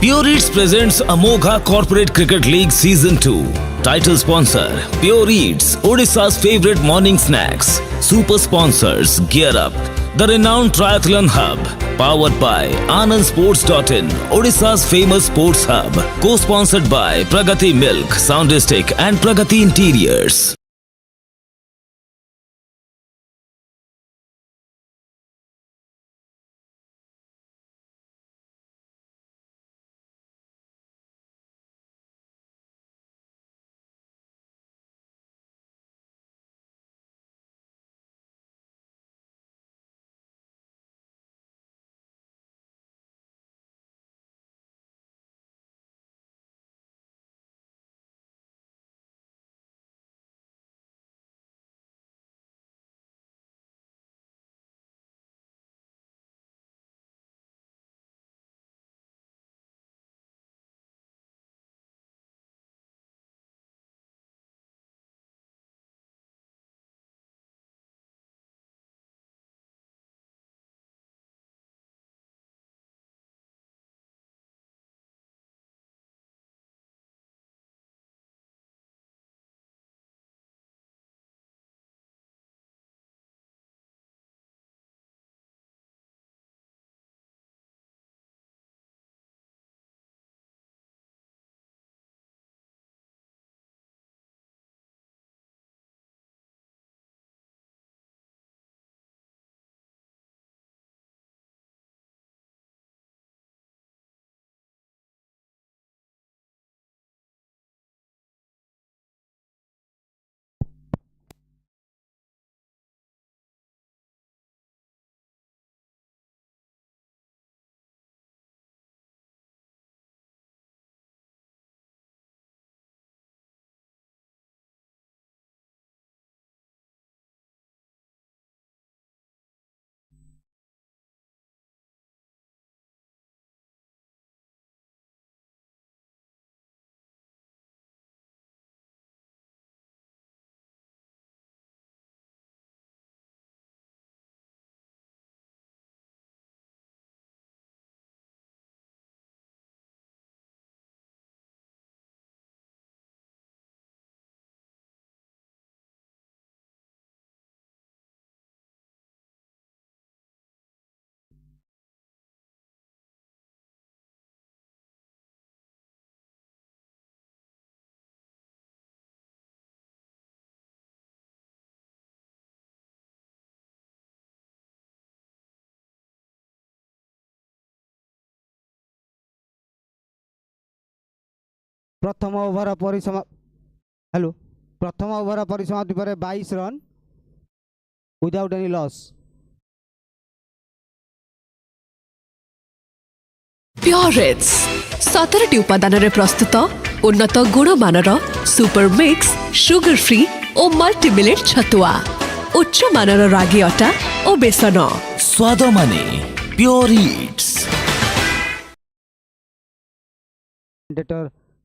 Pure Eats presents Amogha Corporate Cricket League Season 2. Title sponsor Pure Eats, Odisha's favorite morning snacks. Super sponsors Gear Up, the renowned triathlon hub. Powered by AnandSports.in, Odisha's famous sports hub. Co-sponsored by Pragati Milk, Soundistic and Pragati Interiors. प्रथम over परिसमाप्ति पर 22 run without any loss. Pure it's 17 उपादान प्रस्तुत उन्नत गुणमानर super mix sugar free और multi millet Chhatua उच्च मानर रागी अटा और बेसन स्वाद माने प्योर ईट्स।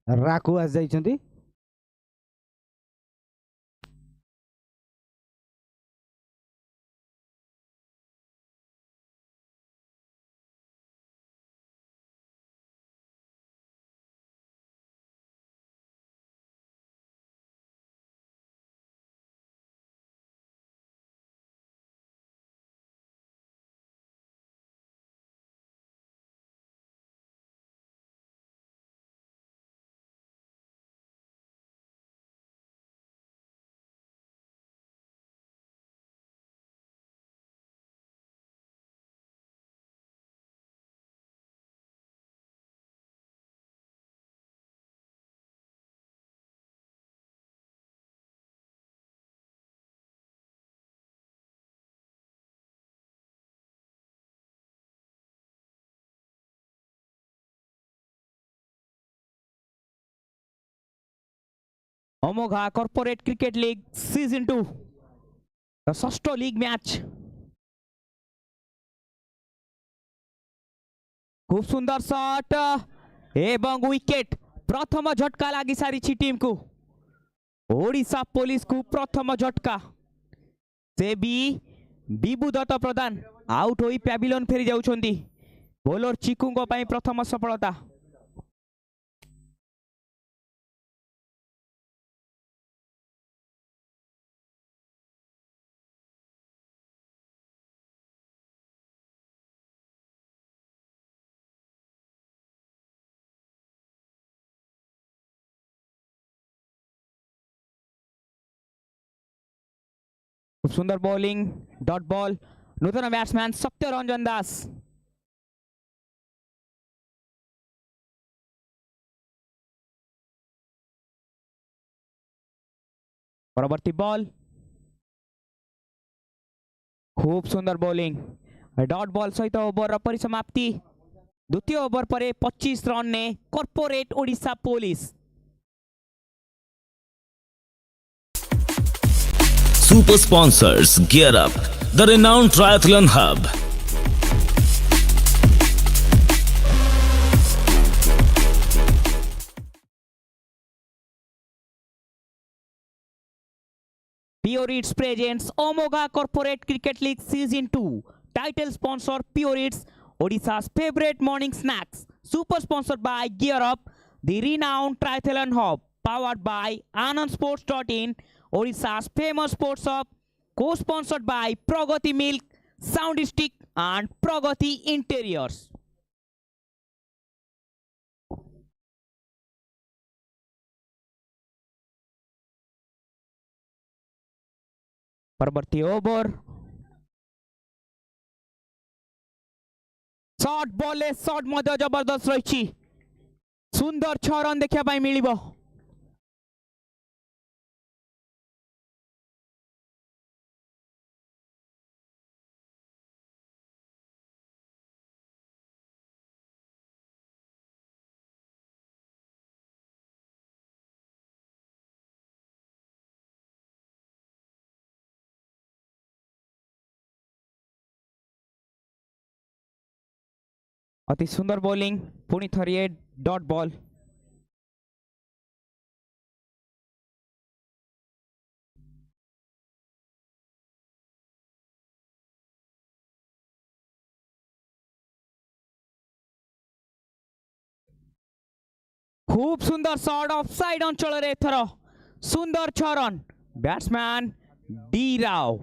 राकू आज जाइछन्ती Amogha Corporate Cricket League Season 2 the षष्ठ लीग मैच। खूब सुंदर शॉट एवं विकेट प्रथम झटका लगी सारी टीम को ओडिशा पुलिस को प्रथम झटका से भी विभु दत्त प्रधान आउट होई पैविलियन फेरी जाउछंती। बोलर चिकू प्रथम सफलता खूब सुंदर बॉलिंग डॉट बॉल नूतन बैट्समैन सत्य रंजन दास परवर्ती बॉल खूब सुंदर बॉलिंग डॉट बॉल सहित ओवर परिसमाप्ति द्वितीय ओवर पर 25 रन ने corporate Odisha police Super sponsors gear up the renowned triathlon hub. Pure Eats presents Amogha Corporate Cricket League Season-2. Title sponsor Pure Eats, Odisha's favorite morning snacks. Super sponsored by Gear Up, the renowned triathlon hub. Powered by Anand Sports.in, Odisha's famous sports hub. Co-sponsored by Pragati Milk, Sound Stick and Pragati Interiors. परवर्ती over shot ball shot मध्य जबरदस्त रही सुंदर 6 run देखा मिल अति सुंदर bowling पुणी थरिए dot ball खूब सुंदर शॉट ऑफ साइड अंचल एथर सुंदर 6 रन बैट्समैन डी राव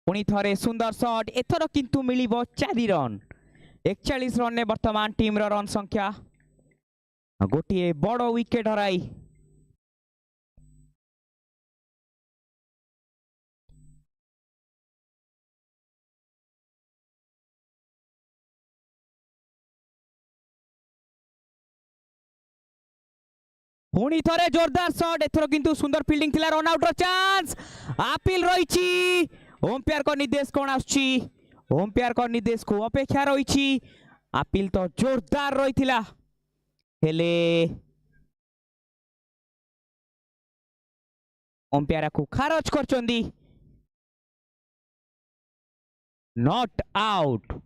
पुणी थरे सुंदर शॉट एथर किंतु मिलिबो 4 रन 41 रन ने वर्तमान टीम रो रन संख्या गोटे बड़ विकेट हराई पुणी थरे जोरदार शॉट एथर किंतु सुंदर फील्डिंग थिला रन आउट रो चांस अपील रही ओम्पायर को निर्देश कौन आछी ओम्पायर को निर्देश को अपेक्षा रही अपील तो जोरदार रही हेले ओम्पायर को खारज करचंदी नॉट आउट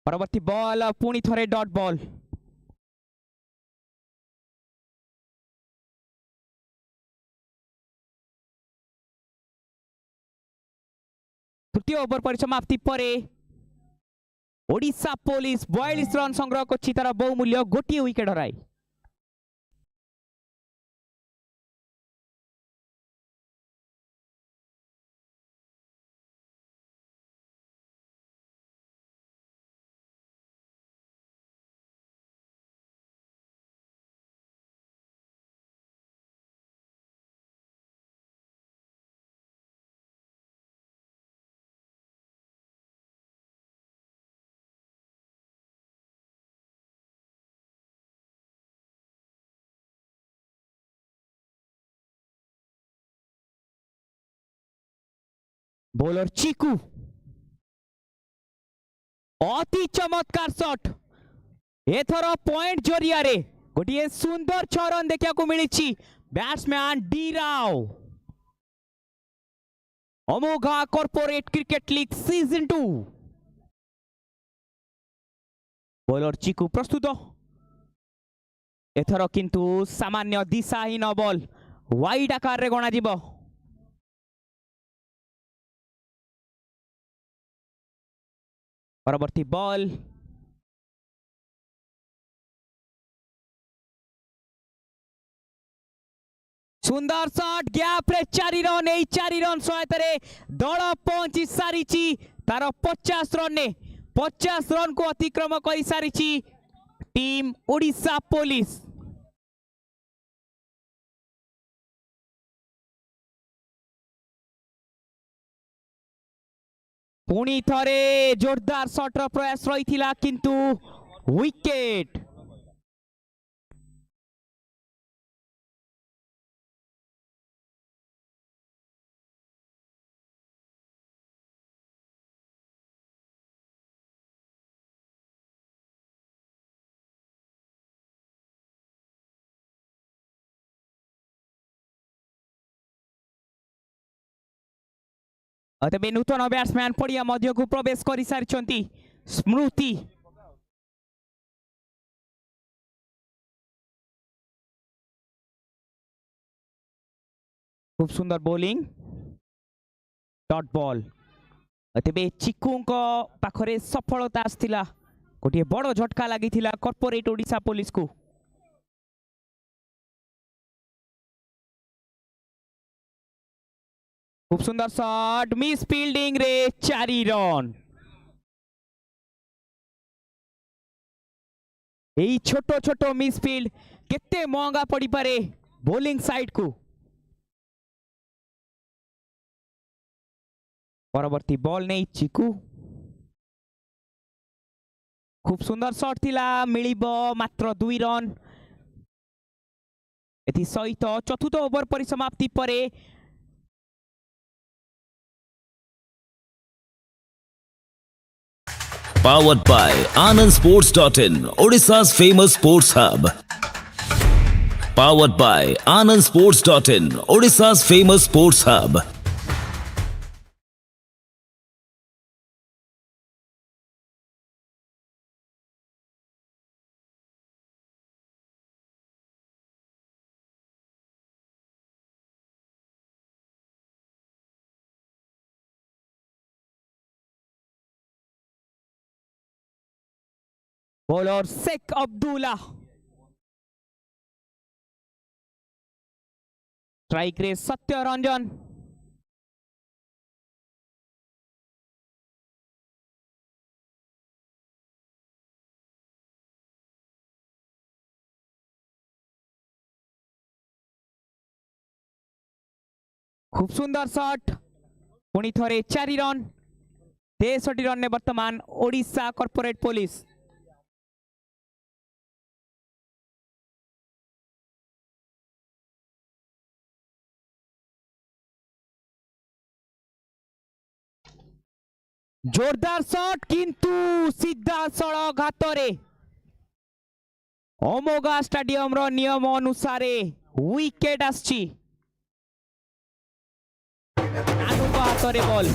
परवर्ती बॉल पुणी थरे डॉट बॉल तृतीय ओवर परिसमाप्ति परे ओडिशा पुलिस 42 रन संग्रह करछि तार बहुमूल्य गोटी विकेट हराई बॉलर चीकू अति चमत्कार शॉट एथर पॉइंट जरिया रे गोटे सुंदर 6 रन देखा को मिली batsman D Rao Amogha corporate cricket league season 2 bowler Chiku प्रस्तुत एथर किंतु सामान्य दिशाहीन बॉल वाइड आकार रे गणा जीव। परवर्ती बॉल सुंदर शॉट गैप रे 4 रन। ए 4 रन सहायता रे दल पहुंची सारी तार 50 रन ने 50 रन को अतिक्रम कर सारी टीम ओडिशा पुलिस। पुणी थरे जोरदार शॉट रो प्रयास रही किंतु विकेट। तेबे नूतन बैट्समैन पड़िया मध्य को प्रवेश कर सारी स्मृति। खूब सुंदर बॉलिंग डॉट बॉल। तेबे चिकू पाखरे सफलता आसथिला गोटे बड़ झटका लगी कॉर्पोरेट ओडिशा पुलिस को। खूब सुंदर शॉट मिस फील्डिंग रे 4 रन। यही छोटो छोटो मिस फील्ड केते महंगा पड़ी पारे बॉलिंग साइड को। परवर्ती बॉल नहीं चिकू। खूब सुंदर शॉट थिला मिलिबो मात्र 2 रन। एथि सहित चतुर्थ ओवर परिसमाप्ति परे Powered by AnandSports.in, Odisha's famous sports hub. Powered by AnandSports.in, Odisha's famous sports hub. Bowler Sheikh Abdullah strike रे सत्य रंजन। खूब सुंदर शॉट पुणी थरे 4 रन। 63 रन ने वर्तमान ओडिशा कॉर्पोरेट पुलिस। जोरदार शॉट किंतु सीधा सड़क घातरे अमोघा स्टेडियम रो नियम अनुसार विकेट आछि। नानुका हातरे ball.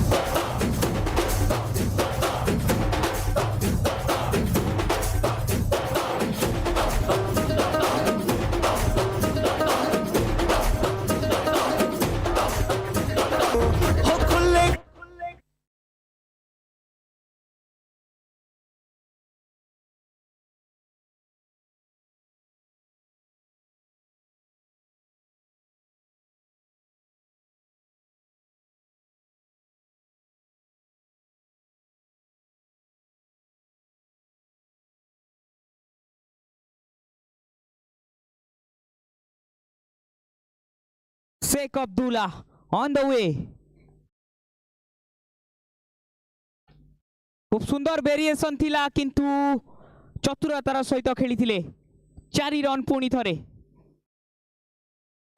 Sheikh Abdullah on the way. खूब सुंदर वेरिएशन थिला किंतु चतुरतार सहित खेली 4 रन पुणी थरे।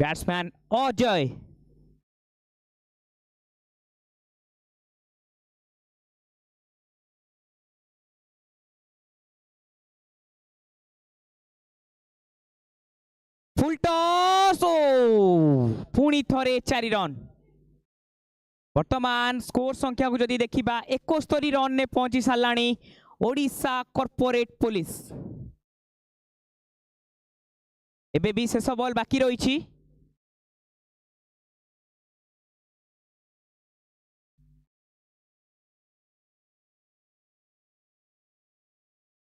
बैट्समैन अजय फुल टॉस पुणी थरे 4 रन। वर्तमान स्कोर संख्या को जदि देखिबा 71 रन ने पहुंची सालानी ओडिशा कॉर्पोरेट पुलिस। एबे भी शेष बॉल बाकी रही।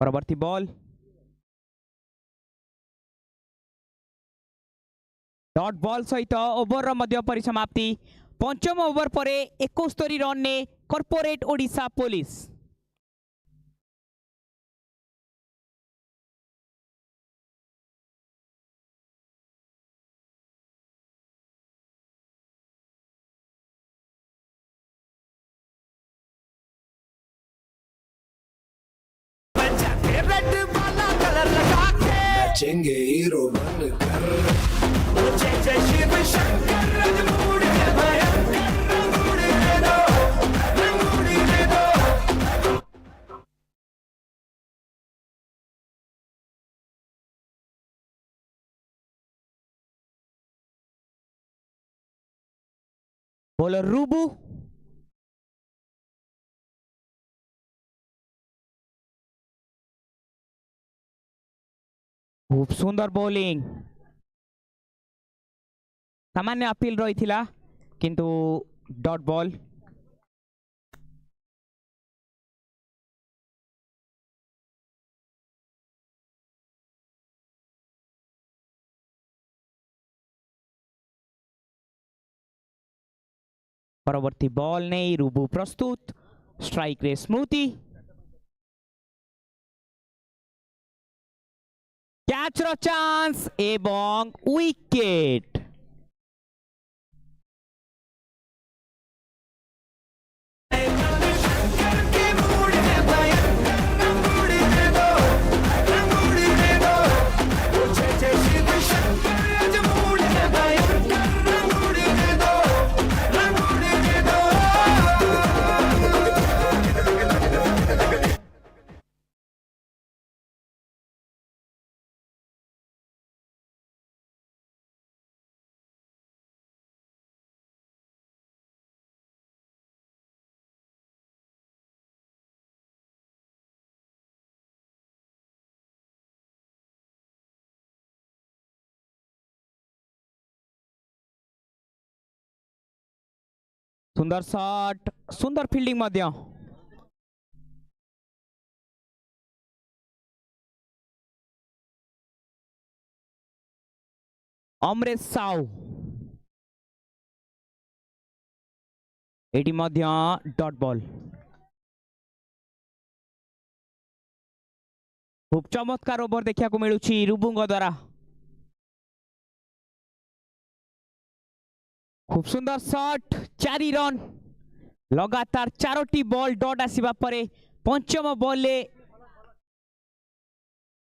परवर्ती बॉल डॉट बॉल सहित ओवर मध्य परिसमाप्ति। पंचम ओवर पर 71 रन ने कॉर्पोरेट ओडिशा पुलिस। चेंगे हीरो बनकर बॉलर रूबू खूब सुंदर बॉलिंग। सामान्य अपील रही थिला किंतु डॉट बॉल। परवर्ती बॉल नहीं रूबू प्रस्तुत। स्ट्राइक रे स्मृति कैच रो चांस एवं विकेट। सुंदर शॉट सुंदर फील्डिंग मध्य। अमरेश साउ एटी मध्य डॉट बॉल। खूब चमत्कार ओवर देखा मिलूँ रूबुंग द्वारा। खूब सुंदर शॉट 4 रन लगातार 4टी बॉल डॉट आसीबा परे पंचम बॉल ले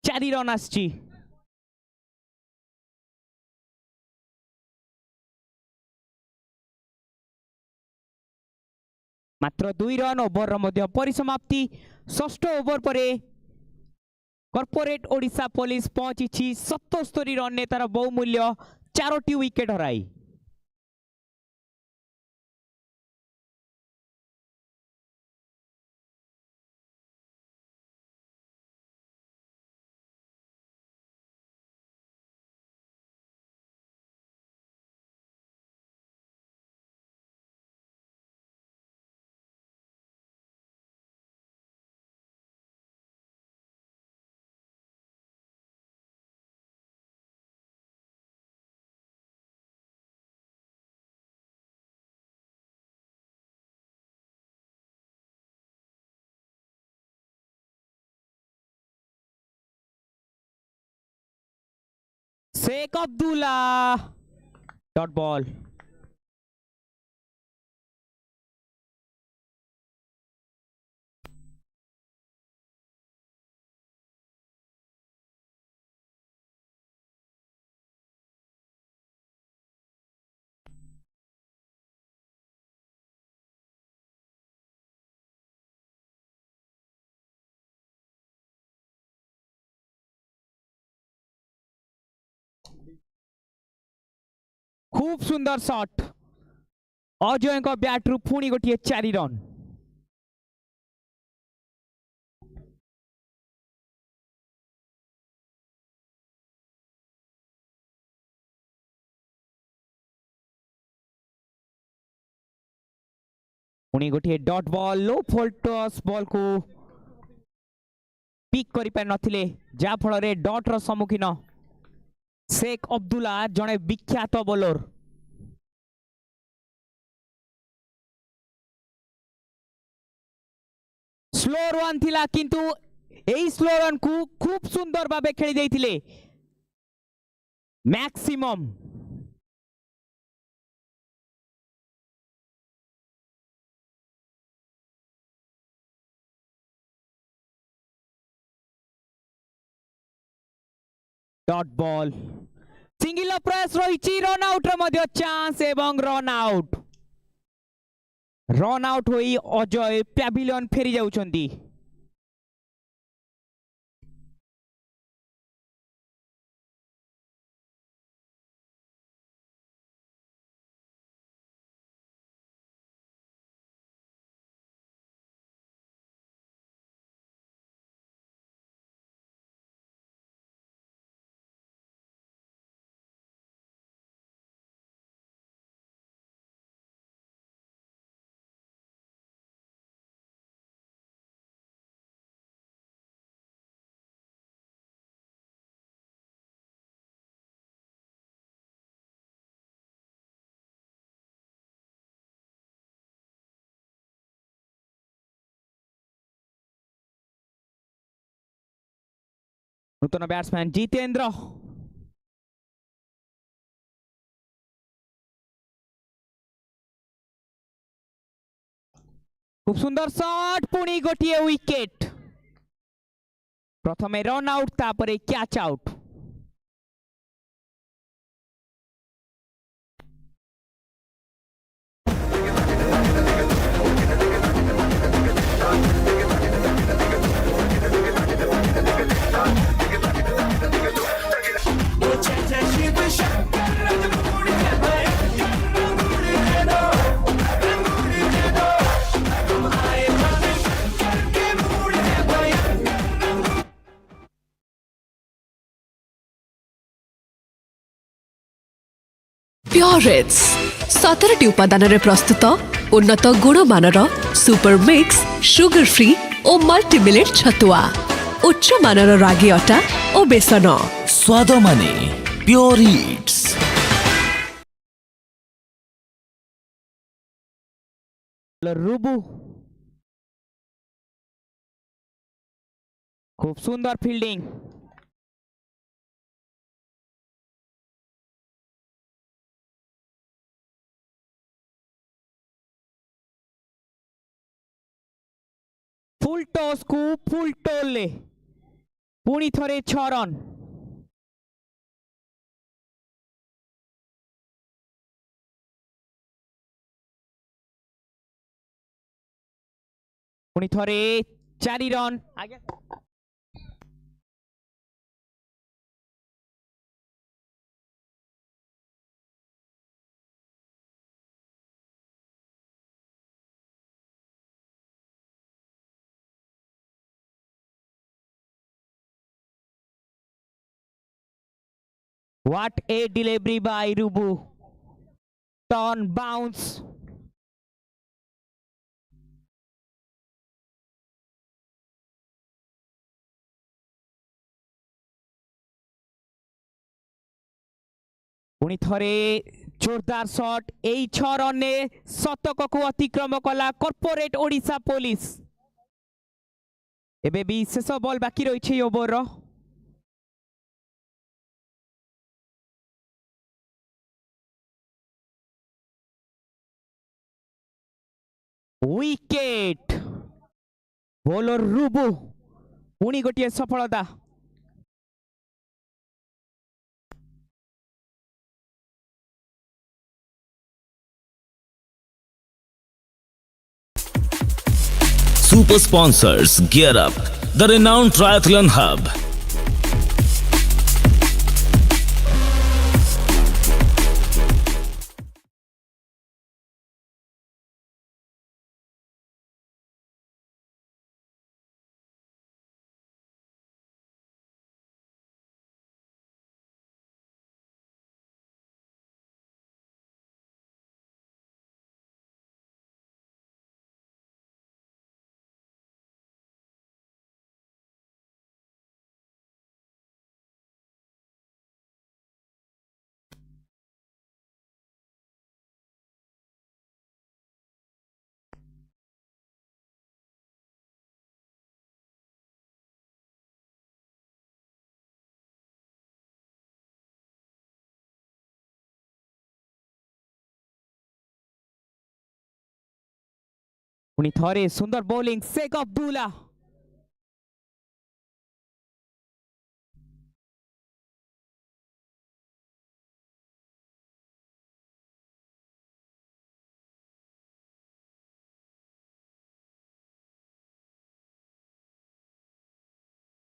4 रन आसी। मात्र 2 रन ओवर मध्य परिसमाप्ति। षष्ठ ओवर पर कॉर्पोरेट ओडिशा पुलिस पहुंची 77 रन ने तार बहुमूल्य 4टी विकेट हराई। Sheikh Abdullah dot ball. खूब सुंदर शॉट अजय बैट रु पुणी गोटे 4 रन। पुणी गोटे डॉट बॉल लो फोल्टस बॉल को पिक करि पार नथिले जा फल रे डॉट रो सम्मुखीन शेख अब्दुल्ला जणे विख्यात बॉलर स्लो रन थिला किंतु एई स्लो रन को खूब सुंदर भाबे खेली देइथिले मैक्सिमम डॉट बॉल सिंगल प्रयास रही रन आउट रे चांस एवं रन आउट होई अजय पैविलियन फेरी जाउछंती नूतन बैट्समैन जितेंद्र खूब सुंदर शॉट पुणी गोटे विकेट प्रथमे रन आउट तापरे कैच आउट प्योरेट्स 17टी उपादान रे प्रस्तुत उन्नत गुणमानर सुपर मिक्स सुगर फ्री और मल्टी मिलेट छतुआ उच्च मानर रागी अटा और बेसन स्वाद माने प्योर इट्स रुबु खूब सुंदर फील्डिंग फुल टॉस को फुल टोल ले पुणी थरे 6 रन पुणी थरे 4 रन आगे What a delivery by Rubu. Turn bounce. पुणी थरे जोरदार शॉट एई 6 रन ने शतक को अतिक्रम कला कॉर्पोरेट ओडिशा पुलिस एबे भी शेष बॉल बाकी रही ओवर रो विकेट बॉलर रुबु पुणी गोटे सफलता Super sponsors gear up the renowned triathlon hub पुणी थरे सुंदर bowling Sheikh Abdullah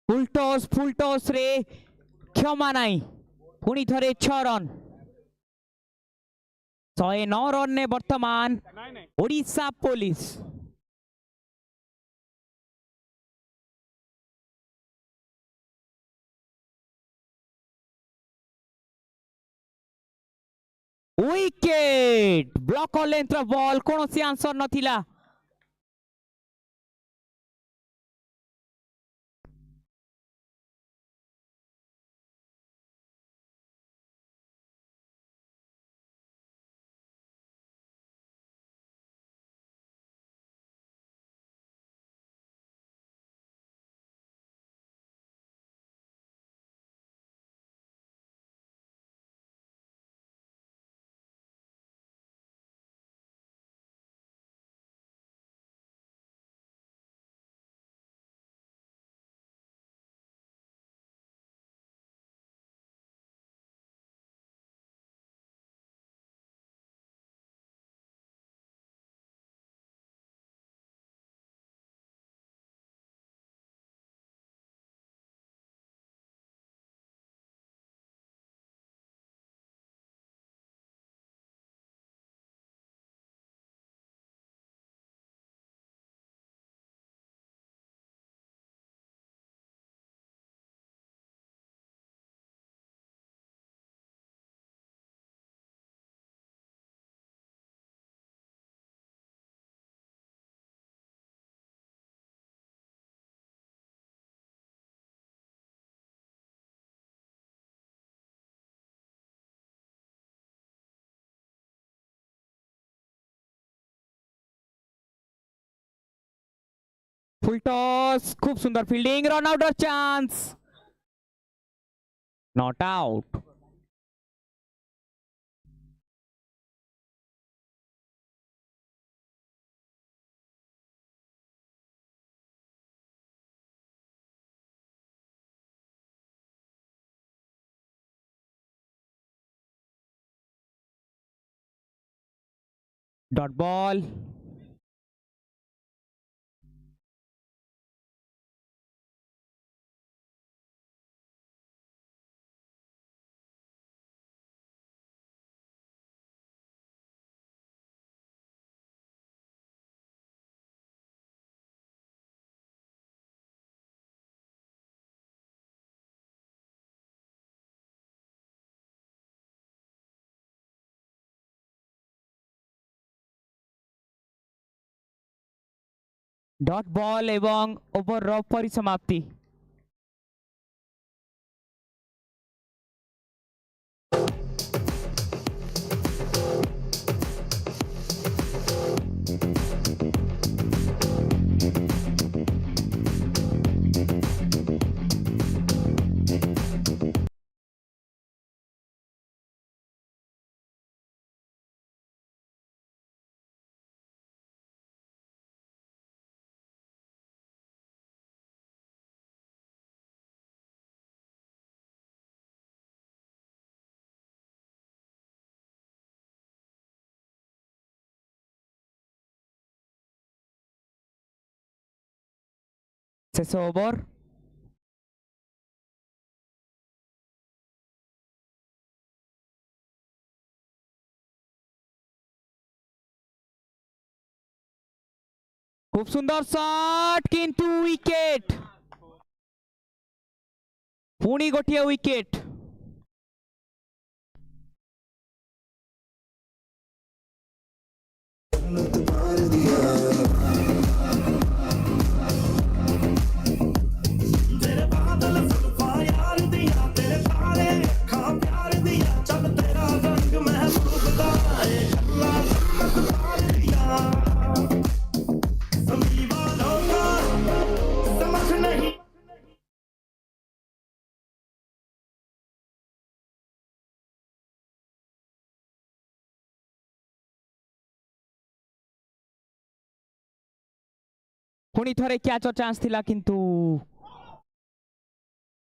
full toss रे क्षमा नाई पुणी थरे 6 रन 109 रन ने वर्तमान Odisha police wicket block length ball कौन सी आंसर नथिला फुल टॉस खूब सुंदर fielding run outer chance not out dot ball dot ball एवं ओवर परिसमाप्ति शेष ओवर खूब सुंदर शॉट किंतु विकेट पुणी गोटे विकेट पुणी थरे कैच चांस थिला किंतु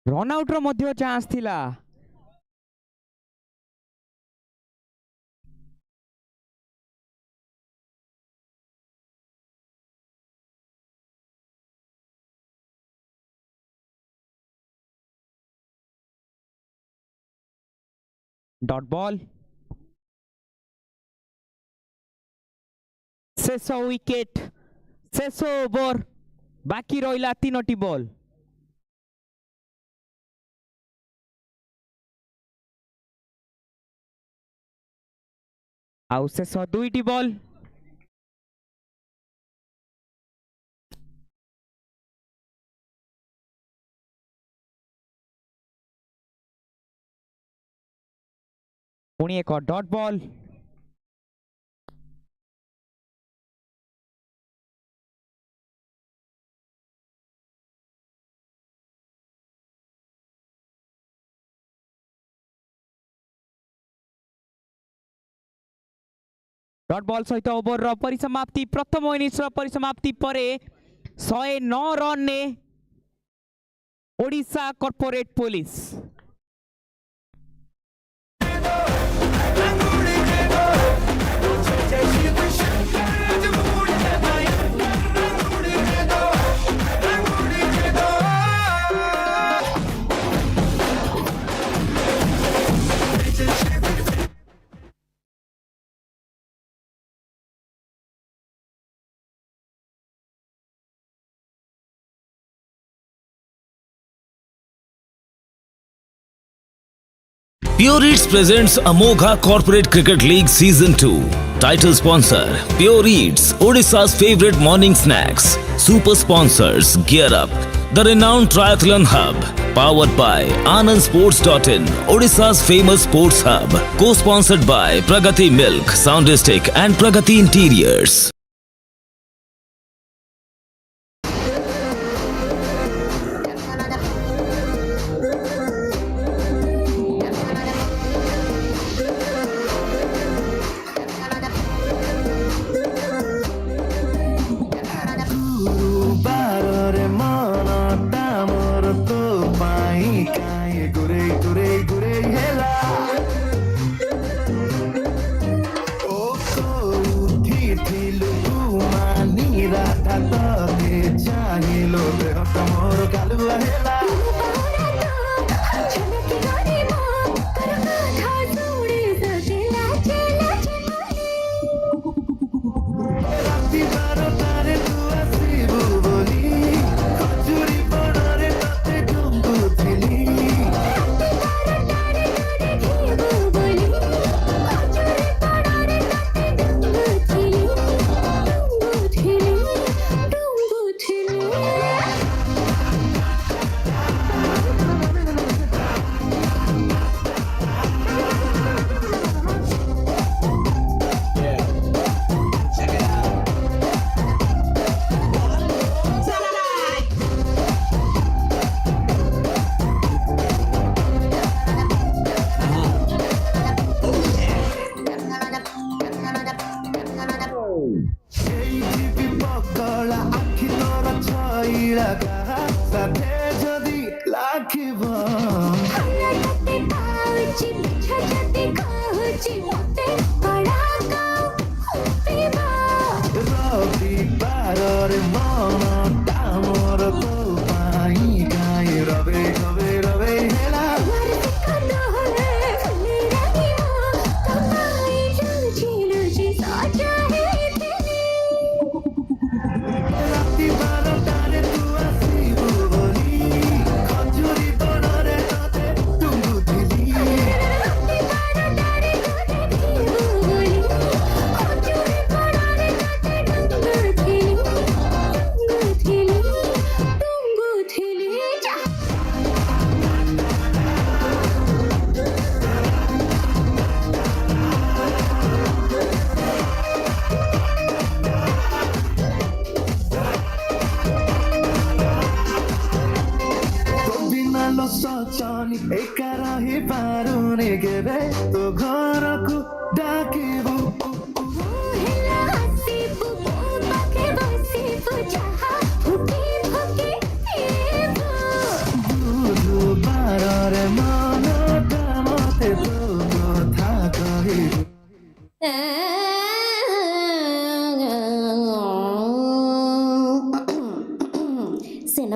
रन आउट रो मध्य चांस थिला डॉट बॉल शेष विकेट शेष ओवर बाकी रहिला 3टी बॉल आउ शेष 2टी बॉल पुणी एक डॉट बॉल डॉट बॉल सहित ओवर रो परिसमाप्ति प्रथम इनिंग्स रो परिसमाप्ति परे 109 रन ने Odisha corporate police Pure Eats presents Amogha Corporate Cricket League Season-2. Title sponsor, Pure Eats, Odisha's favorite morning snacks. Super sponsors, Gear Up, the renowned triathlon hub. Powered by AnandSports.in, Odisha's famous sports hub. Co-sponsored by Pragati Milk, Soundistic and Pragati Interiors.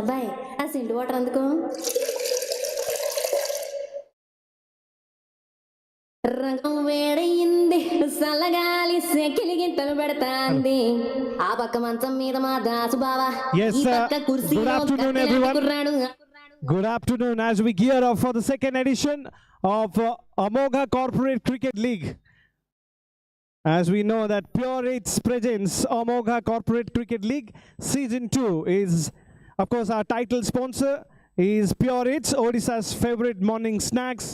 అబ్బాయి ఆ సిండు water అందుకో రంగం వేడయింది సల్లగాలి సెకిలి గింతలు పెడతాంది ఆ పక్క మంచం మీద మా దాసు బావా Yes, ఈ sir. పక్క కుర్చీలో Good afternoon, కత్తిలాంటి everyone. కుర్రాడు Good afternoon as we gear up for the second edition of Amogha Corporate Cricket League. As we know that Pure Eights presents Amogha Corporate Cricket League Season 2 is, of course, our title sponsor is Pure Eights, Odisha's favorite morning snacks.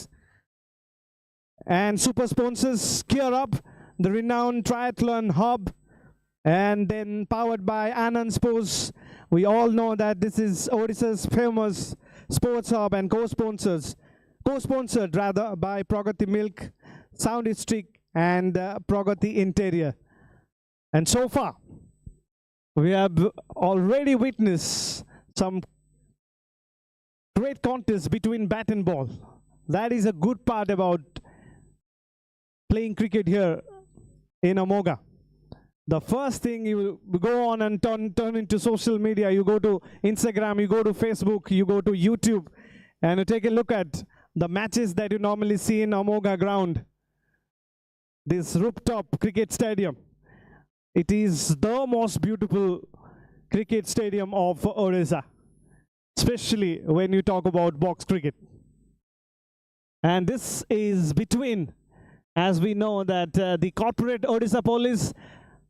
And super sponsors Gear Up, the renowned triathlon hub, and then powered by Anand Sports. We all know that this is Odisha's famous sports hub and co-sponsored rather by Pragati Milk, Sound District and Pragati Interior. And so far, we have already witnessed some great contests between bat and ball. That is a good part about playing cricket here in Amogha. The first thing you go on and turn into social media, you go to Instagram, you go to Facebook, you go to YouTube, and you take a look at the matches that you normally see in Amogha ground. This rooftop cricket stadium. It is the most beautiful cricket stadium of Odisha, especially when you talk about box cricket. And this is between, as we know that the corporate Odisha police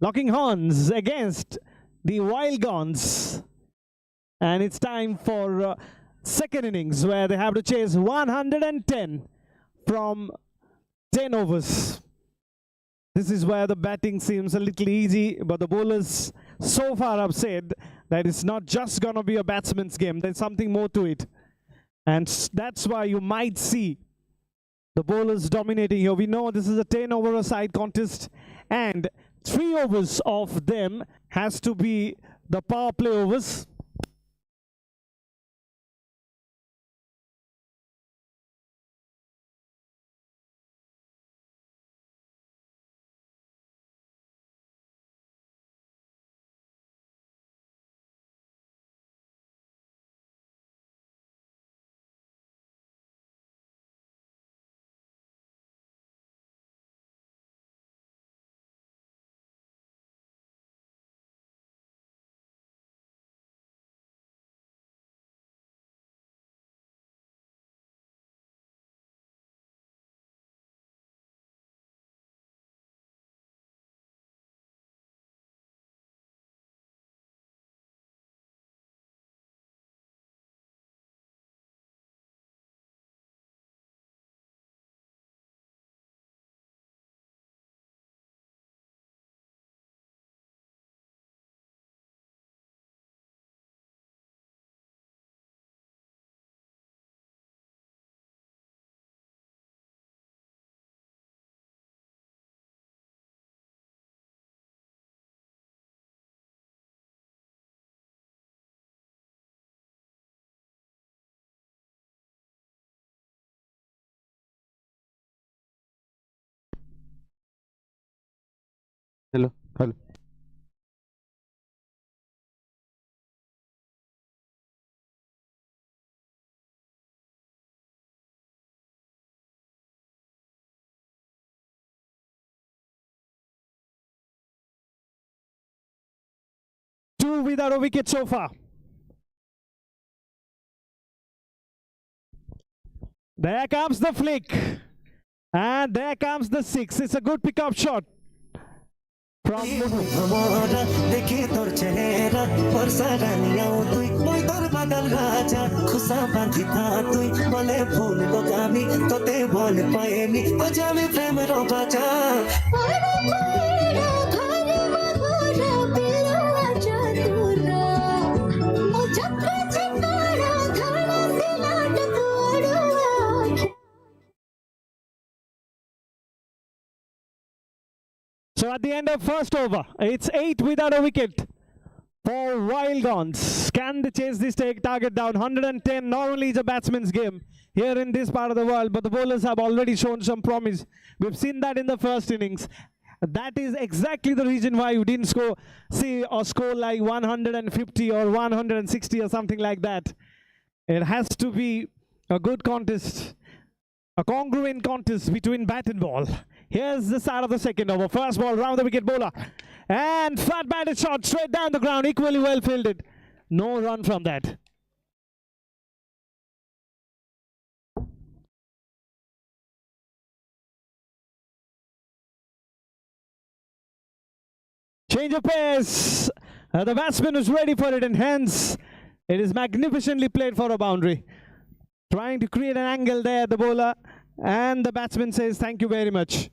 locking horns against the wild guns. And it's time for second innings where they have to chase 110 from 10 overs. This is where the batting seems a little easy, but the bowlers so far have said that it's not just going to be a batsman's game, there's something more to it. And that's why you might see the bowlers dominating here. We know this is a 10-over-a-side contest, and 3 overs of them has to be the power play overs. Hello. 2 without a wicket so far. There comes the flick. And there comes the 6. It's a good pickup shot from देखे तोर चेहरा वर्षा रानियाँ तुई मोई तोर बदल राजा खुशा बांधी था तुई बोले फूल को गामी तो ते बोल पाएमी तो जामे प्रेम रो बाजा So at the end of first over, it's 8 without a wicket for Wild Guns. Can they chase this target down? 110 not only is a batsman's game here in this part of the world, but the bowlers have already shown some promise. We've seen that in the first innings. That is exactly the reason why you didn't score like 150 or 160 or something like that. It has to be a good contest, a congruent contest between bat and ball. Here's the start of the second over. First ball round the wicket bowler. And flat batted shot straight down the ground, equally well fielded. No run from that. Change of pace. The batsman was ready for it, and hence it is magnificently played for a boundary. Trying to create an angle there, the bowler, and the batsman says thank you very much.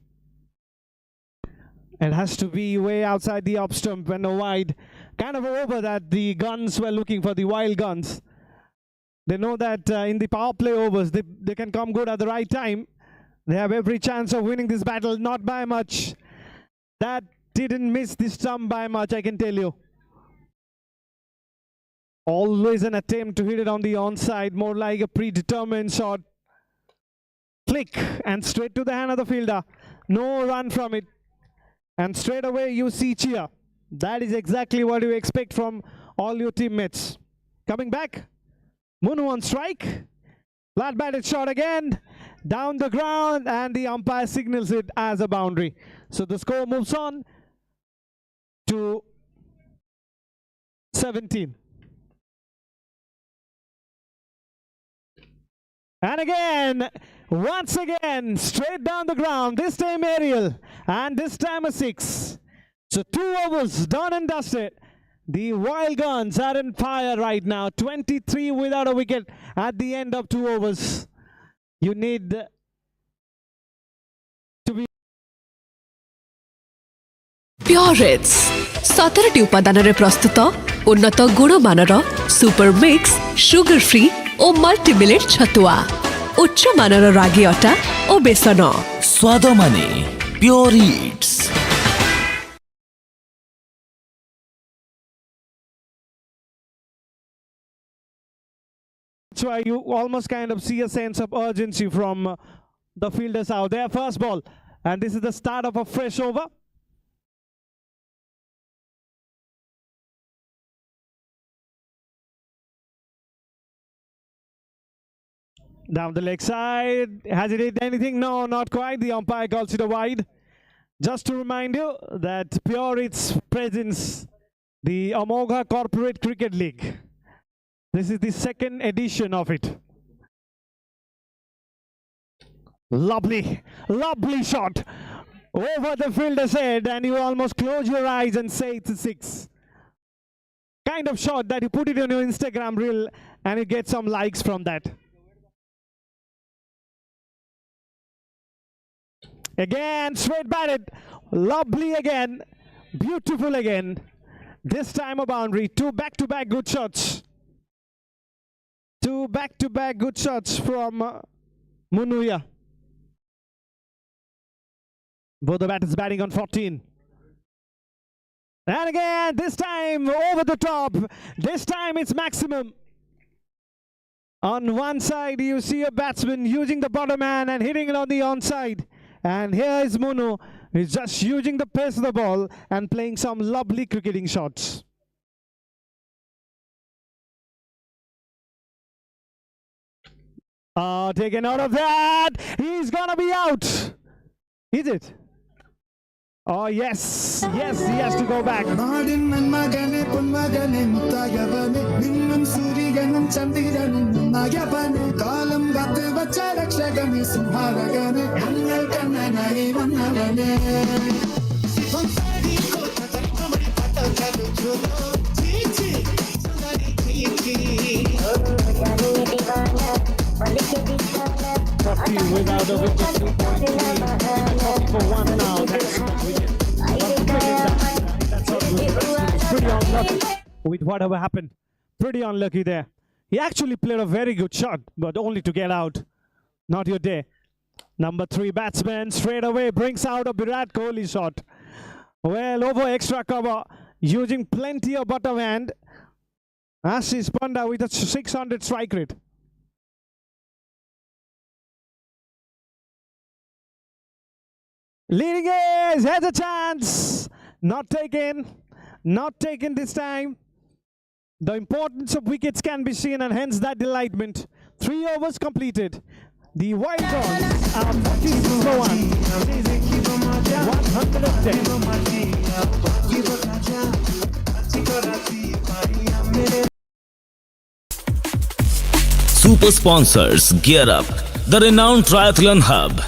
It has to be way outside the off stump and a wide. Kind of over that the guns were looking for, the wild guns. They know that in the power play overs, they can come good at the right time. They have every chance of winning this battle, not by much. That didn't miss the stump by much, I can tell you. Always an attempt to hit it on the onside, more like a predetermined shot. Flick and straight to the hand of the fielder. No run from it. And straight away you see cheer. That is exactly what you expect from all your teammates. Coming back, Munu on strike. Flat batted shot again. Down the ground, and the umpire signals it as a boundary. So the score moves on to 17. And again, once again, straight down the ground, this time aerial, and this time a 6. So 2 overs done and dusted. The Wild Guns are in fire right now. 23 without a wicket at the end of 2 overs. You need to be... Purits 17ଟି ଉପାଦାନରେ ପ୍ରସ୍ତୁତ ଉନ୍ନତ ଗୁଣମାନର super mix sugar free ଓ ମଲ୍ଟିମିଲେଟ୍ ଛତୁଆ ଉଚ୍ଚ ମାନର ରାଗି ଅଟା ଓ ବେସନ ସ୍ୱାଦ ମାନେ ପ୍યોର it's. That's why you almost kind of see a sense of urgency from the fielders out there. First ball, and this is the start of a fresh over. Down the leg side. Has it hit anything? No, not quite. The umpire calls it a wide. Just to remind you that Purits presents the Amogha Corporate Cricket League. This is the 2nd edition of it. Lovely, lovely shot over the fielder's head, and you almost close your eyes and say it's a 6. Kind of shot that you put it on your Instagram reel and you get some likes from that. Again, straight batted. Lovely again. Beautiful again. This time a boundary. 2 back-to-back good shots. 2 back-to-back good shots from Munuya. Both the batters batting on 14. And again, this time over the top. This time it's maximum. On one side, you see a batsman using the bottom hand and hitting it on the onside. And here is Munu. He's just using the pace of the ball and playing some lovely cricketing shots. Taken out of that. He's gonna be out. Is it? Oh, yes. Yes, he has to go back. Without a wicket, 2.3 for 1 now. That's not wicket. That's not good. It's pretty unlucky with whatever happened. Pretty unlucky there. He actually played a very good shot, but only to get out. Not your day. Number 3 batsman straight away brings out a Virat Kohli shot. Well, over extra cover, using plenty of bottom hand. Ashish Panda with a 600 strike rate. Leading is, has a chance. Not taken. Not taken this time. The importance of wickets can be seen, and hence that delightment. 3 overs completed. The wild cards are 40 for 1. 110. Super sponsors gear up. The renowned triathlon hub.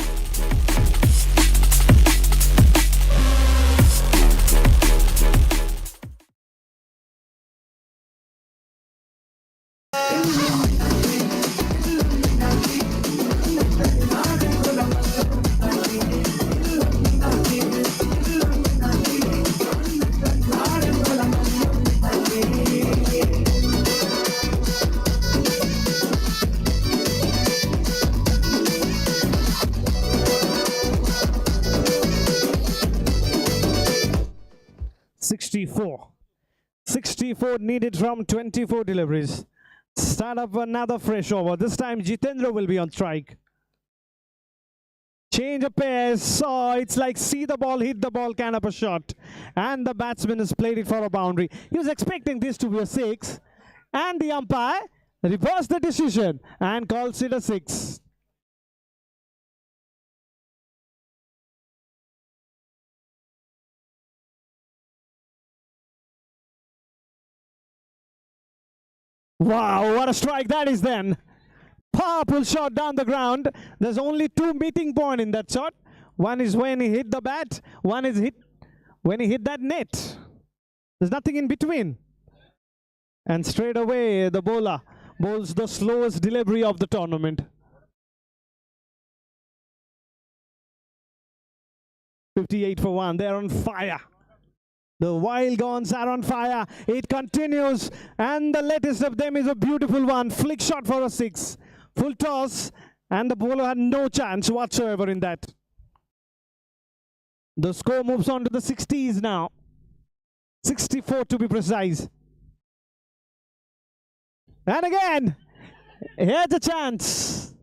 .64 needed from 24 deliveries. Start up another fresh over. This time Jitendra will be on strike. Change of pace. Oh, it's like see the ball, hit the ball kind of a shot. And the batsman has played it for a boundary. He was expecting this to be a 6. And the umpire reversed the decision and calls it a 6. Wow, what a strike that is then. Powerful shot down the ground. There's only 2 meeting points in that shot. One is when he hit the bat. One is hit when he hit that net. There's nothing in between. And straight away the bowler bowls the slowest delivery of the tournament. 58 for 1. They're on fire. The wild guns are on fire. It continues, and the latest of them is a beautiful one. Flick shot for a 6. Full toss, and the bowler had no chance whatsoever in that. The score moves on to the 60s now. 64 to be precise. And again, here's a chance.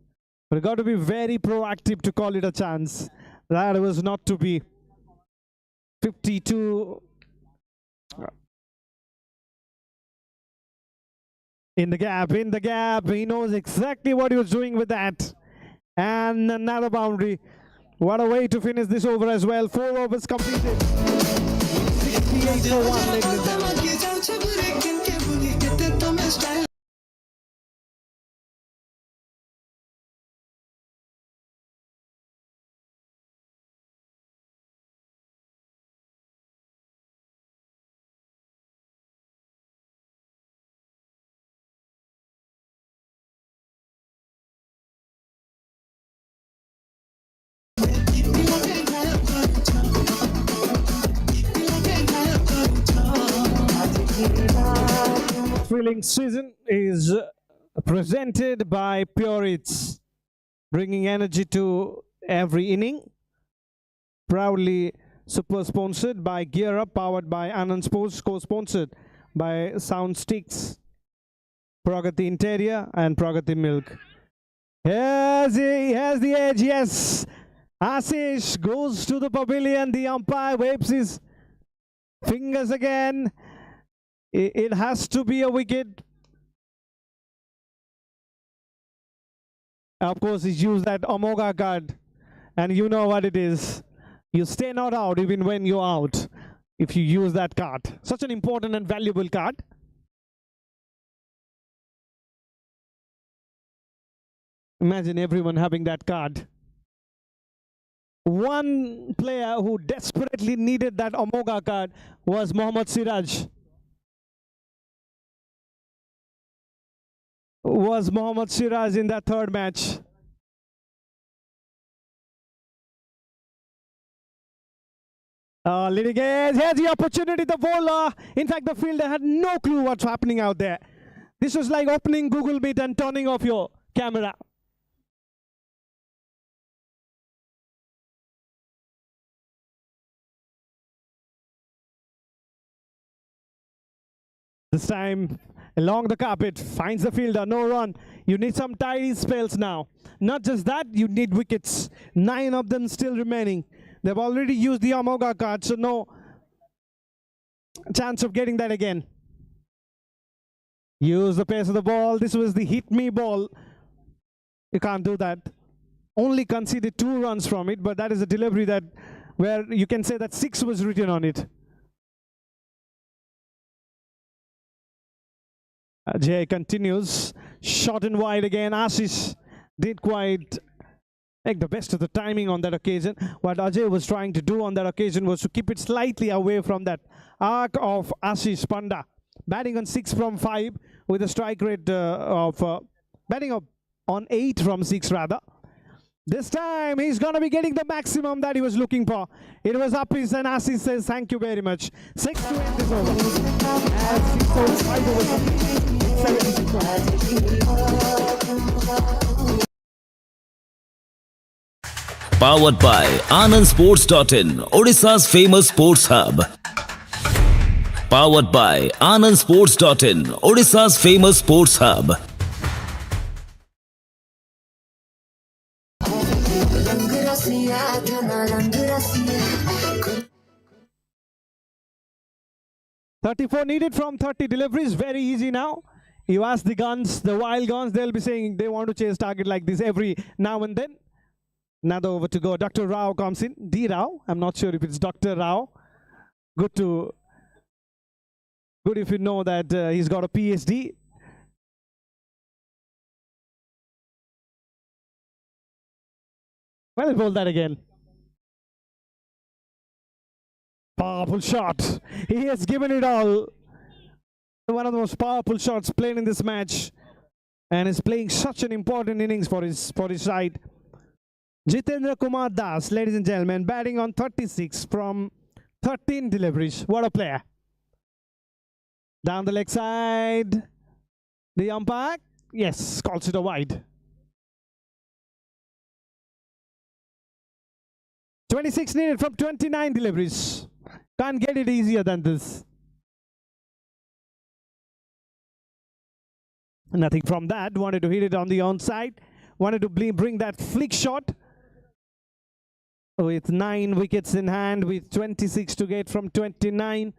We've got to be very proactive to call it a chance. That was not to be. 52. In the gap, he knows exactly what he was doing with that. And another boundary. What a way to finish this over as well. 4 overs completed. 68 for 1, ladies and gentlemen. Thrilling season is presented by Pure Eats, bringing energy to every inning. Proudly super sponsored by Gear Up, powered by Anand Sports, co-sponsored by Sound Sticks, Pragati Interior and Pragati Milk. Here's the edge, yes. Ashish goes to the pavilion. The umpire waves his fingers again. It has to be a wicket. Of course, he's used that Amogha card, and you know what it is. You stay not out even when you're out if you use that card. Such an important and valuable card. Imagine everyone having that card. One player who desperately needed that Amogha card was Mohammad Siraj. In that third match. Here's the opportunity, the bowler. In fact, the fielder had no clue what's happening out there. This was like opening Google Meet and turning off your camera. This time, along the carpet, finds the fielder, no run. You need some tidy spells now. Not just that, you need wickets. 9 of them still remaining. They've already used the Amogha card, so no chance of getting that again. Use the pace of the ball. This was the hit me ball. You can't do that. Only conceded 2 runs from it, but that is a delivery that where you can say that 6 was written on it. Jay continues. Short and wide again. Ashish did quite make the best of the timing on that occasion. What Ajay was trying to do on that occasion was to keep it slightly away from that arc of Ashish Panda. Batting on 6 from 5 with a strike rate batting up on 8 from 6 rather. This time he's going to be getting the maximum that he was looking for. It was up his and Ashish says thank you very much. 6 to end this over. As 6 overs, 5 overs. 76. Powered by AnandSports.in, Odisha's famous sports hub. Powered by AnandSports.in, Odisha's famous sports hub. $34 needed from 30 deliveries. Very easy now. You ask the guns, the wild guns, they'll be saying they want to chase target like this every now and then. Another over to go. Dr. Rao comes in. D. Rao. I'm not sure if it's Dr. Rao. Good if you know that he's got a PhD. Well, hold that again. Powerful shot. He has given it all. One of the most powerful shots played in this match. And is playing such an important innings for his side. Jitendra Kumar Das, ladies and gentlemen, batting on 36 from 13 deliveries. What a player. Down the leg side. The umpire, yes, calls it a wide. 26 needed from 29 deliveries. Can't get it easier than this. Nothing from that. Wanted to hit it on the onside. Wanted to bring that flick shot. With 9 wickets in hand, with 26 to get from 29.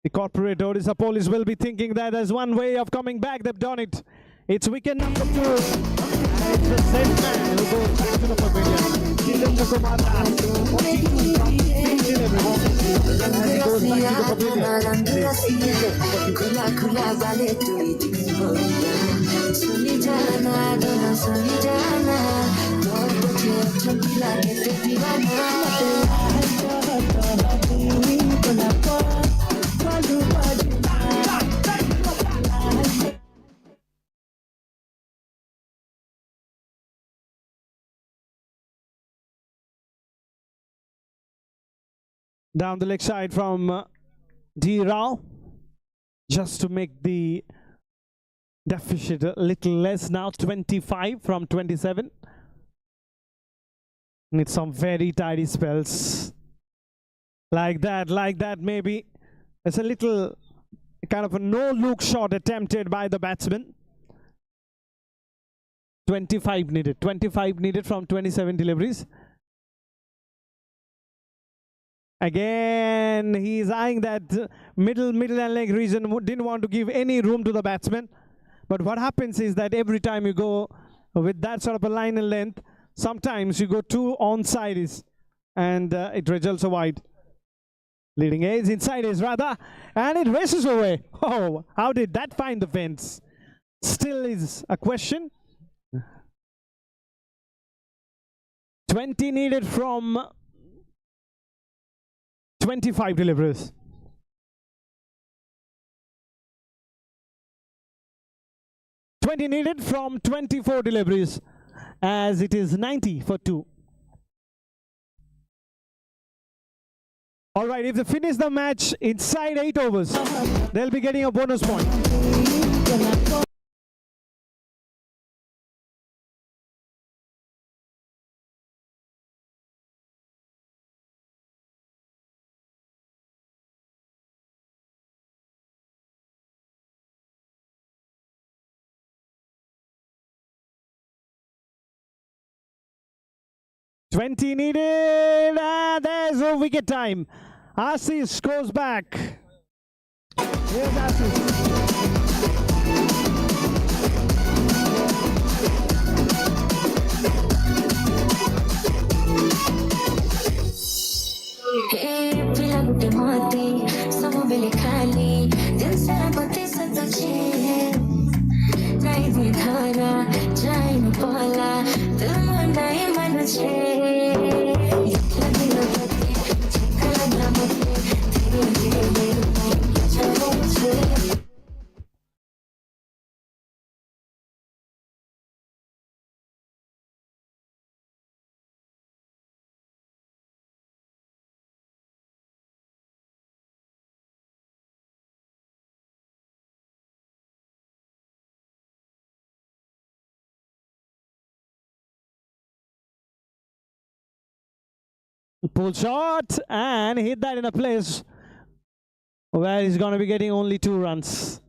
The corporate Odisha police will be thinking that there's one way of coming back. They've done it. It's wicket number 2. And it's the same man who goes back to the pavilion. Jitendra Kumar Das. 42 from 15 deliveries. As he goes back to the down the leg side from D. Rao, just to make the deficit a little less now, 25 from 27. Need some very tidy spells. Like that maybe. It's a little kind of a no-look shot attempted by the batsman. 25 needed from 27 deliveries. Again, he's eyeing that middle and leg region. Didn't want to give any room to the batsman. But what happens is that every time you go with that sort of a line and length, sometimes you go too onside and it results a wide. Leading edge, inside is rather, and it races away. Oh, how did that find the fence? Still is a question. 20 needed from 25 deliveries. Needed from 24 deliveries, as it is 90 for 2. All right, if they finish the match inside 8 overs, they'll be getting a bonus point. 20 needed, and there's a wicket time. Assis goes back. Here's Assis. पिला गुटे मोती सब बेले खाली जंसरा पते सतचे नहीं दे धारा जाए न पाला दिल मंडाए मन छे लगे न पते चकला न मते धीरे धीरे चलो छे Pull shot and hit that in a place where he's going to be getting only 2 runs.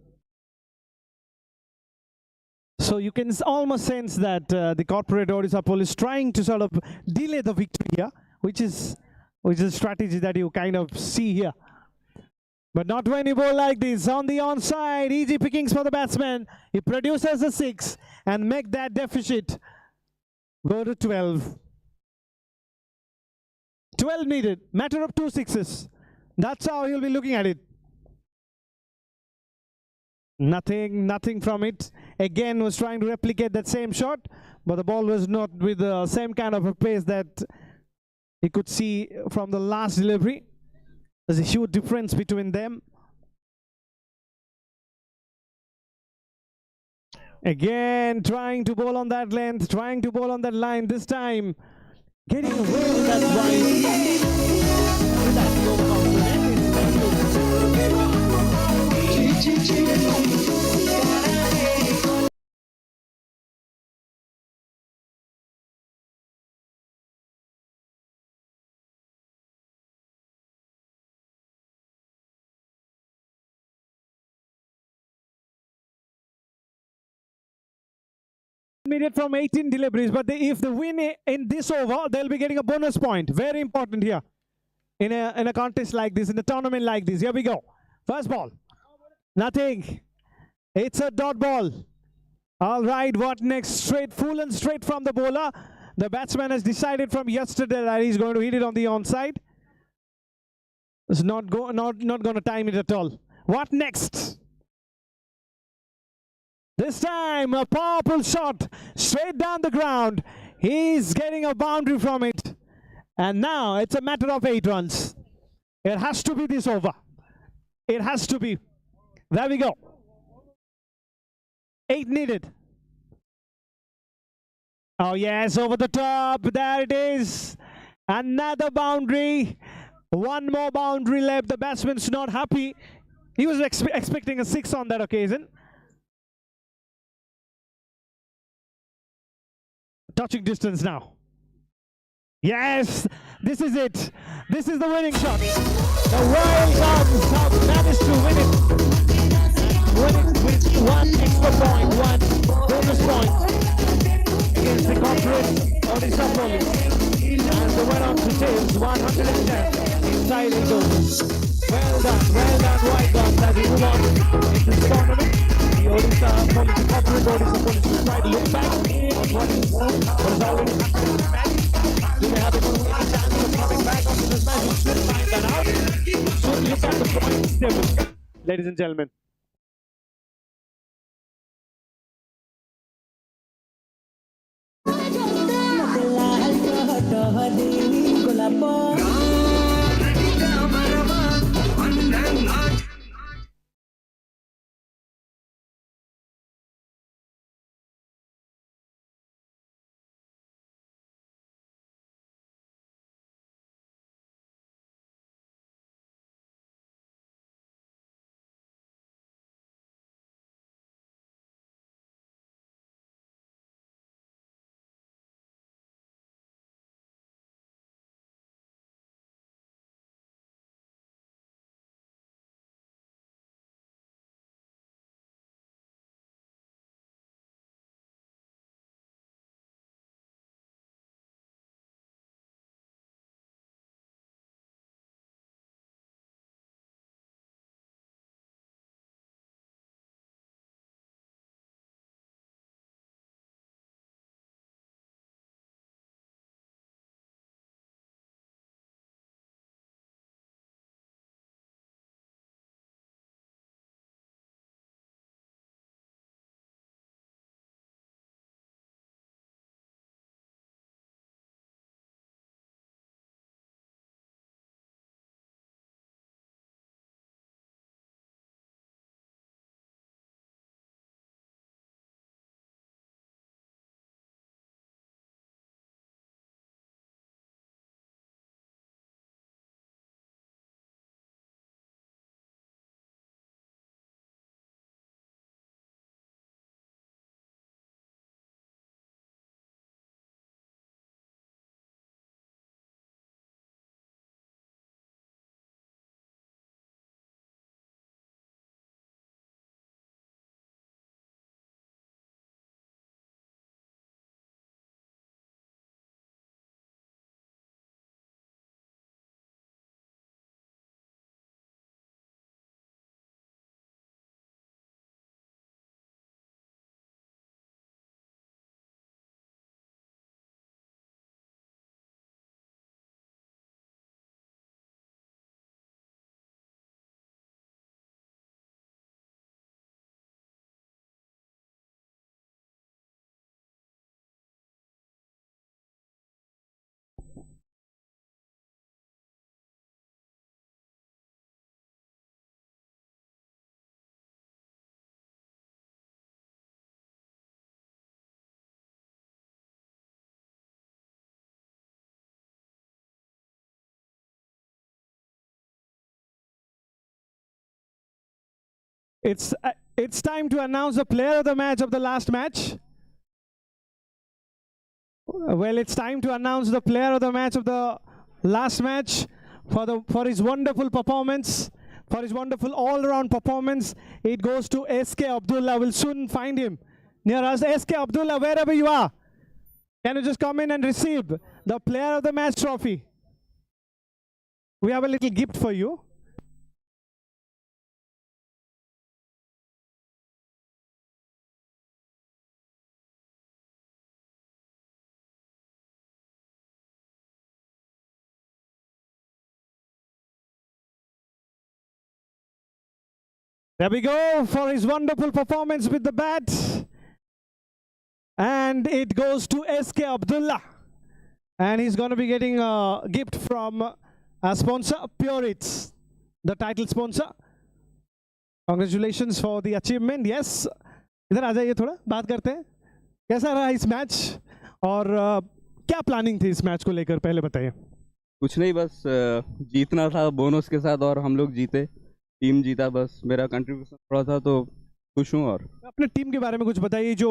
So you can almost sense that the corporate Odisha police trying to sort of delay the victory here, which is a strategy that you kind of see here. But not when you bowl like this. On the onside, easy pickings for the batsman. He produces a 6 and make that deficit go to 12. 12 needed, matter of 2 sixes. That's how he'll be looking at it. Nothing from it. Again, was trying to replicate that same shot, but the ball was not with the same kind of a pace that you could see from the last delivery. There's a huge difference between them. Again, trying to bowl on that length, trying to bowl on that line this time. Getting away with that wide. With that low minute from 18 deliveries, but if they win in this over, they'll be getting a bonus point. Very important here in a contest like this, in a tournament like this. Here we go. First ball, nothing. It's a dot ball. All right, what next? Straight, full and straight from the bowler. The batsman has decided from yesterday that he's going to hit it on the onside. It's not going to time it at all. What next? This time, a powerful shot straight down the ground. He's getting a boundary from it. And now it's a matter of 8 runs. It has to be this over. It has to be. There we go. 8 needed. Oh yes, over the top. There it is. Another boundary. One more boundary left. The batsman's not happy. He was expecting a 6 on that occasion. Touching distance now. Yes, this is it. This is the winning shot. The Wild Guns have managed to win it. Win it with 1 extra point, 1 bonus point against the corporate Odisha police. And they went on to take 110 inside it goes. Well done, Wild Guns, as we move on in this tournament. The Odisha police, the corporate Odisha police will try to look back on what is already happened in the match. Do they have a good chance of coming back onto this match? We should find that out. Should look at the points table, ladies and gentlemen. It's time to announce the player of the match of the last match. Well, it's time to announce the player of the match of the last match for his wonderful performance, for his wonderful all-around performance. It goes to SK Abdullah. We'll soon find him near us. SK Abdullah, wherever you are, can you just come in and receive the player of the match trophy? We have a little gift for you. There we go for his wonderful performance with the bat. And it goes to SK Abdullah. And he's going to be getting a gift from a sponsor, Pure Eats, the title sponsor. Congratulations for the achievement. Yes. इधर आ जाइए थोड़ा बात करते हैं कैसा रहा इस match और क्या प्लानिंग थी इस मैच को लेकर पहले बताइए कुछ नहीं बस जीतना था बोनस के साथ और हम लोग जीते टीम जीता बस मेरा कंट्रीब्यूशन थोड़ा था तो खुश हूँ और अपने टीम के बारे में कुछ बताइए जो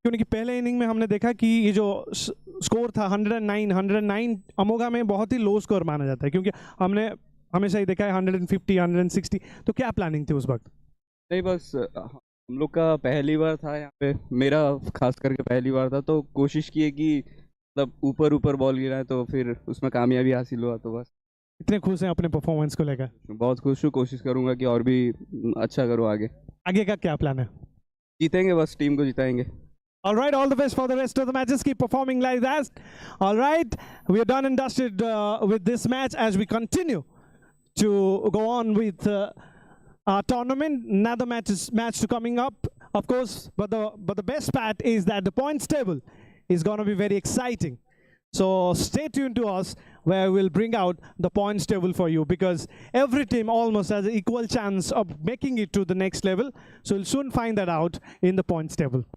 क्योंकि पहले इनिंग में हमने देखा कि ये जो स्कोर था 109 अमोघा में बहुत ही लो स्कोर माना जाता है क्योंकि हमने हमेशा ही देखा है 150 160 तो क्या प्लानिंग थी उस वक्त नहीं बस हम लोग का पहली बार था यहाँ पे मेरा खास करके पहली बार था तो कोशिश की है कि मतलब ऊपर बॉल गिरा है तो फिर उसमें कामयाबी हासिल हुआ तो बस इतने खुश हैं अपने परफॉर्मेंस को लेकर बहुत खुश हूँ कोशिश करूँगा कि और भी अच्छा करूँ आगे का क्या प्लान है जीतेंगे बस टीम को जिताएंगे All right, all the best for the rest of the matches. Keep performing like that. All right, we are done and dusted with this match as we continue to go on with our tournament. Another match to coming up, of course. But the best part is that the points table is going to be very exciting. So stay tuned to us where we'll bring out the points table for you because every team almost has an equal chance of making it to the next level. So we'll soon find that out in the points table.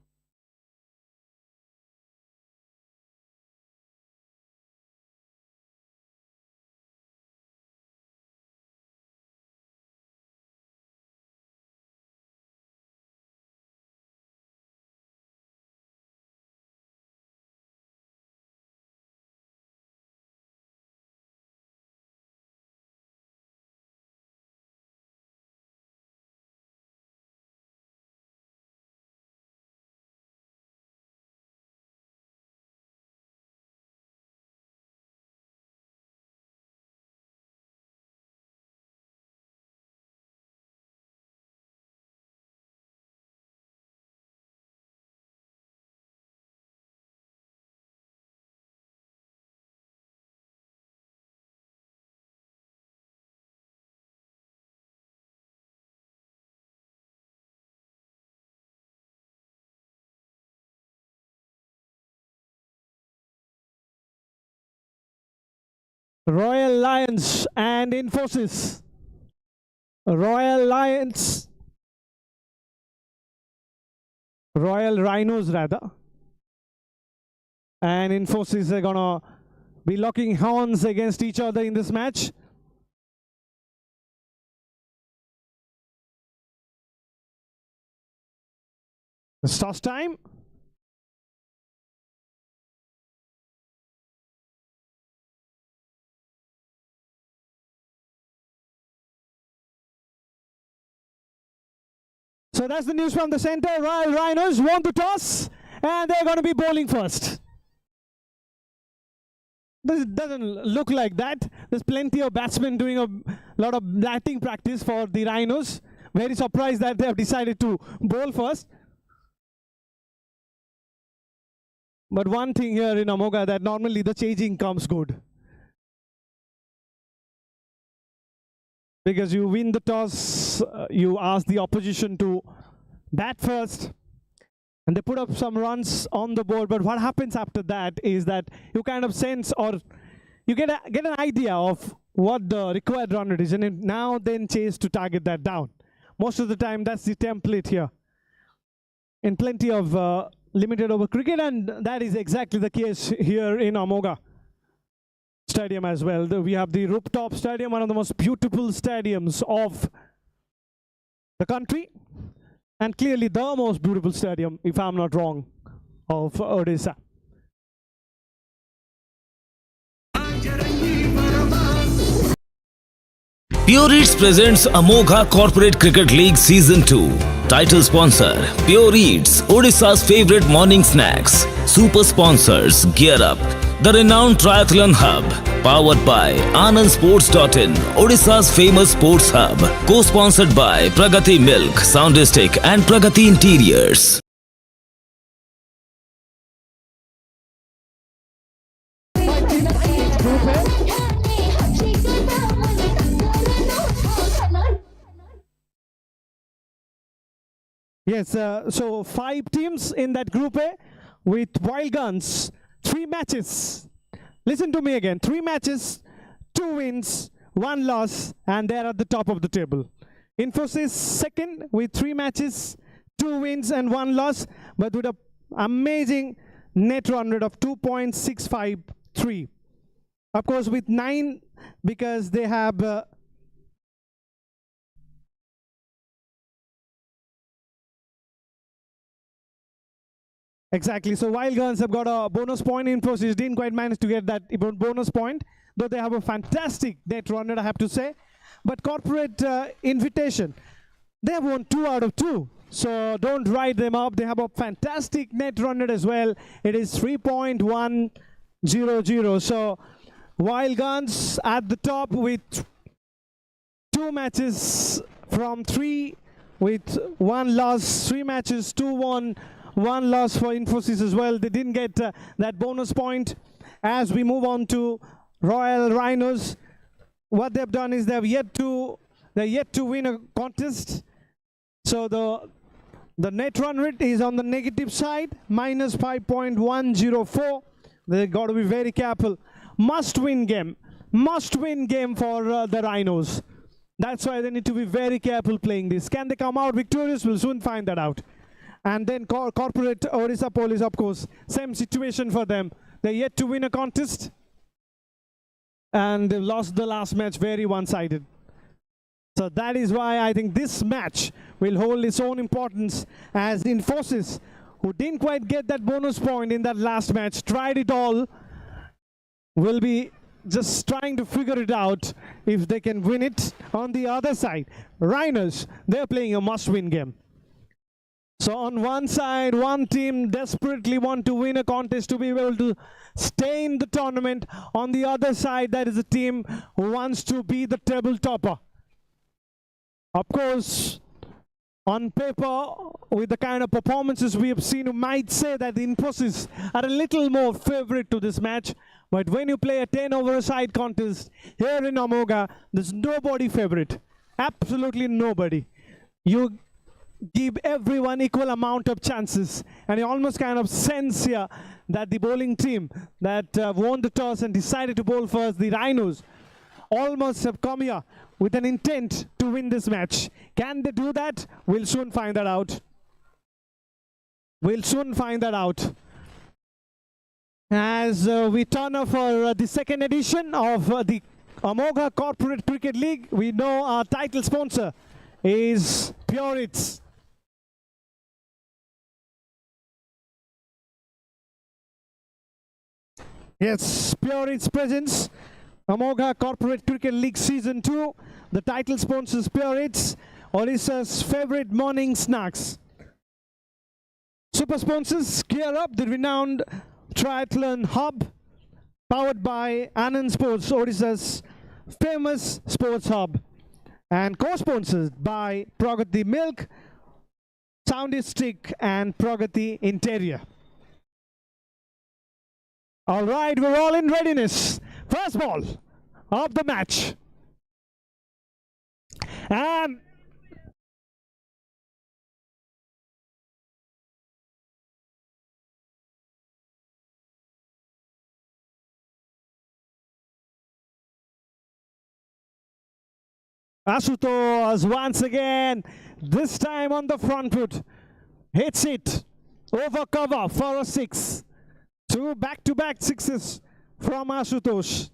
Royal Lions and Infosys. Royal Lions. Royal Rhinos rather. And Infosys are gonna be locking horns against each other in this match. It's toss time. So that's the news from the center. Royal Rhinos won the toss and they're going to be bowling first. This doesn't look like that. There's plenty of batsmen doing a lot of batting practice for the Rhinos. Very surprised that they have decided to bowl first. But one thing here in Amogha that normally the chasing comes good. Because you win the toss, you ask the opposition to bat first, and they put up some runs on the board. But what happens after that is that you kind of sense or you get an idea of what the required run rate is, and now then chase to target that down. Most of the time, that's the template here. In plenty of limited over cricket, and that is exactly the case here in Amogha Stadium as well. We have the rooftop stadium, one of the most beautiful stadiums of the country, and clearly the most beautiful stadium, if I'm not wrong, of Odisha. Pure Eats presents Amogha Corporate Cricket League Season-2. Title sponsor, Pure Eats, Odisha's favorite morning snacks. Super sponsors, Gear Up, the renowned triathlon hub. Powered by AnandSports.in, Odisha's famous sports hub. Co-sponsored by Pragati Milk, Soundistic and Pragati Interiors. Yes, so 5 teams in that Group A with wild guns, 3 matches. Listen to me again, 3 matches, 2 wins, 1 loss, and they're at the top of the table. Infosys second with 3 matches, 2 wins and 1 loss, but with an amazing net run rate of 2.653. Of course, with 9, because they have exactly. So Wild Guns have got a bonus point. Infosys didn't quite manage to get that bonus point, though they have a fantastic net run rate, I have to say. But Corporate Invitation, they have won 2 out of 2. So don't write them up. They have a fantastic net run rate as well. It is 3.100. So Wild Guns at the top with 2 matches from 3 with 1 loss, 3 matches, 2 won. 1 loss for Infosys as well. They didn't get that bonus point. As we move on to Royal Rhinos, what they've done is they're yet to win a contest. So the net run rate is on the negative side, minus 5.104. They got to be very careful. Must-win game for the Rhinos. That's why they need to be very careful playing this. Can they come out victorious? We'll soon find that out. And then Corporate Odisha Police, of course, same situation for them. They're yet to win a contest, and they've lost the last match very one-sided. So that is why I think this match will hold its own importance, as Infosys, who didn't quite get that bonus point in that last match, tried it all, will be just trying to figure it out if they can win it. On the other side, Rhinos, they're playing a must-win game. So on one side, one team desperately want to win a contest to be able to stay in the tournament. On the other side, that is a team who wants to be the table topper. Of course, on paper, with the kind of performances we have seen, you might say that the Infosys are a little more favorite to this match. But when you play a 10-over-a-side contest here in Amogha, there's nobody favorite. Absolutely nobody. You give everyone equal amount of chances, and you almost kind of sense here that the bowling team that won the toss and decided to bowl first, the Rhinos, almost have come here with an intent to win this match. Can they do that? We'll soon find that out. We'll soon find that out. As we turn up for the second edition of the Amogha Corporate Cricket League, we know our title sponsor is Pure Eats. Yes, Pure Eats presents Amogha Corporate Cricket League Season 2. The title sponsors Pure Eats, Odisha's favorite morning snacks. Super sponsors, Gear Up, the renowned triathlon hub, powered by Anand Sports, Odisha's famous sports hub. And co-sponsored by Pragati Milk, Soundistic and Pragati Interior. All right, we're all in readiness. First ball of the match. And Ashutosh once again, this time on the front foot, hits it over cover for a 6. 2 back-to-back sixes from Ashutosh.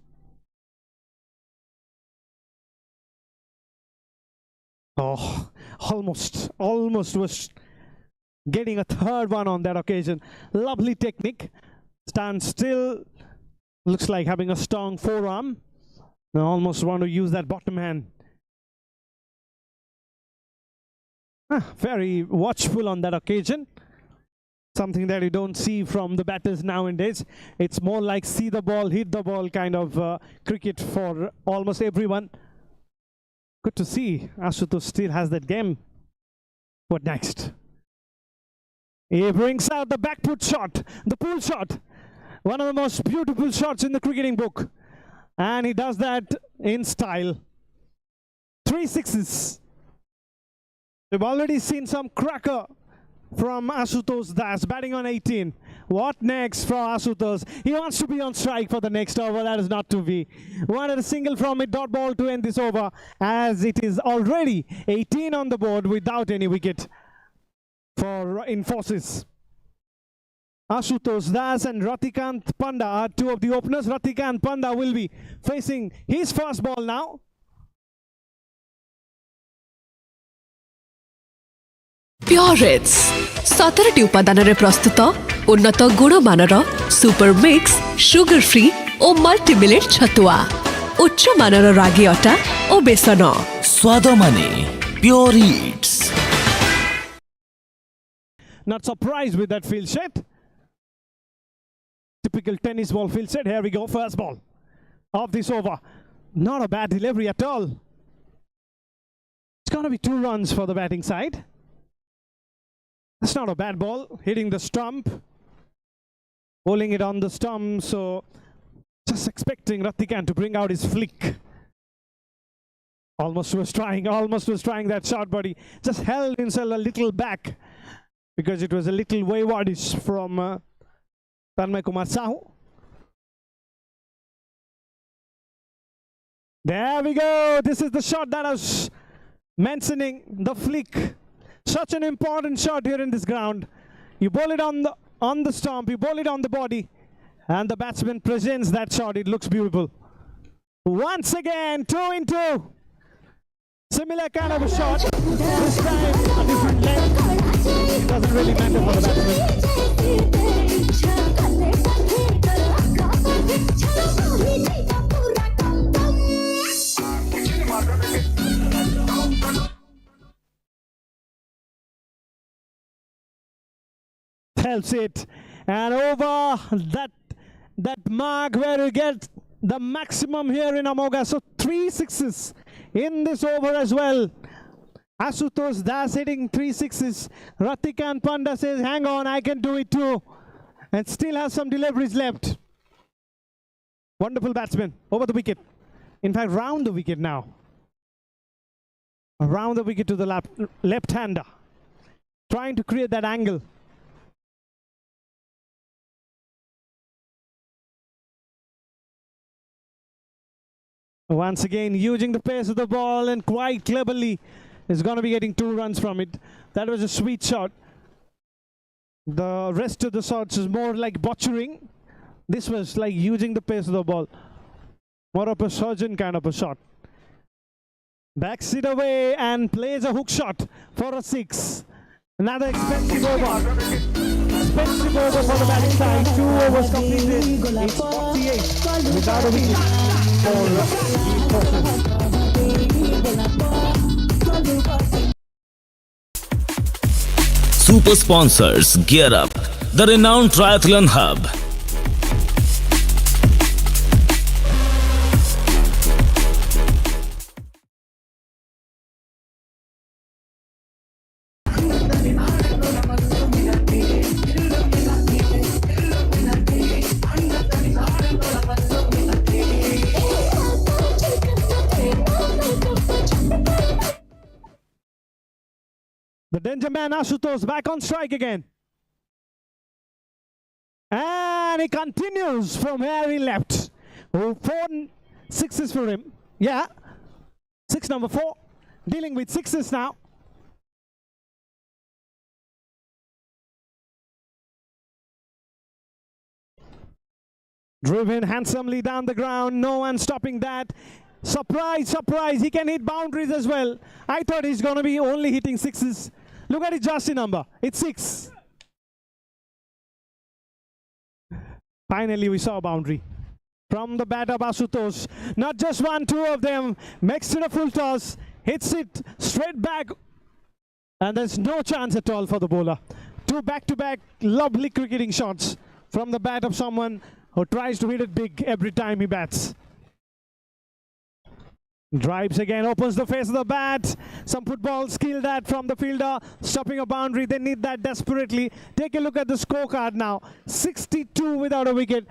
Oh, almost was getting a third one on that occasion. Lovely technique. Stands still. Looks like having a strong forearm. I almost want to use that bottom hand. Very watchful on that occasion. Something that you don't see from the batters nowadays. It's more like see the ball, hit the ball kind of cricket for almost everyone. Good to see Ashutosh still has that game. What next? He brings out the back foot shot, the pull shot. One of the most beautiful shots in the cricketing book. And he does that in style. 3 sixes. We've already seen some cracker from Ashutosh Das batting on 18. What next for Ashutosh? He wants to be on strike for the next over. That is not to be. Wanted a single from it, dot ball to end this over, as it is already 18 on the board without any wicket for Infosys. Ashutosh Das and Ratikant Panda are two of the openers. Ratikant Panda will be facing his first ball now. Pure-Hits 17ଟି ଉପାଦାନରେ ପ୍ରସ୍ତୁତ ଉନ୍ନତ ଗୁଣମାନର super mix sugar free ଓ ମଲ୍ଟିମିଲେଟ୍ ଛତୁଆ ଉଚ୍ଚମାନର ରାଗି ଅଟା ଓ ବେସନ ସ୍ୱାଦ ମାନେ Pure Eats. Not surprised with that field set. Typical tennis ball field set. Here we go, first ball of this over. Not a bad delivery at all. It's going to be 2 runs for the batting side. That's not a bad ball, hitting the stump, bowling it on the stump, so just expecting Ratikant to bring out his flick. Almost was trying that shot, but he just held himself a little back because it was a little waywardish from Tanmay Kumar Sahu. There we go. This is the shot that I was mentioning, the flick. Such an important shot here in this ground. You bowl it on the stump, you bowl it on the body, and the batsman presents that shot. It looks beautiful. Once again, 2 in 2. Similar kind of a shot. This time a different length. It doesn't really matter for the batsman. Helps it, and over that mark where you get the maximum here in Amogha. So 3 sixes in this over as well. Ashutosh Das hitting 3 sixes. Ratikant Panda says, hang on, I can do it too, and still has some deliveries left. Wonderful batsman over the wicket. In fact, round the wicket now. Around the wicket to the left-hander, trying to create that angle. Once again, using the pace of the ball, and quite cleverly is going to be getting 2 runs from it. That was a sweet shot. The rest of the shots is more like butchering. This was like using the pace of the ball. More of a surgeon kind of a shot. Backs it away and plays a hook shot for a 6. Another expensive over. Expensive over for the batting side. 2 overs completed. It's 48 without a wicket. Super sponsors gear up. The renowned triathlon hub. The danger man Ashutosh back on strike again. And he continues from where he left. 4 sixes for him. Yeah. 6 number 4. Dealing with 6s now. Driven handsomely down the ground. No one stopping that. Surprise, surprise. He can hit boundaries as well. I thought he's going to be only hitting sixes. Look at his jersey number. It's 6. Finally, we saw a boundary from the bat of Asutosh. Not just one, two of them. Makes it a full toss. Hits it straight back. And there's no chance at all for the bowler. 2 back-to-back lovely cricketing shots from the bat of someone who tries to hit it big every time he bats. Drives again, opens the face of the bat. Some football skill that from the fielder, stopping a boundary. They need that desperately. Take a look at the scorecard now. 62 without a wicket.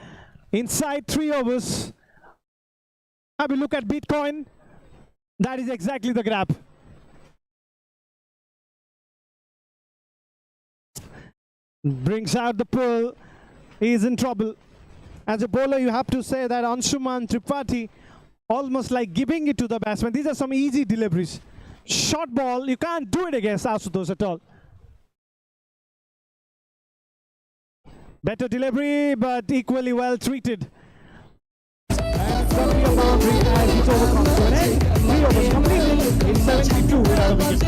Inside 3 overs. Have a look at Bitcoin. That is exactly the grab. Brings out the pull. He is in trouble. As a bowler, you have to say that Anshuman Tripathi almost like giving it to the batsman. These are some easy deliveries. Short ball, you can't do it against Asutosh at all. Better delivery, but equally well treated. And it's going to be a boundary as it's overcome to an end. 3 overs completed in 72 without a wicket.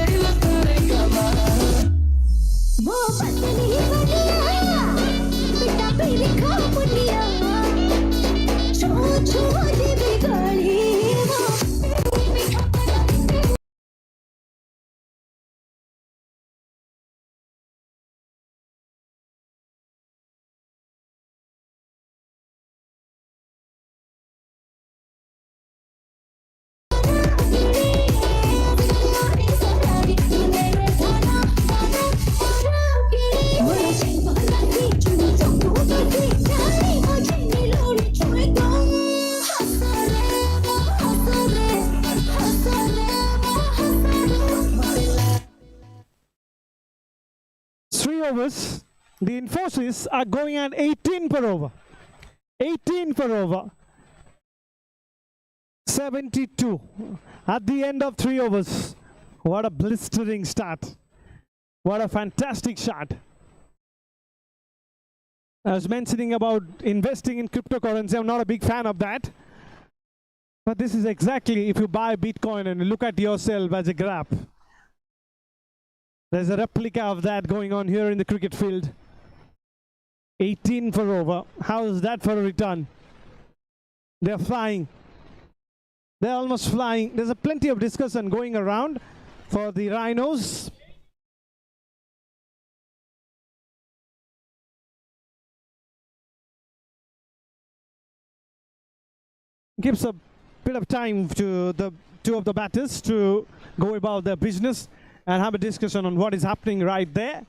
Overs, the Infosys are going at 18 per over. 18 per over. 72 at the end of 3 overs. What a blistering start. What a fantastic shot. I was mentioning about investing in cryptocurrency. I'm not a big fan of that. But this is exactly if you buy Bitcoin and look at yourself as a graph. There's a replica of that going on here in the cricket field. 18 per over. How is that for a return? They're flying. They're almost flying. There's a plenty of discussion going around for the Rhinos. Gives a bit of time to the 2 of the batters to go about their business and have a discussion on what is happening right there.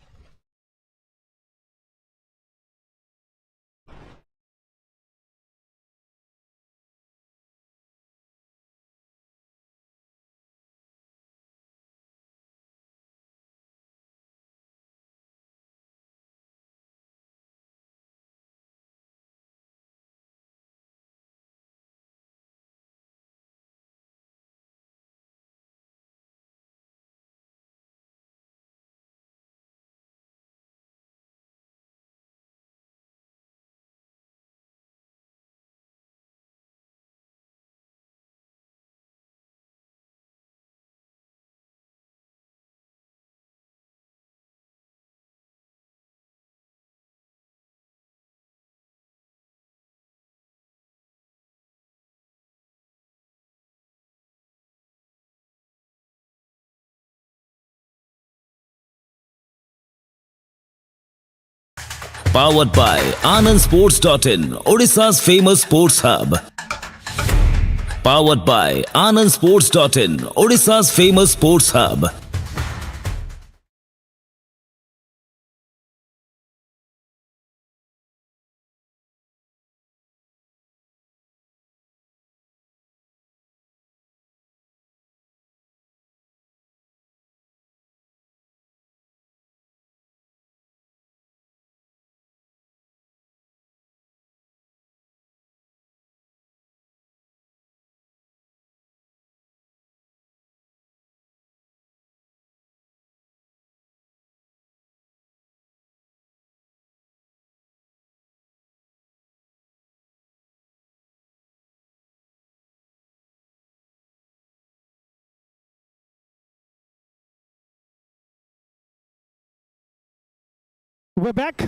Powered by AnandSports.in, Odisha's famous sports hub. Powered by AnandSports.in, Odisha's famous sports hub. We're back.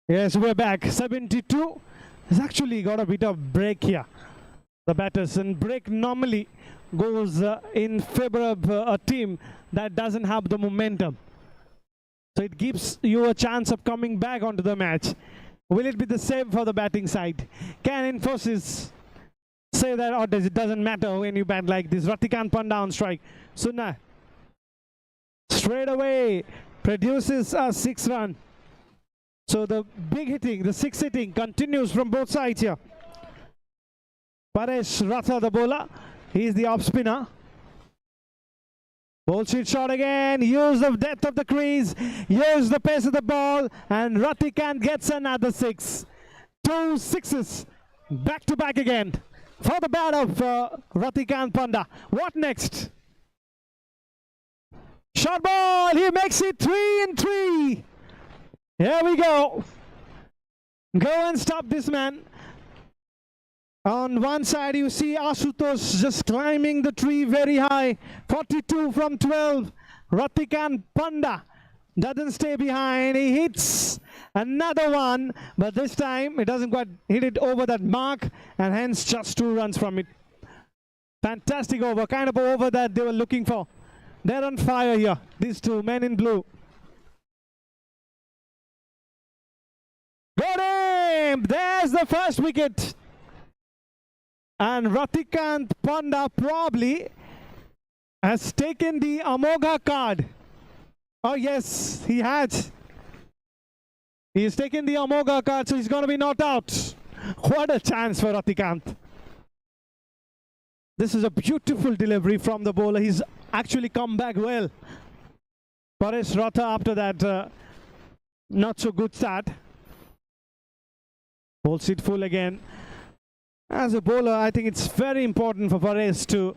Yes, we're back. 72 has actually got a bit of break here. The batters, and break normally goes in favor of a team that doesn't have the momentum. So it gives you a chance of coming back onto the match. Will it be the same for the batting side? Can Infosys say that, or does it doesn't matter when you bat like this? Ratikant Panda on strike. Sunna straight away produces a 6 run. So the big hitting, the 6 hitting continues from both sides here. Paresh Ratha, the bowler, he is the off spinner. Ball sheet shot again, use the depth of the crease, use the pace of the ball, and Ratikant gets another 6. 2 sixes, back to back again for the bat of Ratikant Panda. What next? Short ball, he makes it 3 and 3. Here we go. Go and stop this man. On one side you see Ashutosh just climbing the tree very high. 42 from 12. Ratikant Panda doesn't stay behind. He hits another one, but this time it doesn't quite hit it over that mark, and hence just 2 runs from it. Fantastic over, kind of over that they were looking for. They're on fire here, these two men in blue. Got him! There's the first wicket. And Ratikant Panda probably has taken the Amogha card. Oh yes, he has. He's taken the Amogha card, so he's going to be knocked out. What a chance for Ratikant. This is a beautiful delivery from the bowler. He's actually come back well. Paresh Ratha after that not so good start. Ball seat full again. As a bowler, I think it's very important for Paresh to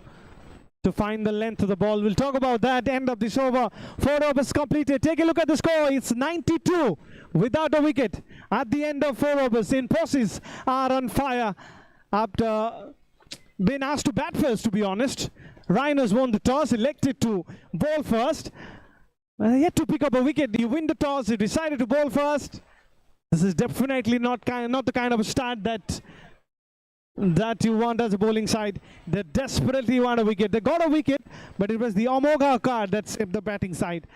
find the length of the ball. We'll talk about that. End of this over. 4 overs completed. Take a look at the score. It's 92 without a wicket at the end of 4 overs. Infosys are on fire after being asked to bat first, to be honest. Rhinos won the toss, elected to bowl first. Yet to pick up a wicket. You win the toss, you decided to bowl first. This is definitely not the kind of a start that you want as a bowling side. They desperately want a wicket. They got a wicket, but it was the Amogha card that saved the batting side.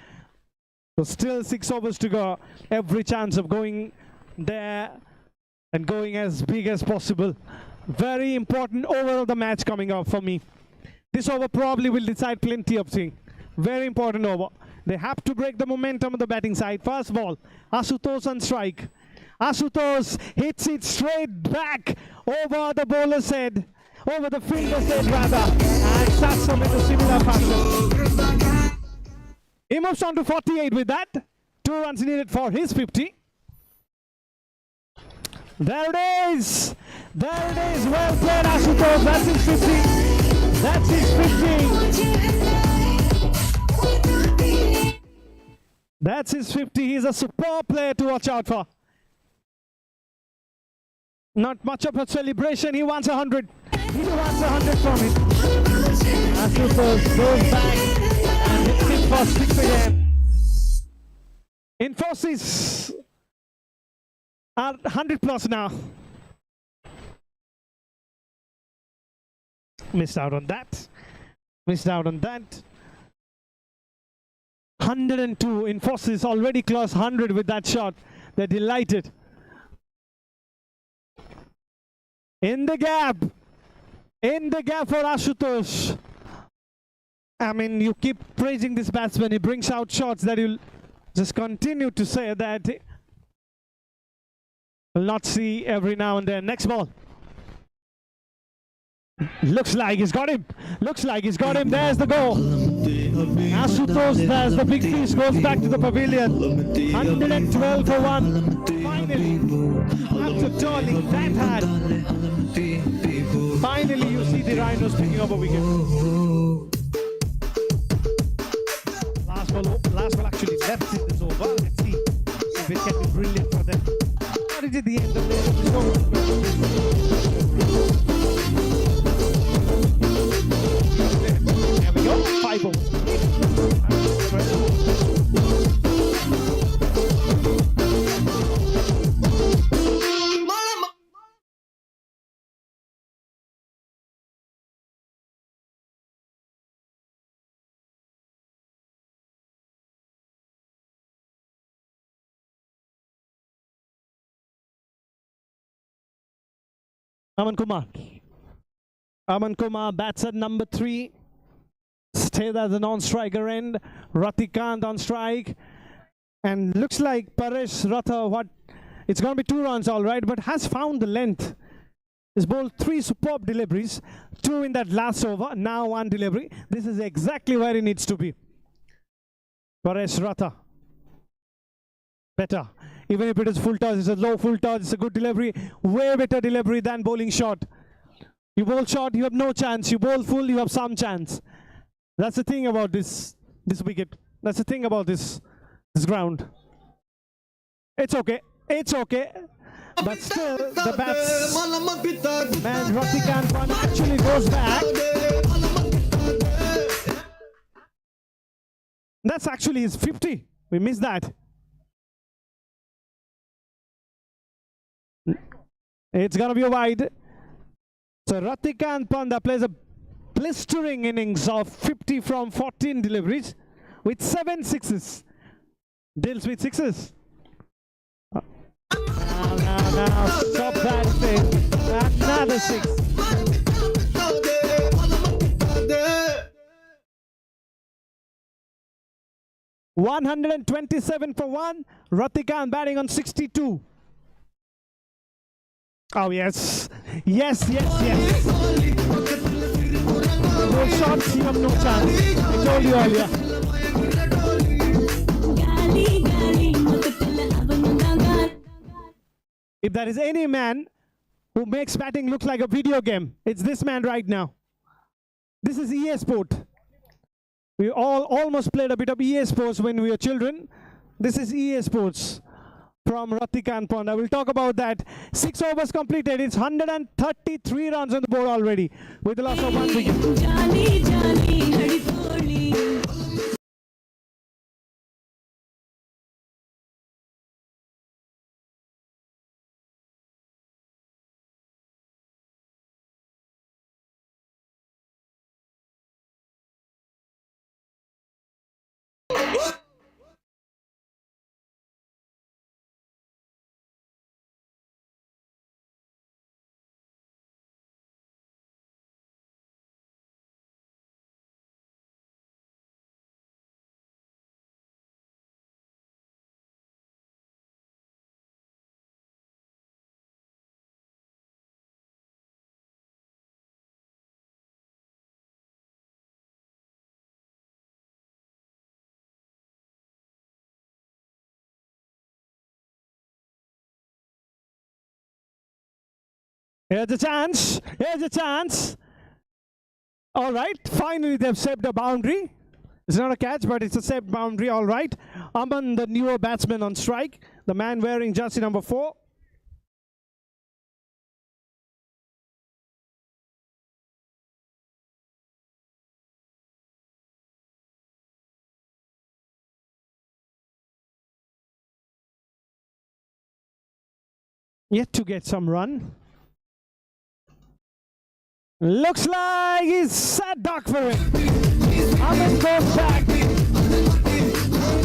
So still 6 overs to go. Every chance of going there and going as big as possible. Very important over of the match coming up for me. This over probably will decide plenty of things. Very important over. They have to break the momentum of the batting side. First ball, Ashutosh on strike. Ashutosh hits it straight back over the bowler's head, over the fielder's head rather, and starts them in a similar fashion. He moves on to 48 with that. 2 runs needed for his 50. There it is. There it is. Well played, Ashutosh. That's his 50. That's his 50. That's his 50. He's a superb player to watch out for. Not much of a celebration. He wants 100. He wants 100 from it. Ashutosh goes back and hits it for 6 again. Infosys are 100 plus now. Missed out on that. Missed out on that. 102. Infosys already close 100 with that shot. They're delighted. In the gap for Ashutosh. I mean, you keep praising this batsman. He brings out shots that you'll just continue to say that we'll not see every now and then. Next ball. Looks like he's got him. Looks like he's got him. There's the goal. Ashutosh, there's the big fish, goes back to the pavilion. 112 for 1. Finally, after turning that hard, finally you see the Rhinos picking up a wicket. Last ball actually left in this over. Let's see if it can be brilliant for them. What is it the end of this over? There we go, 5 overs. Aman Kumar. Aman Kumar bats at number 3. Stays as a non-striker end. Ratikant on strike. And looks like Paresh Ratha, it's going to be 2 runs all right, but has found the length. He's bowled 3 superb deliveries, 2 in that last over, now 1 delivery. This is exactly where he needs to be. Paresh Ratha. Better. Even if it is full toss, it's a low full toss, it's a good delivery. Way better delivery than bowling short. You bowl short, you have no chance. You bowl full, you have some chance. That's the thing about this wicket. That's the thing about this ground. It's okay. It's okay. But still, the batsman Ratikant actually goes back. That's actually his 50. We missed that. It's gonna be a wide. So Ratikant Panda plays a blistering innings of 50 from 14 deliveries with 7 sixes. Deals with 6s. Now, stop that thing. Another 6. $127 for 1. Ratikant batting on 62. Oh yes. Yes. No shots, you have no chance. I told you earlier. If there is any man who makes batting look like a video game, it's this man right now. This is EA Sport. We all almost played a bit of EA Sports when we were children. This is EA Sports from Ratikant Pond. I will talk about that. 6 overs completed. It's 133 runs on the board already with the loss of 1 wicket. Here's a chance. Here's a chance. All right. Finally, they've saved a boundary. It's not a catch, but it's a saved boundary. All right. Aman, the newer batsman on strike. The man wearing jersey number 4. Yet to get some run. Looks like he's set back for it. Anand goes back.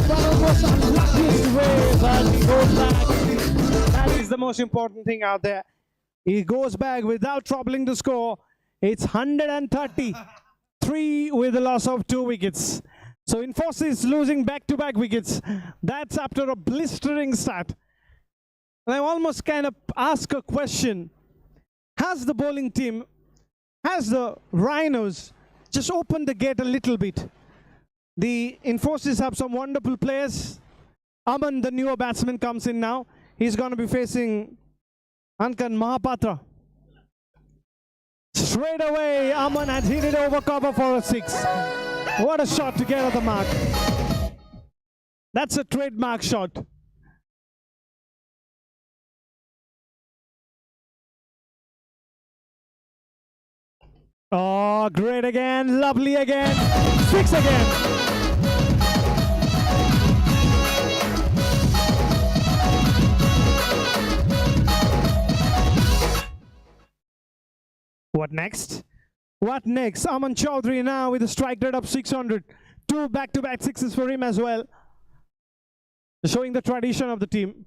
One of the most unluckiest way, but he goes back. That is the most important thing out there. He goes back without troubling the score. It's 133 with a loss of 2 wickets. So Infosys losing back-to-back wickets. That's after a blistering start. And I almost kind of ask a question. Has the bowling team, has the Rhinos just opened the gate a little bit? The Infosys have some wonderful players. Aman, the newer batsman, comes in now. He's going to be facing Ankan Mahapatra. Straight away, Aman has hit it over cover for a 6. What a shot to get at the mark. That's a trademark shot. Oh, great again, lovely again, 6 again. What next? What next? Aman Chaudhary now with a strike rate of 600. 2 back-to-back 6s for him as well. Showing the tradition of the team.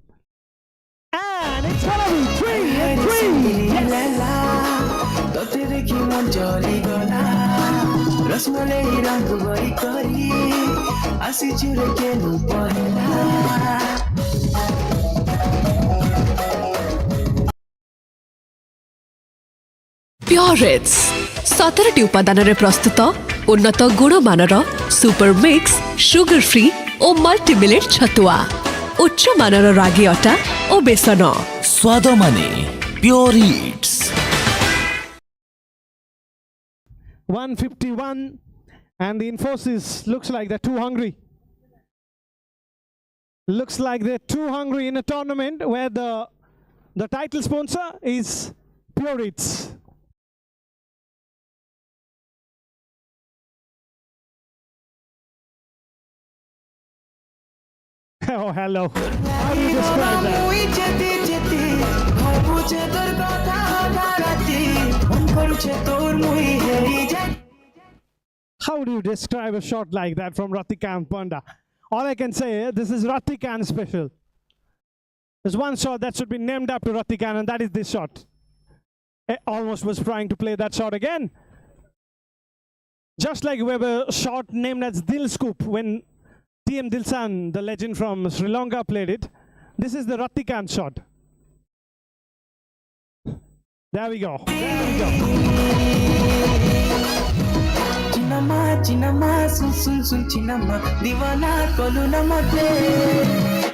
And it's gonna be 3 and 3. Yes. तते देखि मन चली गला रसमलाई रंग भरी करी आसी चुरे के नु पहला Purits 17ଟି ଉପାଦାନରେ ପ୍ରସ୍ତୁତ ଉନ୍ନତ ଗୁଣମାନର ସୁପର ମିକ୍ସ ସୁଗର ଫ୍ରି ଓ ମଲ୍ଟିମିଲେଟ୍ ଛତୁଆ ଉଚ୍ଚ ମାନର ରାଗି ଅଟା ଓ ବେସନ ସ୍ୱାଦ ମାନେ pure it's 151, and the Infosys looks like they're too hungry. Looks like they're too hungry in a tournament where the title sponsor is Pure Eats. Oh, hello. How do you describe that? How do you describe a shot like that from Ratikant Panda? All I can say, this is Ratikant special. There's one shot that should be named after Ratikant, and that is this shot. I almost was trying to play that shot again. Just like we have a shot named as Dil Scoop when TM Dilsan, the legend from Sri Lanka, played it. This is the Ratikant shot. There we go. There we go.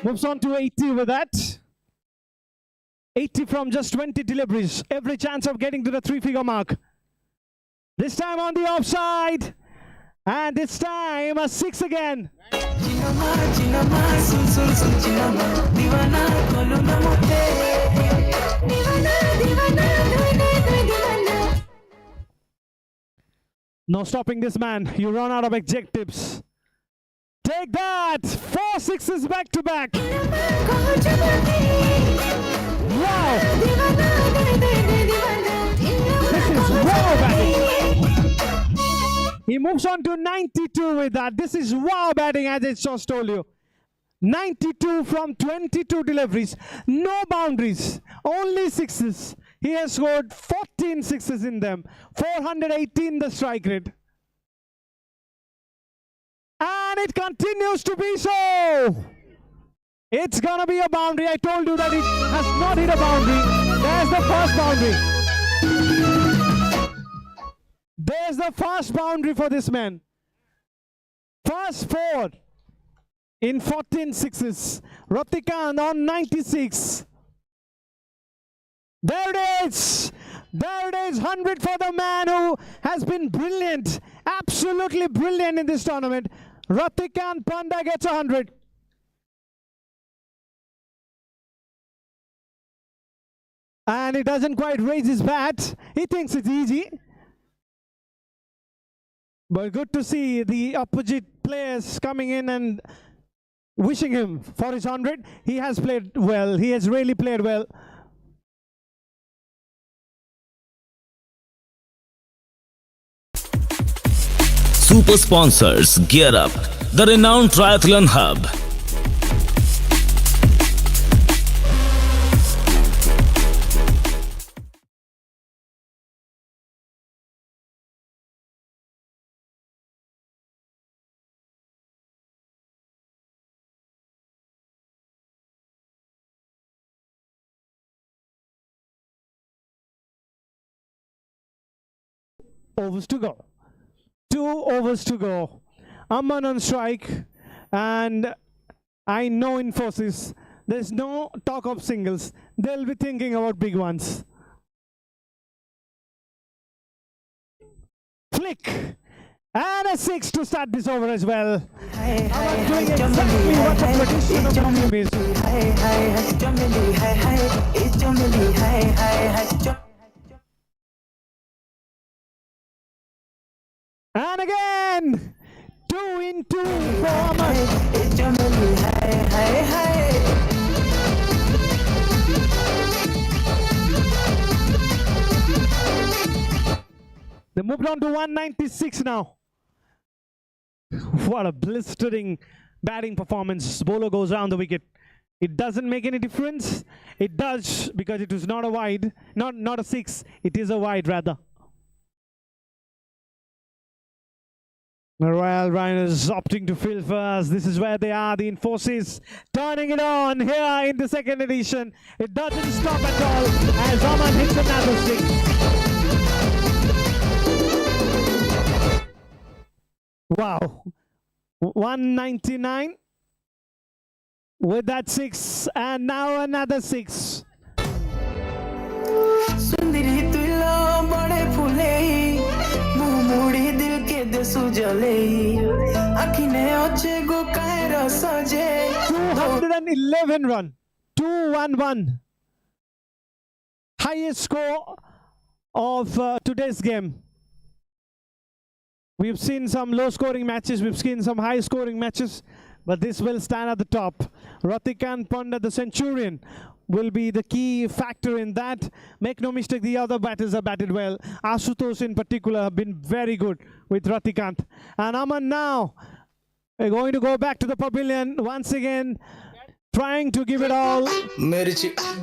Moves on to 80 with that. 80 from just 20 deliveries. Every chance of getting to the 3-figure mark. This time on the offside. And this time a 6 again. No stopping this man. You run out of adjectives. Take that! 4 sixes back to back. Wow! This is wow batting. He moves on to 92 with that. This is wow batting, as I just told you. 92 from 22 deliveries. No boundaries. Only sixes. He has scored 14 sixes in them. 418 the strike rate. And it continues to be so. It's gonna be a boundary. I told you that it has not hit a boundary. There's the first boundary. There's the first boundary for this man. First 4 in 14 sixes. Ratikant on 96. There it is. There it is. 100 for the man who has been brilliant. Absolutely brilliant in this tournament. Ratikant Panda gets 100. And he doesn't quite raise his bat. He thinks it's easy. But good to see the opposite players coming in and wishing him for his 100. He has played well. He has really played well. Super sponsors gear up. The renowned triathlon hub. Overs to go. 2 overs to go. Amand on strike. And I know Infosys. There's no talk of singles. They'll be thinking about big ones. Flick. And a 6 to start this over as well. Amand doing exactly what the prediction of the team is. And again, 2 in 2 for Amand. They moved on to 196 now. What a blistering batting performance. Bowler goes around the wicket. It doesn't make any difference. It does because it was not a wide, not a 6. It is a wide rather. The Royal Rhinos opting to field first. This is where they are. The Infosys turning it on here in the second edition. It doesn't stop at all as Anand hits another six. Wow. 199 with that six, and now another six. $211 run, 211. Highest score of today's game. We've seen some low-scoring matches, we've seen some high-scoring matches, but this will stand at the top. Ratikant Panda, the Centurion, will be the key factor in that. Make no mistake, the other batters have batted well. Asutosh in particular have been very good with Ratikant. And Aman now going to go back to the pavilion once again, trying to give it all.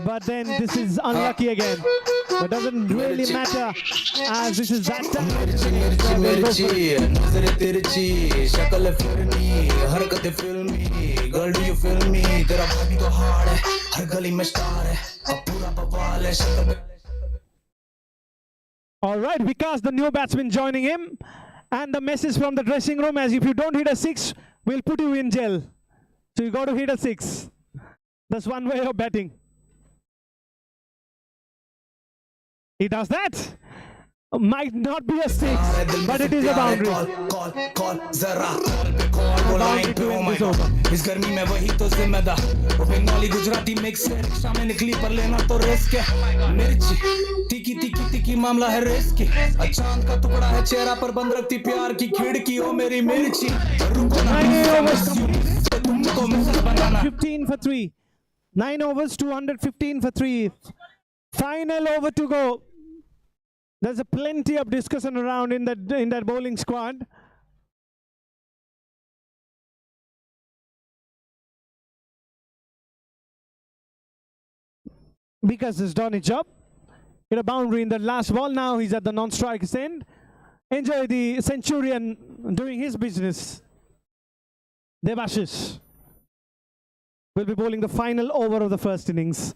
But then this is unlucky again. But doesn't really matter as this is that time. Girl, do you feel me? Tera body to hard hai, har gali mein star hai, ab pura bawal hai, shakal mein. All right, Vikas, the new batsman, joining him, and the message from the dressing room as if you don't hit a six, we'll put you in jail. So you got to hit a six. That's one way of batting. He does that. Might not be a six, but it is a boundary. इस गर्मी में वही तो जिम्मेदार वो Bengali Gujarati mix है rickshaw में निकली पर लेना तो रिस्क है मिर्ची तीखी तीखी तीखी मामला है रिस्क अचानक का टुकड़ा है चेहरा पर बंद रखती प्यार की खिड़की ओ मेरी मिर्ची रुको ना तुमको मिसल बनाना 15 for 3. 9 overs, 215 for 3. Final over to go. There's a plenty of discussion around in that bowling squad. Because has done his job. Hit a boundary in the last ball. Now he's at the non-strike end. Enjoy the Centurion doing his business. Devashish will be bowling the final over of the first innings.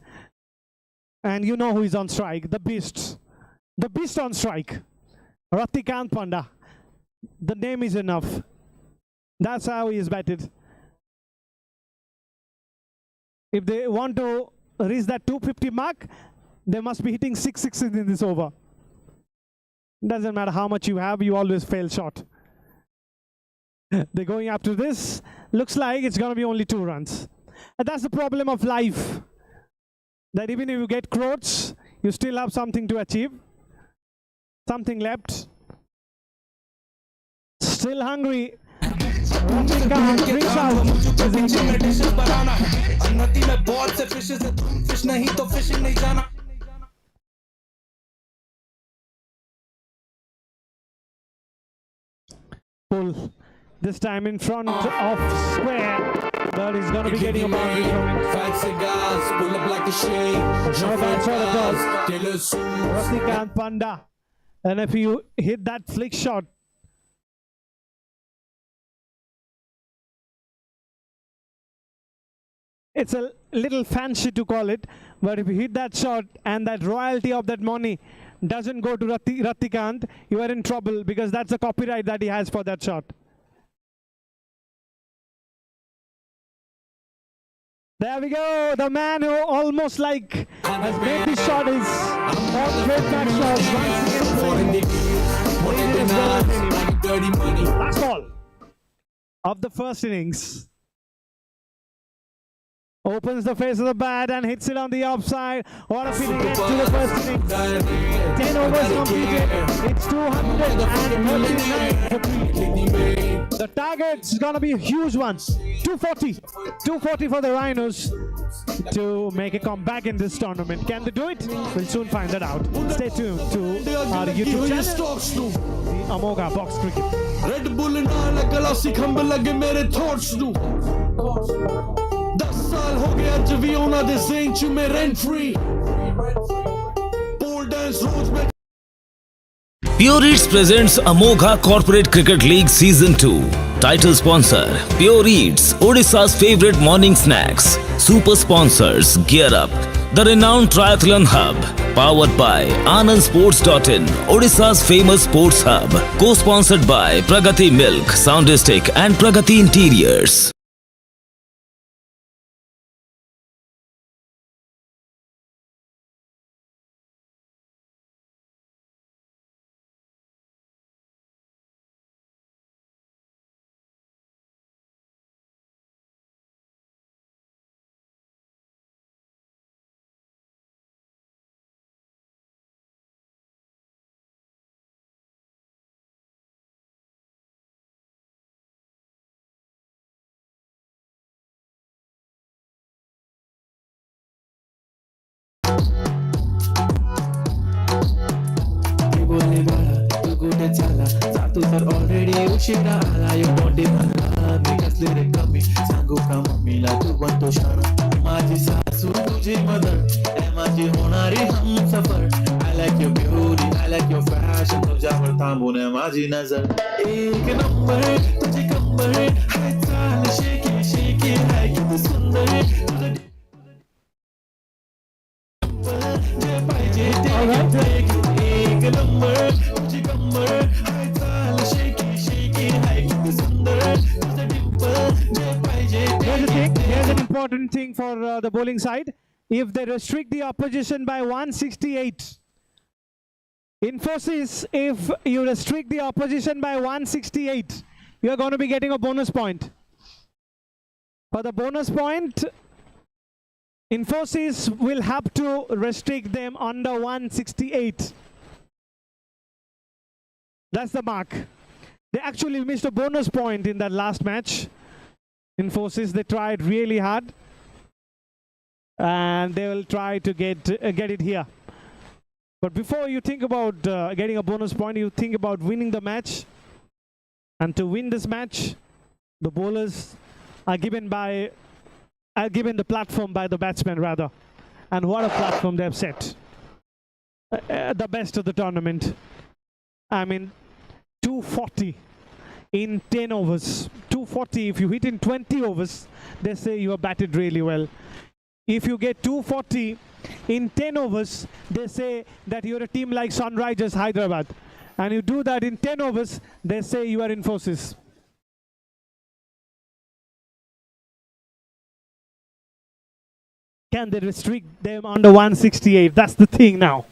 And you know who is on strike. The Beast. The Beast on strike. Ratikant Panda. The name is enough. That's how he is batted. If they want to reach that 250 mark, they must be hitting 6 sixes in this over. Doesn't matter how much you have, you always fail short. They're going after this. Looks like it's going to be only 2 runs. And that's the problem of life. That even if you get crores, you still have something to achieve. Something left. Still hungry. Pull. This time in front of square. But he's going to be getting a boundary from him. Fat cigars, pull up like a shade. No bad shot at all. Ratikant Panda. And if you hit that flick shot, it's a little fancy to call it, but if you hit that shot and that royalty of that money doesn't go to Ratikant, you are in trouble because that's the copyright that he has for that shot. There we go. The man who almost like has made the shot is on straight back shot. Last ball of the first innings. Opens the face of the bat and hits it on the offside. What a feeling gets to the first innings. 10 overs completed. It's 239 for 3. The target's gonna be a huge one. 240. 240 for the Rhinos to make a comeback in this tournament. Can they do it? We'll soon find that out. Stay tuned to our YouTube channel, the Amogha Box Cricket. Red Bull ਨਾਲ ਗਲਾਸੀ ਖੰਭ ਲੱਗੇ ਮੇਰੇ thoughts ਨੂੰ 10 ਸਾਲ ਹੋ ਗਏ ਅੱਜ ਵੀ ਉਹਨਾਂ ਦੇ ਜ਼ਿਹਨ ਚ ਮੇਰੇ entry pole dance rose Pure Eats presents Amogha Corporate Cricket League Season-2. Title sponsor, Pure Eats, Odisha's favorite morning snacks. Super sponsors, Gear Up, the renowned triathlon hub. Powered by AnandSports.in, Odisha's famous sports hub. Co-sponsored by Pragati Milk, Soundistic and Pragati Interiors. बोले बाळा तू कुठे चालला जातो तर already उशिरा आला यो मोठे म्हणला मी कसले रे कमी सांगू का मम्मीला तू बनतो शाळा माझी सासू तुझी मदर ए माझी होणारी Humsafar I like your beauty I like your fashion तुझ्यावर थांबून आहे माझी नजर एक नंबर तुझी कंबर हाय चाल शेकी शेकी हाय किती सुंदर तुझं जे पाहिजे ते एक नंबर तुझी कंबर हाय चाल शेकी शेकी हाय किती सुंदर तुझं डिंपल जे पाहिजे Here's an important thing for the bowling side. If they restrict the opposition by 168, Infosys, if you restrict the opposition by 168, you're going to be getting a bonus point. For the bonus point, Infosys will have to restrict them under 168. That's the mark. They actually missed a bonus point in that last match. Infosys, they tried really hard, and they will try to get it here. But before you think about getting a bonus point, you think about winning the match. And to win this match, the bowlers are given the platform by the batsmen rather. And what a platform they've set. The best of the tournament. I mean, 240 in 10 overs. 240, if you hit in 20 overs, they say you are batted really well. If you get 240 in 10 overs, they say that you're a team like Sunrisers Hyderabad. And you do that in 10 overs, they say you are Infosys. Can they restrict them under 168? That's the thing now.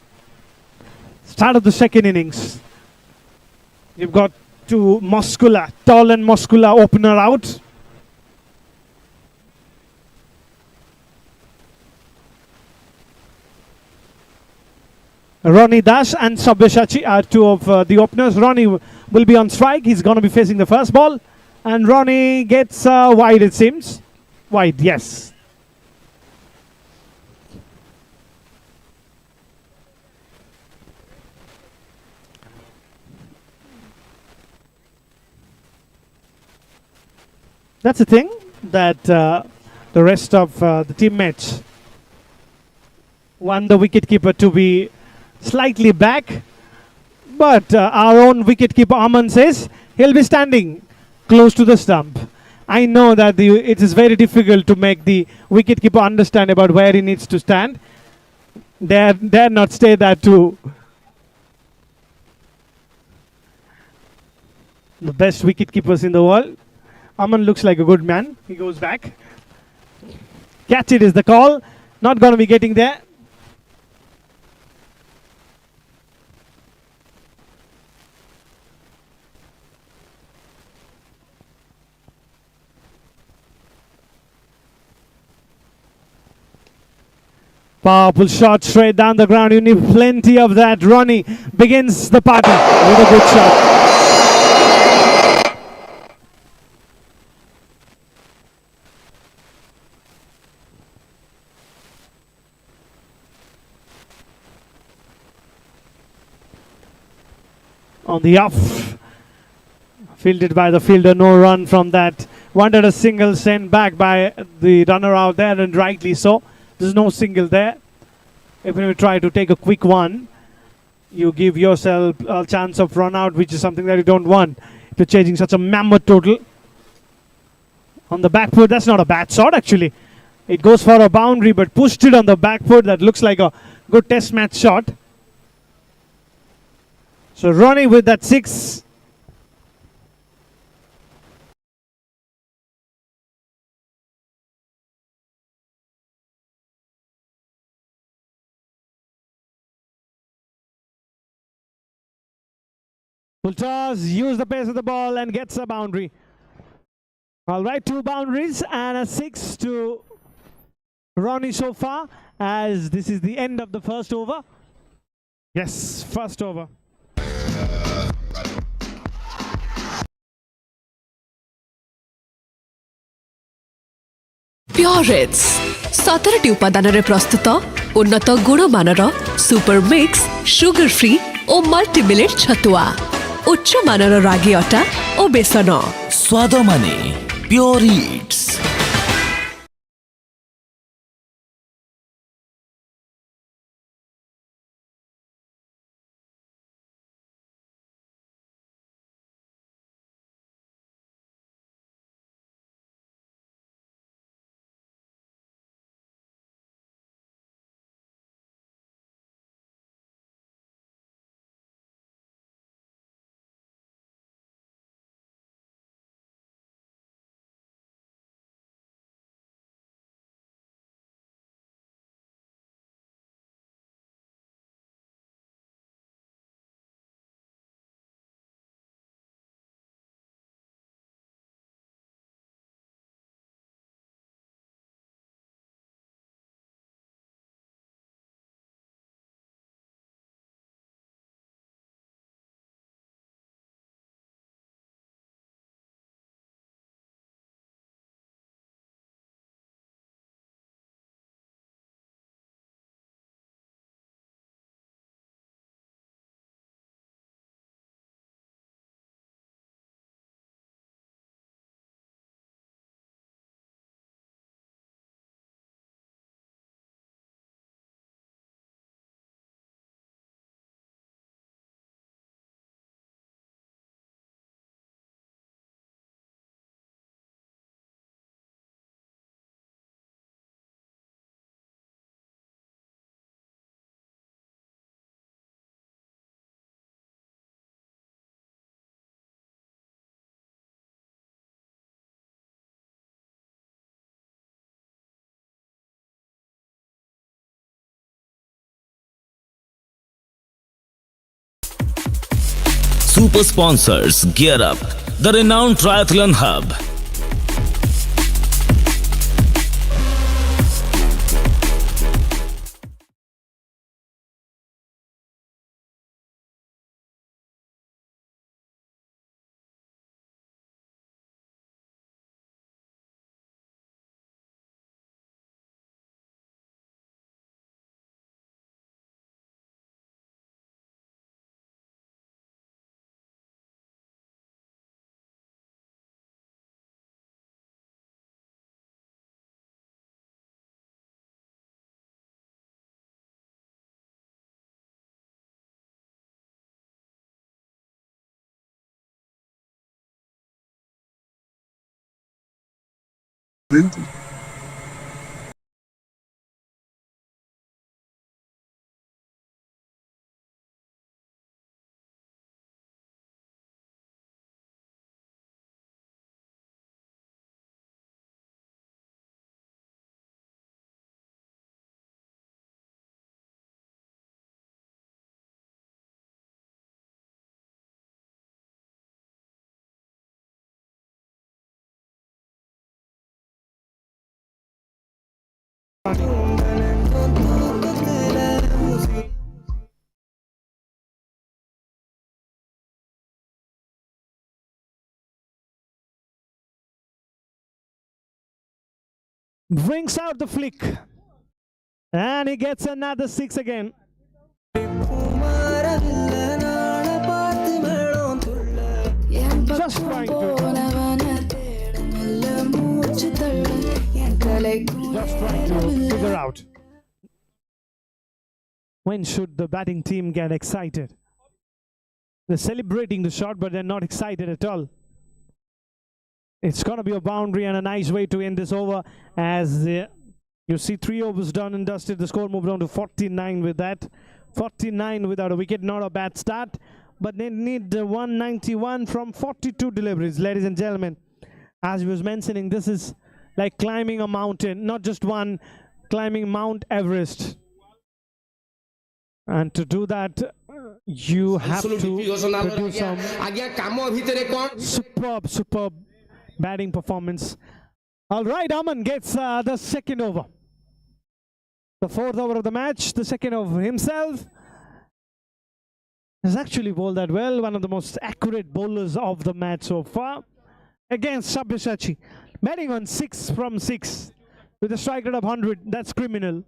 Start of the second innings. You've got two muscular, tall and muscular opener out. Ronnie Das and Sabyasachi are two of the openers. Ronnie will be on strike. He's going to be facing the first ball. And Ronnie gets wide, it seems. Wide, yes. That's the thing, that the rest of the teammates want the wicketkeeper to be slightly back, but our own wicketkeeper Aman says he'll be standing close to the stump. I know that it is very difficult to make the wicketkeeper understand about where he needs to stand. Dare not stay there too. The best wicketkeepers in the world. Aman looks like a good man. He goes back. Catch it is the call. Not going to be getting there. Powerful shot straight down the ground. You need plenty of that. Ronnie begins the party with a good shot. On the off, fielded by the fielder, no run from that. Wanted a single sent back by the runner out there, and rightly so. There's no single there. Even if we try to take a quick one, you give yourself a chance of run out, which is something that you don't want if you're chasing such a mammoth total. On the back foot, that's not a bad shot actually. It goes for a boundary, but pushed it on the back foot. That looks like a good test match shot. So Ronnie with that 6. Full toss, use the pace of the ball and gets a boundary. All right, 2 boundaries and a 6 to Ronnie so far, as this is the end of the first over. Yes, first over. Purits 17ଟି ଉପାଦାନରେ ପ୍ରସ୍ତୁତ ଉନ୍ନତ ଗୁଣମାନର super mix sugar free ଓ ମଲ୍ଟିମିଲେଟ୍ ଛତୁଆ ଉଚ୍ଚ ମାନର ରାଗି ଅଟା ଓ ବେସନ ସ୍ୱାଦ ମାନେ ପ୍યોର it's. Super sponsors gear up the renowned triathlon hub. Brings out the flick. And he gets another 6 again. Just trying to figure out. When should the batting team get excited? They're celebrating the shot, but they're not excited at all. It's going to be a boundary and a nice way to end this over, as you see 3 overs done and dusted. The score moved on to 49 with that. 49 without a wicket, not a bad start, but they need 191 from 42 deliveries. Ladies and gentlemen, as I was mentioning, this is like climbing a mountain, not just one, climbing Mount Everest. And to do that, you have to produce some superb batting performance. All right, Anand gets the second over. The 4th over of the match, the second over himself. Has actually bowled that well. One of the most accurate bowlers of the match so far. Against Sabyasachi. Batting on 6 from 6 with a strike rate of 100. That's criminal.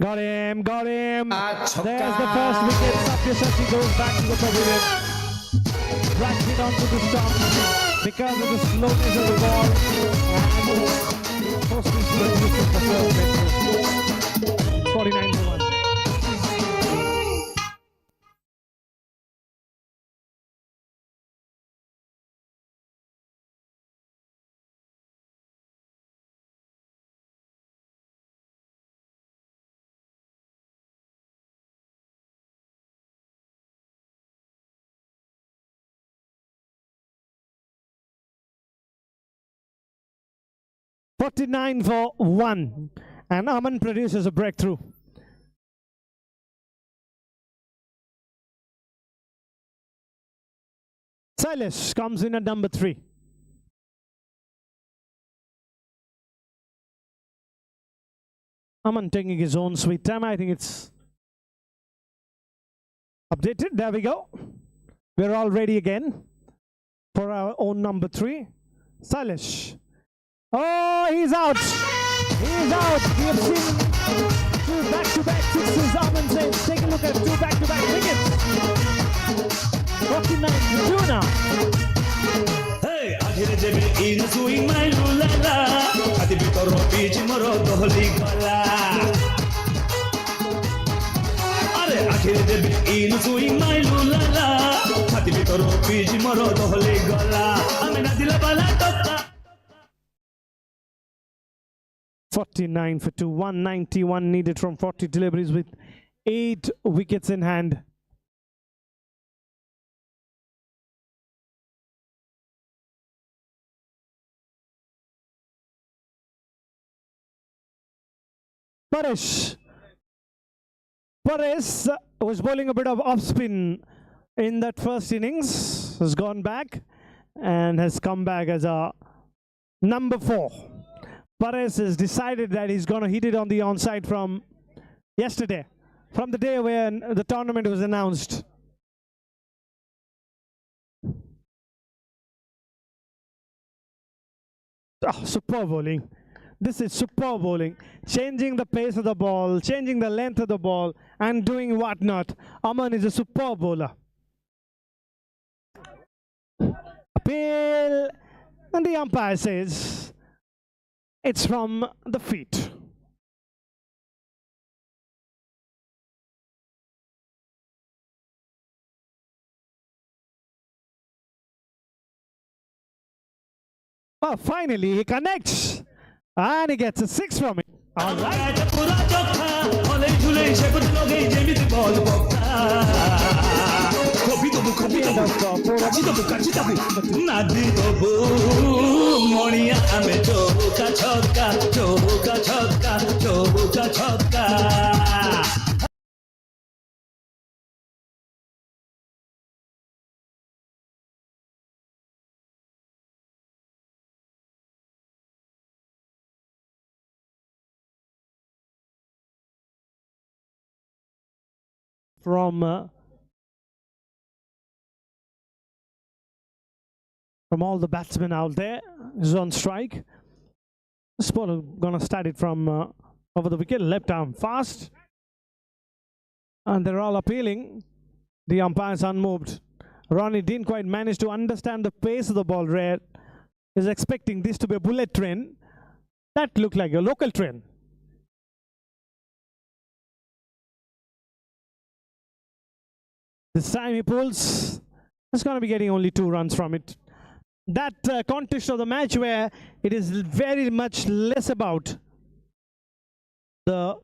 Got him, got him. There's the first wicket. Sabyasachi goes back to the pavilion. Dragged it onto the stump because of the slowness of the ball. And forced his for 49 for 1. $49 for 1, and Anand produces a breakthrough. Silas comes in at number 3. Anand taking his own sweet time. I think it's updated. There we go. We're all ready again for our own number 3. Silas. Oh, he's out. He's out. We have seen 2 back-to-back sixes. Anand says, take a look at 2 back-to-back wickets. 49 to 2 now. Hey, akhir jebe in swing my lulala. Ati bitoro pitch moro dohli gala. Are akhir jebe in swing my lulala. Ati bitoro pitch moro dohli gala. Amena dila bala tokka. 49 for 2, 191 needed from 40 deliveries with 8 wickets in hand. Paresh was bowling a bit of off spin in that first innings, has gone back and has come back as a number 4. Paresh has decided that he's going to hit it on the onside from yesterday, from the day when the tournament was announced. Oh, superb bowling. This is superb bowling. Changing the pace of the ball, changing the length of the ball, and doing whatnot. Aman is a superb bowler. Appeal, and the umpire says it's from the feet. Well, finally he connects and he gets a 6 from it. All right. From all the batsmen out there, is on strike. This ball gonna start it from over the wicket, left arm fast, and they're all appealing. The umpire's unmoved. Ronnie didn't quite manage to understand the pace of the ball. Red is expecting this to be a bullet train. That looked like a local train. This time he pulls. He's going to be getting only 2 runs from it. That context of the match where it is very much less about the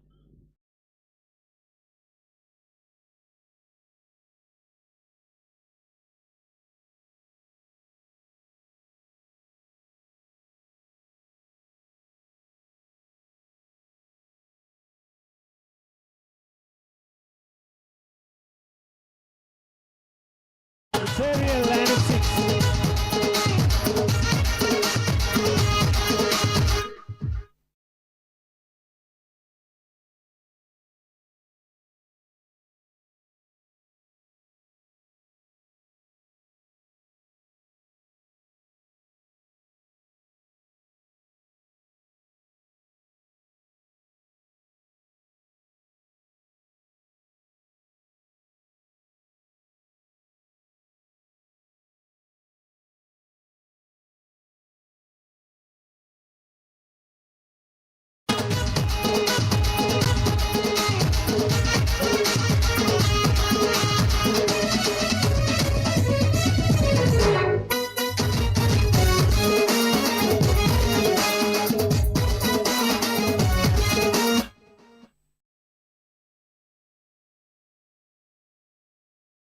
serial and it's 6.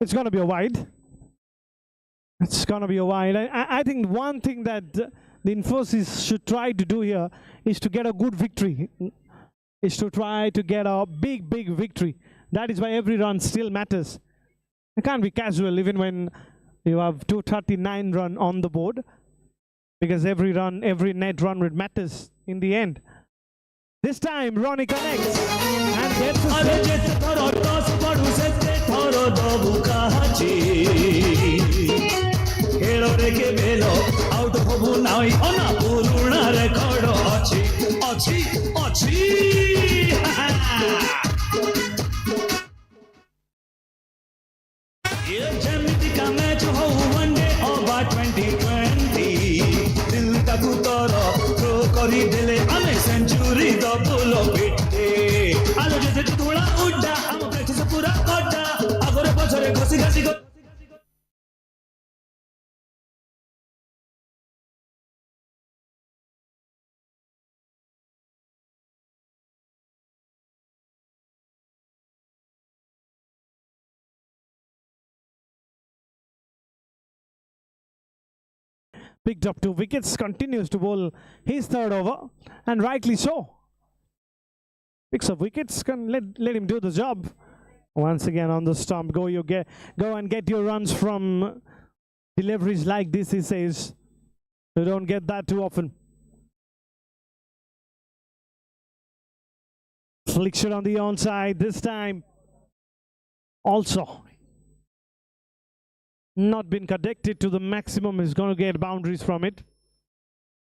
It's going to be a wide. It's going to be a wide. I think one thing that the Infosys should try to do here is to get a good victory. Is to try to get a big victory. That is why every run still matters. It can't be casual even when you have 239 run on the board, because every run, every net run matters in the end. This time Ronnie connects and gets picked up 2 wickets, continues to bowl his 3rd over, and rightly so. Picks up wickets, can let him do the job. Once again on the stump, go and get your runs from deliveries like this, he says. You don't get that too often. Fliction on the onside this time. Also not been connected to the maximum, is going to get boundaries from it.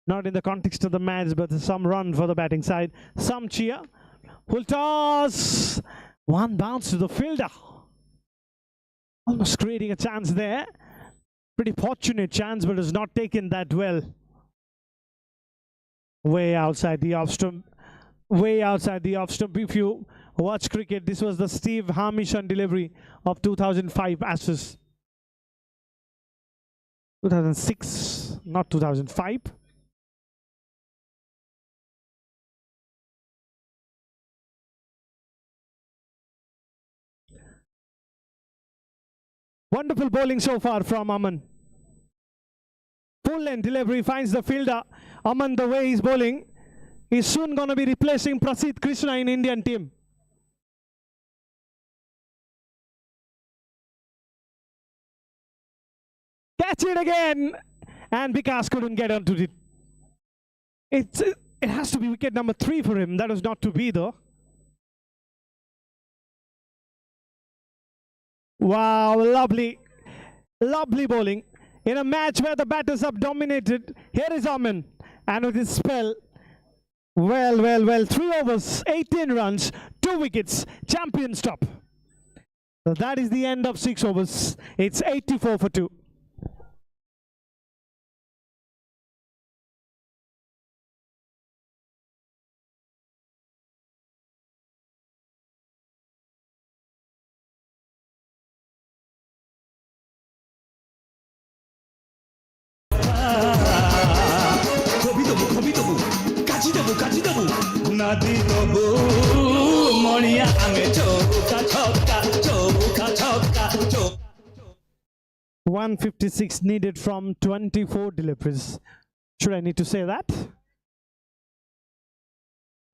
Not in the context of the match, but some run for the batting side. Some cheer. Full toss. 1 bounce to the fielder. Almost creating a chance there. Pretty fortunate chance, but has not taken that well. Way outside the off stump. Way outside the off stump. If you watch cricket, this was the Steve Harmison delivery of 2005 Ashes. 2006, not 2005. Wonderful bowling so far from Aman. Full length delivery finds the fielder. Aman, the way he's bowling, is soon going to be replacing Prasidh Krishna in Indian team. Catch it again, and Vikas couldn't get onto it. It has to be wicket number 3 for him. That was not to be though. Wow, lovely bowling in a match where the batters have dominated. Here is Aman, and with his spell, well, 3 overs, 18 runs, 2 wickets, champion stop. So that is the end of 6 overs. It's 84 for 2. दी तबु मणिया आमे चौका छक्का चौका छक्का चौका 156 needed from 24 deliveries. Should I need to say that?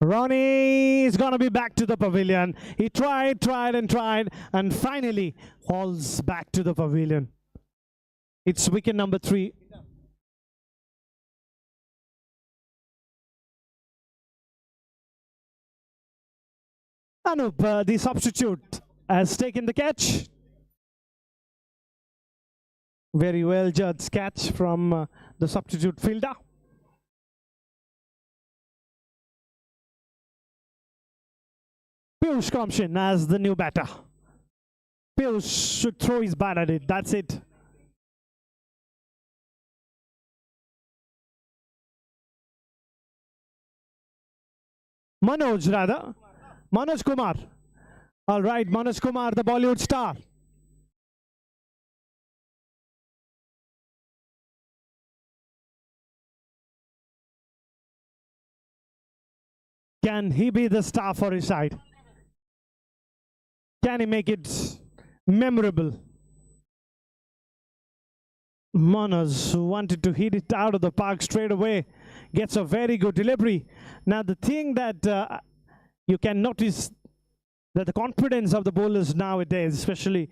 Ronnie is gonna be back to the pavilion. He tried and finally falls back to the pavilion. It's wicket number 3. Anup, the substitute, has taken the catch. Very well judged catch from the substitute fielder. Piyush comes in as the new batter. Piyush should throw his bat at it. That's it. Manoj rather. Manoj Kumar. All right, Manoj Kumar, the Bollywood star. Can he be the star for his side? Can he make it memorable? Manoj wanted to hit it out of the park straight away. Gets a very good delivery. Now the thing that you can notice that the confidence of the bowlers nowadays, especially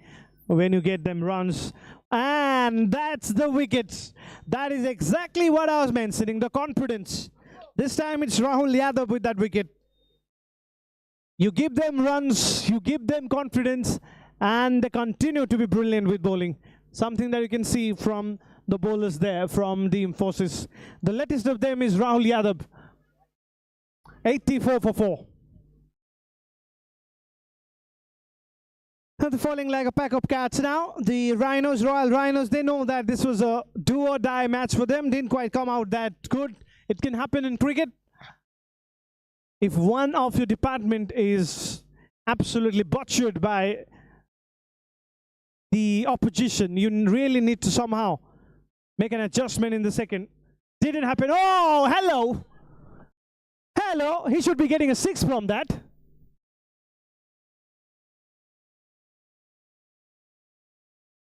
when you get them runs, and that's the wickets. That is exactly what I was mentioning, the confidence. This time it's Rahul Yadav with that wicket. You give them runs, you give them confidence, and they continue to be brilliant with bowling. Something that you can see from the bowlers there, from the Infosys. The latest of them is Rahul Yadav. 84 for 4. They're falling like a pack of cats now. The Rhinos, Royal Rhinos, they know that this was a do or die match for them. Didn't quite come out that good. It can happen in cricket. If one of your department is absolutely butchered by the opposition, you really need to somehow make an adjustment in the second. Didn't happen. Oh, hello. Hello. He should be getting a 6 from that.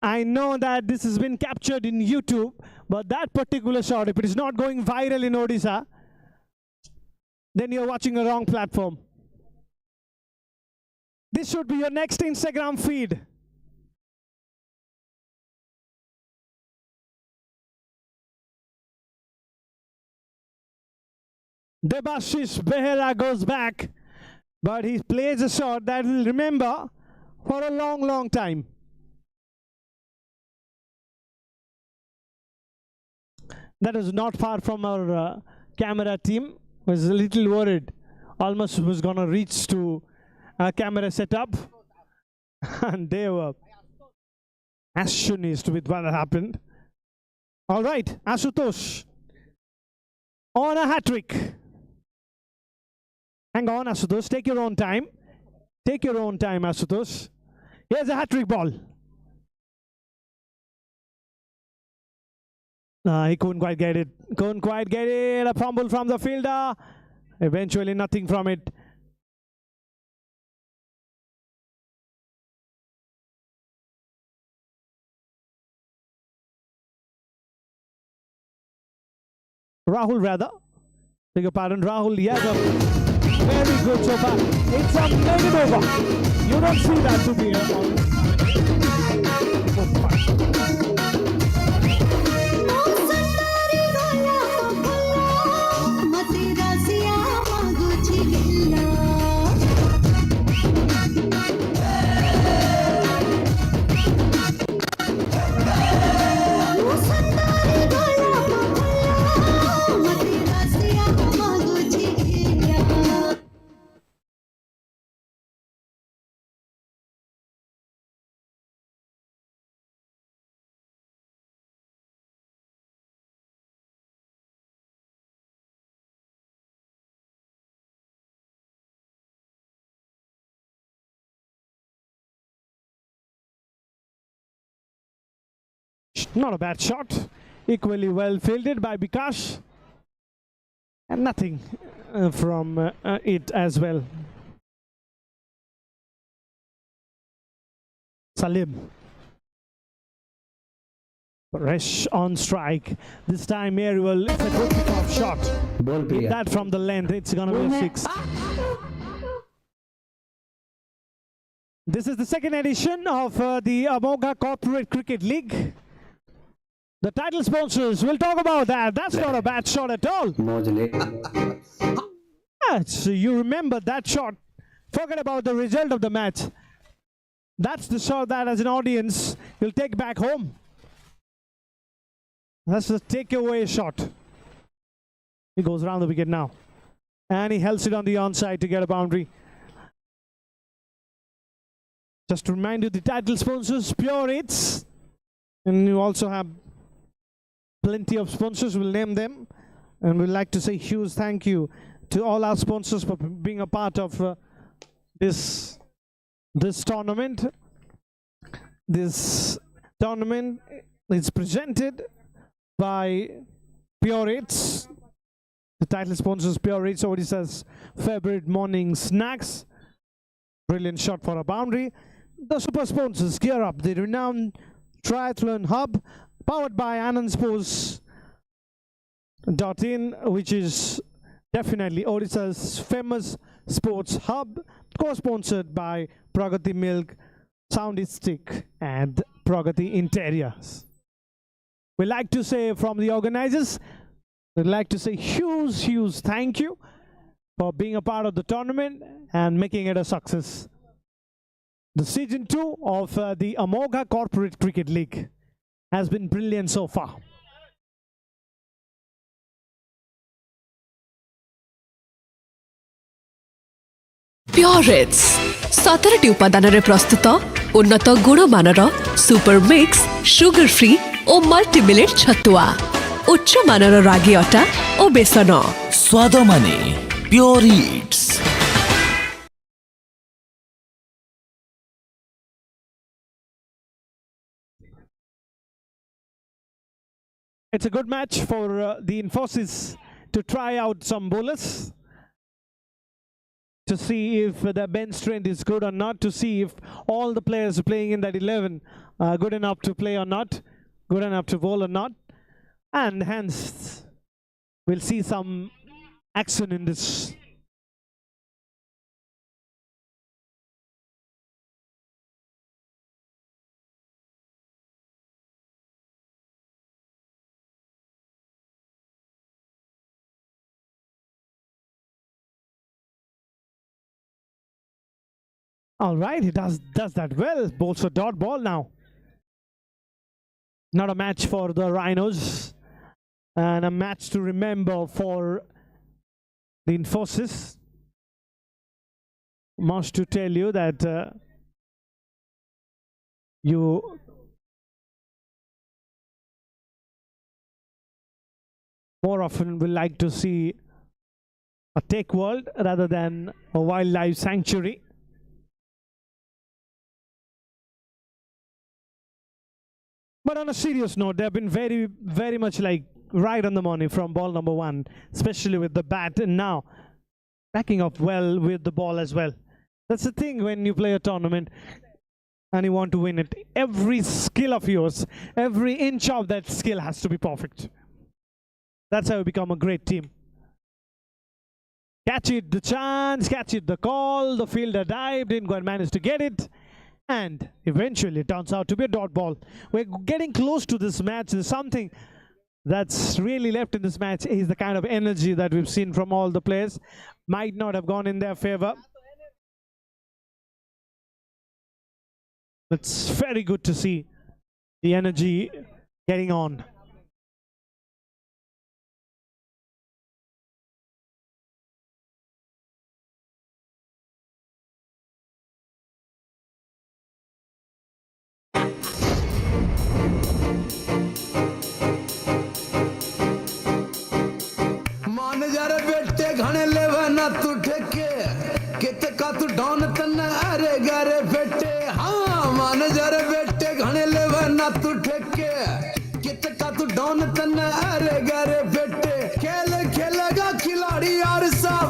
I know that this has been captured in YouTube, but that particular shot, if it is not going viral in Odisha, then you're watching a wrong platform. This should be your next Instagram feed. Debashish Behera goes back, but he plays a shot that we'll remember for a long, long time. That is not far from our camera team. Was a little worried. Almost was gonna reach to a camera setup, and they were astonished with what happened. All right, Ashutosh on a hat trick. Hang on, Ashutosh. Take your own time. Take your own time, Ashutosh. Here's a hat trick ball. He couldn't quite get it. Couldn't quite get it. A fumble from the fielder. Eventually nothing from it. Rahul rather. Beg your pardon, Rahul Yadav. Very good so far. It's a negative over. You don't see that to be not a bad shot. Equally well fielded by Bikash. And nothing. from it as well. Salim. Resh on strike. This time Ariel, it's a good pick-off shot. Hit that from the length, it's gonna be a 6. This is the second edition of the Amogha Corporate Cricket League. The title sponsors, we'll talk about that. That's not a bad shot at all. So you remember that shot. Forget about the result of the match. That's the shot that as an audience you'll take back home. That's the takeaway shot. He goes around the wicket now. And he helps it on the onside to get a boundary. Just to remind you, the title sponsors, Pure Eats. And you also have plenty of sponsors, we'll name them. And we'd like to say huge thank you to all our sponsors for being a part of this tournament. This tournament is presented by Pure Eats. The title sponsors, Pure Eats, Odisha's favorite morning snacks. Brilliant shot for a boundary. The super sponsors, Gear Up, the renowned triathlon hub, powered by Anand Sports.in, which is definitely Odisha's famous sports hub, co-sponsored by Pragati Milk, Soundistic, and Pragati Interiors. We'd like to say from the organizers, we'd like to say huge thank you for being a part of the tournament and making it a success. The season 2 of the Amogha Corporate Cricket League has been brilliant so far. Pure-Eats 17ଟି ଉପାଦାନରେ ପ୍ରସ୍ତୁତ ଉନ୍ନତ ଗୁଣମାନର super mix sugar free ଓ ମଲ୍ଟିମିଲେଟ୍ ଛତୁଆ ଉଚ୍ଚ ମାନର ରାଗି ଅଟା ଓ ବେସନ ସ୍ୱାଦ ମାନେ Pure Eats. It's a good match for the Infosys to try out some bowlers, to see if the bench strength is good or not, to see if all the players playing in that 11 are good enough to play or not, good enough to bowl or not, and hence we'll see some action in this. All right, he does that well. Bowls a dot ball now. Not a match for the Rhinos, and a match to remember for the Infosys. Must to tell you that you more often will like to see a tech world rather than a wildlife sanctuary. But on a serious note, they've been very much like right on the money from ball number 1, especially with the bat, and now backing up well with the ball as well. That's the thing when you play a tournament and you want to win it. Every skill of yours, every inch of that skill has to be perfect. That's how you become a great team. Catch it, the chance, catch it, the call, the fielder dived, didn't quite manage to get it. And eventually it turns out to be a dot ball. We're getting close to this match. There's something that's really left in this match is the kind of energy that we've seen from all the players. Might not have gone in their favor. It's very good to see the energy getting on. तू ठेके किते का तू don तन्ना अरे गारे बेटे हाँ मान जरे बेटे घने लेवा ना तू ठेके किते का तू डॉन तन्ना अरे गारे बेटे खेल खेलेगा खिलाड़ी और सब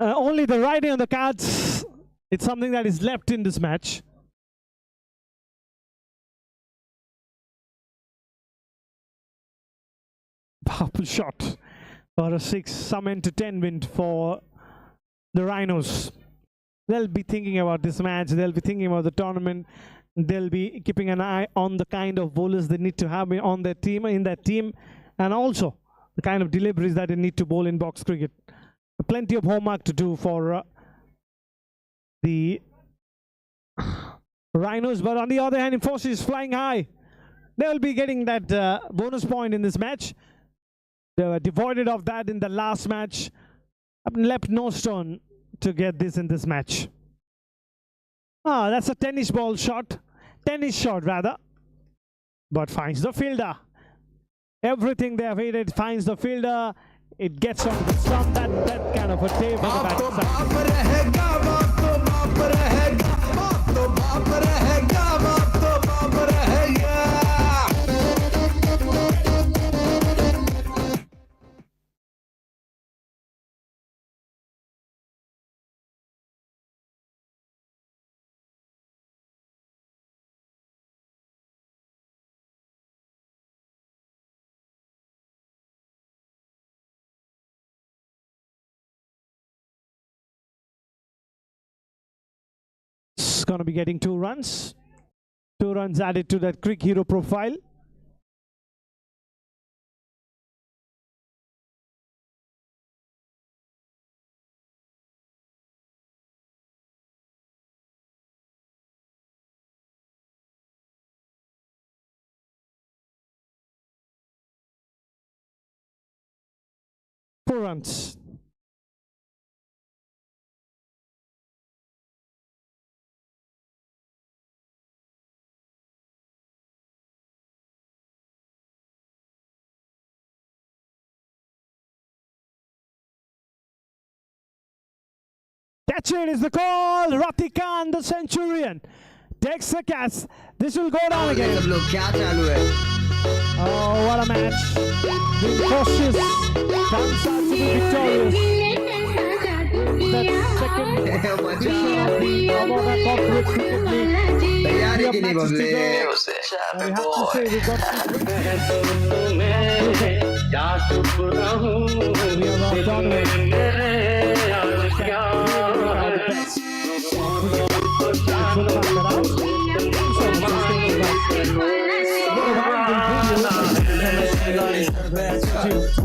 only the writing on the cards. It's something that is left in this match. Powerful shot for a 6. Some entertainment for the Rhinos. They'll be thinking about this match. They'll be thinking about the tournament. They'll be keeping an eye on the kind of bowlers they need to have on their team, and also the kind of deliveries that they need to bowl in box cricket. Plenty of homework to do for the Rhinos, but on the other hand, Infosys is flying high. They will be getting that bonus point in this match. They were devoid of that in the last match. Left no stone to get this in this match. That's a tennis shot rather, but finds the fielder. Everything they have hit finds the fielder. It gets on the stump. That kind of a tape on the backside. Going to be getting 2 runs. 2 runs added to that Crick hero profile. Four runs. Catch it is the call. Ratikan, the Centurion, takes the catch. This will go down again. Oh, what a match. Infosys comes out to be victorious. That second edition of the Amogha Corporate Cricket League. We have matches to go. And we have to say we got we have our tournament.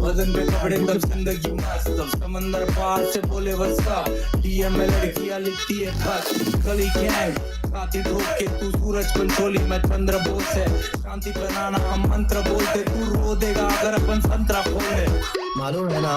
वजन पे कपड़े तब जिंदगी मस्त तब समंदर पार से बोले वस्ता डीएम में लड़कियां लिखती है खत गली गैंग साथी ठोक के तू सूरज पंचोली मैं 15 बोल से शांति बनाना हम मंत्र बोलते तू रो देगा अगर अपन संतरा खोले मालूम है ना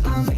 I'm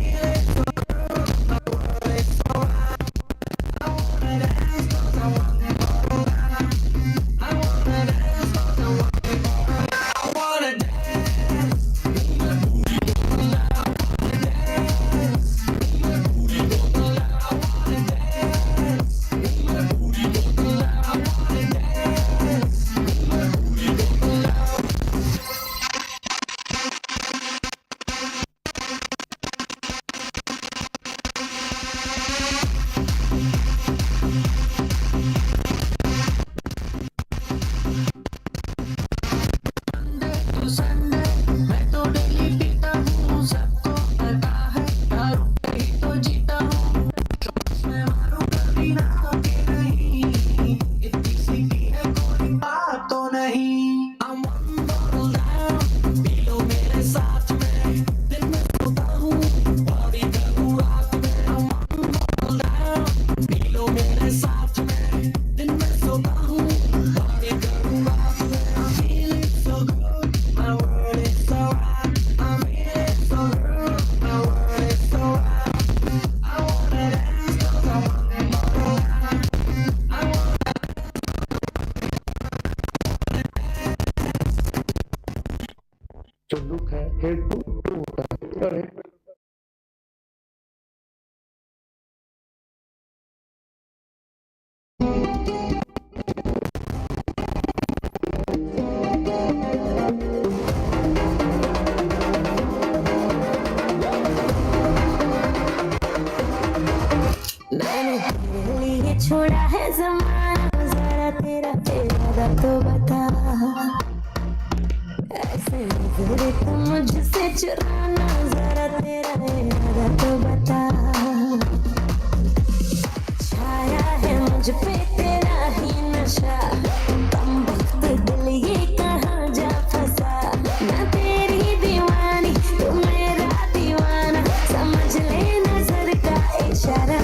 जो लुक है हेड टू टू होता है और हेड मैंने तेरे लिए छोड़ा है ज़माना, ज़रा तेरा इरादा तो बता। ऐसे नज़रें तो मुझसे चुराना, ज़रा तेरा इरादा तो बता। छाया है मुझ पे तेरा ही नशा, कम वक्त दिल ये कहाँ जा फंसा। मैं तेरी दीवानी तू मेरा दीवाना, समझ ले नजर का इशारा।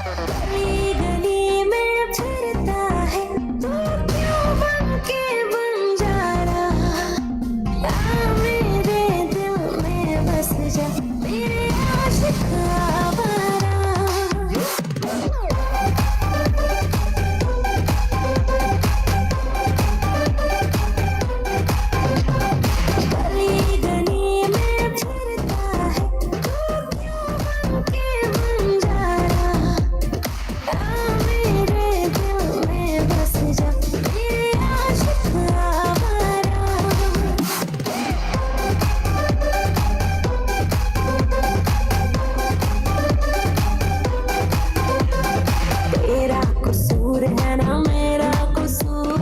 गली गली में फिरता है तू, क्यों बन के बंजारा। आ मेरे दिल में बस जा, मेरे आशिक आवारा। गली गली में फिरता है तू, क्यों बन के बंजारा। आ मेरे दिल में बस जा, मेरे आशिक आवारा। तेरा कसूर है ना मेरा कसूर,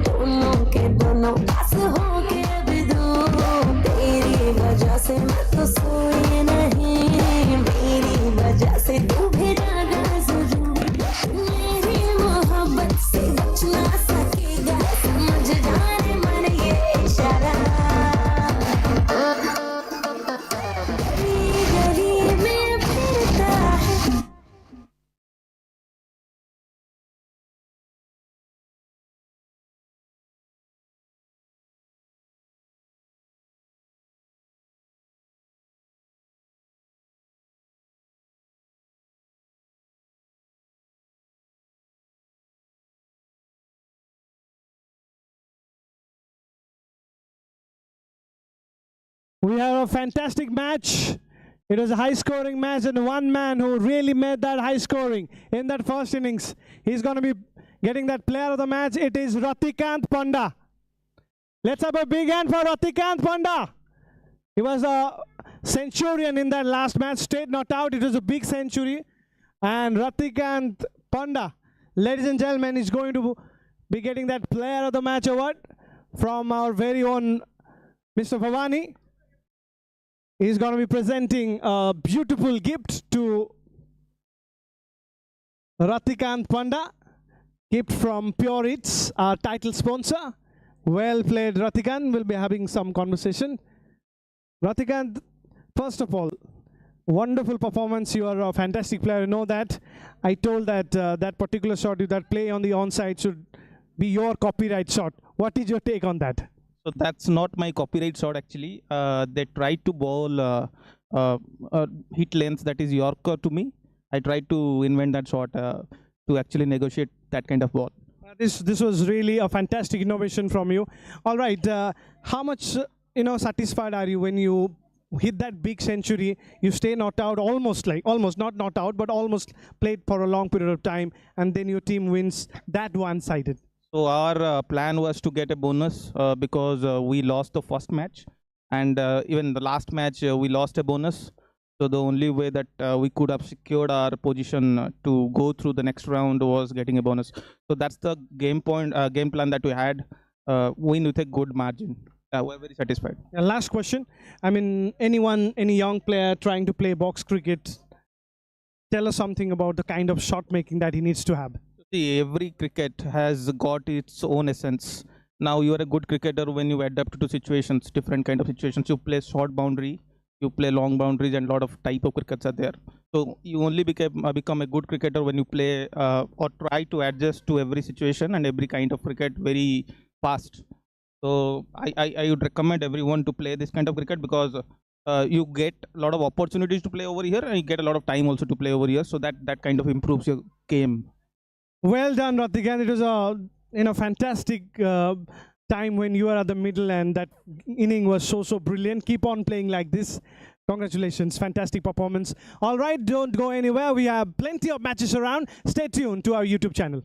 दोनों के दोनों पास हो के भी दूर। तेरी वजह से मैं तो सोई नहीं, मेरी वजह से तू भी जागा जरूर। मेरी मोहब्बत से बच ना सकेगा, समझ जाने मन ये इशारा। गली गली में फिरता है। We have a fantastic match. It was a high-scoring match, and one man who really made that high scoring in that first innings, he's going to be getting that player of the match. It is Ratikant Panda. Let's have a big hand for Ratikant Panda. He was a centurion in that last match, stayed not out. It was a big century. And Ratikant Panda, ladies and gentlemen, is going to be getting that player of the match award from our very own Mr. Bhavani. He's going to be presenting a beautiful gift to Ratikant Panda. Gift from Pure Eats, our title sponsor. Well played, Ratikant. We'll be having some conversation. Ratikant, first of all, wonderful performance. You are a fantastic player. You know that. I told that that particular shot, that play on the onside should be your copyright shot. What is your take on that? So that's not my copyright shot actually. They tried to bowl hit length that is Yorker to me. I tried to invent that shot to actually negotiate that kind of ball. This was really a fantastic innovation from you. All right, how much satisfied are you when you hit that big century? You stay not out, almost not not out, but almost played for a long period of time, and then your team wins that one-sided. So our plan was to get a bonus because we lost the first match, and even the last match we lost a bonus. So the only way that we could have secured our position to go through the next round was getting a bonus. So that's the game plan that we had. Win with a good margin. We're very satisfied. Last question. I mean, any young player trying to play box cricket, tell us something about the kind of shot making that he needs to have. See, every cricket has got its own essence. Now you are a good cricketer when you adapt to situations, different kind of situations. You play short boundary, you play long boundaries, and a lot of type of crickets are there. So you only become a good cricketer when you play or try to adjust to every situation and every kind of cricket very fast. So I would recommend everyone to play this kind of cricket because you get a lot of opportunities to play over here, and you get a lot of time also to play over here. So that kind of improves your game. Well done, Ratikant. It was a fantastic time when you are at the middle, and that inning was so brilliant. Keep on playing like this. Congratulations, fantastic performance. All right, don't go anywhere. We have plenty of matches around. Stay tuned to our YouTube channel.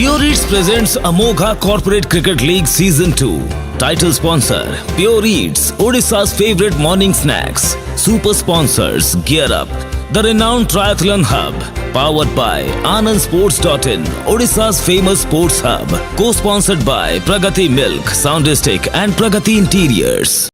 Pure Eats presents Amogha Corporate Cricket League Season 2. Title sponsor Pure Eats, Odisha's favorite morning snacks. Super sponsors Gear Up, the renowned triathlon hub. Powered by AnandSports.in, Odisha's famous sports hub. Co-sponsored by Pragati Milk, Soundistic and Pragati Interiors.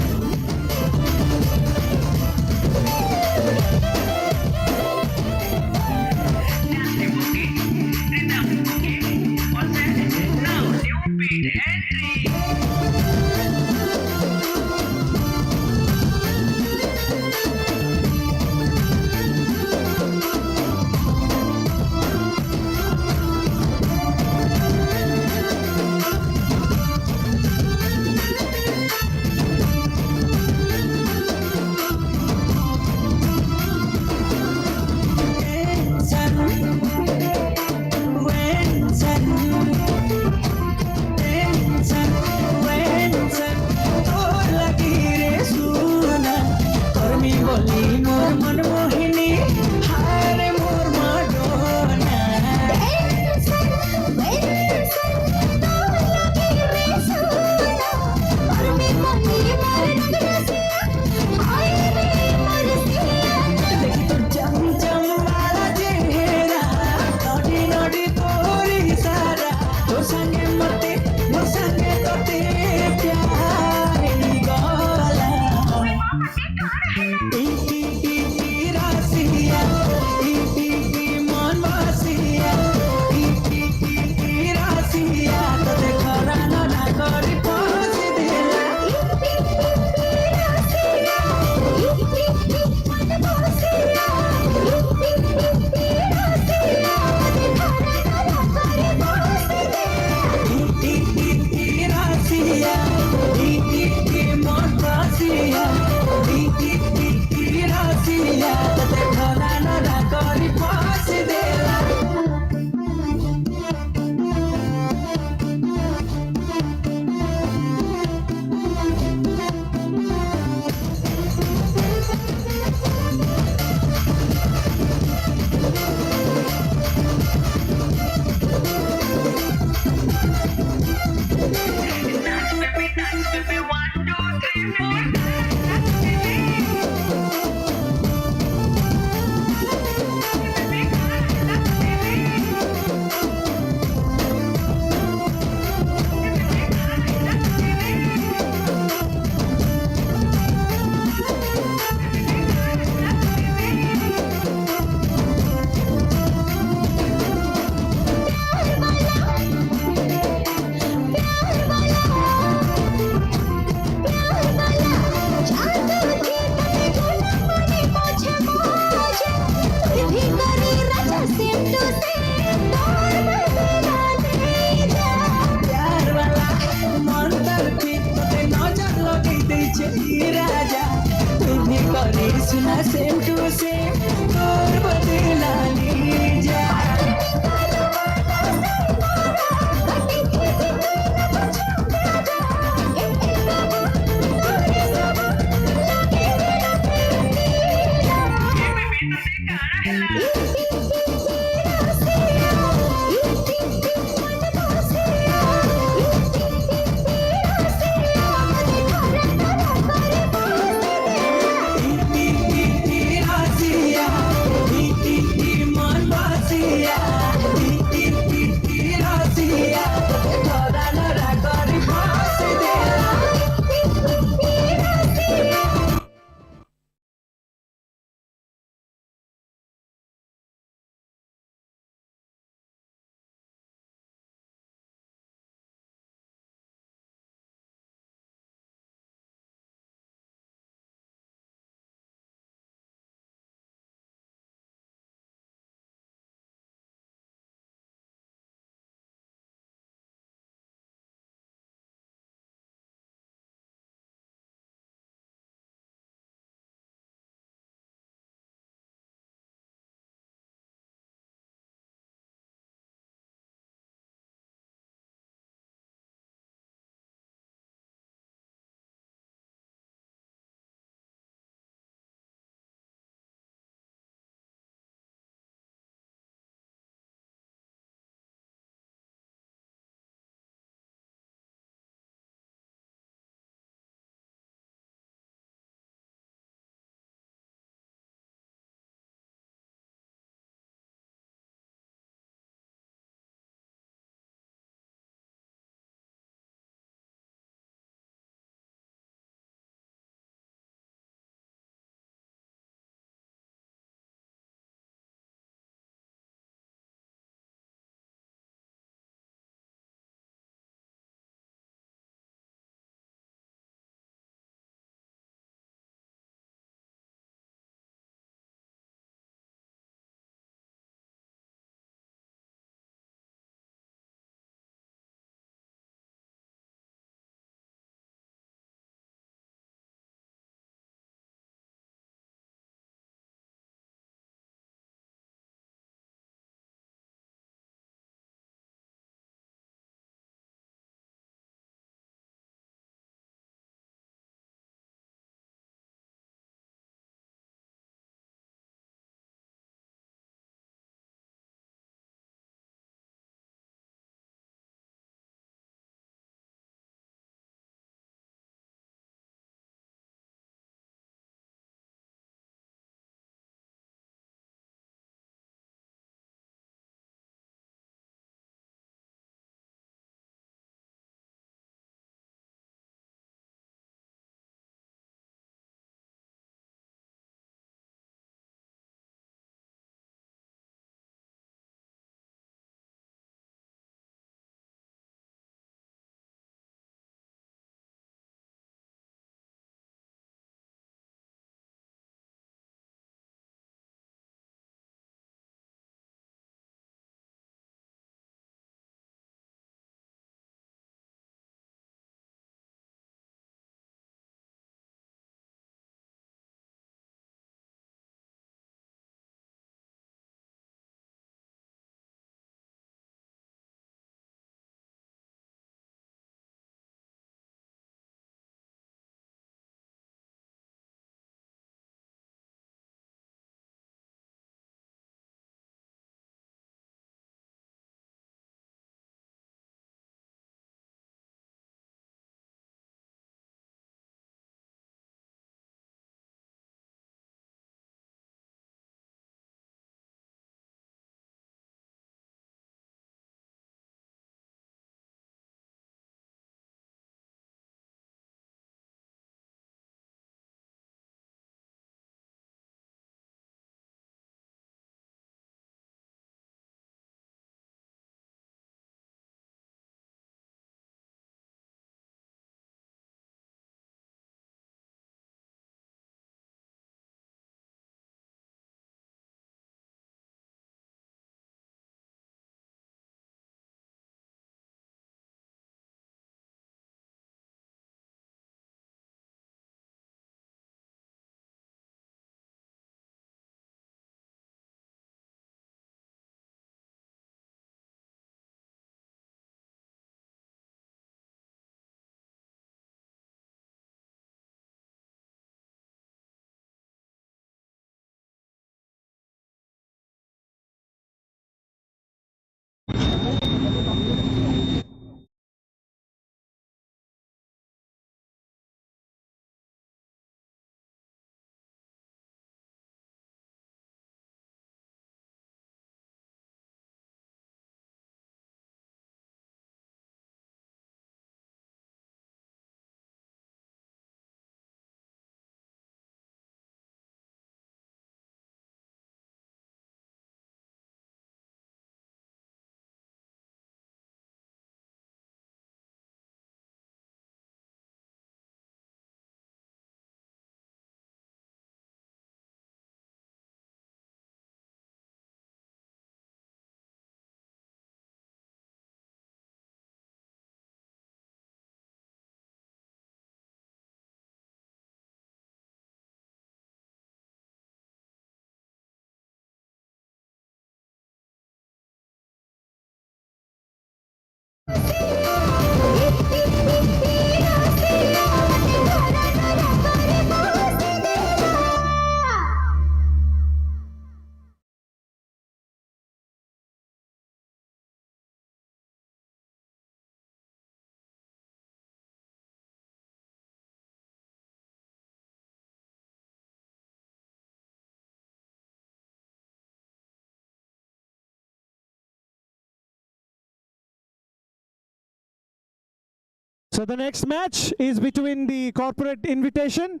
So the next match is between the corporate invitation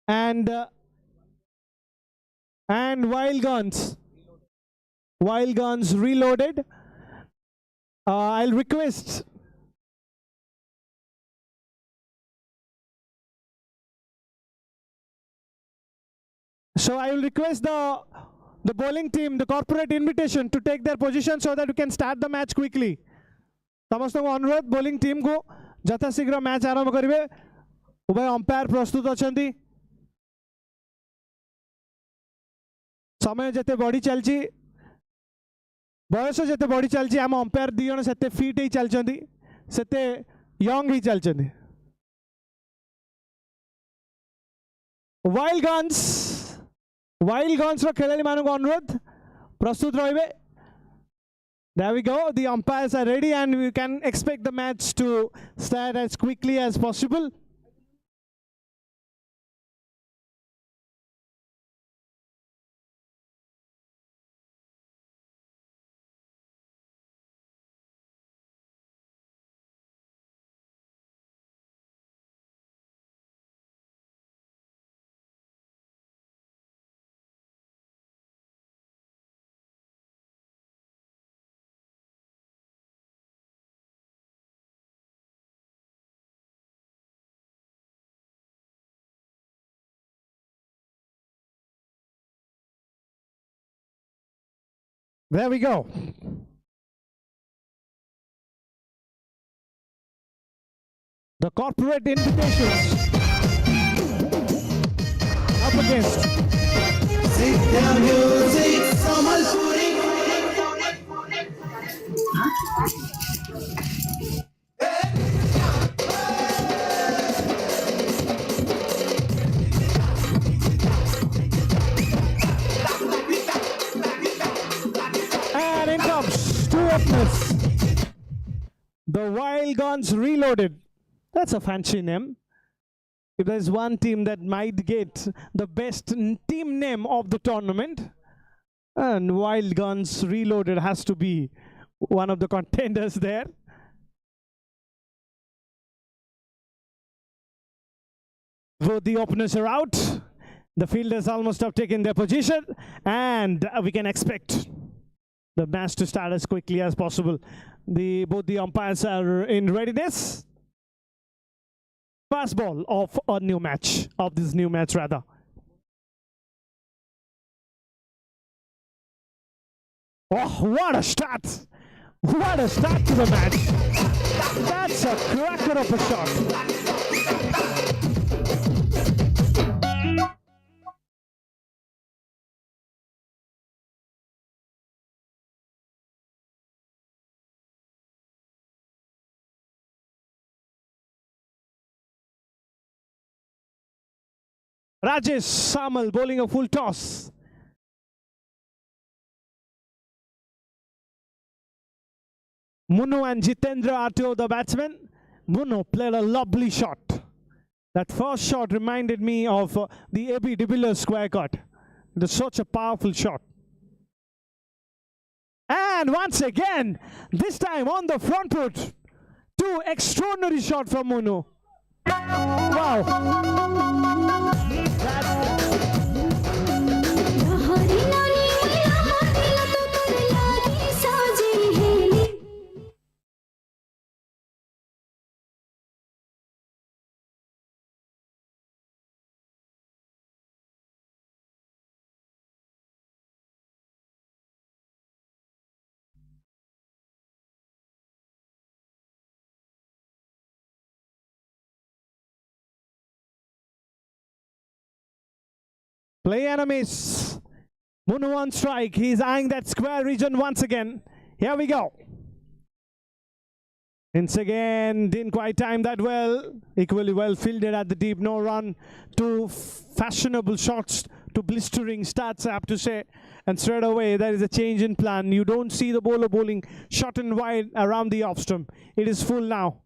and Wild Guns. Wild Guns Reloaded. I'll request I will request the bowling team, the corporate invitation, to take their position so that we can start the match quickly. समस्त को अनुरोध bowling team को यथाशीघ्र match आरंभ करिवे. उभय umpire प्रस्तुत अछंती. समय जते बढ़ी चलची, बयस जते बढ़ी चलची, आम अंपायर दी जण सेते फिट ही चलचंती, सेते यंग ही चलचंती. वाइल्ड गन्स रो खेलाड़ी मानक अनुरोध प्रस्तुत रहिबे. There we go. The umpires are ready and we can expect the match to start as quickly as possible. There we go. The corporate invitations up against and in comes two openers. The Wild Guns Reloaded. That's a fancy name. If there's one team that might get the best team name of the tournament, and Wild Guns Reloaded has to be one of the contenders there. Both the openers are out. The fielders almost have taken their position, and we can expect the match to start as quickly as possible. Both the umpires are in readiness. First ball of this new match rather. Oh, what a start! What a start to the match! That's a cracker of a shot. Rajesh Samal bowling a full toss. Munu and Jitendra are two of the batsmen. Munu played a lovely shot. That first shot reminded me of the A.B. de Villiers square cut. It was such a powerful shot. And once again, this time on the front foot, two extraordinary shots from Munu. Wow. Play enemies. Munu on strike. He's eyeing that square region once again. Here we go. Once again, didn't quite time that well. Equally well fielded at the deep. No run. Two fashionable shots to blistering starts, I have to say. And straight away, there is a change in plan. You don't see the bowler bowling short and wide around the off stump. It is full now.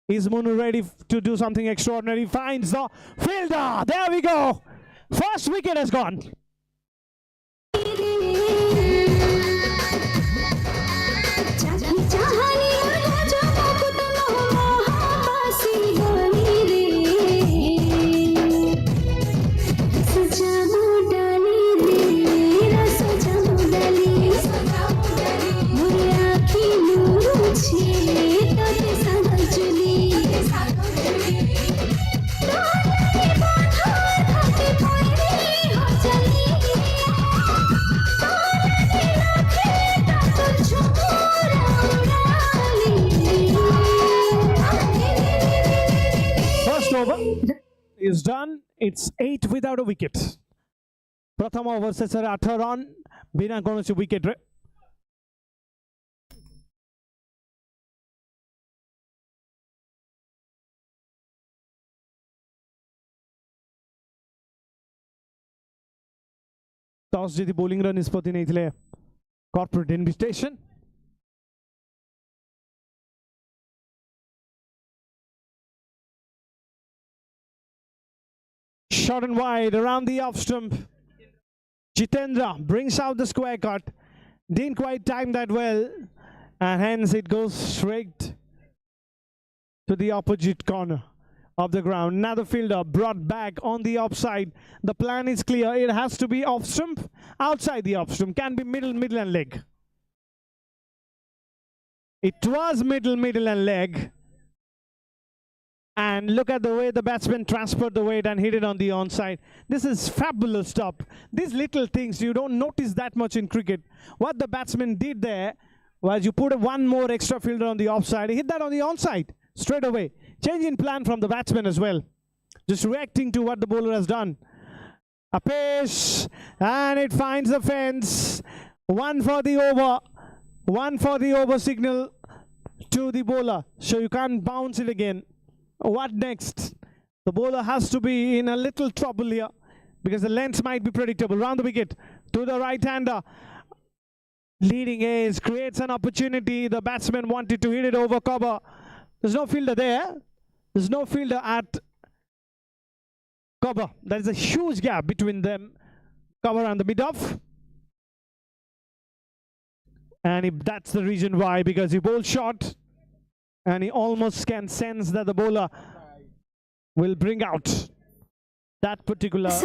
Is Munu ready to do something extraordinary? Finds the fielder. There we go. First wicket has gone. is done. It's 8 without a wicket. प्रथम over शेषରେ 8 run बिना कौनसी wicket रे. Toss जीति bowling ର निष्पत्ति ନେଇଥିଲେ corporate invitation. Short and wide around the off stump. Jitendra brings out the square cut. Didn't quite time that well, and hence it goes straight to the opposite corner of the ground. Another fielder brought back on the offside. The plan is clear. It has to be off stump, outside the off stump. Can be middle and leg. It was middle and leg. And look at the way the batsman transferred the weight and hit it on the onside. This is fabulous stuff. These little things you don't notice that much in cricket. What the batsman did there was you put one more extra fielder on the offside. He hit that on the onside straight away. Change in plan from the batsman as well. Just reacting to what the bowler has done. A pace, and it finds the fence. One for the over. One for the over signal to the bowler. So you can't bounce it again. What next? The bowler has to be in a little trouble here because the length might be predictable. Round the wicket to the right-hander. Leading ace creates an opportunity. The batsman wanted to hit it over cover. There's no fielder there. There's no fielder at cover. There is a huge gap between them. Cover and the mid-off. And that's the reason why, because he bowled short. And he almost can sense that the bowler will bring out that particular shot.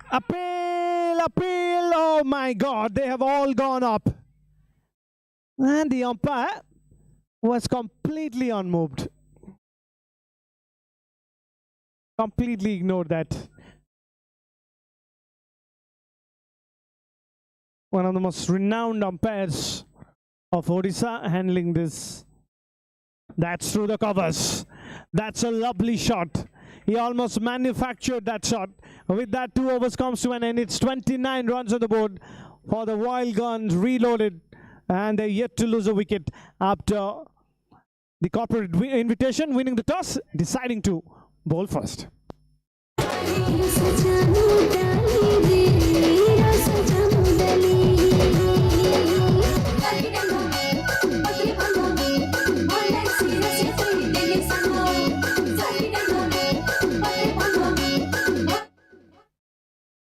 Appeal, oh my God, they have all gone up. And the umpire was completely unmoved. Completely ignored that. One of the most renowned umpires of Odisha handling this. That's through the covers. That's a lovely shot. He almost manufactured that shot. With that, 2 overs comes to an end. It's 29 runs on the board for the Wild Guns reloaded. And they're yet to lose a wicket after the corporate invitation, winning the toss, deciding to bowl first.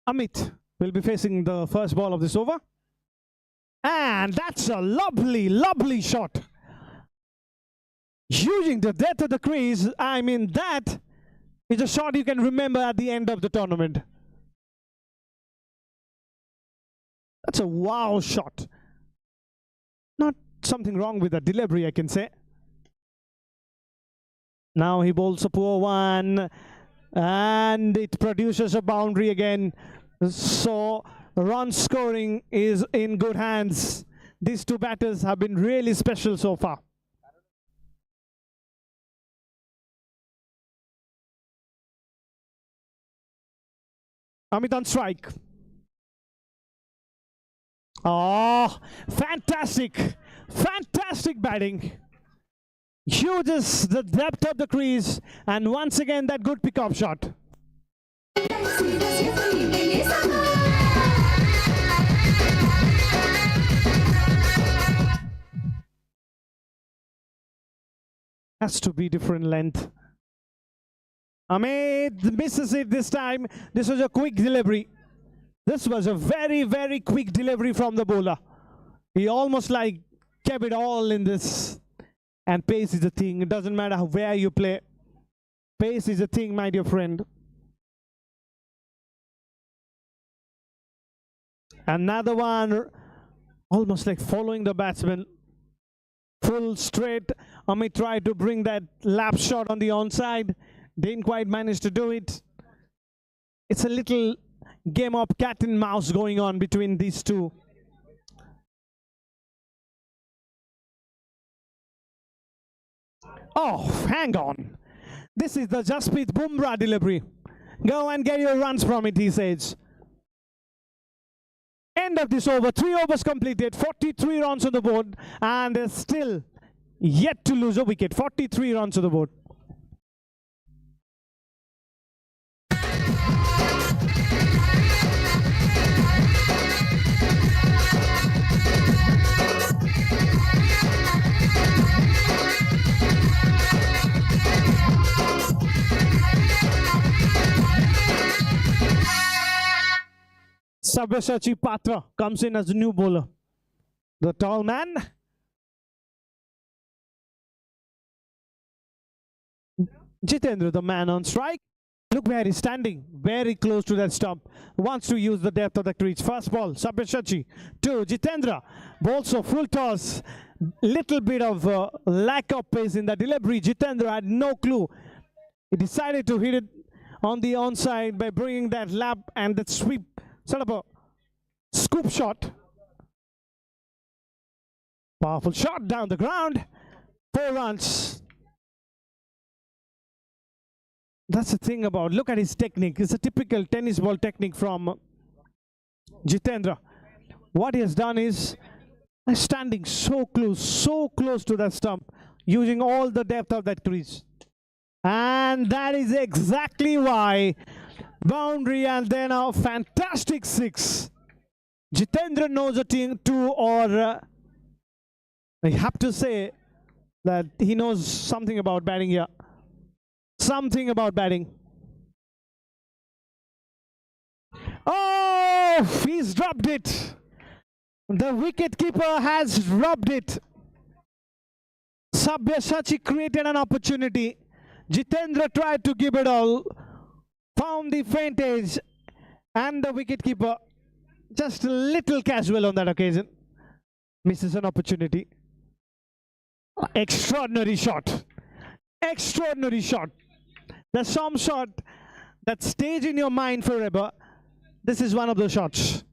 Amit will be facing the first ball of this over. And that's a lovely, lovely shot. Using the depth of the crease, I mean, that is a shot you can remember at the end of the tournament. That's a wow shot. Not something wrong with the delivery, I can say. Now he bowls a poor one, and it produces a boundary again. So run scoring is in good hands. These two batters have been really special so far. Amit on strike. Oh, fantastic. Fantastic batting. Uses the depth of the crease, and once again that good pick-up shot. Has to be different length. Amit misses it this time. This was a quick delivery. This was a very, very quick delivery from the bowler. He almost like kept it all in this. And pace is the thing. It doesn't matter where you play. Pace is a thing, my dear friend. Another one, almost like following the batsman. Full straight. Amit tried to bring that lap shot on the onside. Didn't quite manage to do it. It's a little game of cat and mouse going on between these two. Oh, hang on. This is the Jasprit Bumrah delivery. Go and get your runs from it, he says. End of this over. 3 overs completed. 43 runs on the board. And they're still yet to lose a wicket. 43 runs on the board. Sabyasachi Patra comes in as a new bowler. The tall man. Jitendra, the man on strike. Look where he's standing, very close to that stump. Wants to use the depth of the crease. First ball, Sabyasachi to Jitendra. Bowls a full toss. Little bit of lack of pace in the delivery. Jitendra had no clue. He decided to hit it on the onside by bringing that lap and that sweep. Sort of a scoop shot. Powerful shot down the ground. 4 runs. That's the thing about, look at his technique. It's a typical tennis ball technique from Jitendra. What he has done is standing so close to that stump, using all the depth of that crease. And that is exactly why boundary and then a fantastic 6. Jitendra knows a team 2, or I have to say that he knows something about batting here. Something about batting. Oh, he's dropped it. The wicket keeper has dropped it. Sabyasachi created an opportunity. Jitendra tried to give it all. Found the faint edge, and the wicketkeeper just a little casual on that occasion. Misses an opportunity. Extraordinary shot. Extraordinary shot. There's some shot that stays in your mind forever. This is one of those shots.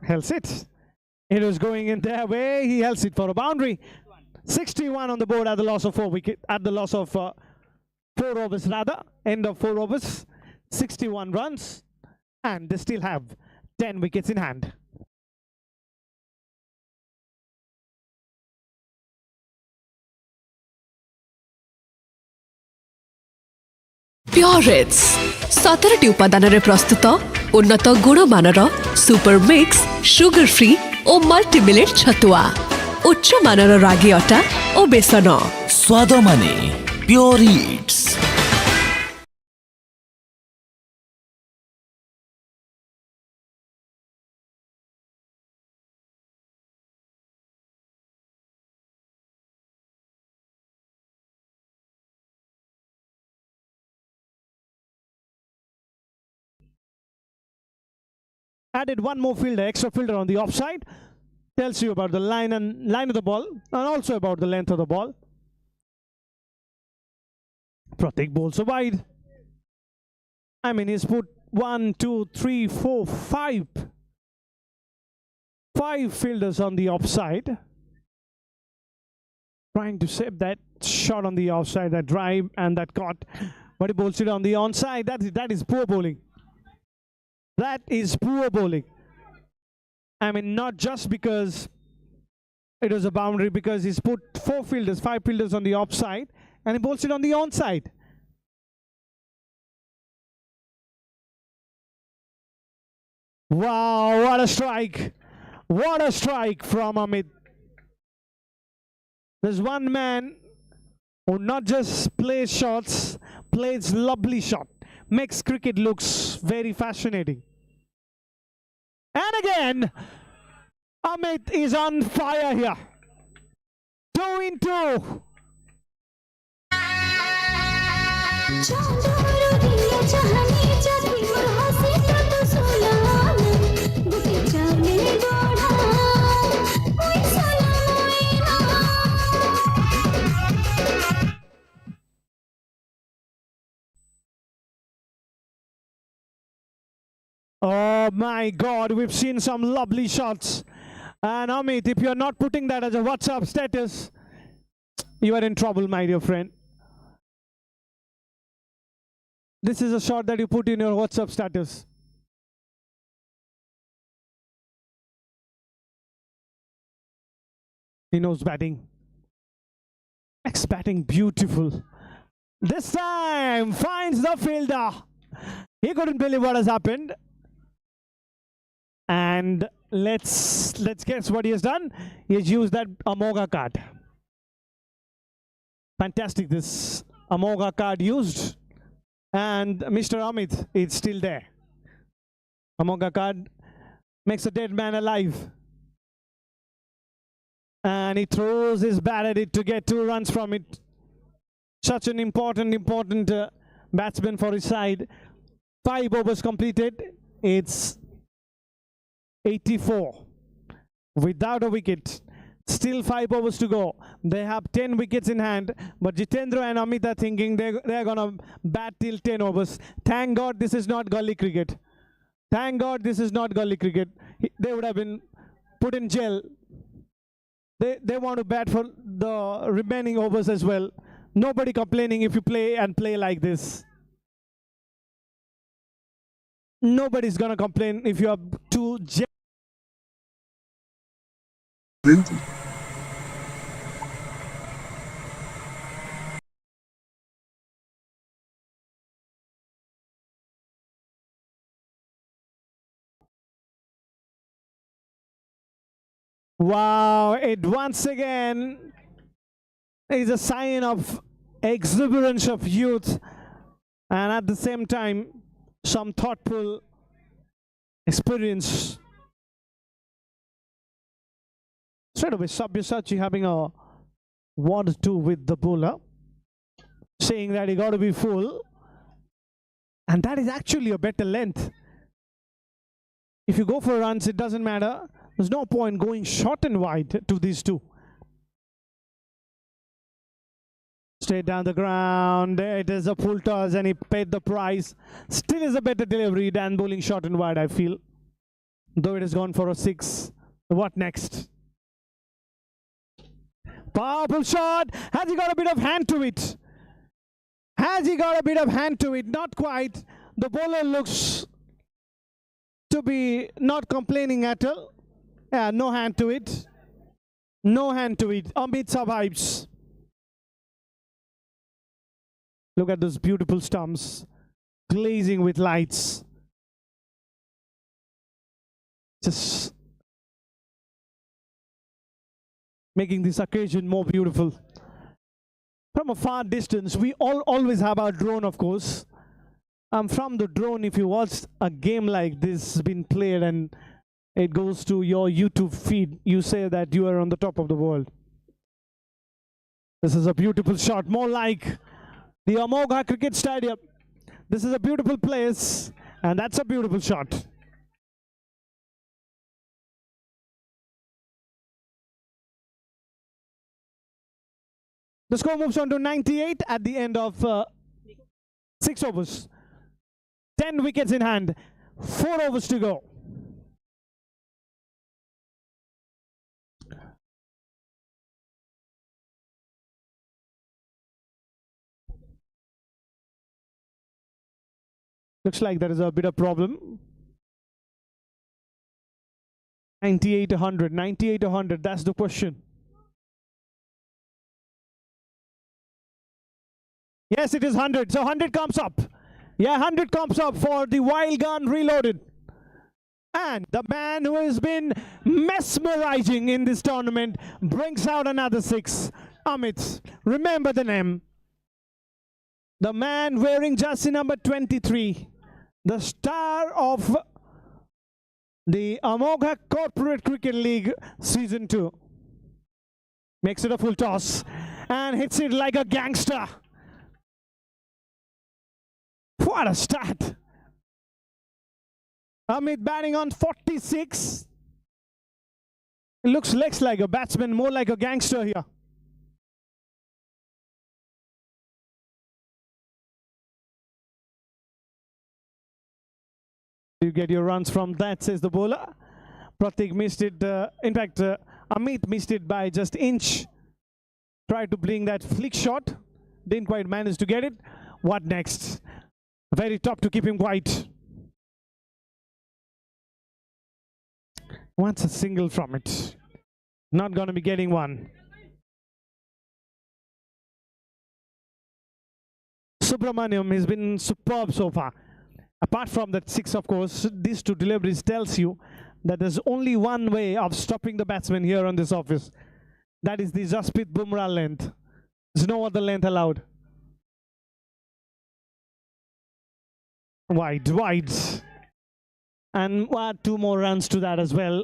Hells it. It was going in their way. He held it for a boundary. 61 on the board at the loss of 4 wickets. At the loss of 4 overs rather. End of 4 overs. 61 runs. And they still have 10 wickets in hand. Purits 17ଟି ଉପାଦାନରେ ପ୍ରସ୍ତୁତ ଉନ୍ନତ ଗୁଣମାନର super mix sugar free ଓ multi millet ଛତୁଆ ଉଚ୍ଚ ମାନର ରାଗି ଅଟା ଓ ବେସନ ସ୍ୱାଦ ମାନେ ପ୍યોର it's. Added one more fielder, extra fielder on the offside. Tells you about the line of the ball, and also about the length of the ball. Pratik bowls wide. I mean, he's put 1, 2, 3, 4, 5 fielders on the offside. Trying to save that shot on the offside, that drive and that caught. But he bowls it on the onside. That is poor bowling. That is poor bowling. I mean, not just because it was a boundary, because he's put 5 fielders on the offside, and he bowls it on the onside. Wow, what a strike. What a strike from Amit. There's one man who not just plays shots, plays lovely shot. Makes cricket looks very fascinating. And again, Amit is on fire here. 2 in 2. Oh my God, we've seen some lovely shots. And Amit, if you're not putting that as a WhatsApp status, you are in trouble, my dear friend. This is a shot that you put in your WhatsApp status. Rhinos batting. Next batting, beautiful. This time finds the fielder. He couldn't believe what has happened. And let's guess what he has done. He has used that Amogha card. Fantastic, this Amogha card used. And Mr. Amit is still there. Amogha card makes a dead man alive. And he throws his bat at it to get 2 runs from it. Such an important batsman for his side. 5 overs completed. It's 84 without a wicket. Still 5 overs to go. They have 10 wickets in hand, but Jitendra and Amit are thinking they're gonna bat till 10 overs. Thank God this is not gully cricket. Thank God this is not gully cricket. They would have been put in jail. They want to bat for the remaining overs as well. Nobody complaining if you play like this. Nobody's gonna complain if you have 2 Wow, it once again is a sign of exuberance of youth and at the same time some thoughtful experience. Straight away Sabyasachi having a 1-2 with the bowler, saying that he got to be full, and that is actually a better length. If you go for runs, it doesn't matter. There's no point going short and wide to these 2. Straight down the ground. It is a full toss and he paid the price. Still is a better delivery than bowling short and wide, I feel. Though it has gone for a 6. What next? Powerful shot. Has he got a bit of hand to it? Has he got a bit of hand to it? Not quite. The bowler looks to be not complaining at all. Yeah, no hand to it. No hand to it. Amit survives. Look at those beautiful stumps glazing with lights. Just making this occasion more beautiful. From a far distance, we always have our drone, of course. From the drone, if you watch a game like this been played and it goes to your YouTube feed, you say that you are on the top of the world. This is a beautiful shot, more like the Amogha Cricket Stadium. This is a beautiful place, and that's a beautiful shot. The score moves on to 98 at the end of 6 overs. 10 wickets in hand, 4 overs to go. Looks like there is a bit of problem. 98 100, 98 100, that's the question. Yes, it is 100, so 100 comes up. Yeah, 100 comes up for the wild gun reloaded. And the man who has been mesmerizing in this tournament brings out another 6. Amit, remember the name. The man wearing jersey number 23. The star of the Amogha Corporate Cricket League Season 2. Makes it a full toss and hits it like a gangster. What a start. Amit batting on 46. It looks less like a batsman, more like a gangster here. You get your runs from that, says the bowler. Pratik missed it. In fact, Amit missed it by just inch. Tried to bring that flick shot. Didn't quite manage to get it. What next? Very tough to keep him quiet. Wants a single from it. Not going to be getting one. Subramaniam has been superb so far. Apart from that 6, of course, these 2 deliveries tells you that there's only one way of stopping the batsman here on this office. That is the Jasprit Bumrah length. There's no other length allowed. Wide, wide. And 2 more runs to that as well.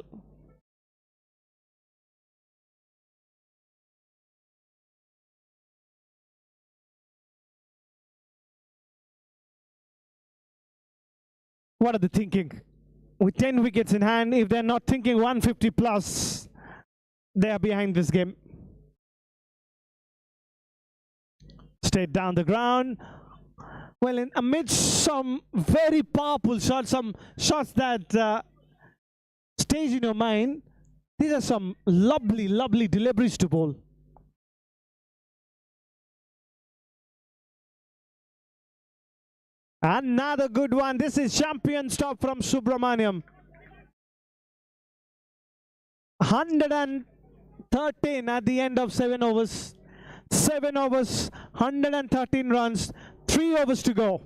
What are they thinking? With 10 wickets in hand, if they're not thinking 150 plus, they are behind this game. Straight down the ground. Well, amidst some very powerful shots, some shots that stays in your mind, these are some lovely, lovely deliveries to bowl. Another good one. This is champion stop from Subramaniam. 113 at the end of 7 overs. 7 overs, 113 runs, 3 overs to go.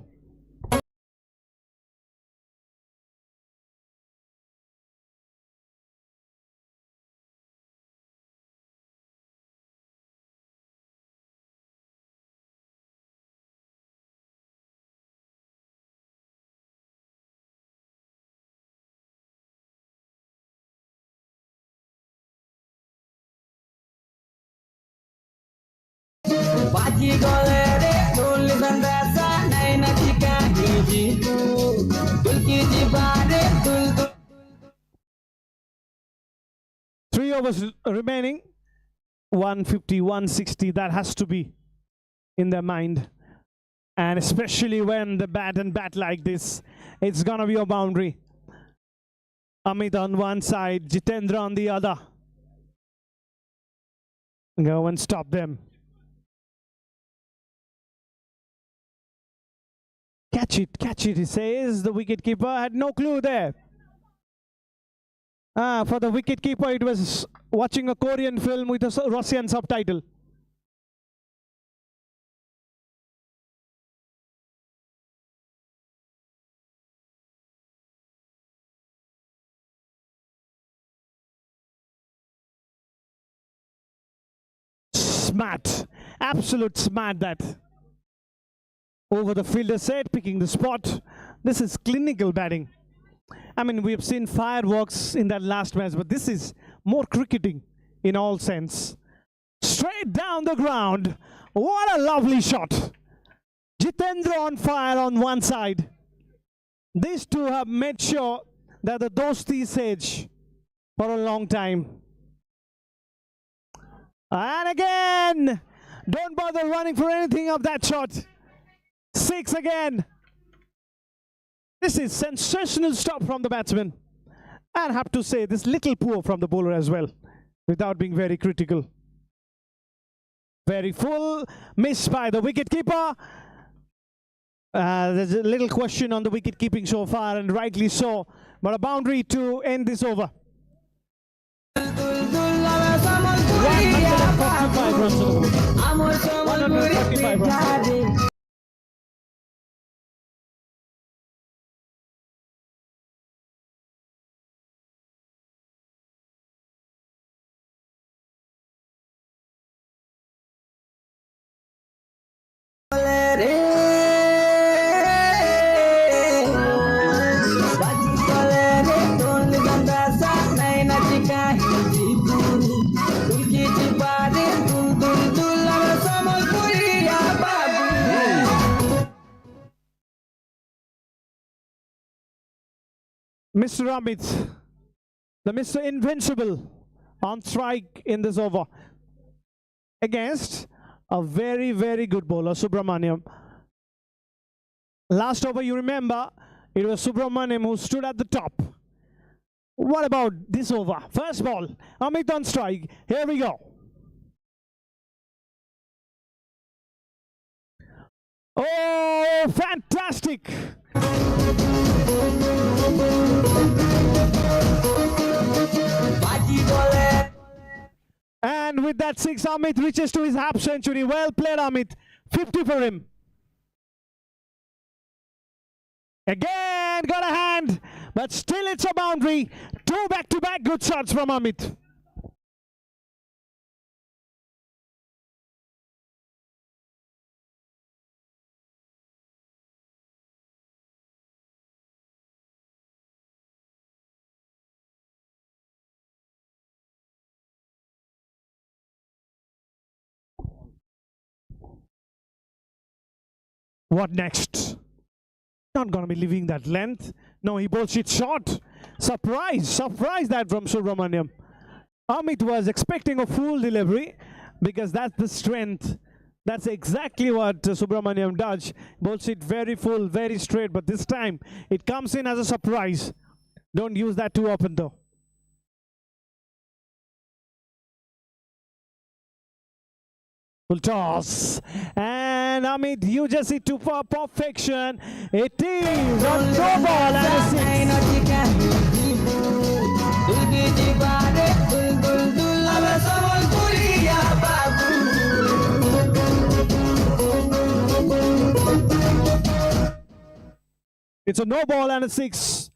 बाजी गले रे ढोल बंदासा नई नचिका जी तू दुल की जीवारे दुल 3 overs remaining. 150, 160, that has to be in their mind. And especially when the bat and bat like this, it's gonna be a boundary. Amit on one side, Jitendra on the other. Go and stop them. Catch it, he says. The wicketkeeper had no clue there. For the wicketkeeper, it was watching a Korean film with a Russian subtitle. Smart, absolute smart that. Over the fielder set, picking the spot. This is clinical batting. I mean, we have seen fireworks in that last match, but this is more cricketing in all sense. Straight down the ground. What a lovely shot. Jitendra on fire on one side. These two have made sure that the dosti is edge for a long time. And again, don't bother running for anything of that shot. 6 again. This is sensational stop from the batsman. And I have to say, this little poor from the bowler as well, without being very critical. Very full, missed by the wicketkeeper. There's a little question on the wicket keeping so far, and rightly so. But a boundary to end this over. 145 runs. 145 runs. Mr. Amit, the Mr. Invincible on strike in this over against a very, very good bowler, Subramaniam. Last over, you remember, It was Subramaniam who stood at the top. What about this over? First ball, Amit on strike. Here we go. Oh, fantastic! And with that six, Amit reaches to his half century. Well played, Amit. 50 for him. Again, got a hand, but still it's a boundary. Two back-to-back good shots from Amit. What next? Not going to be leaving that length. No, he bowls it short. Surprise that from Subramaniam. Amit was expecting a full delivery because that's the strength. That's exactly what Subramaniam does. Bowls it very full, very straight, but this time it comes in as a surprise. Don't use that too often though. Full toss, and Amit uses it to for perfection. It is a no ball and a six. It's a no ball and a six.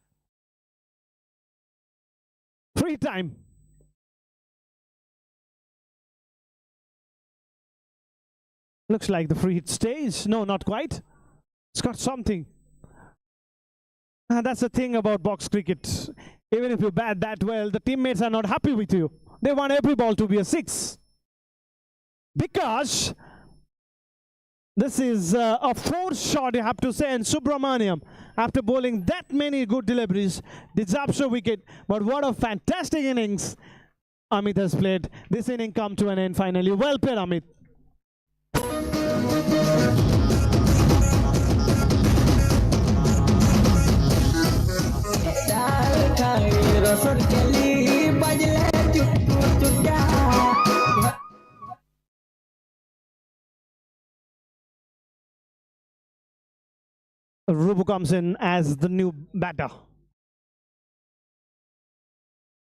Free time. Looks like the free hit stays. No, not quite. It's got something. And that's the thing about box cricket. Even if you bat that well, the teammates are not happy with you. They want every ball to be a six. Because this is a forced shot, you have to say, and Subramaniam, after bowling that many good deliveries, deserves a wicket. But what a fantastic innings Amit has played. This inning come to an end finally. Well played, Amit. Rubu comes in as the new batter.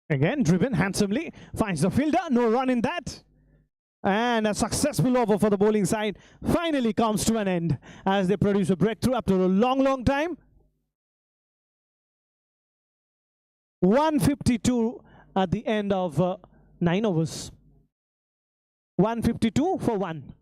Again, driven handsomely, finds the fielder, no run in that. And a successful over for the bowling side finally comes to an end as they produce a breakthrough after a long time. 152 at the end of 9 overs. 152 for 1.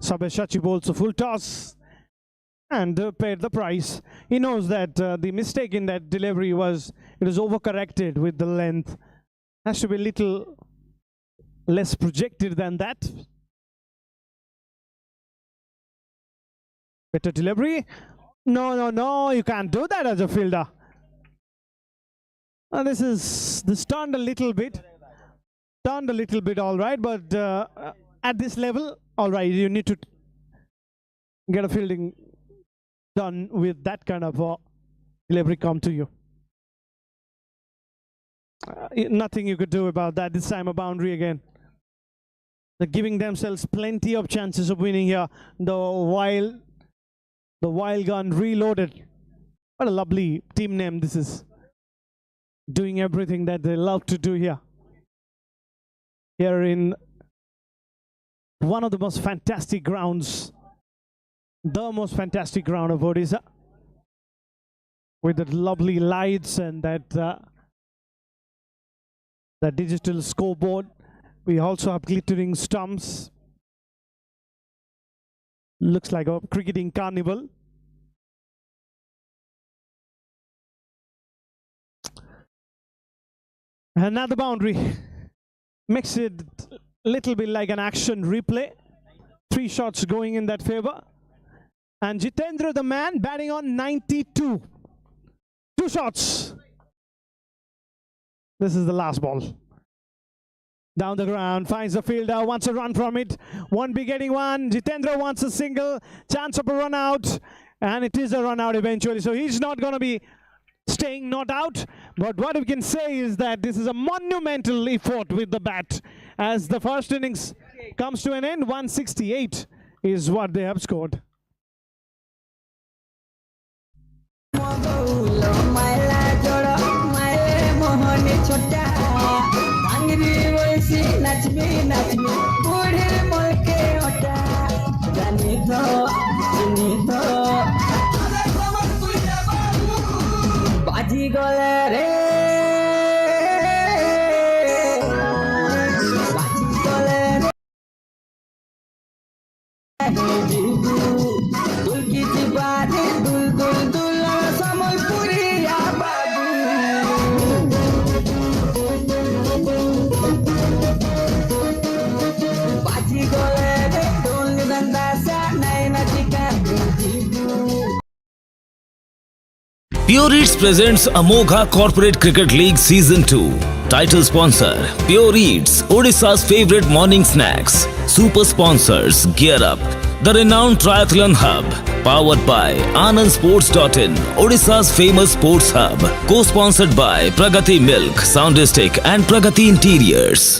Sabyasachi bowls a full toss and paid the price. He knows that the mistake in that delivery was it was overcorrected with the length. Has to be a little less projected than that. Better delivery. No, you can't do that as a fielder. This turned a little bit. All right, but at this level, all right, you need to get a fielding done with that kind of delivery come to you. Nothing you could do about that. This time a boundary again. They're giving themselves plenty of chances of winning here. The wild gun reloaded. What a lovely team name this is. Doing everything that they love to do here. Here in one of the most fantastic grounds, the most fantastic ground of Odisha, with the lovely lights and that digital scoreboard. We also have glittering stumps, Looks like a cricketing carnival. Another boundary. Makes it a little bit like an action replay. 3 shots going in that favor. And Jitendra, the man, batting on 92. 2 shots. This is the last ball. Down the ground, finds the fielder, wants a run from it. 1B getting one. Jitendra wants a single. Chance of a run out. And it is a run out eventually. So he's not going to be staying not out. But what we can say is that this is a monumental effort with the bat. As the first innings comes to an end, 168 is what they have scored. बाजी गले रे बाजी गले रे दुल की जीवारे दुल दुल दुल समय पूरी या बाबू बाजी गले रे डोल दंदा सा नए नचिका Pure Eats presents Amogha Corporate Cricket League Season-2. Title sponsor, Pure Eats, Odisha's favorite morning snacks. Super sponsors, Gear Up, the renowned triathlon hub. Powered by AnandSports.in, Odisha's famous sports hub. Co-sponsored by Pragati Milk, Soundistic and Pragati Interiors.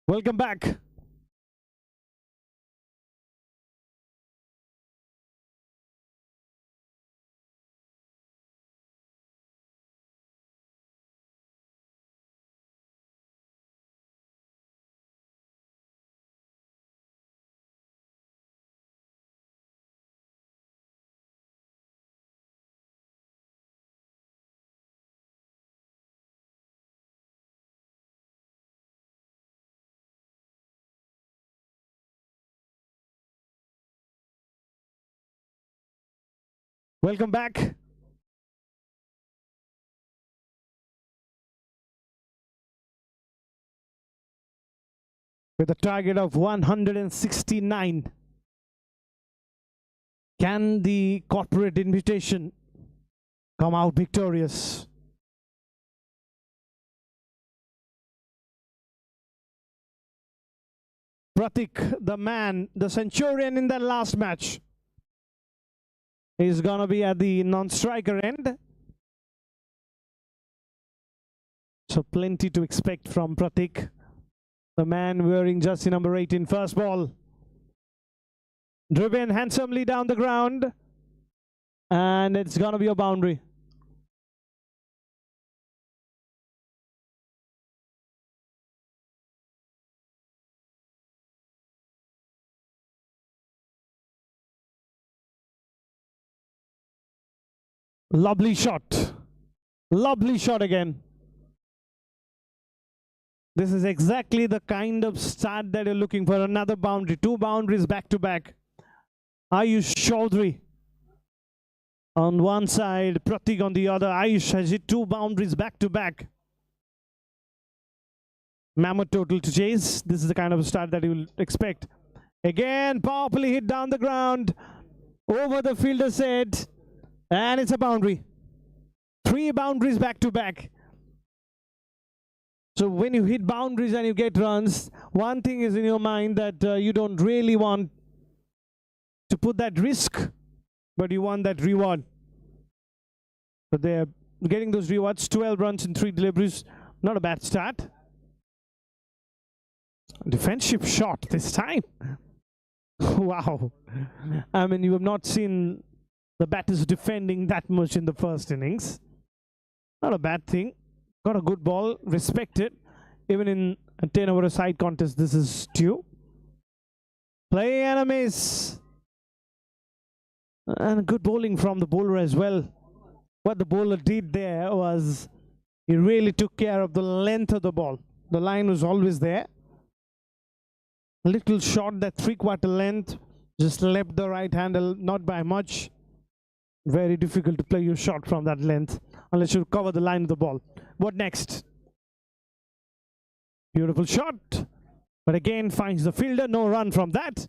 Welcome back. Welcome back. With a target of 169. Can the corporate invitation come out victorious? Pratik, the man, the centurion in that last match, is going to be at the non-striker end. So plenty to expect from Pratik, the man wearing jersey number 18. First ball, driven handsomely down the ground, and it's going to be a boundary. Lovely shot. Lovely shot again. This is exactly the kind of start that you're looking for. Another boundary. 2 boundaries back to back. Ayush Chaudhary on one side, Pratik on the other. Ayush has hit 2 boundaries back to back. Mammoth total to chase. This is the kind of start that you will expect. Again, powerfully hit down the ground. Over the fielder's head. And it's a boundary. 3 boundaries back to back. So when you hit boundaries and you get runs, one thing is in your mind that you don't really want to put that risk, but you want that reward. But they're getting those rewards. 12 runs in 3 deliveries. Not a bad start. Defensive shot this time. Wow. I mean, you have not seen the batters defending that much in the first innings. Not a bad thing. Got a good ball, respected. Even in a 10-over-a-side contest, this is due. Play and a miss. And good bowling from the bowler as well. What the bowler did there was he really took care of the length of the ball. The line was always there. Little short, that 3/4 length, just left the right handle, not by much. Very difficult to play your shot from that length unless you cover the line of the ball. What next? Beautiful shot, but again finds the fielder. No run from that.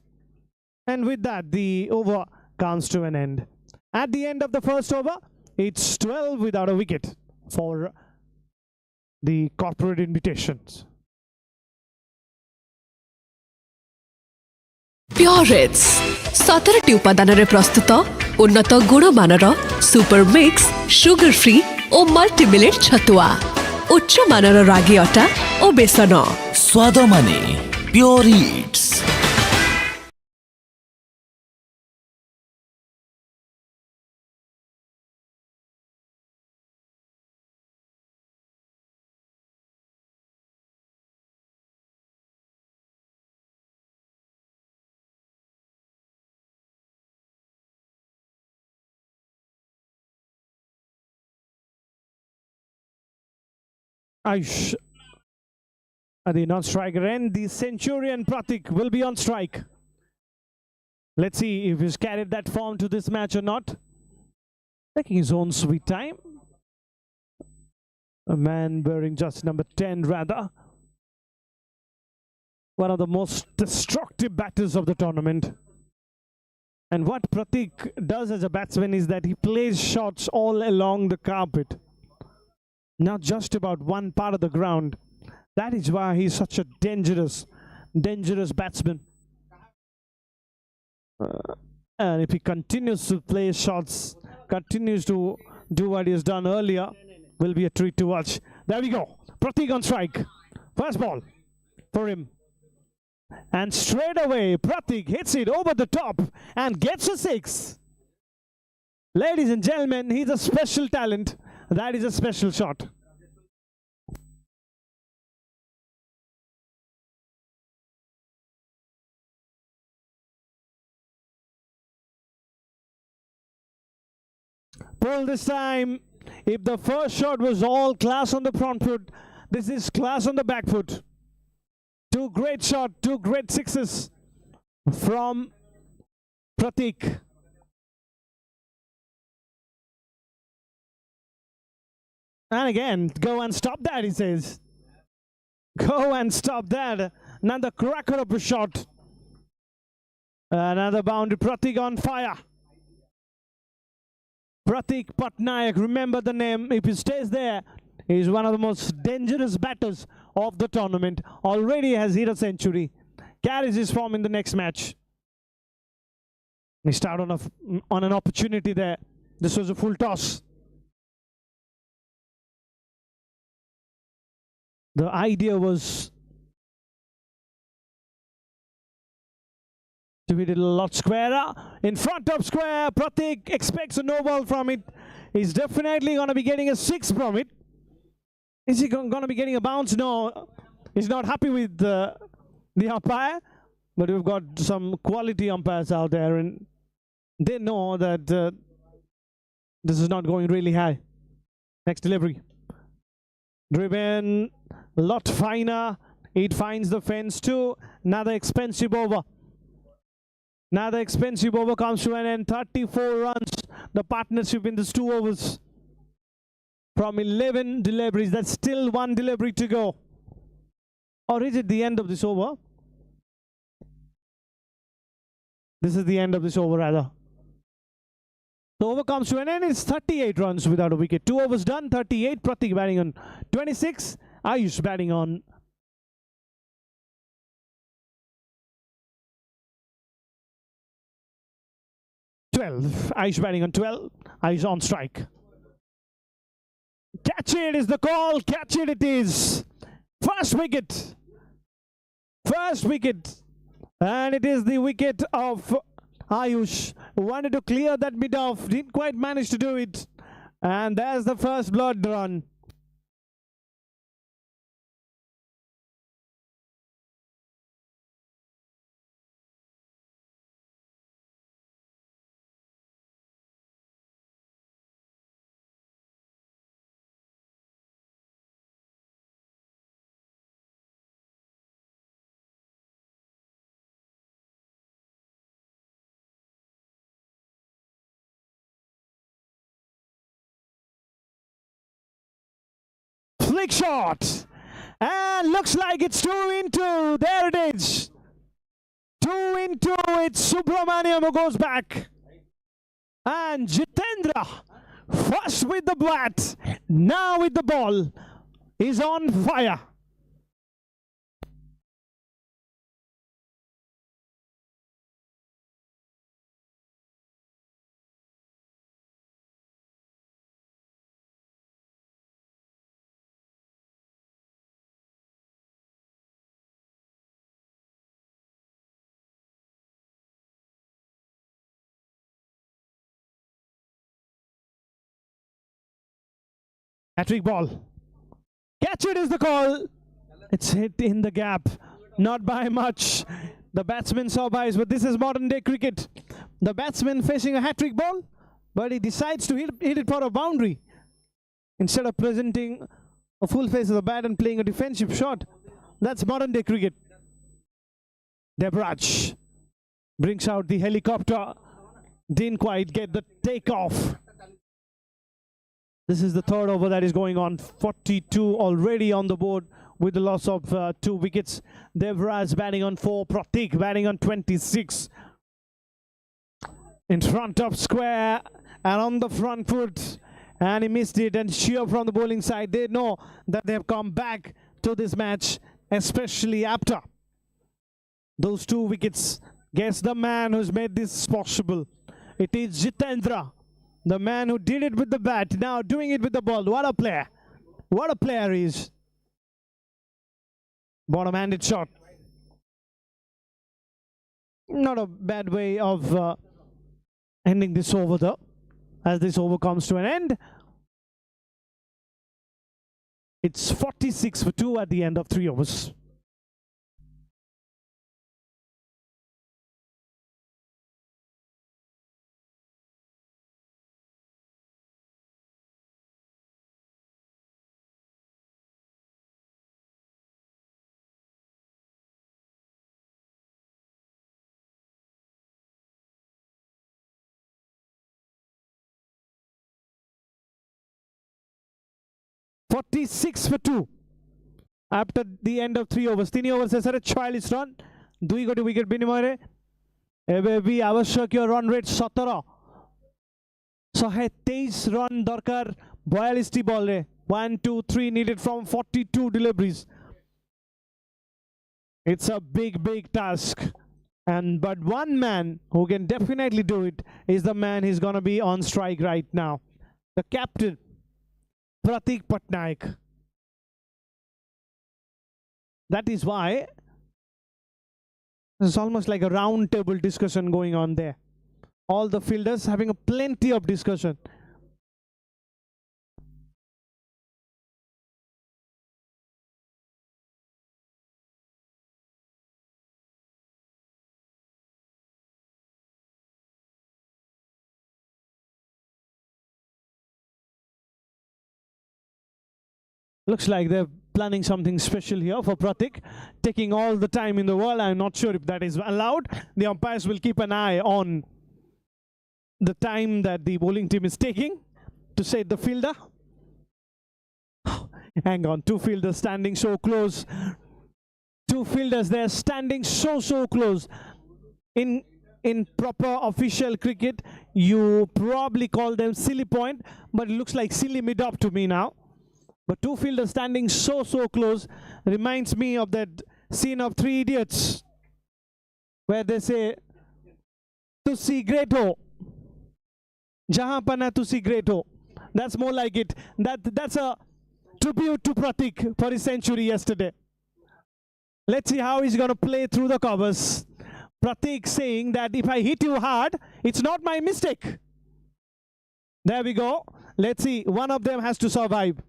And with that, the over comes to an end. At the end of the first over, it's 12 without a wicket for the corporate invitations. Purits 17ଟି ଉପାଦାନରେ ପ୍ରସ୍ତୁତ ଉନ୍ନତ ଗୁଣମାନର super mix sugar free ଓ ମଲ୍ଟିମିଲେଟ୍ ଛତୁଆ ଉଚ୍ଚ ମାନର ରାଗି ଅଟା ଓ ବେସନ ସ୍ୱାଦ ମାନେ ପ୍યોର it's. Ayush at the non-striker end. The centurion Pratik will be on strike. Let's see if he's carried that form to this match or not. Taking his own sweet time. A man wearing just number 10 rather. One of the most destructive batters of the tournament. And what Pratik does as a batsman is that he plays shots all along the carpet. Not just about one part of the ground. That is why he's such a dangerous batsman. And if he continues to play shots, continues to do what he has done earlier, will be a treat to watch. There we go. Pratik on strike. First ball for him. And straight away, Pratik hits it over the top and gets a 6. Ladies and gentlemen, he's a special talent. That is a special shot. Pull this time. If the first shot was all class on the front foot, this is class on the back foot. 2 great shots, 2 great sixes from Pratik. And again, go and stop that, he says. Go and stop that. Another cracker of a shot. Another boundary. Pratik on fire. Pratik Patnaik, remember the name. If he stays there, he's one of the most dangerous batters of the tournament. Already has hit a century. Carries his form in the next match. Missed out on an opportunity there. This was a full toss. The idea was to hit it a lot squarer. In front of square, Pratik expects a no ball from it. He's definitely going to be getting a 6 from it. Is he going to be getting a bounce? No. He's not happy with the umpire. But we've got some quality umpires out there, and they know that this is not going really high. Next delivery. Driven a lot finer. It finds the fence too. Another expensive over. Another expensive over comes to an end. 34 runs. The partnership in these 2 overs. From 11 deliveries. That's still 1 delivery to go. Or is it the end of this over? This is the end of this over rather. The over comes to an end. It's 38 runs without a wicket. 2 overs done. 38. Pratik batting on 26. Ayush batting on 12. Ayush batting on 12. Ayush on strike. Catch it is the call. Catch it is. First wicket. First wicket. And it is the wicket of Ayush. Wanted to clear that bit off. Didn't quite manage to do it. And there's the first blood run. Flick shot, and looks like it's 2 into. There it is. 2 into. It's Subramaniam who goes back, and Jitendra first with the bat, now with the ball, is on fire. Hat-trick ball. Catch it is the call. It's hit in the gap. Not by much. The batsman saw byes, but this is modern day cricket. The batsman facing a hat-trick ball, but he decides to hit it for a boundary. Instead of presenting a full face of the bat and playing a defensive shot. That's modern day cricket. Debraj brings out the helicopter. Didn't quite get the takeoff. This is the 3rd over that is going on. 42 already on the board with the loss of 2 wickets. Devraj batting on 4. Pratik batting on 26. In front of square and on the front foot. And he missed it. And sheer from the bowling side. They know that they have come back to this match, especially after those 2 wickets. Guess the man who's made this possible. It is Jitendra. The man who did it with the bat, now doing it with the ball. What a player. What a player he is. Bottom-handed shot. Not a bad way of ending this over though. As this over comes to an end. It's 46 for 2 at the end of 3 overs. $46 for 2 after the end of 3 overs. 3 overs is 46 run. 2 गोटी wicket बिनिमय रे एबे भी आवश्यक run rate 17 123 run darkar 42 ball re 1 2 3 needed from 42 deliveries. It's a big task, and but one man who can definitely do it is the man who's gonna be on strike right now, the captain Pratik Patnaik. That is why it's almost like a round table discussion going on there. All the fielders having a plenty of discussion. Looks like they're planning something special here for Pratik, taking all the time in the world. I'm not sure if that is allowed. The umpires will keep an eye on the time that the bowling team is taking to set the fielder. Hang on, two fielders standing so close. Two fielders there standing so close. In proper official cricket, you probably call them silly point, but it looks like silly mid-up to me now. But two fielders standing so close reminds me of that scene of Three Idiots where they say, "Tusi great ho, jahan pana tusi great ho." That's more like it. That's a tribute to Pratik for his century yesterday. Let's see how he's going to play through the covers. Pratik saying that if I hit you hard, it's not my mistake. There we go. Let's see. One of them has to survive.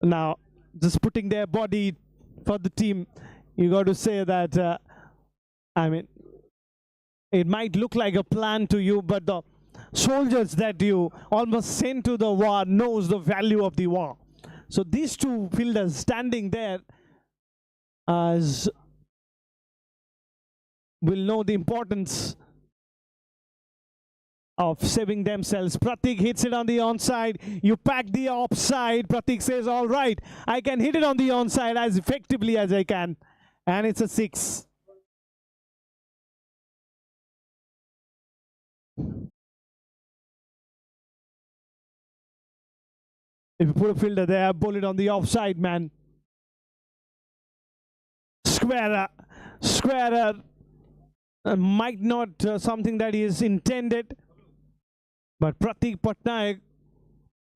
Now, just putting their body for the team, you got to say that, I mean, it might look like a plan to you, but the soldiers that you almost sent to the war knows the value of the war. So these two fielders standing there as will know the importance of saving themselves. Pratik hits it on the onside. You pack the offside. Pratik says, all right, I can hit it on the onside as effectively as I can. And it's a 6. If you put a fielder there, bowl it on the offside, man. Squarer. Might not something that is intended. But Pratik Patnaik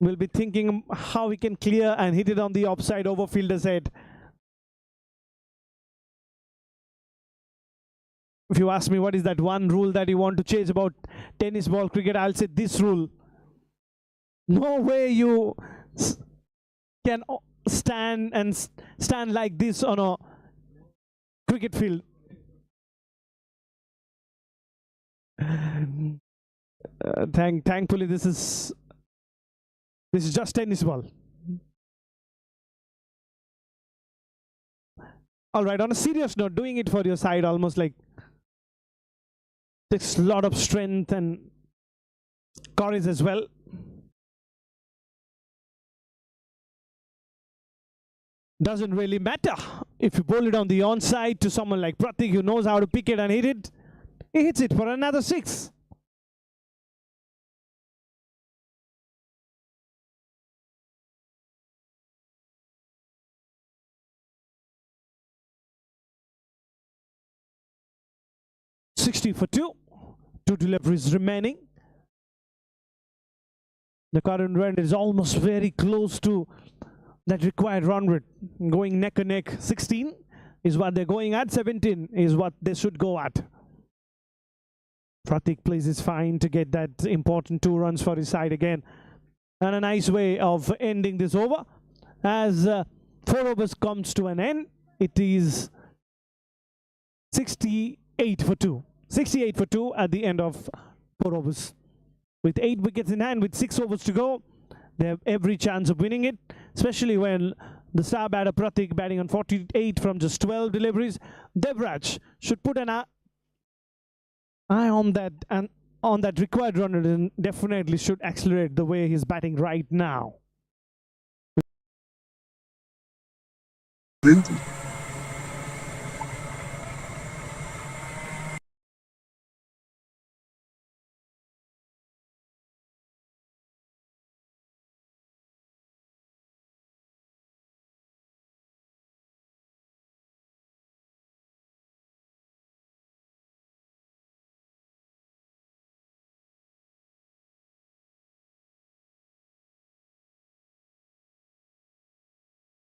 will be thinking how he can clear and hit it on the offside over fielder's head. If you ask me what is that one rule that you want to change about tennis ball cricket, I'll say this rule. No way you can stand like this on a cricket field. Thankfully this is just tennis ball. All right, on a serious note, doing it for your side almost like takes a lot of strength and courage as well. Doesn't really matter if you bowl it on the onside to someone like Pratik who knows how to pick it and hit it. He hits it for another 6. For 2 deliveries remaining. The current run is almost very close to that required run rate, going neck and neck. 16 is what they're going at, 17 is what they should go at. Pratik plays his fine to get that important 2 runs for his side again, and a nice way of ending this over as 4 overs comes to an end. It is 68 for 2. 68 for 2 at the end of 4 overs. With 8 wickets in hand, with 6 overs to go, they have every chance of winning it, especially when the star batter Pratik batting on 48 from just 12 deliveries. Devraj should put an eye on that, and on that required run, and definitely should accelerate the way he's batting right now.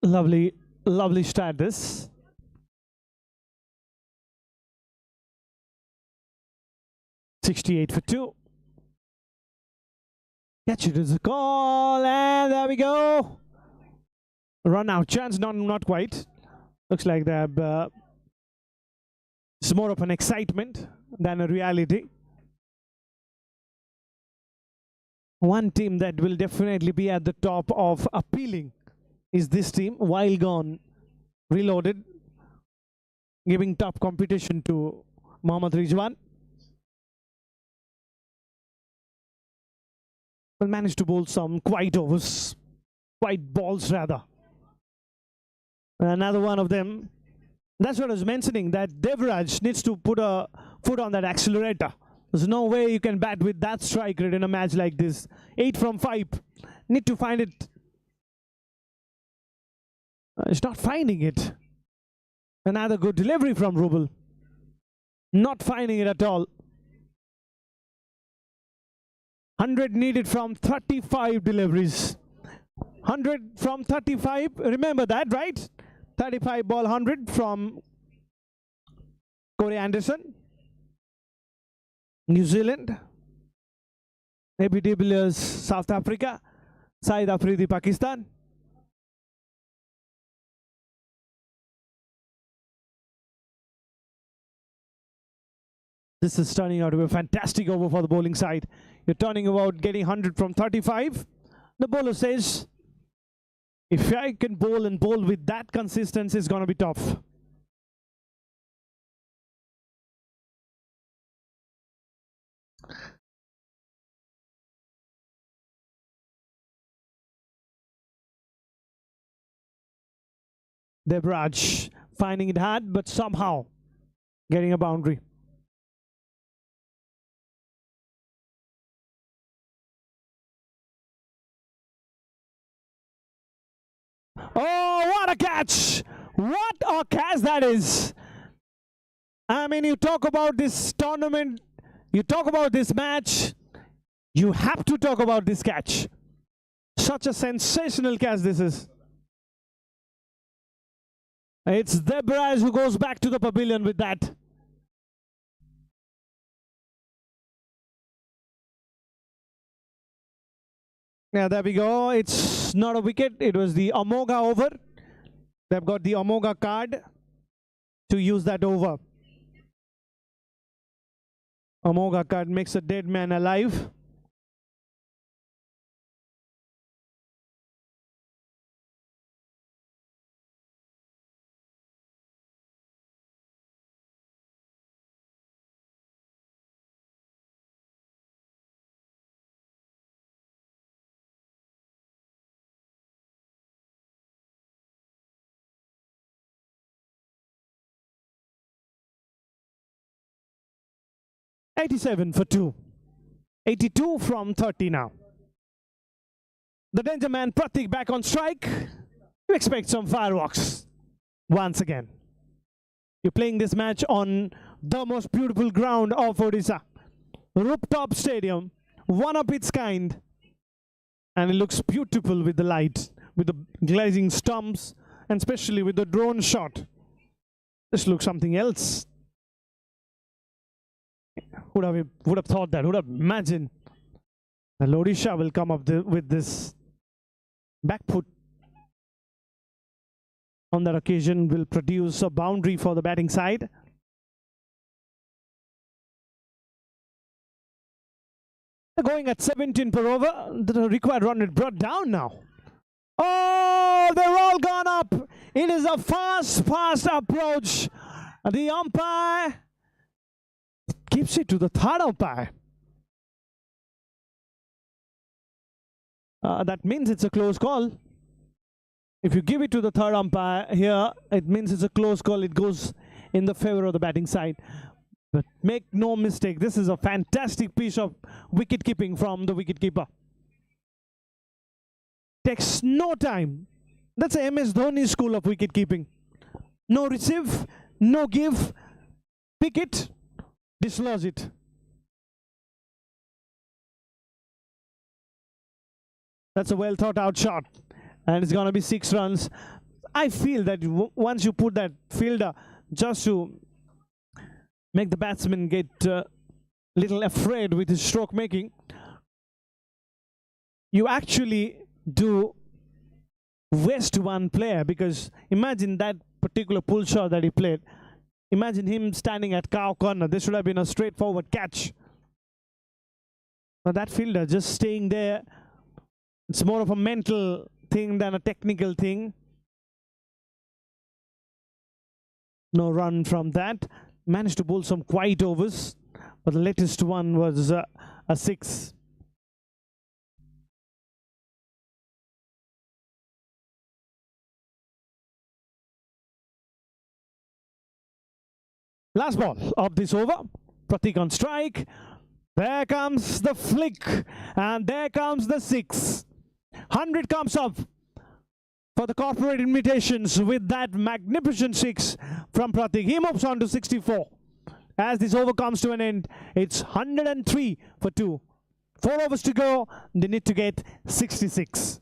Lovely, lovely start this. $68 for 2. Catch it as a call, and there we go. Run out chance, not quite. Looks like that. It's more of an excitement than a reality. One team that will definitely be at the top of appealing is this team. Wild Gone Reloaded, giving tough competition to Mohammad Rizwan. Will manage to bowl some quiet overs, quiet balls rather. Another one of them. That's what I was mentioning, that Devraj needs to put a foot on that accelerator. There's no way you can bat with that strike rate in a match like this. 8 from 5. Need to find it. It's not finding it. Another good delivery from Rubel. Not finding it at all. 100 needed from 35 deliveries. 100 from 35. Remember that, right? 35 ball 100 from Corey Anderson. New Zealand. AB de Villiers, South Africa. Saeed Afridi, Pakistan. This is turning out to be a fantastic over for the bowling side. You're turning about getting 100 from 35. The bowler says, if I can bowl and bowl with that consistency, it's going to be tough. Devraj finding it hard, but somehow getting a boundary. Oh, what a catch! What a catch that is! I mean, you talk about this tournament, you talk about this match, you have to talk about this catch. Such a sensational catch this is. It's Devraj who goes back to the pavilion with that. Yeah, there we go. It's not a wicket. It was the Amogha over. They've got the Amogha card to use that over. Amogha card makes a dead man alive. $87 for 2. 82 from 30 now. The danger man Pratik back on strike. You expect some fireworks once again. You're playing this match on the most beautiful ground of Odisha. Rooftop stadium, one of its kind. And it looks beautiful with the light, with the glazing stumps, and especially with the drone shot. This looks something else. Would have thought that, would have imagined that Odisha will come up with this back foot. On that occasion will produce a boundary for the batting side. They're going at 17 per over. The required run rate brought down now. Oh, they're all gone up. It is a fast approach. The umpire gives it to the third umpire. That means it's a close call. If you give it to the third umpire here, it means it's a close call. It goes in the favor of the batting side. But make no mistake, this is a fantastic piece of wicket keeping from the wicketkeeper. Takes no time. That's a MS Dhoni school of wicket keeping. No receive, no give, pick it, dislodge it. That's a well thought out shot. And it's going to be 6 runs. I feel that once you put that fielder just to make the batsman get little afraid with his stroke making, you actually do waste one player, because imagine that particular pull shot that he played. Imagine him standing at cow corner. This should have been a straightforward catch. But that fielder just staying there, it's more of a mental thing than a technical thing. No run from that. Managed to bowl some quiet overs, but the latest one was a 6. Last ball of this over. Pratik on strike. There comes the flick, and there comes the 6. 100 comes up for the corporate invitations with that magnificent 6 from Pratik. He moves on to 64. As this over comes to an end, it's 103 for 2. 4 overs to go. They need to get 66.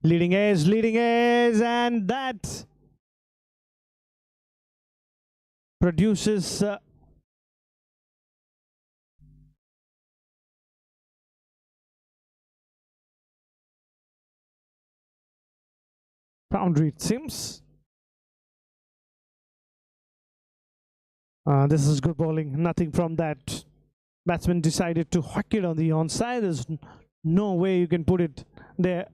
Leading edge, and that produces boundary, it seems. This is good bowling. Nothing from that. Batsman decided to hook it on the onside. There's no way you can put it there.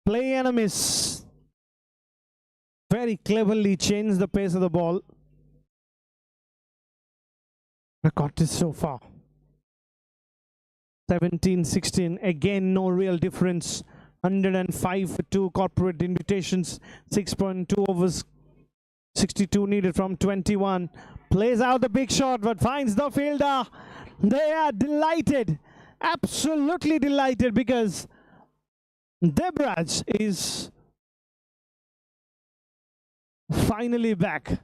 Play and a miss. Very cleverly changed the pace of the ball. Record is so far. 17-16. Again, no real difference. 105 for 2 corporate invitations. 6.2 overs. 62 needed from 21. Plays out the big shot, but finds the fielder. They are delighted. Absolutely delighted, because Debraj is finally back.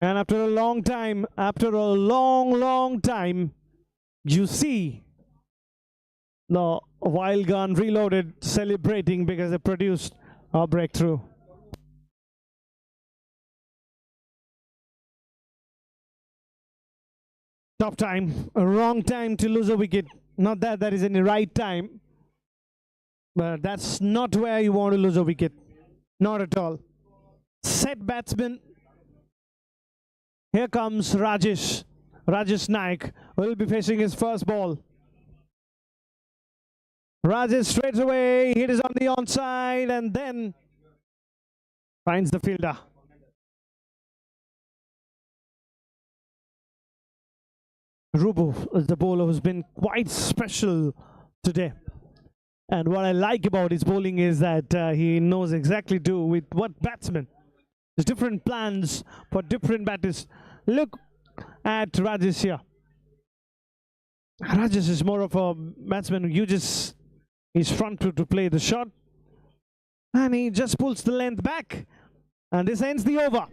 And after a long time, after a long time, you see the wild gun reloaded celebrating because they produced a breakthrough. Tough time, a wrong time to lose a wicket. Not that there is any right time, but that's not where you want to lose a wicket. Not at all. Set batsman. Here comes Rajesh. Rajesh Naik will be facing his first ball. Rajesh straight away. Hit is on the onside and then finds the fielder. Rubu is the bowler who's been quite special today. And what I like about his bowling is that he knows exactly do with what batsman. There's different plans for different batters. Look at Rajesh here. Rajesh is more of a batsman who uses his front foot to play the shot. And he just pulls the length back. And this ends the over.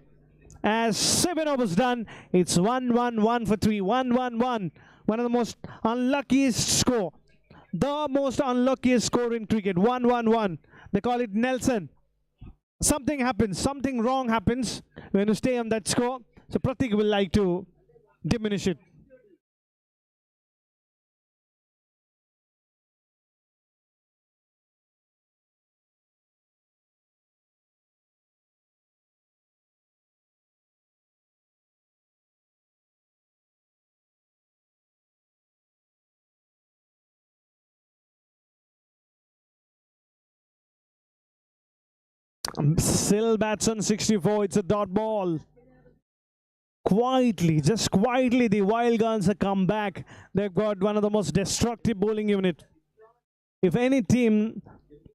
As 7 overs done, it's 1-1-1 for 3. 1-1-1. One of the most unluckiest score. The most unluckiest score in cricket. 1-1-1. They call it Nelson. Something happens. Something wrong happens when you stay on that score. So Pratik will like to diminish it. Still bats on 64. It's a dot ball. Quietly, just quietly, the Wild Guns have come back. They've got one of the most destructive bowling unit. If any team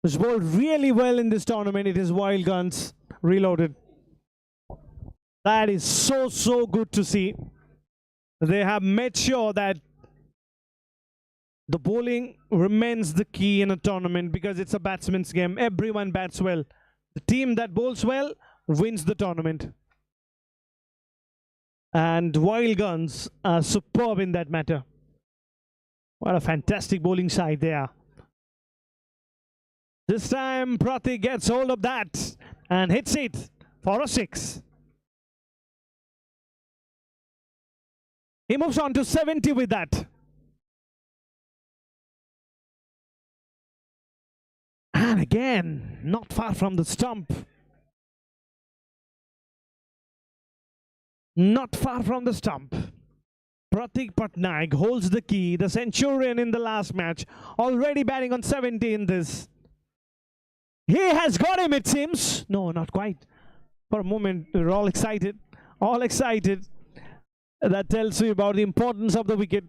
has bowled really well in this tournament, it is Wild Guns Reloaded. That is so good to see. They have made sure that the bowling remains the key in a tournament because it's a batsman's game. Everyone bats well. The team that bowls well wins the tournament. And Wild Guns are superb in that matter. What a fantastic bowling side they are. This time Pratik gets hold of that and hits it for a 6. He moves on to 70 with that. And again, not far from the stump. Not far from the stump. Pratik Patnaik holds the key, the centurion in the last match, already batting on 70 in this. He has got him, it seems. No, not quite. For a moment, we're all excited. All excited. That tells you about the importance of the wicket.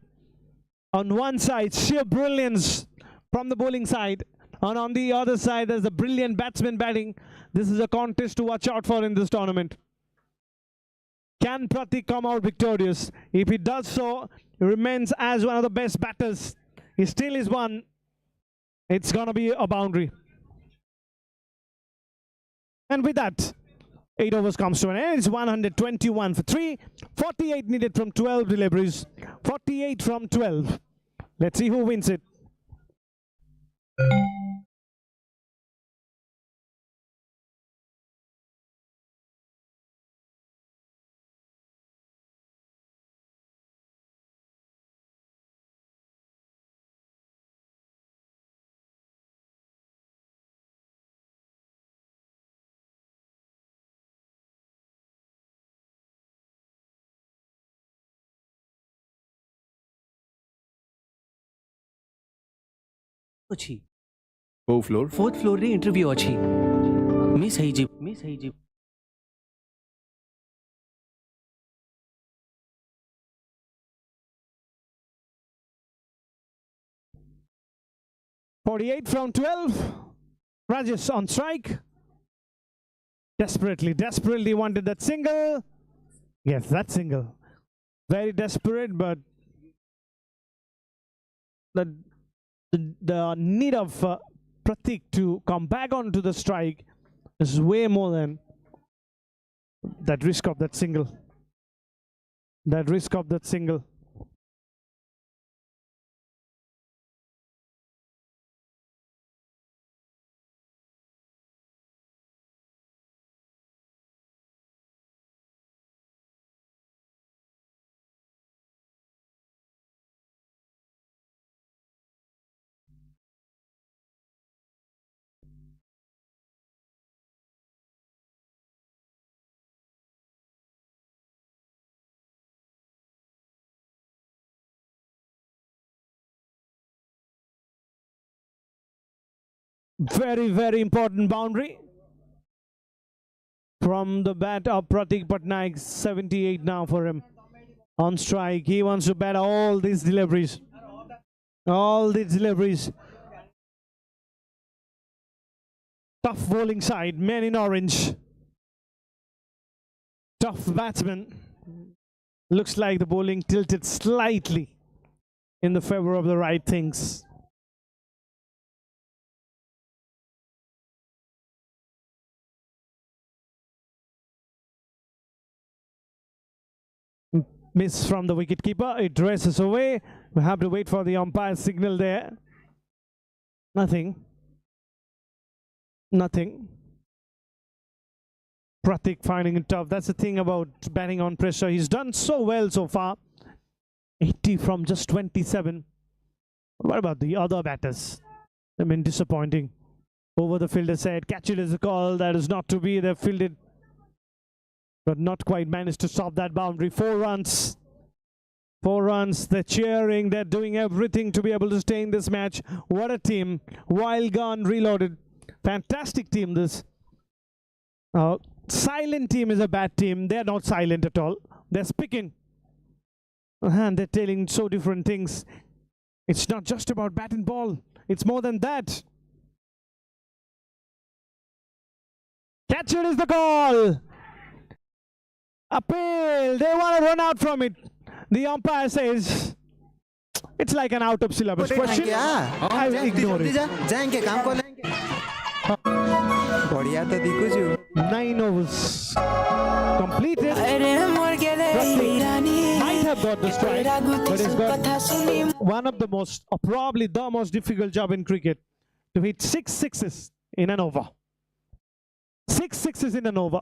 On one side, sheer brilliance from the bowling side. And on the other side, there's a brilliant batsman batting. This is a contest to watch out for in this tournament. Can Pratik come out victorious? If he does so, he remains as one of the best batters. He still is one. It's going to be a boundary. And with that, 8 overs comes to an end. It's 121 for 3. 48 needed from 12 deliveries. 48 from 12. Let's see who wins it. ଅଛି କୋଉ floor? 4th ଫ୍ଲୋରରେ interview ଅଛି miss ହେଇଯିବ 48 from 12. Rajesh on strike. Desperately wanted that single. Yes, that single. Very desperate, but the need of Pratik to come back onto the strike is way more than that risk of that single. Very important boundary from the bat of Pratik Patnaik. 78 now for him on strike. He wants to bat all these deliveries. Tough bowling side, men in orange. Tough batsman. Looks like the bowling tilted slightly in the favor of the right things. Miss from the wicketkeeper. It races away. We have to wait for the umpire signal there. Nothing. Pratik finding it tough. That's the thing about batting on pressure. He's done so well so far. 80 from just 27. What about the other batters? I mean, disappointing. Over the fielder said, catch it as a call. That is not to be. They've fielded, but not quite managed to stop that boundary. 4 runs. 4 runs. They're cheering. They're doing everything to be able to stay in this match. What a team. Wild Gun Reloaded. Fantastic team this. Silent team is a bad team. They're not silent at all. They're speaking. And they're telling so different things. It's not just about bat and ball. It's more than that. Catch it is the call. Appeal. They want to run out from it. The umpire says it's like an out of syllabus question. I will ignore it. 9 overs completed. Might have got the strike, but he's got one of the most, or probably the most difficult job in cricket, to hit 6 sixes in an over. 6 sixes in an over.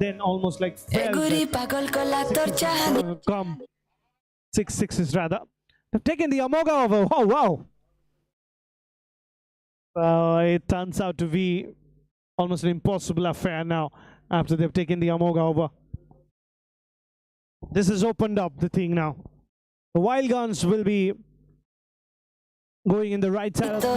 Then almost like come 6 sixes rather. They've taken the Amogha over. Oh wow. It turns out to be almost an impossible affair now after they've taken the Amogha over. This has opened up the thing now. The wild guns will be going in the right side of the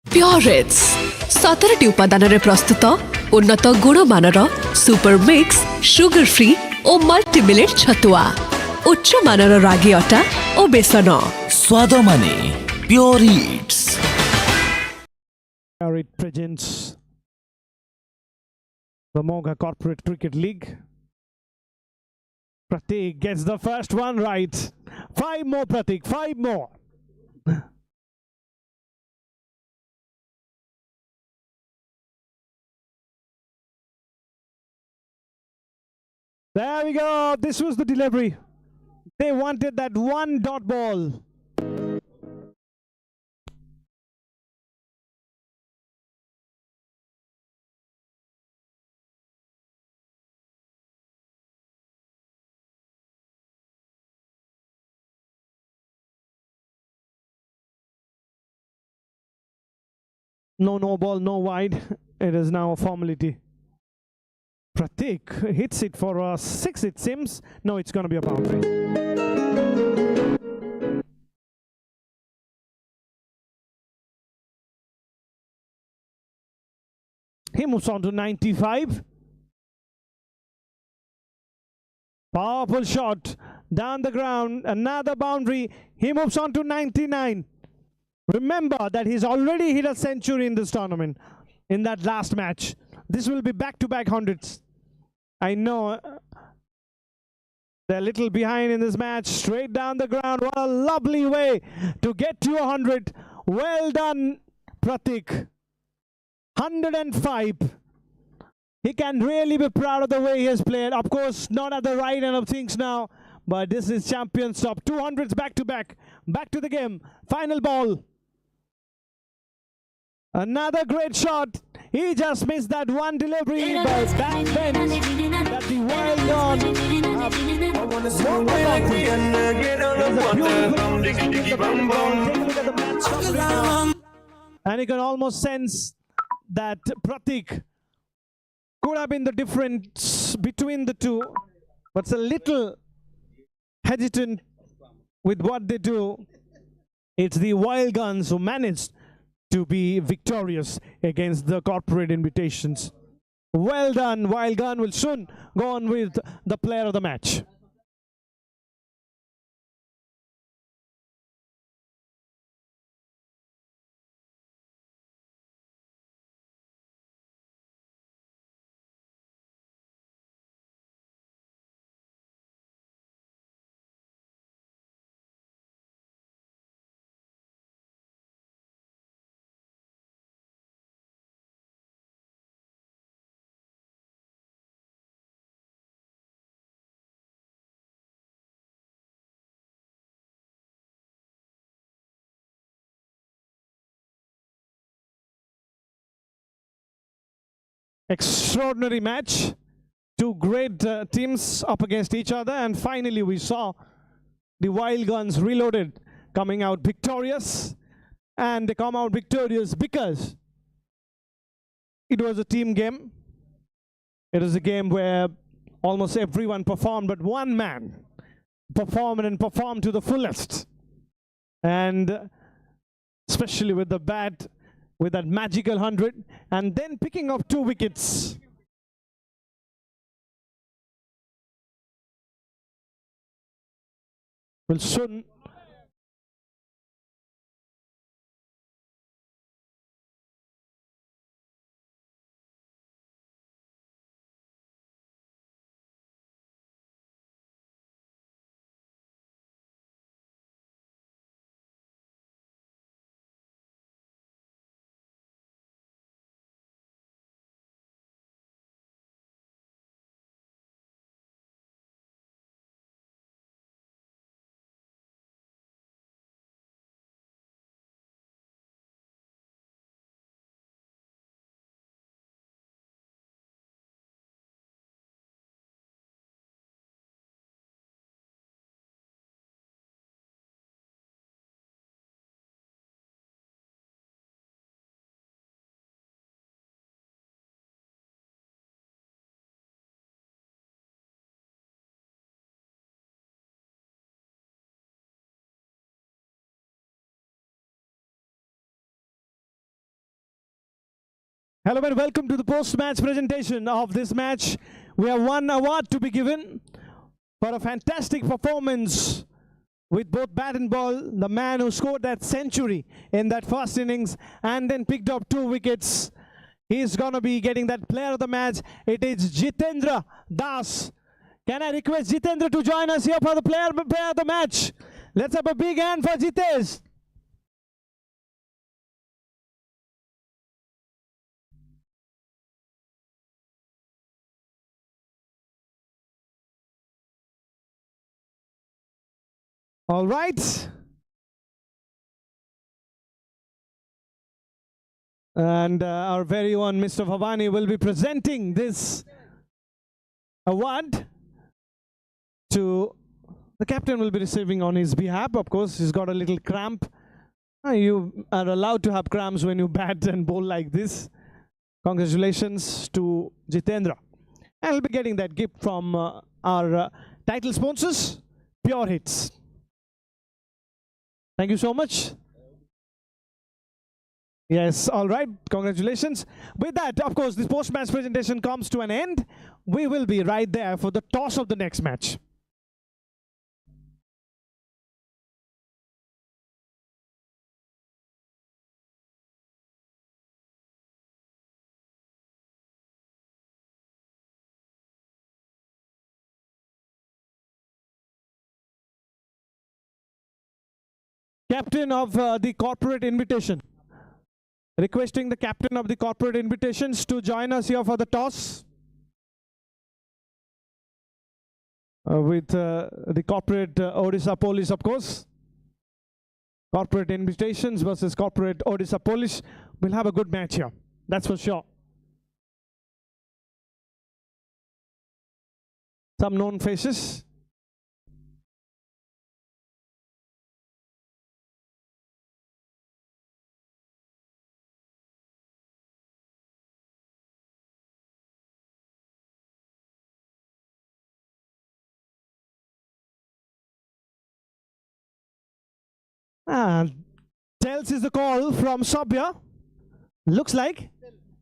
Purits 17ଟି ଉପାଦାନରେ ପ୍ରସ୍ତୁତ ଉନ୍ନତ ଗୁଣମାନର super mix sugar free ଓ multi millet ଛତୁଆ ଉଚ୍ଚ ମାନର ରାଗି ଅଟା ଓ ବେସନ ସ୍ୱାଦ ମାନେ ପ୍યોର it's It presents the Amogha Corporate Cricket League. Pratik gets the first one right. 5 more, Pratik, 5 more. There we go. This was the delivery. They wanted that one dot ball. No ball, no wide. It is now a formality. Pratik hits it for a 6, it seems. No, it's going to be a boundary. He moves on to 95. Powerful shot down the ground. Another boundary. He moves on to 99. Remember that he's already hit a century in this tournament, in that last match. This will be back-to-back hundreds. I know they're a little behind in this match. Straight down the ground. What a lovely way to get to 100. Well done, Pratik. 105. He can really be proud of the way he has played. Of course, not at the right end of things now, but this is champion stop. 200s back-to-back. Back to the game. Final ball. Another great shot. He just missed that one delivery, but that meant that the wild gun and you can almost sense that Pratik could have been the difference between the two, but it's a little hesitant with what they do. It's the wild guns who managed to be victorious against the corporate invitations. Well done. Wild Gun will soon go on with the player of the match. Extraordinary match. Two great teams up against each other, and finally we saw the Wild Guns Reloaded coming out victorious, and they come out victorious because it was a team game. It was a game where almost everyone performed, but one man performed to the fullest, and especially with the bat, with that magical 100, and then picking up 2 wickets. Will soon hello and welcome to the post-match presentation of this match. We have one award to be given for a fantastic performance with both bat and ball. The man who scored that century in that first innings and then picked up 2 wickets. He's going to be getting that player of the match. It is Jitendra Das. Can I request Jitendra to join us here for the player of the match? Let's have a big hand for Jitesh. All right. And our very own Mr. Bhavani will be presenting this award to the captain. Will be receiving on his behalf. Of course, he's got a little cramp. You are allowed to have cramps when you bat and bowl like this. Congratulations to Jitendra. And he'll be getting that gift from our title sponsors, Pure Hits. Thank you so much. Yes, all right, congratulations. With that, of course, this post-match presentation comes to an end. We will be right there for the toss of the next match. Captain of the corporate invitation. Requesting the captain of the corporate invitations to join us here for the toss. With the corporate Odisha Police, of course. Corporate invitations versus corporate Odisha Police. We'll have a good match here. That's for sure. Some known faces. Tells is the call from Sabya. Looks like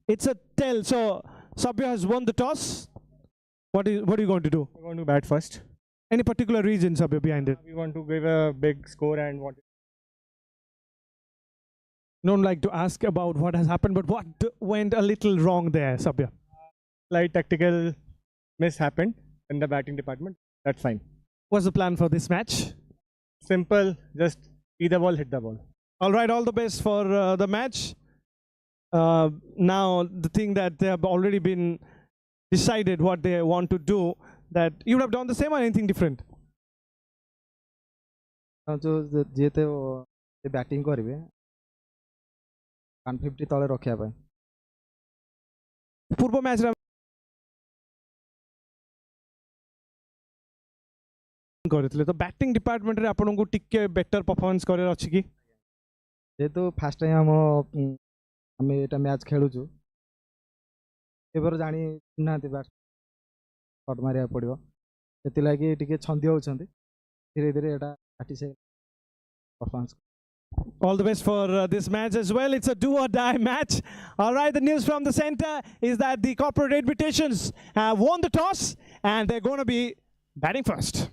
it's a tell. So Sabya has won the toss. What are you going to do? We're going to bat first. Any particular reason, Sabya, behind it? We want to give a big score and what. Don't like to ask about what has happened, but what went a little wrong there, Sabya? Slight tactical miss happened in the batting department. That's fine. What's the plan for this match? Simple, just see the ball, hit the ball. All right, all the best for the match. Now, the thing that they have already been decided what they want to do, that you would have done the same or anything different? जो batting करेंगे 150 तले रखा पूर्व match करथिले तो batting department रे आपन को टिके बेटर परफॉर्मेंस करे अछि कि जेहेतु फास्ट टाइम आम एटा मैच खेलुचु एबर जानी ना बार शॉट मारिया पड़ो से लगी टिके छंदी होउछंती धीरे धीरे एटा काटी से performance. All the best for this match as well. It's a do or die match. All right, the news from the center is that the corporate invitations have won the toss and they're going to be batting first.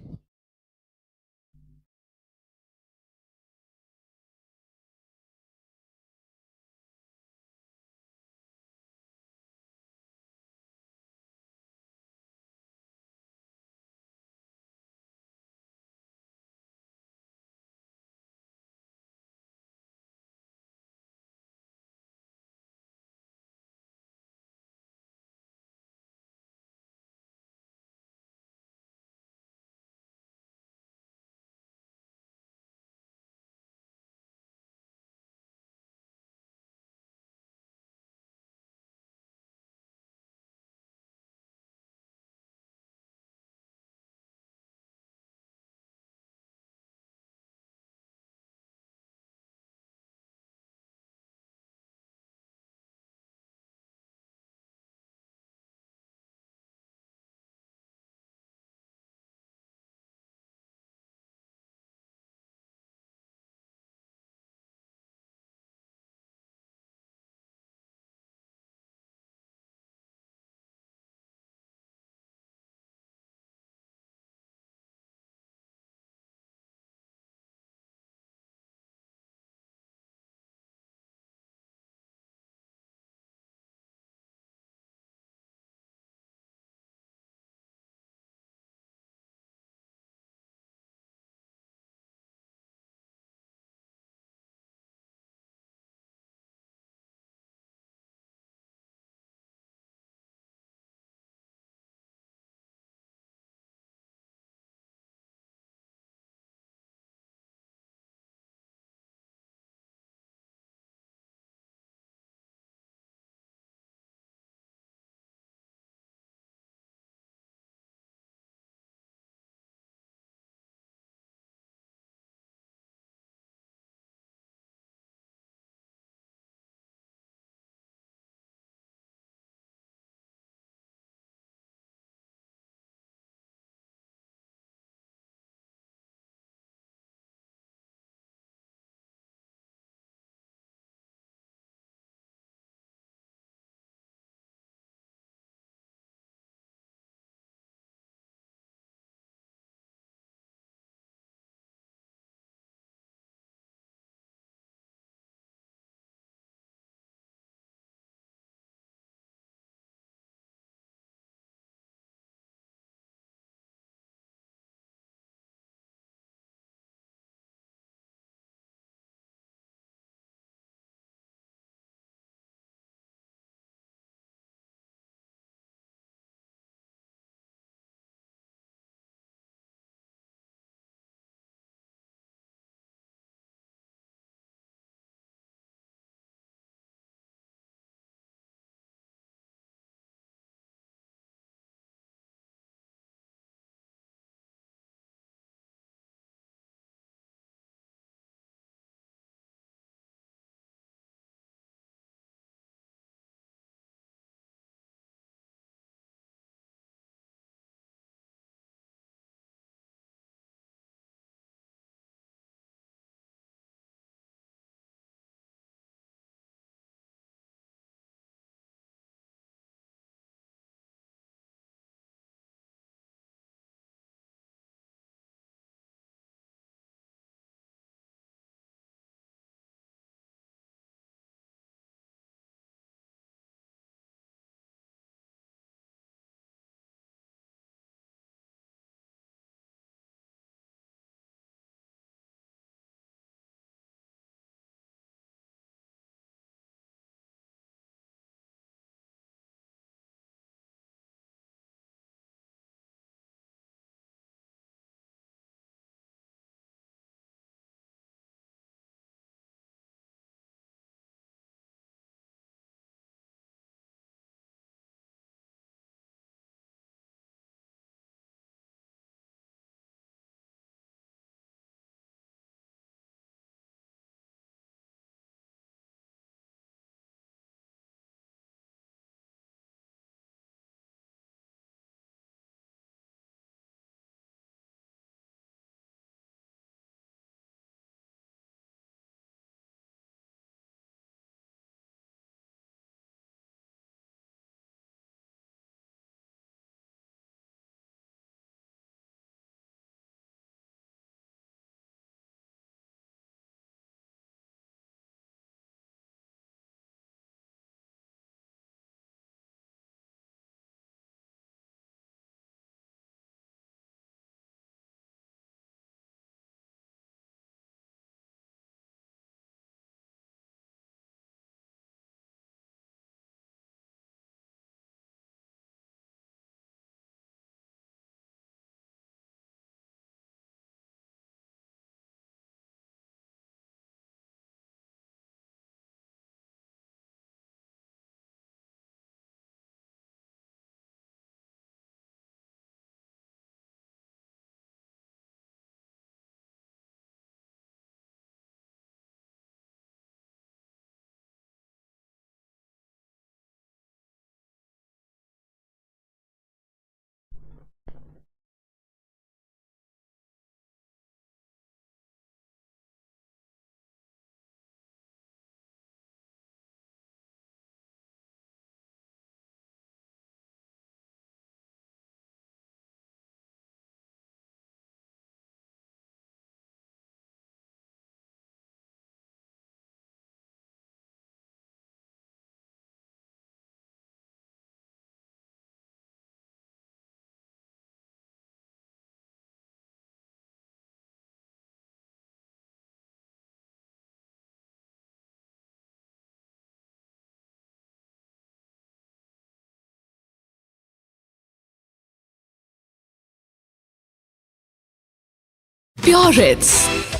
प्योरेट्स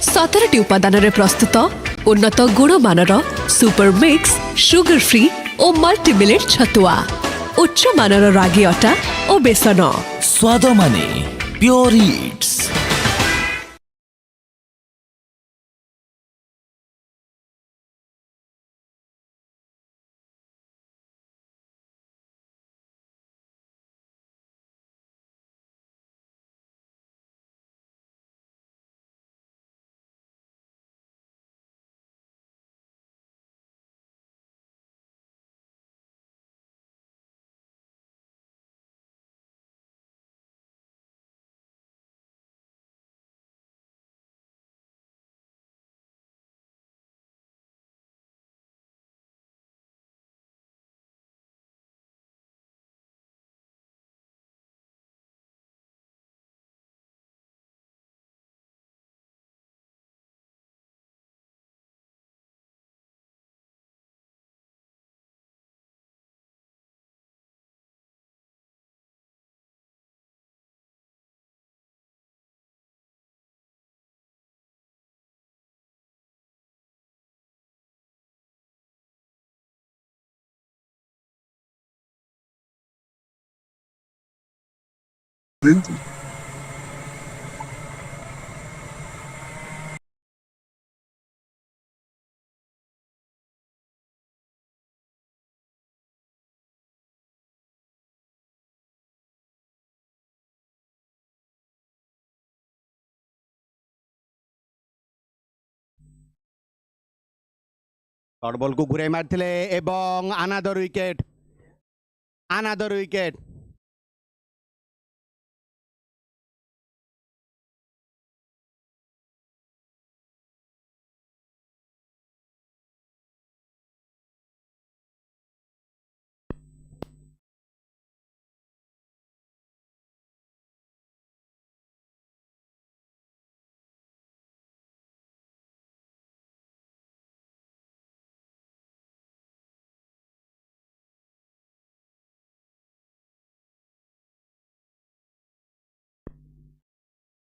17ଟି ଉପାଦାନରେ ପ୍ରସ୍ତୁତ ଉନ୍ନତ ଗୁଣମାନର super mix sugar free ଓ multi millet ଛତୁଆ ଉଚ୍ଚ ମାନର ରାଗି ଅଟା ଓ ବେସନ ସ୍ୱାଦ ମାନେ ପ୍યોର ଇଟ୍ସ। शॉर्ट बॉल को घुराई मारथिले एवं अनादर विकेट अनादर विकेट।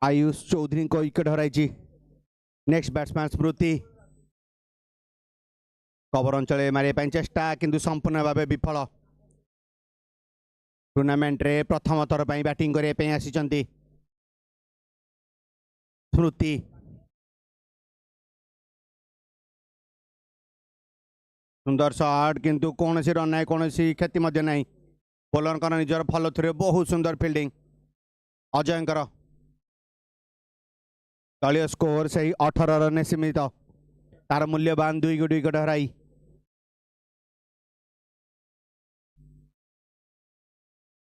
आयुष चौधरी को विकेट हराई। नेक्स्ट बैट्समैन स्मृति कवर अंचल मारे चेष्टा किंतु संपूर्ण भाव विफल। टूर्नामेंट रे प्रथम थर पर बैटिंग करने आसी स्मृति। सुंदर शॉट किंतु कौन सी रन ना कौन सी क्षति ना। बोलर निजर फॉलो थ्रू बहुत सुंदर फील्डिंग अजयंकर। दलीय स्कोर से 18 रन सीमित। तार मूल्यवान 2 विकेट हराई।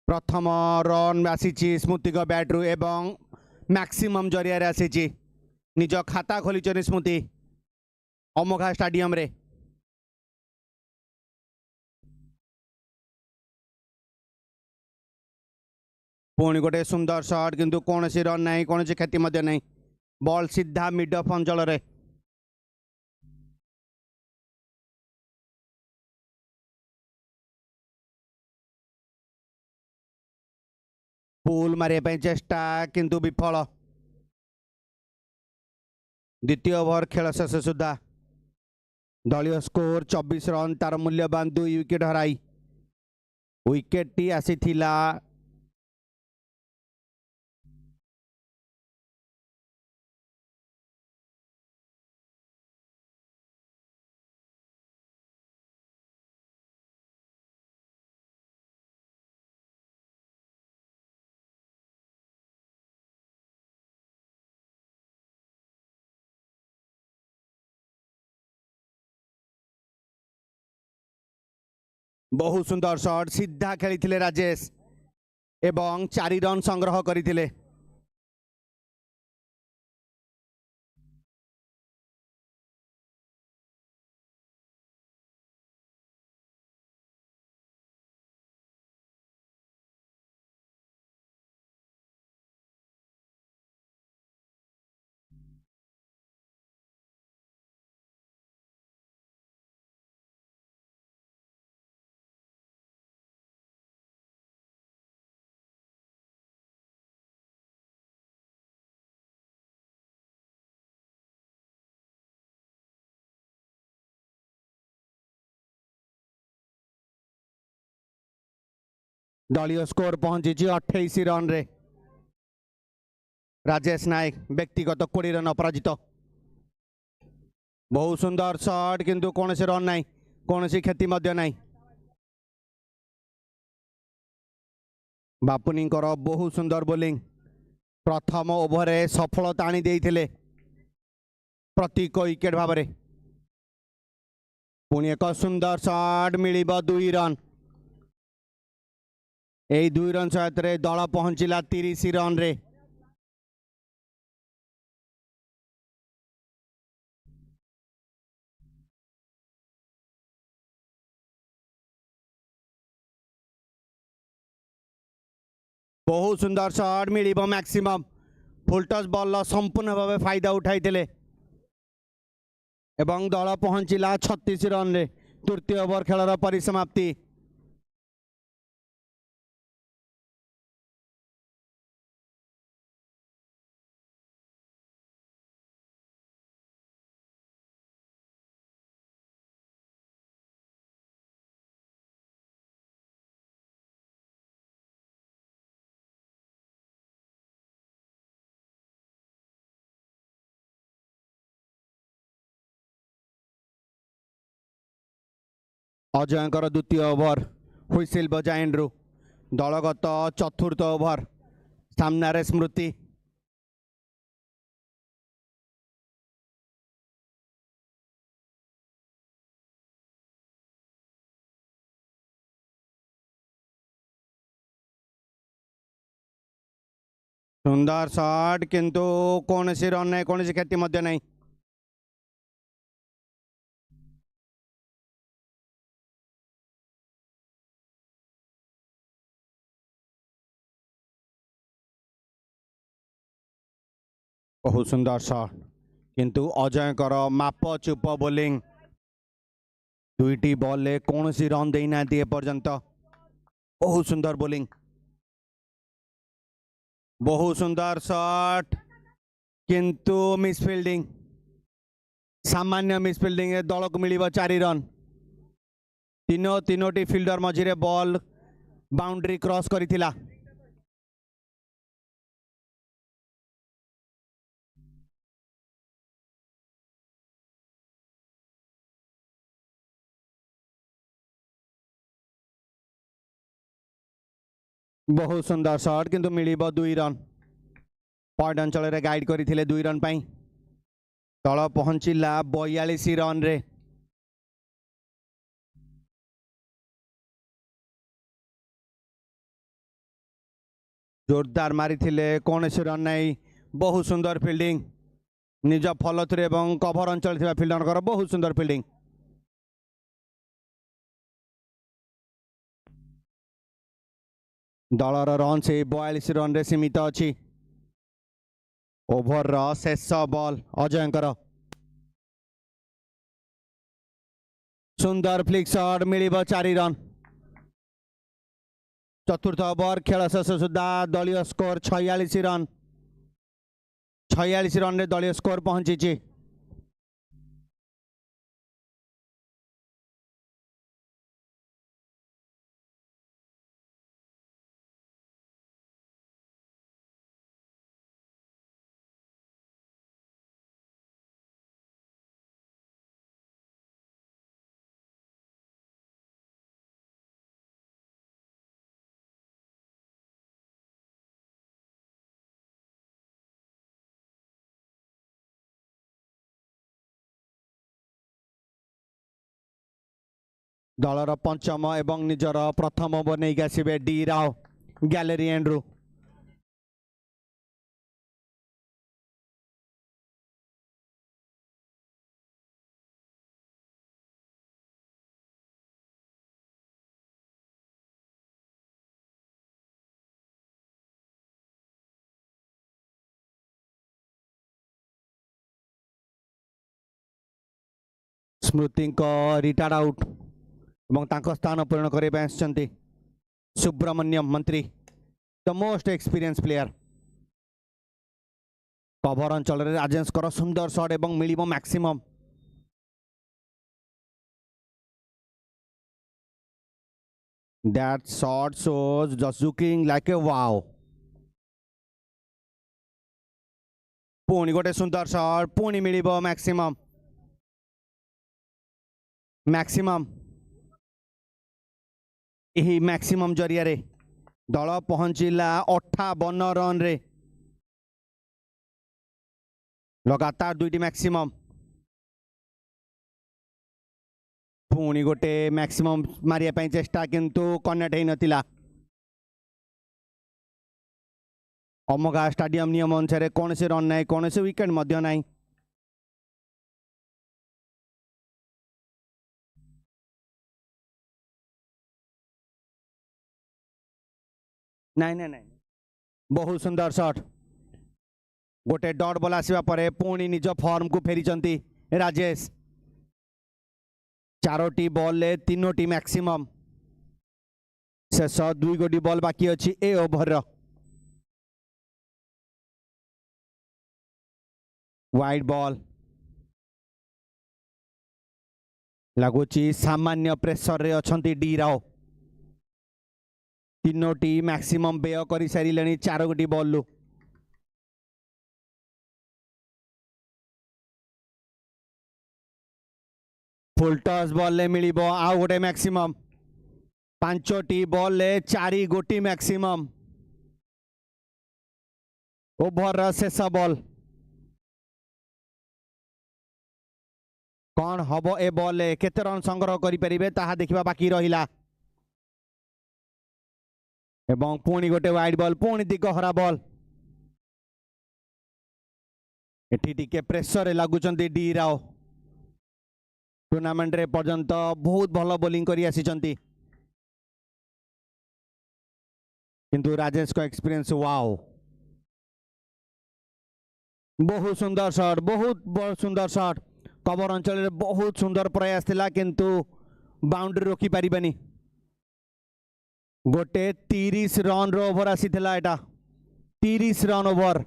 प्रथम रन आसी स्मृति को बैट्रु एवं मैक्सिमम जरिया आसी निज खाता खोली स्मृति अमोघा स्टाडियम रे। पुणी गोटे सुंदर शॉट किंतु कौन सी रन ना कौन सी क्षति ना। बॉल सीधा मिड ऑफ अंचल रे। पुल मारे चेष्टा किंतु विफल। द्वितीय ओवर खेल शेष सुधा दलीय स्कोर 24 रन। तार मूल्यवान 2 विकेट हराई। विकेट टी आसी थिला बहुत सुंदर शॉट सीधा खेली राजेश एवं 4 रन संग्रह करते। दलीय स्कोर पहुंची 28 रन रे राजेश नायक व्यक्तिगत 20 रन अपराजित बहुत सुंदर शॉट किंतु कौन से रन नहीं कौन सी क्षति मध्य नहीं बापुनी बहुत सुंदर बोलिंग प्रथम ओवर सफलता आनी देइथिले प्रतीक विकेट भाव में पुणी एक सुंदर शॉट मिल 2 रन यही 2 रन सहित दल पहुंचला 30 रन रे बहुत सुंदर शॉट मिल मैक्सिमम फुल टच बॉल संपूर्ण भाव फायदा उठाई एवं दल पहुंचला 36 रन रे तृतीय ओवर खेलर परिसमाप्ति अजयंकर द्वितीय ओवर हुइसिल बजाइंड्रु दलगत चतुर्थ ओवर सामने स्मृति सुंदर शॉट किंतु कौन सी रन नहीं कौन सी क्षति मध्य नहीं बहुत सुंदर शॉट किंतु अजयकर माप चुप बोलिंग दुईटी बॉल कौन सी रन देना पर्यंत बहुत सुंदर बोलिंग बहुत सुंदर शॉट किंतु मिसफील्डिंग सामान्य मिसफील्डिंग दल को मिल 4 रन तीनोटी फिल्डर मझिरे बॉल बाउंड्री क्रॉस करिथिला बहुत सुंदर शॉट किंतु मिल 2 रन पॉइंट अंचल रे गाइड करथिले 2 रन पाई दल पहुंचला 42 रन रे जोरदार मारी थिले कौन से रन नहीं बहुत सुंदर फील्डिंग निज फॉलो थ्रू एवं कवर अंचल थिबा फील्डर बहुत सुंदर फील्डिंग दलर रन से 42 रन रे सीमित अच्छी ओभर शेष बॉल अजयंकर सुंदर फ्लिक शॉट मिल 4 रन चतुर्थ ओवर खेल शेष सुधा दलीय स्कोर 46 रन 46 रन रे दलीय स्कोर पहुंची दलर पंचम एवं निजर प्रथम ओवर नहीं आसबे डी राव गैलेरी एंड्रू स्मृति रिटायर्ड आउट स्थान पूर्ण करने सुब्रमण्यम मंत्री the most experience player cover अंचल राजेश सुंदर शॉट एवं मिल maximum That shot shows just looking like a wow. पुणी गोटे सुंदर शॉट पुणी मिलिबो मैक्सिमम यही मैक्सिमम जरिया रे दल पहुंचला 58 रन रे लगातार 2टी मैक्सिमम पुणी गोटे मैक्सिमम मारिया पई चेष्टा किंतु कनेक्ट हेई नथिला अमोघा स्टाडियम नियम अनुसार कौन से रन ना कौन से विकेट मध्य ना बहुत सुंदर शॉट गोटे डॉट बॉल आसवा परे पुणी निज फॉर्म को फेरी राजेश 4टी बॉल 3टी मैक्सिमम शेष 2 गोटी बॉल बाकी अच्छी ए ओभर वाइड बॉल लगुच सामान्य प्रेसर रे अछंती डी राव 3टी मैक्सिमम व्यय कर सारे 4 गोटी बॉल लु फुल टॉस बॉल ले मिलिबो आउ गोटे मैक्सिमम 5टी बॉल 4 गोटी मैक्सिमम ओभर शेष बॉल कौन हम ए बॉल केते रन संग्रह करें ताहा देखा बाकी रहिला एवं पुणी गोटे वाइड बॉल पुणी दिग हरा बॉल एठी टिके प्रेसर लगुच डी राव टूर्नामेंट रे पर्यंत बहुत भल बोलिंग करी आसी किंतु राजेश को एक्सपीरियंस वाओ बहुत सुंदर शॉट बहुत सुंदर शॉट कवर अंचल में बहुत सुंदर प्रयास थिला किंतु बाउंड्री रोकी पारिबानी गोटे 30 रन रो ओवर आसीथिला एटा 30 रन ओवर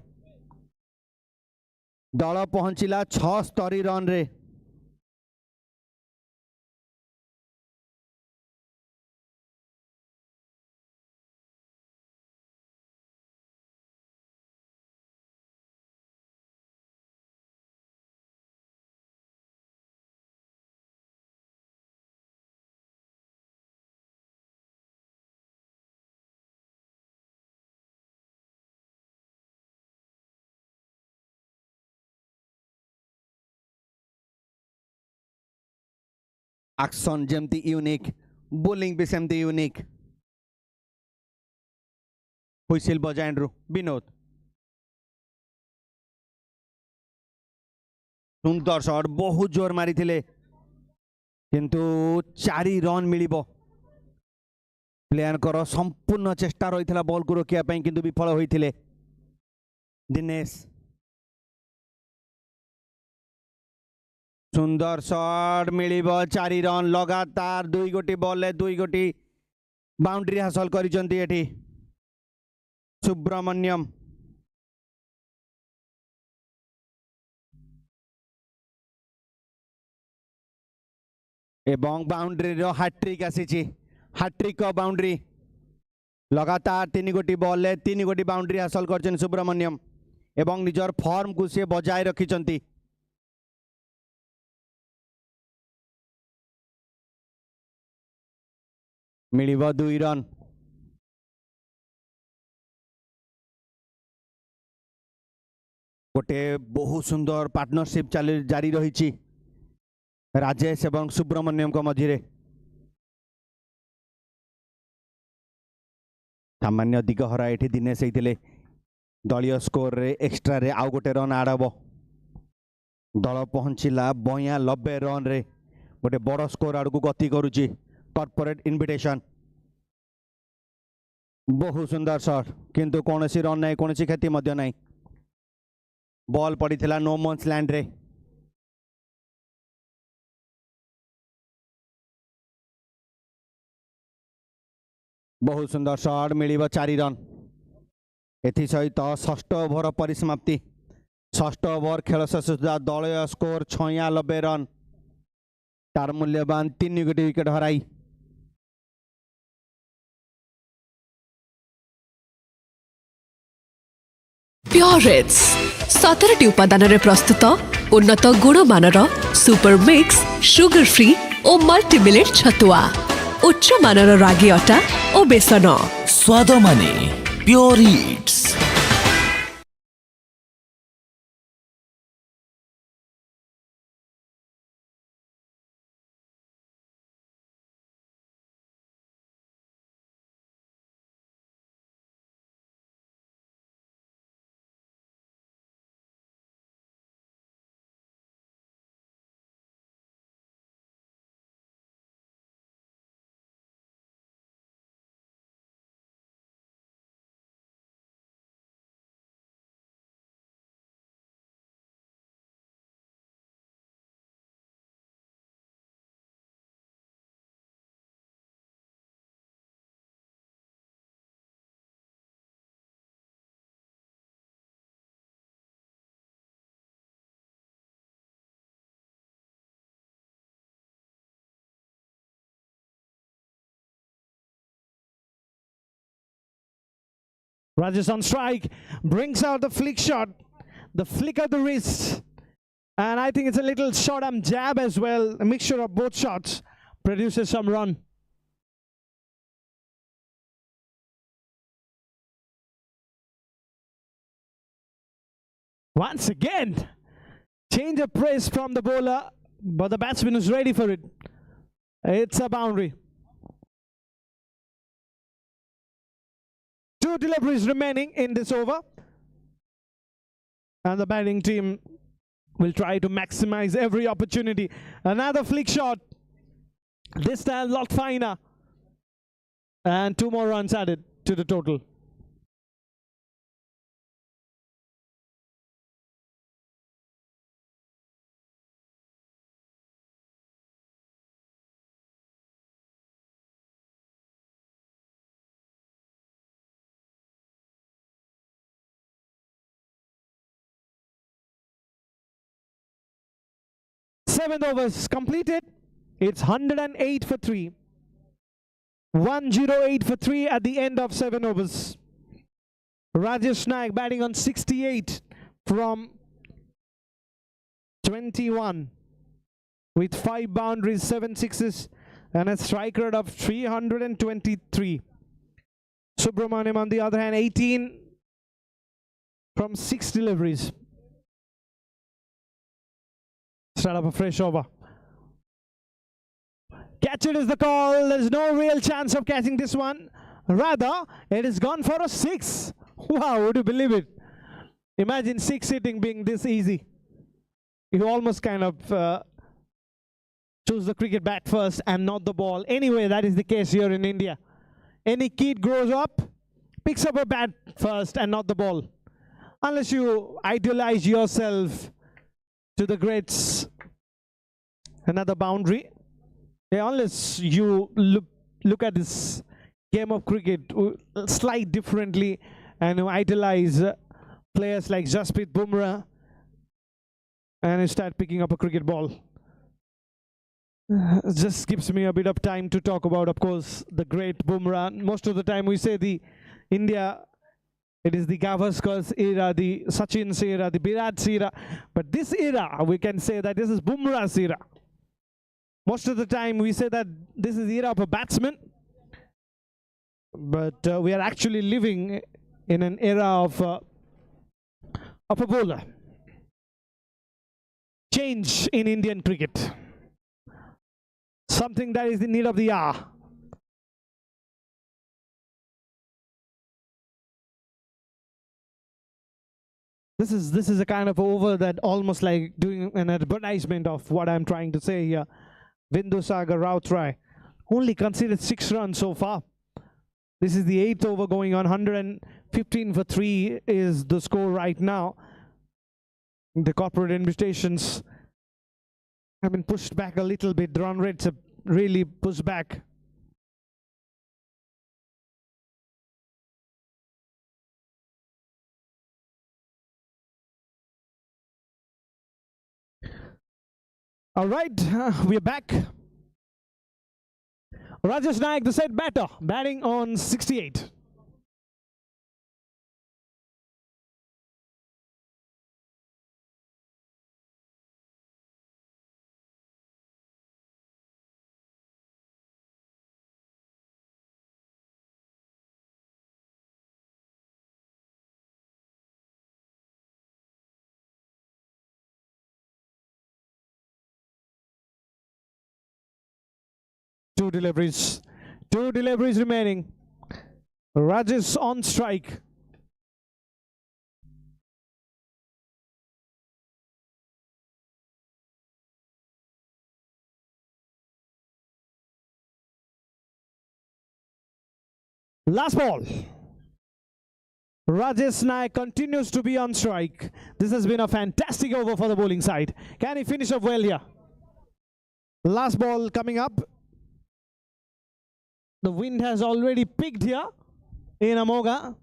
दल पहुंचला 76 रन रे एक्शन जमती यूनिक बोलिंग भी सेमती यूनिक हुइसिल बजाएंड्रू विनोद सुंदर शॉट बहुत जोर मारी थिले किंतु 4 रन मिलिबो प्लेयर कर संपूर्ण चेष्टा रही था बॉल को रोकिया पई किंतु विफल होइथिले दिनेश सुंदर शॉट मिलिबो 4 रन लगातार 2 गोटी बॉल 2 गोटी बाउंड्री हासिल करिसंती एठी सुब्रमण्यम एवं बाउंड्री रो हैट्रिक आसीची हैट्रिक का बाउंड्री लगातार 3 गोटी बॉल 3 गोटी बाउंड्री हासिल करछन सुब्रमण्यम एवं निजर फॉर्म को से बजाय रखिसंती मिलिबो 2 रन गोटे बहुत सुंदर पार्टनरशिप जारी रही राजेश एवं सुब्रमण्यम को मझिरे सामान्य दिगहरा ये दिनेश होते दलीय स्कोर रे एक्स्ट्रा रे आउ गोटे रन आड़ हम दल पहुंचला 92 रन रे गोटे बड़ स्कोर आड़ को गति करुच्ची कॉर्पोरेट इनविटेशन बहुत सुंदर शॉट किंतु कौन सी रन नहीं कौन सी क्षति मध्य नहीं बॉल पड़ी थिला नो मन्स लैंड रे बहुत सुंदर शॉट मिलिबो 4 रन एथि सहित 6ठ ओवर परिसमाप्ति 6ठ ओवर खेल शेष सुधा दलय स्कोर 96 रन तार मूल्यवान 3 गोटी विकेट हराई Purits 17ଟି ଉପାଦାନରେ ପ୍ରସ୍ତୁତ ଉନ୍ନତ ଗୁଣମାନର ସୁପର ମିକ୍ସ ସୁଗର ଫ୍ରି ଓ ମଲ୍ଟି ମିଲେଟ୍ ଛତୁଆ ଉଚ୍ଚ ମାନର ରାଗି ଅଟା ଓ ବେସନ ସ୍ୱାଦ ମାନେ ପ୍યોର it's. Rajesh on strike, brings out the flick shot, the flick of the wrist, and I think it's a little short arm jab as well. A mixture of both shots produces some run. Once again, change of pace from the bowler, but the batsman is ready for it. It's a boundary. 2 deliveries remaining in this over, and the batting team will try to maximize every opportunity. Another flick shot, this time a lot finer, and 2 more runs added to the total. Seventh overs completed. It's 108 for 3. 108 for 3 at the end of 7 overs. Rajesh Naik batting on 68 from 21 with 5 boundaries, 7 sixes and a strike rate of 323. Subramaniam on the other hand 18 from 6 deliveries. Start up a fresh over. Catch it is the call. There's no real chance of catching this one. Rather, it is gone for a 6. Wow, would you believe it? Imagine 6 hitting being this easy. You almost kind of choose the cricket bat first and not the ball. Anyway, that is the case here in India. Any kid grows up, picks up a bat first and not the ball. Unless you idealize yourself to the greats. Another boundary. Yeah, unless you look at this game of cricket slight differently and you idolize players like Jasprit Bumrah and you start picking up a cricket ball. It just gives me a bit of time to talk about, of course, the great Bumrah. Most of the time we say the India, it is the Gavaskar's era, the Sachin's era, the Virat's era. But this era, we can say that this is Bumrah's era. Most of the time we say that this is the era of a batsman. But we are actually living in an era of a bowler. Change in Indian cricket. Something that is the need of the hour. This is a kind of over that almost like doing an advertisement of what I'm trying to say here. Bindusagar Rautrai only conceded 6 runs so far. This is the 8th over going on. 115 for 3 is the score right now. The corporate invitations have been pushed back a little bit. The run rates have really pushed back. All right, we're back. Rajesh Naik, the set batter, batting on 68. 2 deliveries. 2 deliveries remaining. Rajesh on strike. Last ball. Rajesh Naik continues to be on strike. This has been a fantastic over for the bowling side. Can he finish off well here? Last ball coming up. The wind has already picked here in Amogha.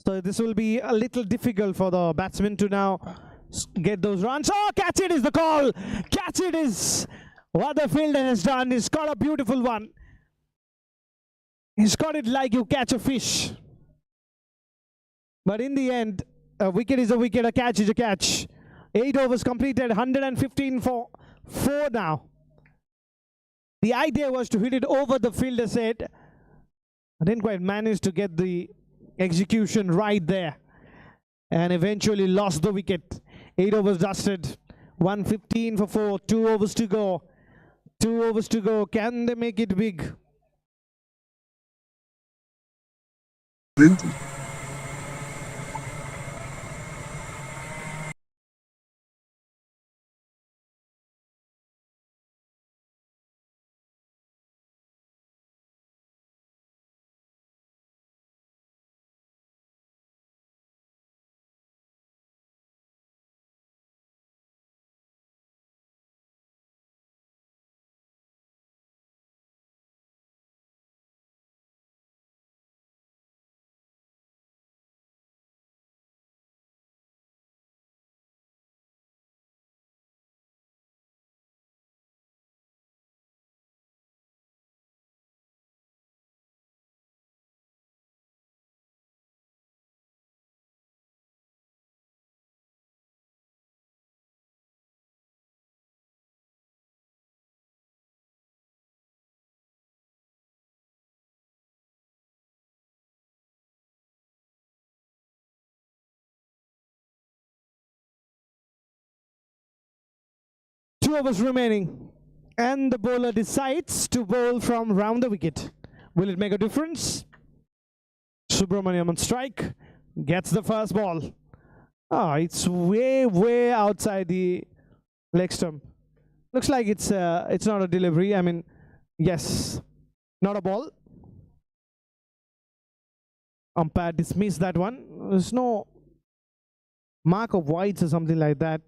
So this will be a little difficult for the batsman to now get those runs. Oh, catch it is the call. Catch it is what the fielder has done. He's got a beautiful one. He's got it like you catch a fish. But in the end, a wicket is a wicket, a catch is a catch. 8 overs completed, 115 for 4 now. The idea was to hit it over the fielder's head. I didn't quite manage to get the execution right there. And eventually lost the wicket. 8 overs dusted, 115 for 4, 2 overs to go. 2 overs to go, can they make it big? Overs remaining, and the bowler decides to bowl from round the wicket. Will it make a difference? Subramaniam on strike, gets the first ball. It's way outside the leg stump. Looks like it's not a delivery. I mean, yes, not a ball. Umpire dismissed that one. There's no mark of wides or something like that.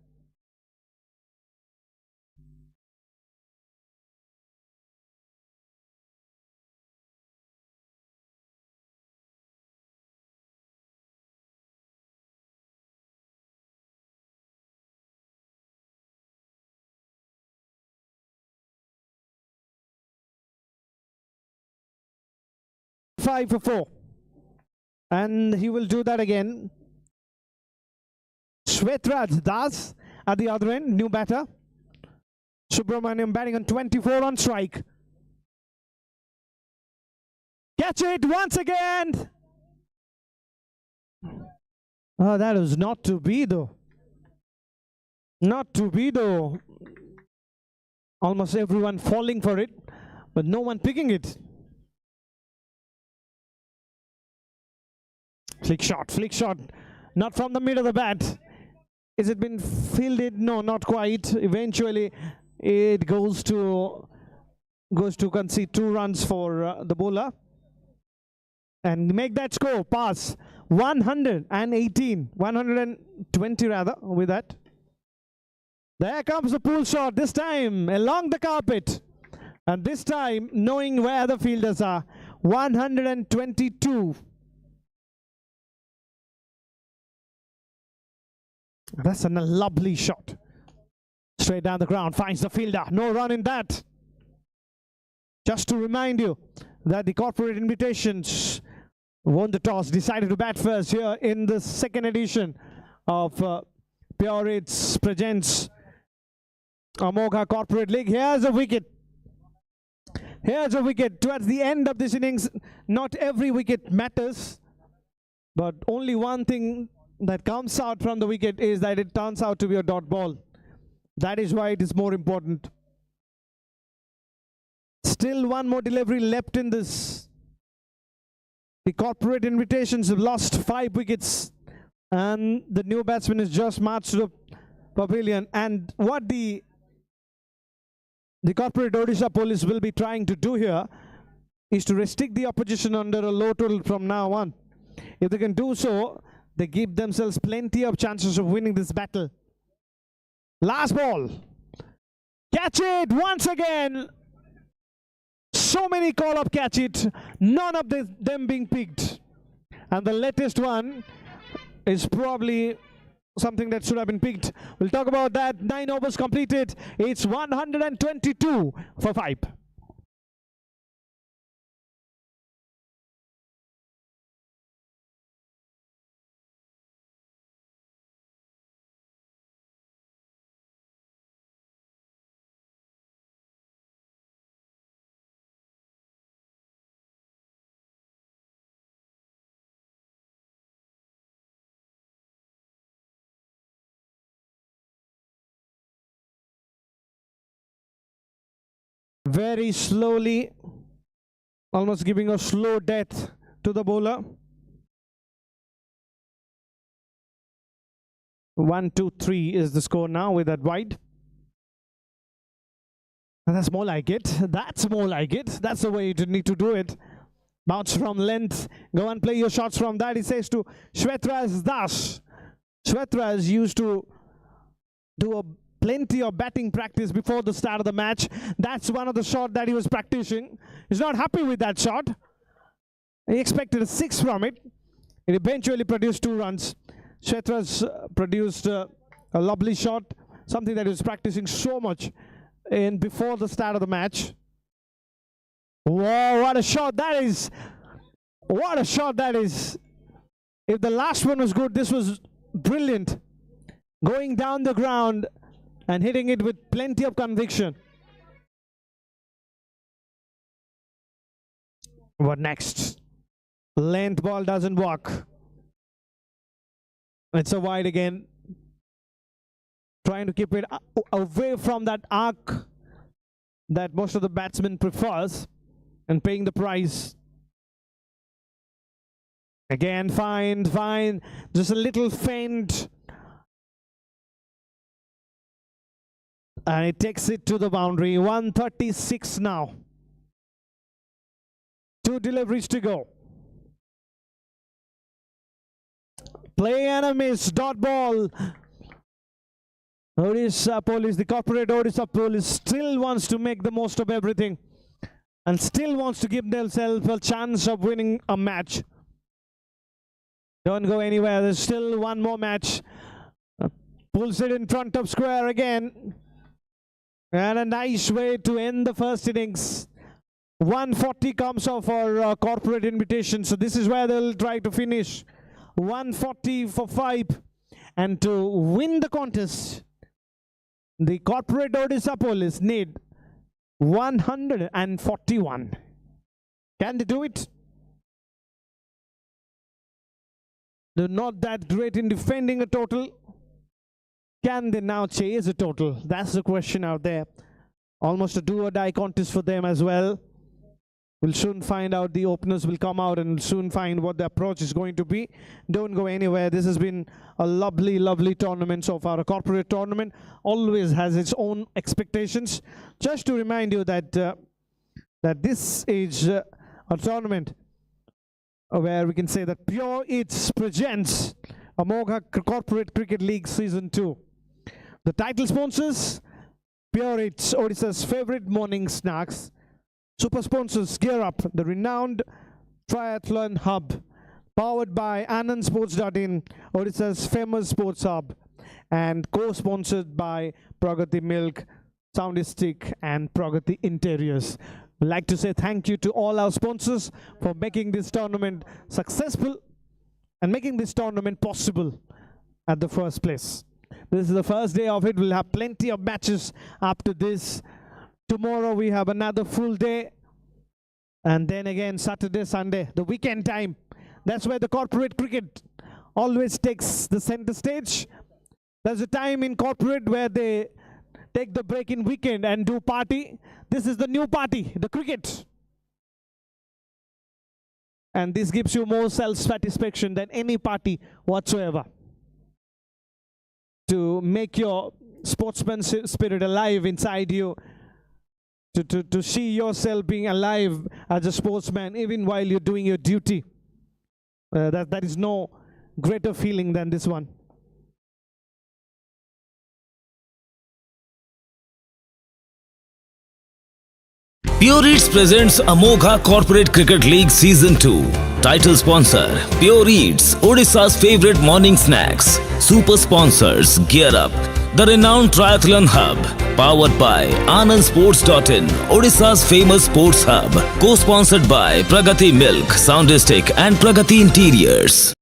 Five for 4, and he will do that again. Shwetraj Das at the other end, new batter. Subramaniam batting on 24 on strike. Catch it once again. Oh, that was not to be though. Not to be though. Almost everyone falling for it, but no one picking it. Flick shot, not from the mid of the bat. Is it been fielded? No, not quite. Eventually, it goes to concede 2 runs for the bowler, and make that score pass 118, 120 rather. With that, there comes the pull shot. This time along the carpet, and this time knowing where the fielders are. 122. That's a lovely shot. Straight down the ground, finds the fielder. No run in that. Just to remind you that the corporate invitations won the toss, decided to bat first here in the second edition of Pure Rates presents Amogha Corporate League. Here's a wicket. Here's a wicket towards the end of this innings. Not every wicket matters, but only one thing that comes out from the wicket is that it turns out to be a dot ball. That is why it is more important. Still one more delivery left in this. The corporate invitations have lost 5 wickets. And the new batsman is just marched to the pavilion. And what the corporate Odisha police will be trying to do here is to restrict the opposition under a low total from now on. If they can do so, they give themselves plenty of chances of winning this battle. Last ball. Catch it once again. So many call-up catch it. None of them being picked. And the latest one is probably something that should have been picked. We'll talk about that. 9 overs completed. It's 122 for 5. Very slowly, almost giving a slow death to the bowler. 1-2-3 is the score now with that wide. And that's more like it. That's more like it. That's the way you need to do it. Bounce from length. Go and play your shots from that, he says to Shwetraz Das. Shwetraz used to do plenty of batting practice before the start of the match. That's one of the shots that he was practicing. He's not happy with that shot. He expected a 6 from it. It eventually produced 2 runs. Shwetraz produced a lovely shot, something that he was practicing so much in before the start of the match. Whoa, what a shot that is. What a shot that is. If the last one was good, this was brilliant. Going down the ground and hitting it with plenty of conviction. What next? Length ball doesn't work. It's a wide again. Trying to keep it away from that arc that most of the batsmen prefers and paying the price. Again, fine. Just a little feint. And it takes it to the boundary. 136 now. 2 deliveries to go. Play and a miss. Dot ball. Odisha police, the corporate Odisha police still wants to make the most of everything. And still wants to give themselves a chance of winning a match. Don't go anywhere. There's still one more match. Pulls it in front of square again. And a nice way to end the first innings. 140 comes off for corporate invitation. So this is where they'll try to finish. 140 for 5. And to win the contest, the corporate Odisha police need 141. Can they do it? They're not that great in defending a total. Can they now chase a total? That's the question out there. Almost a do or die contest for them as well. We'll soon find out. The openers will come out and soon find what the approach is going to be. Don't go anywhere. This has been a lovely, lovely tournament so far. A corporate tournament always has its own expectations. Just to remind you that that this is a tournament where we can say that Pure Eats presents Amogha Corporate Cricket League Season 2. The title sponsors, Pure Eats, Odisha's favorite morning snacks. Super sponsors, Gear Up, the renowned triathlon hub. Powered by Anand Sports.in, Odisha's famous sports hub. And co-sponsored by Pragati Milk, Soundistic, and Pragati Interiors. We'd like to say thank you to all our sponsors for making this tournament successful and making this tournament possible at the first place. This is the first day of it. We'll have plenty of matches after this. Tomorrow we have another full day. And then again Saturday, Sunday, the weekend time. That's where the corporate cricket always takes the center stage. There's a time in corporate where they take the break in weekend and do party. This is the new party, the cricket. And this gives you more self-satisfaction than any party whatsoever. To make your sportsman spirit alive inside you, to see yourself being alive as a sportsman even while you're doing your duty. That is no greater feeling than this one. Pure Eats presents Amogha Corporate Cricket League Season 2. Title sponsor, Pure Eats, Odisha's favorite morning snacks. Super sponsors, Gear Up, the renowned triathlon hub. Powered by AnandSports.in, Odisha's famous sports hub. Co-sponsored by Pragati Milk, Soundistic and Pragati Interiors.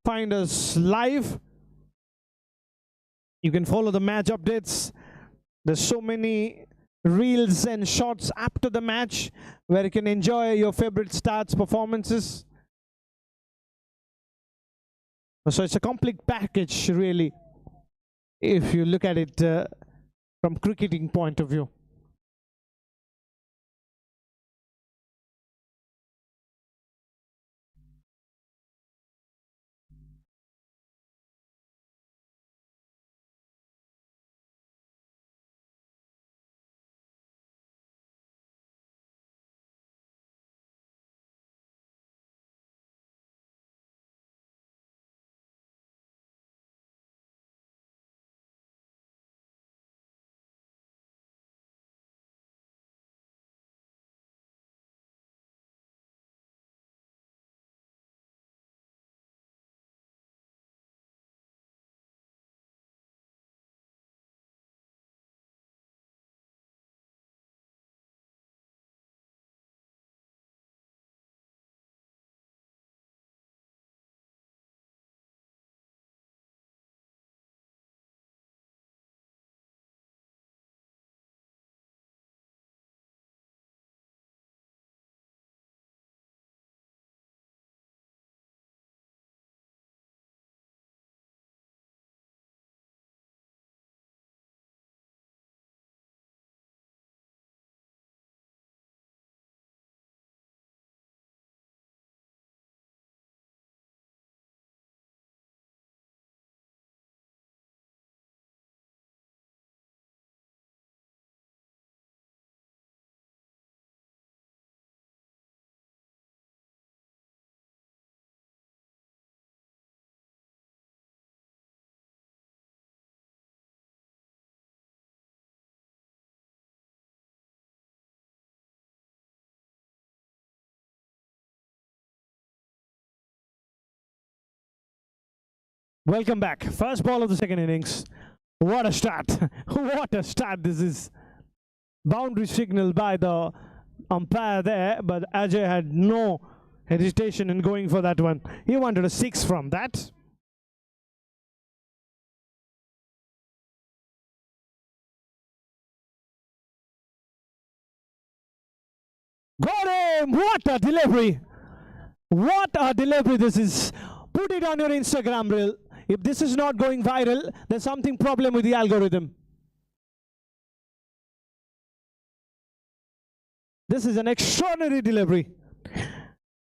Find us live. You can follow the match updates. There's so many reels and shots after the match where you can enjoy your favorite stars performances. So it's a complete package really, if you look at it from cricketing point of view. Welcome back. First ball of the second innings. What a start. What a start this is. Boundary signal by the umpire there, but Ajay had no hesitation in going for that one. He wanted a 6 from that. Got him! What a delivery! What a delivery this is. Put it on your Instagram reel. If this is not going viral, there's something problem with the algorithm. This is an extraordinary delivery.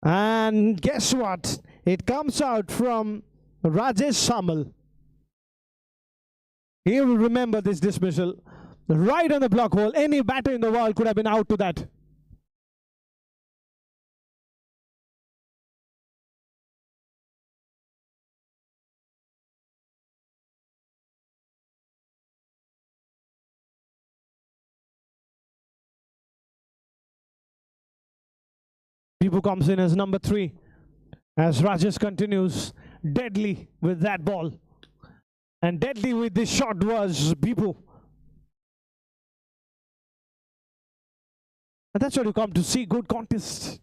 And guess what? It comes out from Rajesh Samal. He will remember this dismissal. Right on the block hole. Any batter in the world could have been out to that. Bibu comes in as number 3 as Rajesh continues deadly with that ball. And deadly with this shot was Bibu. And that's what you come to see, good contest.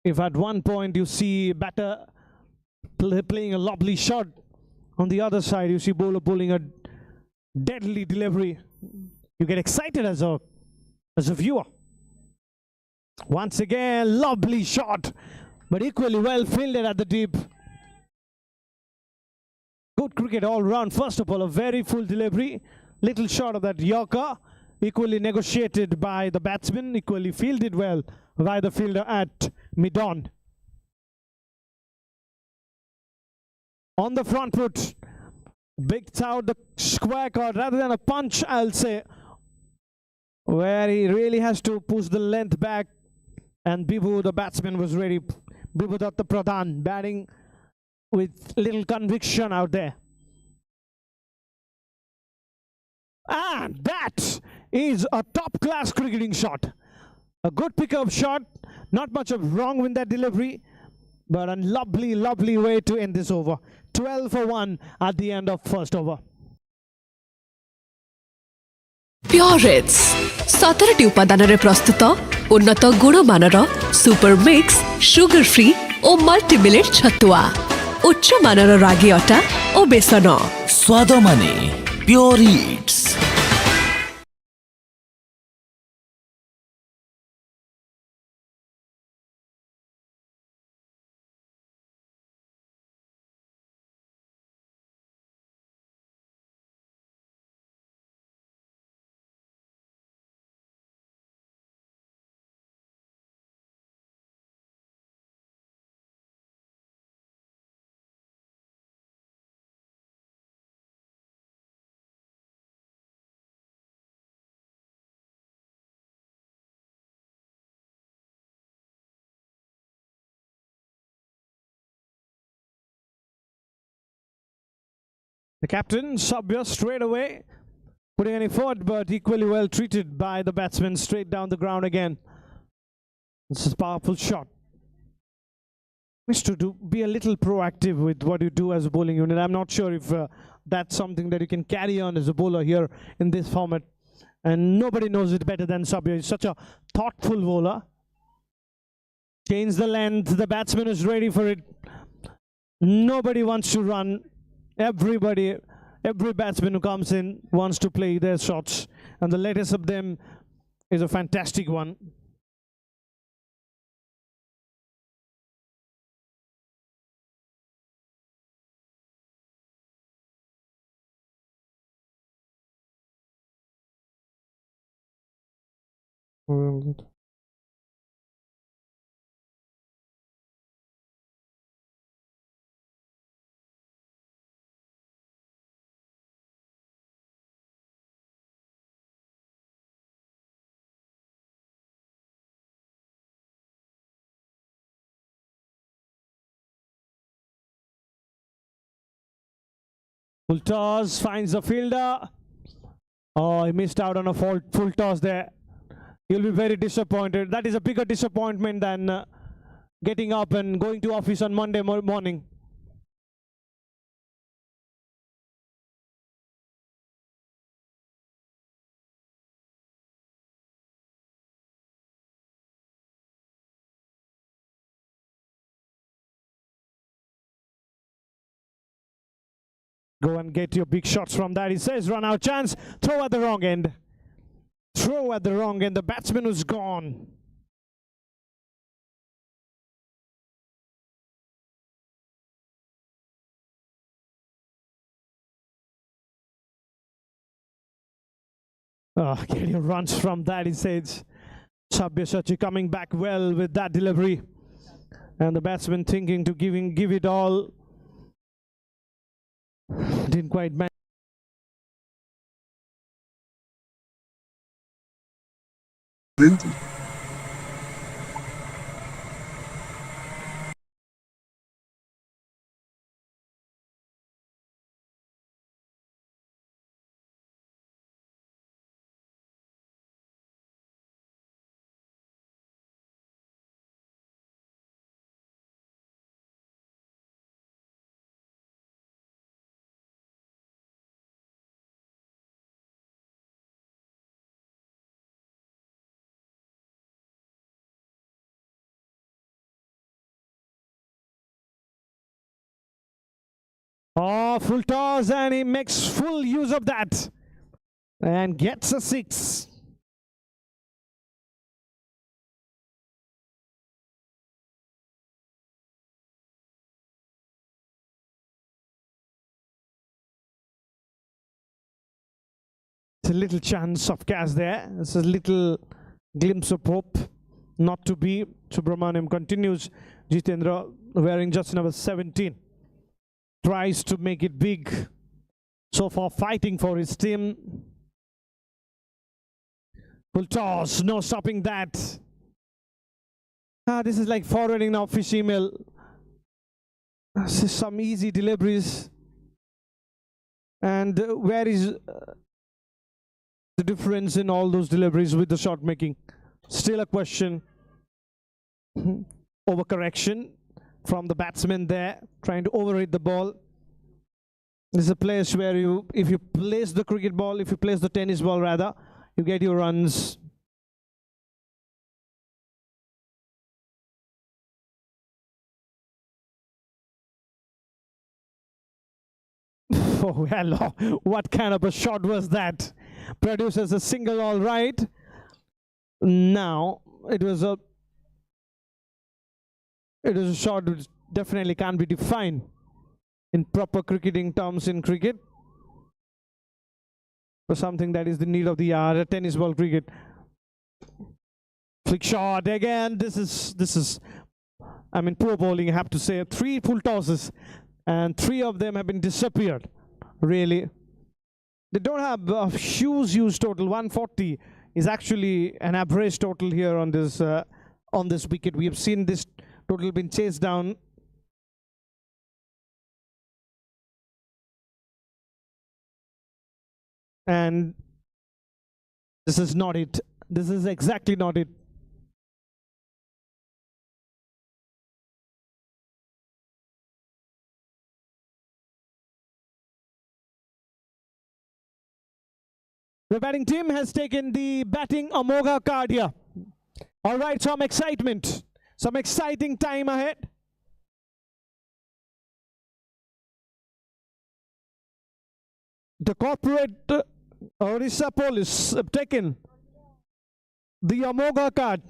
If at one point you see batter playing a lovely shot, on the other side you see bowler pulling a deadly delivery, you get excited as a viewer. Once again, lovely shot, but equally well fielded at the deep. Good cricket all round. First of all, a very full delivery. Little shot of that Yorker, equally negotiated by the batsman, equally fielded well by the fielder at mid-on. On the front foot, big out the square cord rather than a punch, I'll say, where he really has to push the length back. And Bibu, the batsman, was ready. Bibu Datta Pradhan batting with little conviction out there. And that is a top-class cricketing shot. A good pickup shot. Not much of wrong with that delivery, but a lovely, lovely way to end this over. 12 for 1 at the end of first over. Purits 17ଟି ଉପାଦାନରେ ପ୍ରସ୍ତୁତ ଉନ୍ନତ ଗୁଣମାନର super mix sugar free ଓ ମଲ୍ଟିମିଲେଟ୍ ଛତୁଆ ଉଚ୍ଚ ମାନର ରାଗି ଅଟା ଓ ବେସନ ସ୍ୱାଦ ମାନେ ପ୍યોର it's. The captain, Sabya, straight away putting an effort, but equally well treated by the batsman, straight down the ground again. This is a powerful shot. Wish to be a little proactive with what you do as a bowling unit. I'm not sure if that's something that you can carry on as a bowler here in this format. And nobody knows it better than Sabya. He's such a thoughtful bowler. Change the length. The batsman is ready for it. Nobody wants to run. Every batsman who comes in wants to play their shots, and the latest of them is a fantastic one. Full toss, finds the fielder. Oh, he missed out on a full toss there. He'll be very disappointed. That is a bigger disappointment than getting up and going to office on Monday morning. Go and get your big shots from that. He says, run out chance. Throw at the wrong end. Throw at the wrong end. The batsman was gone. Get your runs from that, he says. Sabyasachi coming back well with that delivery. And the batsman thinking to give it all. Didn't quite manage. Oh, full toss, and he makes full use of that and gets a 6. It's a little chance of catch there. It's a little glimpse of hope. Not to be. Subramaniam continues. Jitendra wearing just number 17. Tries to make it big. So far fighting for his team. Full toss, no stopping that. This is like forwarding now fish email. This is some easy deliveries. And where is the difference in all those deliveries with the shot making? Still a question. Overcorrection from the batsman there, trying to overhit the ball. This is a place where if you place the cricket ball, if you place the tennis ball rather, you get your runs. Oh, hello. What kind of a shot was that? Produces a single, all right. Now, it was a shot which definitely can't be defined in proper cricketing terms in cricket. For something that is the need of the hour, tennis ball cricket. Flick shot again. This is I mean, poor bowling, I have to say. 3 full tosses and 3 of them have been disappeared. Really. They don't have a huge total. 140 is actually an average total here on this wicket. We have seen this total been chased down. And this is not it. This is exactly not it. The batting team has taken the batting Amogha card here. All right, some excitement. Some exciting time ahead. The corporate Odisha police have taken the Amogha card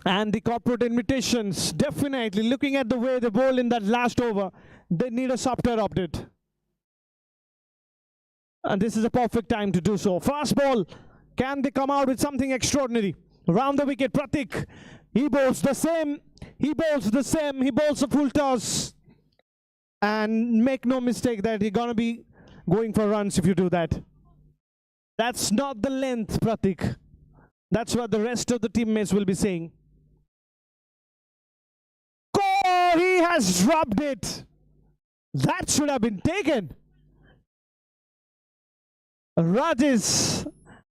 and the corporate invitations. Definitely looking at the way they bowl in that last over, they need a software update. And this is a perfect time to do so. Fast ball. Can they come out with something extraordinary? Round the wicket, Pratik. He bowls the same. He bowls the same. He bowls a full toss. And make no mistake that he's going to be going for runs if you do that. That's not the length, Pratik. That's what the rest of the teammates will be saying. Oh, he has dropped it. That should have been taken. Rajesh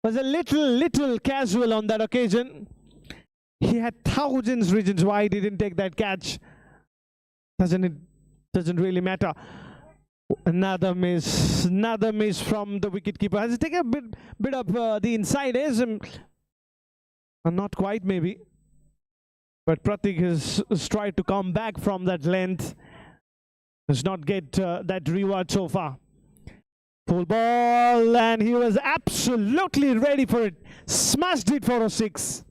was a little casual on that occasion. He had thousands reasons why he didn't take that catch. Doesn't really matter. Another miss from the wicketkeeper. Has he taken a bit of the inside edge? Not quite maybe. But Pratik has tried to come back from that length. Does not get that reward so far. Full ball, and he was absolutely ready for it. Smashed it for a 6.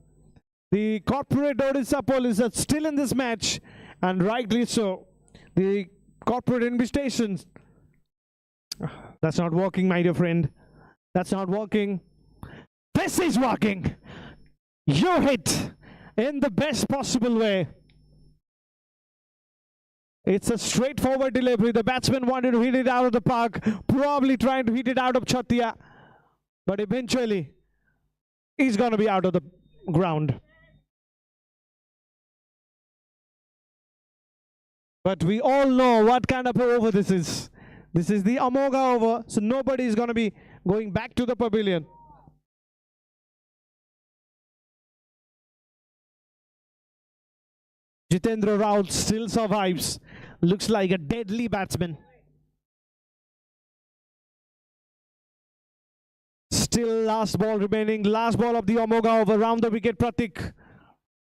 The corporate Odisha police are still in this match, and rightly so. The corporate invitations. That's not working, my dear friend. That's not working. This is working. You hit in the best possible way. It's a straightforward delivery. The batsman wanted to hit it out of the park, probably trying to hit it out of Chatia, but eventually he's going to be out of the ground. But we all know what kind of over this is. This is the Amogha over, so nobody is going to be going back to the pavilion. Jitendra Raut still survives. Looks like a deadly batsman. Still last ball remaining. Last ball of the Amogha over, around the wicket, Pratik.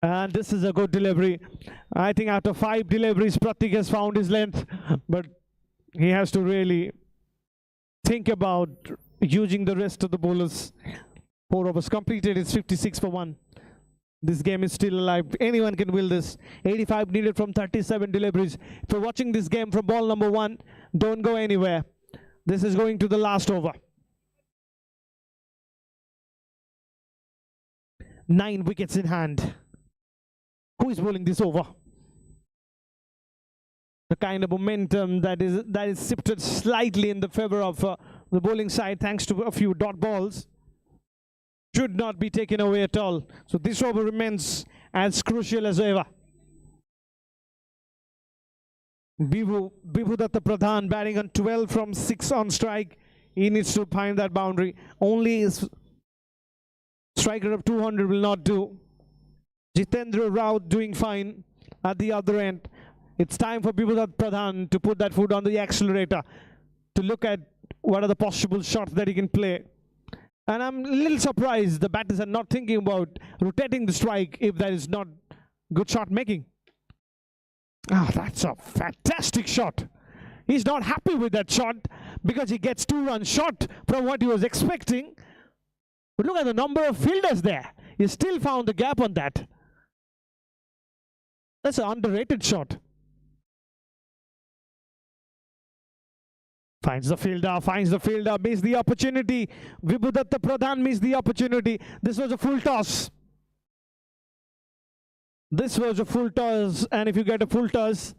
And this is a good delivery. I think after 5 deliveries, Pratik has found his length. But he has to really think about using the rest of the bowlers. 4 overs completed. It's 56 for 1. This game is still alive. Anyone can win this. 85 needed from 37 deliveries. If you're watching this game from ball number 1, don't go anywhere. This is going to the last over. 9 wickets in hand. Who is bowling this over? The kind of momentum that is shifted slightly in the favor of the bowling side thanks to a few dot balls should not be taken away at all. So this over remains as crucial as ever. Bibhudatta Pradhan batting on 12 from 6 on strike. He needs to find that boundary. Only his striker of 200 will not do. Jitendra Raut doing fine at the other end. It's time for Bibhudatta Pradhan to put that foot on the accelerator to look at what are the possible shots that he can play. And I'm a little surprised the batters are not thinking about rotating the strike if that is not good shot making. Ah, that's a fantastic shot. He's not happy with that shot because he gets 2 runs short from what he was expecting. But look at the number of fielders there. He still found the gap on that. That's an underrated shot. Finds the fielder, missed the opportunity. Bibhudatta Pradhan missed the opportunity. This was a full toss. This was a full toss, and if you get a full toss,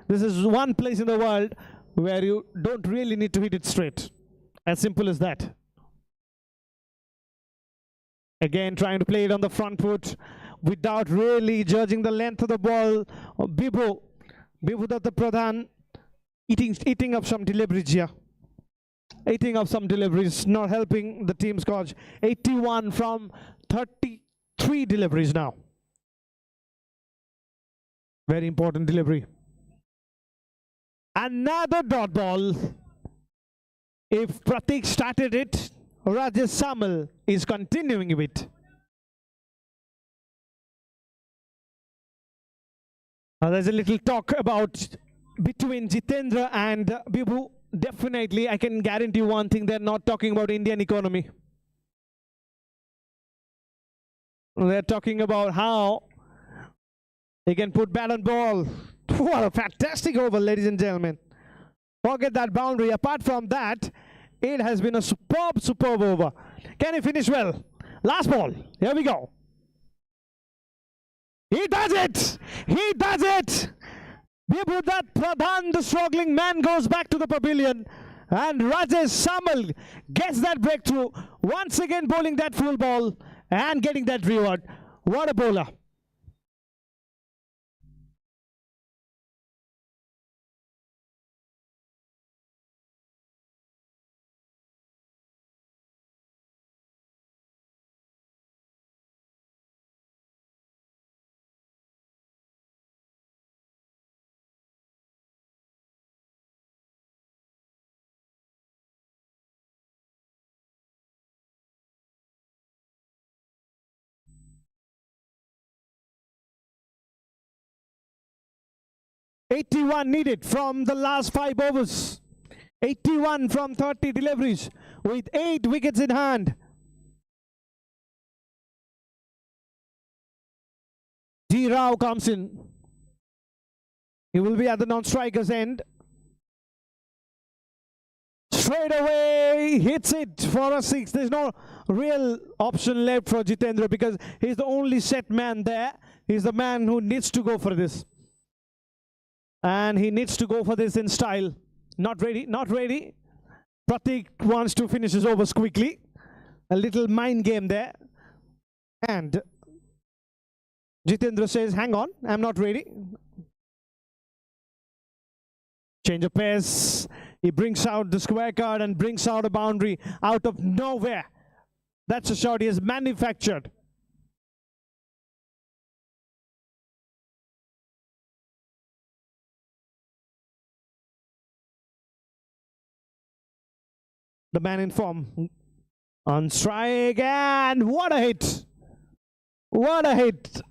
this is one place in the world where you don't really need to hit it straight. As simple as that. Again, trying to play it on the front foot without really judging the length of the ball. Bibhudatta Pradhan eating up some deliveries here. Eating up some deliveries, not helping the team's cause. 81 from 33 deliveries now. Very important delivery. Another dot ball. If Pratik started it, Rajesh Samal is continuing with it. There's a little talk about between Jitendra and Bibhu. Definitely, I can guarantee one thing, they're not talking about Indian economy. They're talking about how they can put bat and ball. What a fantastic over, ladies and gentlemen. Forget that boundary. Apart from that, it has been a superb over. Can he finish well? Last ball. Here we go. He does it! He does it! Bibhudatta Pradhan, the struggling man, goes back to the pavilion. And Rajesh Samal gets that breakthrough. Once again bowling that full ball and getting that reward. What a bowler. .81 needed from the last 5 overs. 81 from 30 deliveries with 8 wickets in hand. D. Rao comes in. He will be at the non-striker's end. Straight away hits it for a 6. There's no real option left for Jitendra because he's the only set man there. He's the man who needs to go for this. And he needs to go for this in style. Not ready, not ready. Pratik wants to finish his overs quickly. A little mind game there. And Jitendra says, hang on, I'm not ready. Change of pace. He brings out the square card and brings out a boundary out of nowhere. That's a shot he has manufactured. The man in form on strike, and what a hit! What a hit!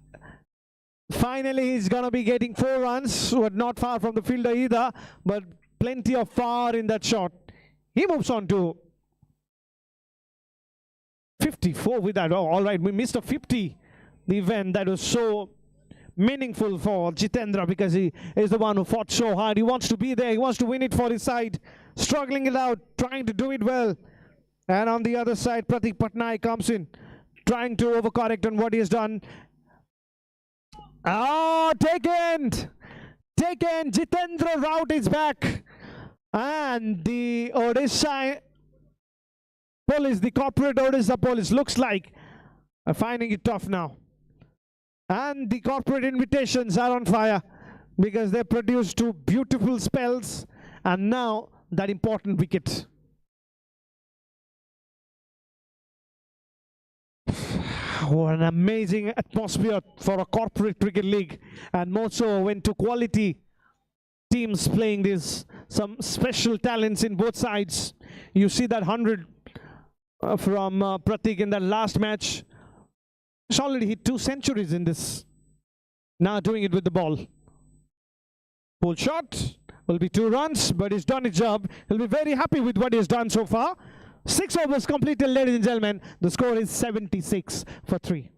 Finally, he's gonna be getting 4 runs, but not far from the fielder either, but plenty of far in that shot. He moves on to 54 with that. Oh, all right, we missed a 50. The event that was so meaningful for Jitendra because he is the one who fought so hard. He wants to be there. He wants to win it for his side. Struggling it out, trying to do it well. And on the other side, Pratik Patnaik comes in, trying to overcorrect on what he has done. Oh, taken! Taken! Jitendra Rao is back. And the Odisha police, the corporate Odisha police, looks like are finding it tough now. And the corporate invitations are on fire because they produced 2 beautiful spells and now that important wicket. What an amazing atmosphere for a corporate cricket league, and more so when 2 quality teams playing this, some special talents in both sides. You see that 100 from Pratik in that last match. He's already hit 2 centuries in this. Now doing it with the ball. Pull shot will be 2 runs, but he's done his job. He'll be very happy with what he's done so far. 6 overs completed, ladies and gentlemen. The score is 76 for 3.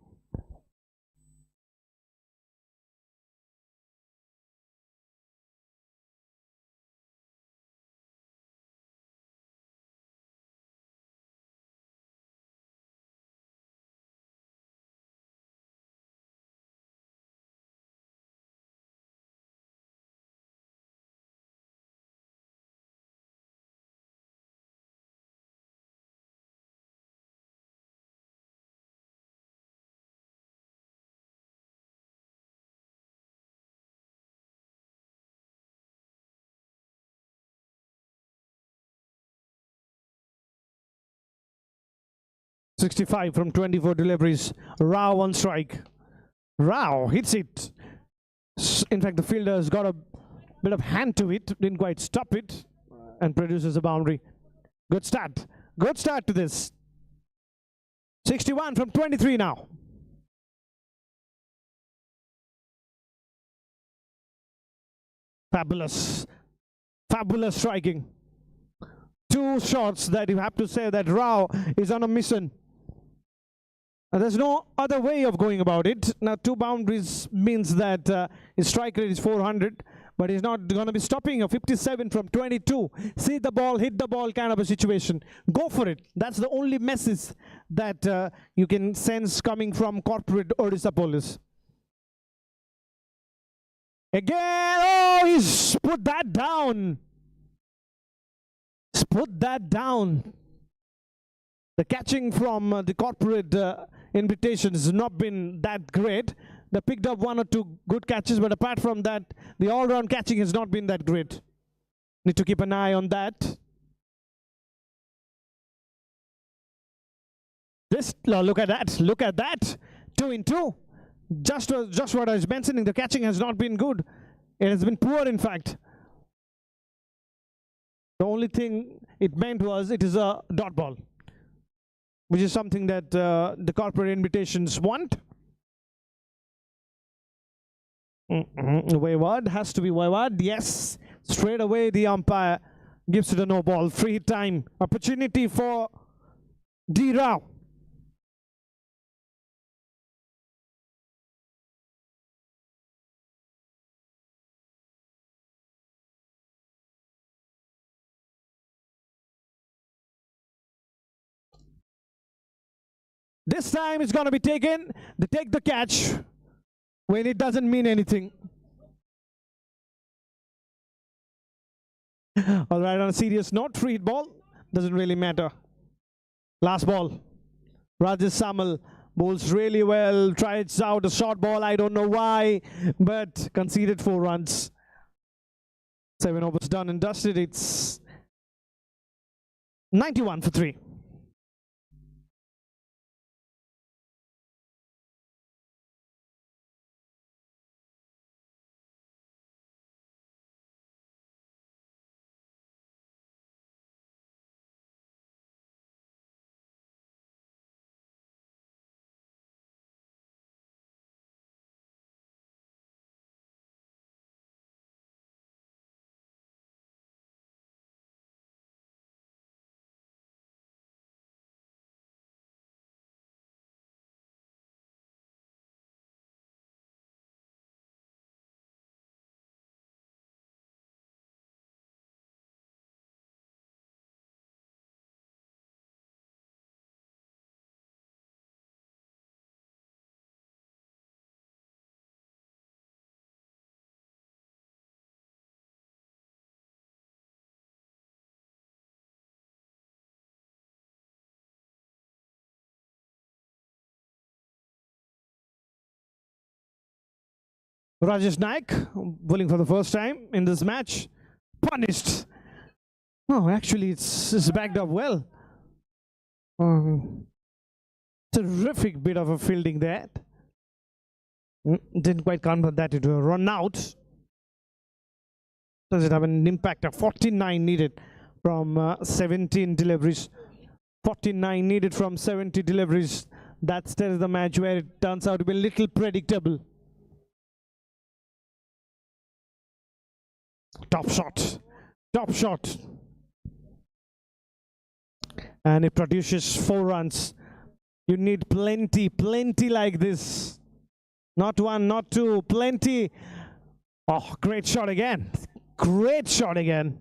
.65 from 24 deliveries. Rao on strike. Rao hits it. In fact, the fielder has got a bit of hand to it, didn't quite stop it, and produces a boundary. Good start. Good start to this. 61 from 23 now. Fabulous. Fabulous striking. 2 shots that you have to say that Rao is on a mission. There's no other way of going about it. Now 2 boundaries means that his strike rate is 400, but he's not going to be stopping a 57 from 22. See the ball, hit the ball kind of a situation. Go for it. That's the only message that you can sense coming from corporate Odisha police. Again, oh, he's put that down. He's put that down. The catching from the corporate invitations has not been that great. They picked up 1 or 2 good catches, but apart from that, the all-round catching has not been that great. Need to keep an eye on that. This, look at that, look at that. 2 in 2. Just what I was mentioning, the catching has not been good. It has been poor, in fact. The only thing it meant was it is a dot ball, which is something that the corporate invitations want. Wayward, has to be wayward. Yes, straight away the umpire gives it a no ball. Free time. Opportunity for D. Rao. This time it's going to be taken. They take the catch when it doesn't mean anything. All right, on a serious note, free ball doesn't really matter. Last ball. Rajesh Samal bowls really well, tries out a short ball. I don't know why, but conceded 4 runs. 7 overs done and dusted. It's 91 for 3. Rajesh Naik bowling for the first time in this match. Punished. Oh, actually, it's backed up well. Terrific bit of a fielding there. Didn't quite convert that into a run out. Does it have an impact of 49 needed from 17 deliveries? 49 needed from 70 deliveries. That's the match where it turns out to be a little predictable. Top shot, top shot. And it produces 4 runs. You need plenty like this. Not 1, not 2, plenty. Oh, great shot again. Great shot again.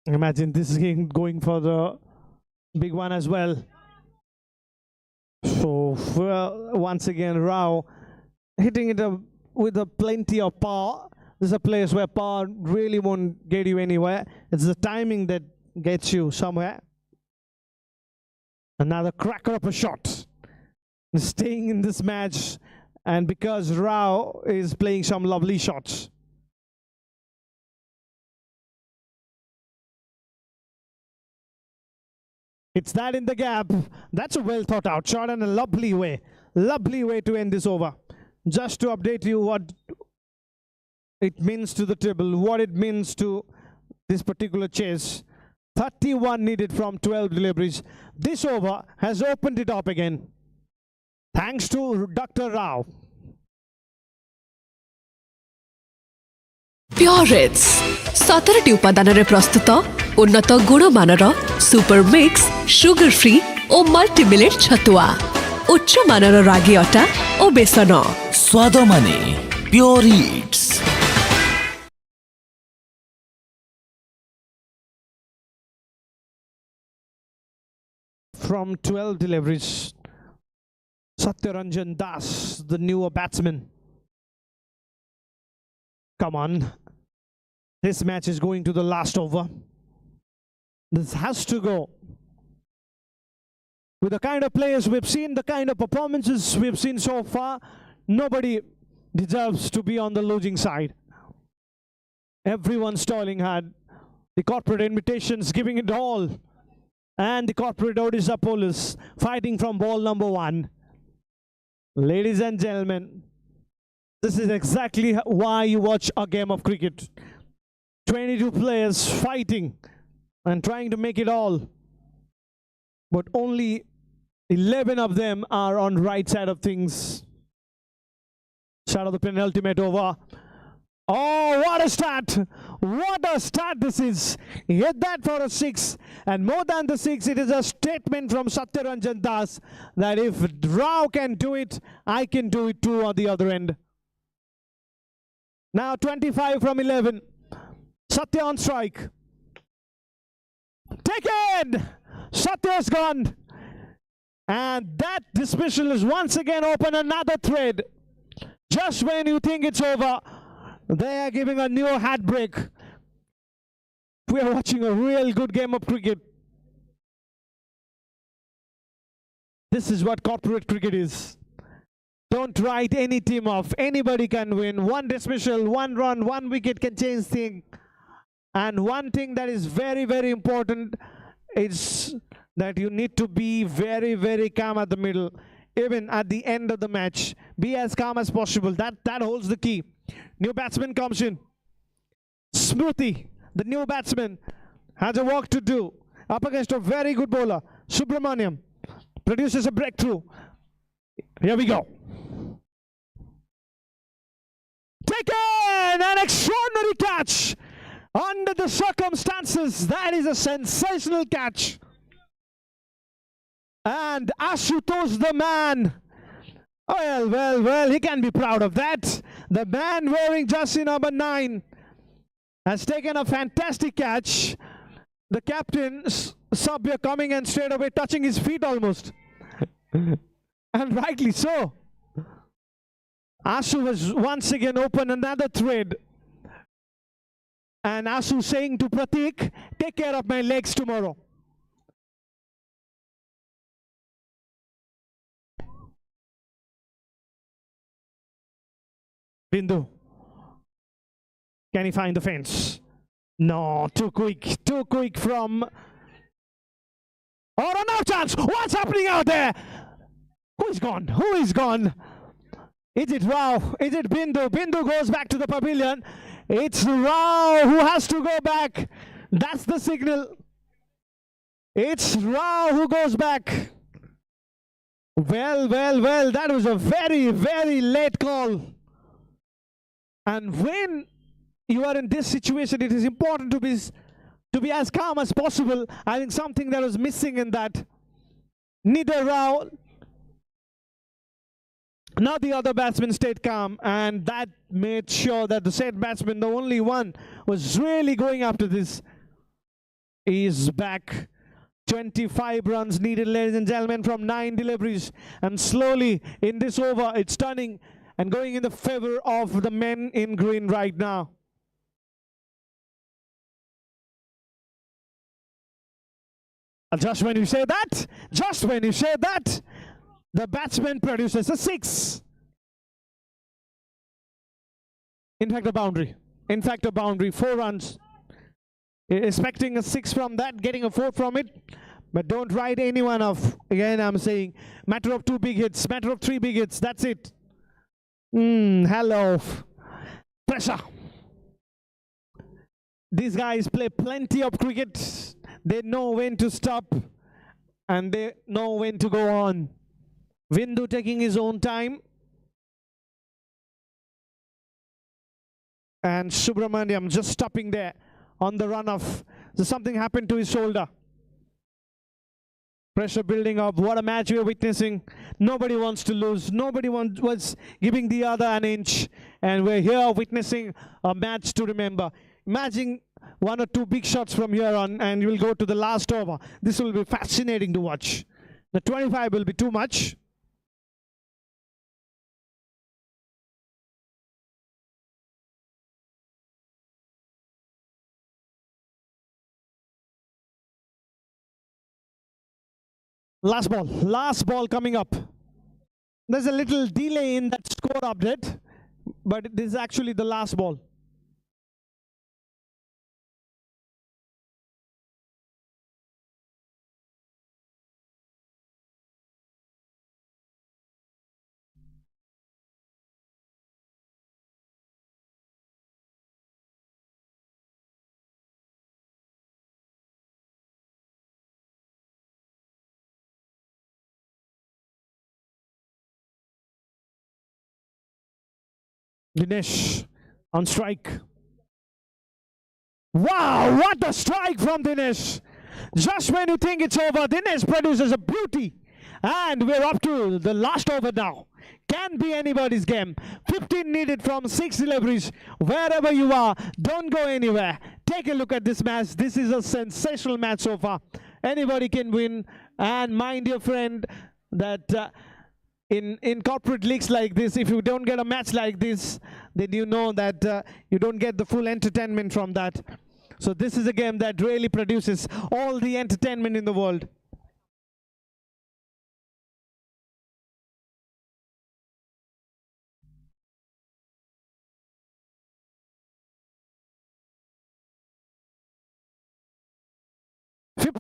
Imagine this game going for the big one as well. So once again, Rao hitting it with a plenty of power. This is a place where power really won't get you anywhere. It's the timing that gets you somewhere. Another cracker of a shot. Staying in this match, and because Rao is playing some lovely shots. It's that in the gap. That's a well thought out shot and a lovely way to end this over. Just to update you what it means to the table, what it means to this particular chase. 31 needed from 12 deliveries. This over has opened it up again. Thanks to Dr. Rao. Purits 17ଟି ଉପାଦାନରେ ପ୍ରସ୍ତୁତ ଉନ୍ନତ ଗୁଣମାନର super mix sugar free ଓ ମଲ୍ଟିମିଲେଟ୍ ଛତୁଆ ଉଚ୍ଚ ମାନର ରାଗି ଅଟା ଓ ବେସନ ସ୍ୱାଦ ମାନେ ପ୍યોର it's. From 12 deliveries, Satyaranjan Das, the newer batsman. Come on. This match is going to the last over. This has to go. With the kind of players we've seen, the kind of performances we've seen so far, nobody deserves to be on the losing side. Everyone's toiling hard. The corporate invitations giving it all. And the corporate Odisha police fighting from ball number 1. Ladies and gentlemen, this is exactly why you watch a game of cricket. 22 players fighting and trying to make it all. But only 11 of them are on right side of things. Start of the penultimate over. Oh, what a start! What a start this is! He hit that for a 6, and more than the 6, it is a statement from Satyaranjan Das that if Rao can do it, I can do it too on the other end. Now 25 from 11. Satya on strike. Taken! Satya's gone. And that dismissal is once again open another thread. Just when you think it's over, they are giving a new heartbreak. We are watching a real good game of cricket. This is what corporate cricket is. Don't write any team off. Anybody can win. One dismissal, one run, one wicket can change things. And one thing that is very, very important is that you need to be very, very calm at the middle. Even at the end of the match, be as calm as possible. That holds the key. New batsman comes in. Smruti, the new batsman, has a work to do up against a very good bowler. Subramaniam produces a breakthrough. Here we go. Taken! An extraordinary catch! Under the circumstances, that is a sensational catch. And Ashutosh, the man, well, he can be proud of that. The man wearing jersey number 9 has taken a fantastic catch. The captain, Sabya, coming and straight away touching his feet almost. And rightly so. Ashu has once again opened another thread. And Ashu saying to Pratik, take care of my legs tomorrow. Bindu. Can he find the fence? No, too quick from... Oh, no chance! What's happening out there? Who is gone? Who is gone? Is it Rao? Is it Bindu? Bindu goes back to the pavilion. It's Rao who has to go back. That's the signal. It's Rao who goes back. Well, that was a very, very late call. And when you are in this situation, it is important to be as calm as possible. I think something that was missing in that. Neither Rao nor the other batsman stayed calm, and that made sure that the said batsman, the only one, was really going after this. He's back. 25 runs needed, ladies and gentlemen, from 9 deliveries. And slowly in this over, it's turning and going in the favor of the men in green right now. Just when you say that, the batsman produces a 6. In fact, a boundary. 4 runs. Expecting a 6 from that, getting a 4 from it. But don't write anyone off. Again, I'm saying, matter of 2 big hits, matter of 3 big hits, that's it. Hello. Pressure. These guys play plenty of cricket. They know when to stop and they know when to go on. Bindu taking his own time. And Subramaniam just stopping there on the run-off. So something happened to his shoulder. Pressure building up. What a match we are witnessing. Nobody wants to lose. Nobody was giving the other an inch. And we're here witnessing a match to remember. Imagine 1 or 2 big shots from here on and you will go to the last over. This will be fascinating to watch. The 25 will be too much. Last ball coming up. There's a little delay in that score update, but this is actually the last ball. Dinesh on strike. Wow, what a strike from Dinesh. Just when you think it's over, Dinesh produces a beauty. And we're up to the last over now. Can be anybody's game. 15 needed from 6 deliveries. Wherever you are, don't go anywhere. Take a look at this match. This is a sensational match so far. Anybody can win. And mind your friend that in corporate leagues like this, if you don't get a match like this, then you know that you don't get the full entertainment from that. So this is a game that really produces all the entertainment in the world.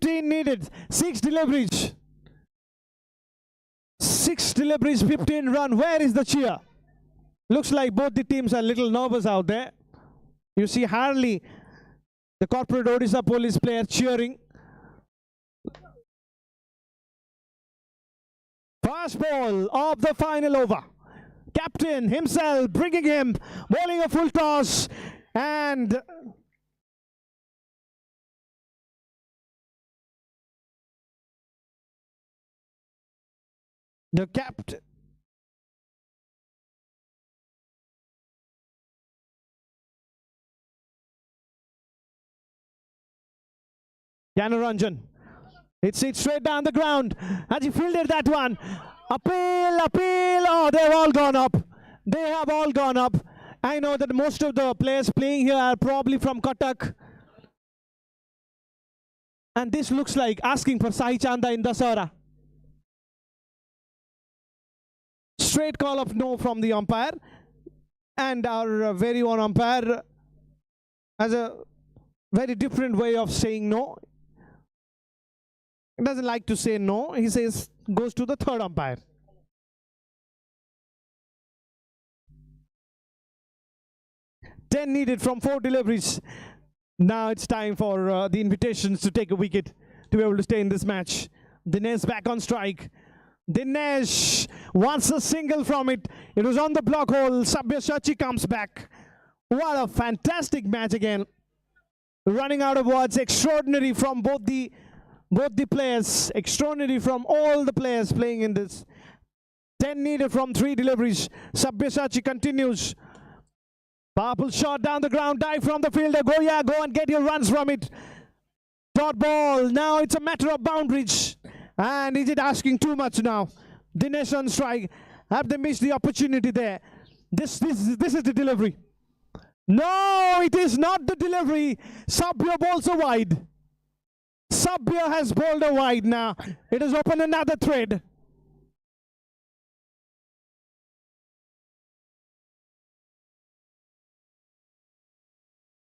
Needed 6 deliveries. 6 deliveries, 15 run. Where is the cheer? Looks like both the teams are a little nervous out there. You see hardly the corporate Odisha police player cheering. First ball of the final over. Captain himself bringing him, bowling a full toss, and the captain. Janaranjan. It's straight down the ground. Has he fielded that one? Appeal, appeal. Oh, they've all gone up. They have all gone up. I know that most of the players playing here are probably from Cuttack. And this looks like asking for Sai Chanda in Dasara. Straight call of no from the umpire. And our very own umpire has a very different way of saying no. He doesn't like to say no. He says, goes to the third umpire. Ten needed from 4 deliveries. Now it's time for the invitations to take a wicket to be able to stay in this match. Dinesh back on strike. Dinesh wants a single from it. It was on the block hole. Sabyasachi comes back. What a fantastic match again. Running out of words. Extraordinary from both the players. Extraordinary from all the players playing in this. 10 needed from 3 deliveries. Sabyasachi continues. Powerful shot down the ground. Dive from the fielder. Go and get your runs from it. Dot ball. Now it's a matter of boundaries. And is it asking too much now? Dinesh on strike. Have they missed the opportunity there? This is the delivery. No, it is not the delivery. Sabya bowls a wide. Sabya has bowled a wide now. It has opened another thread.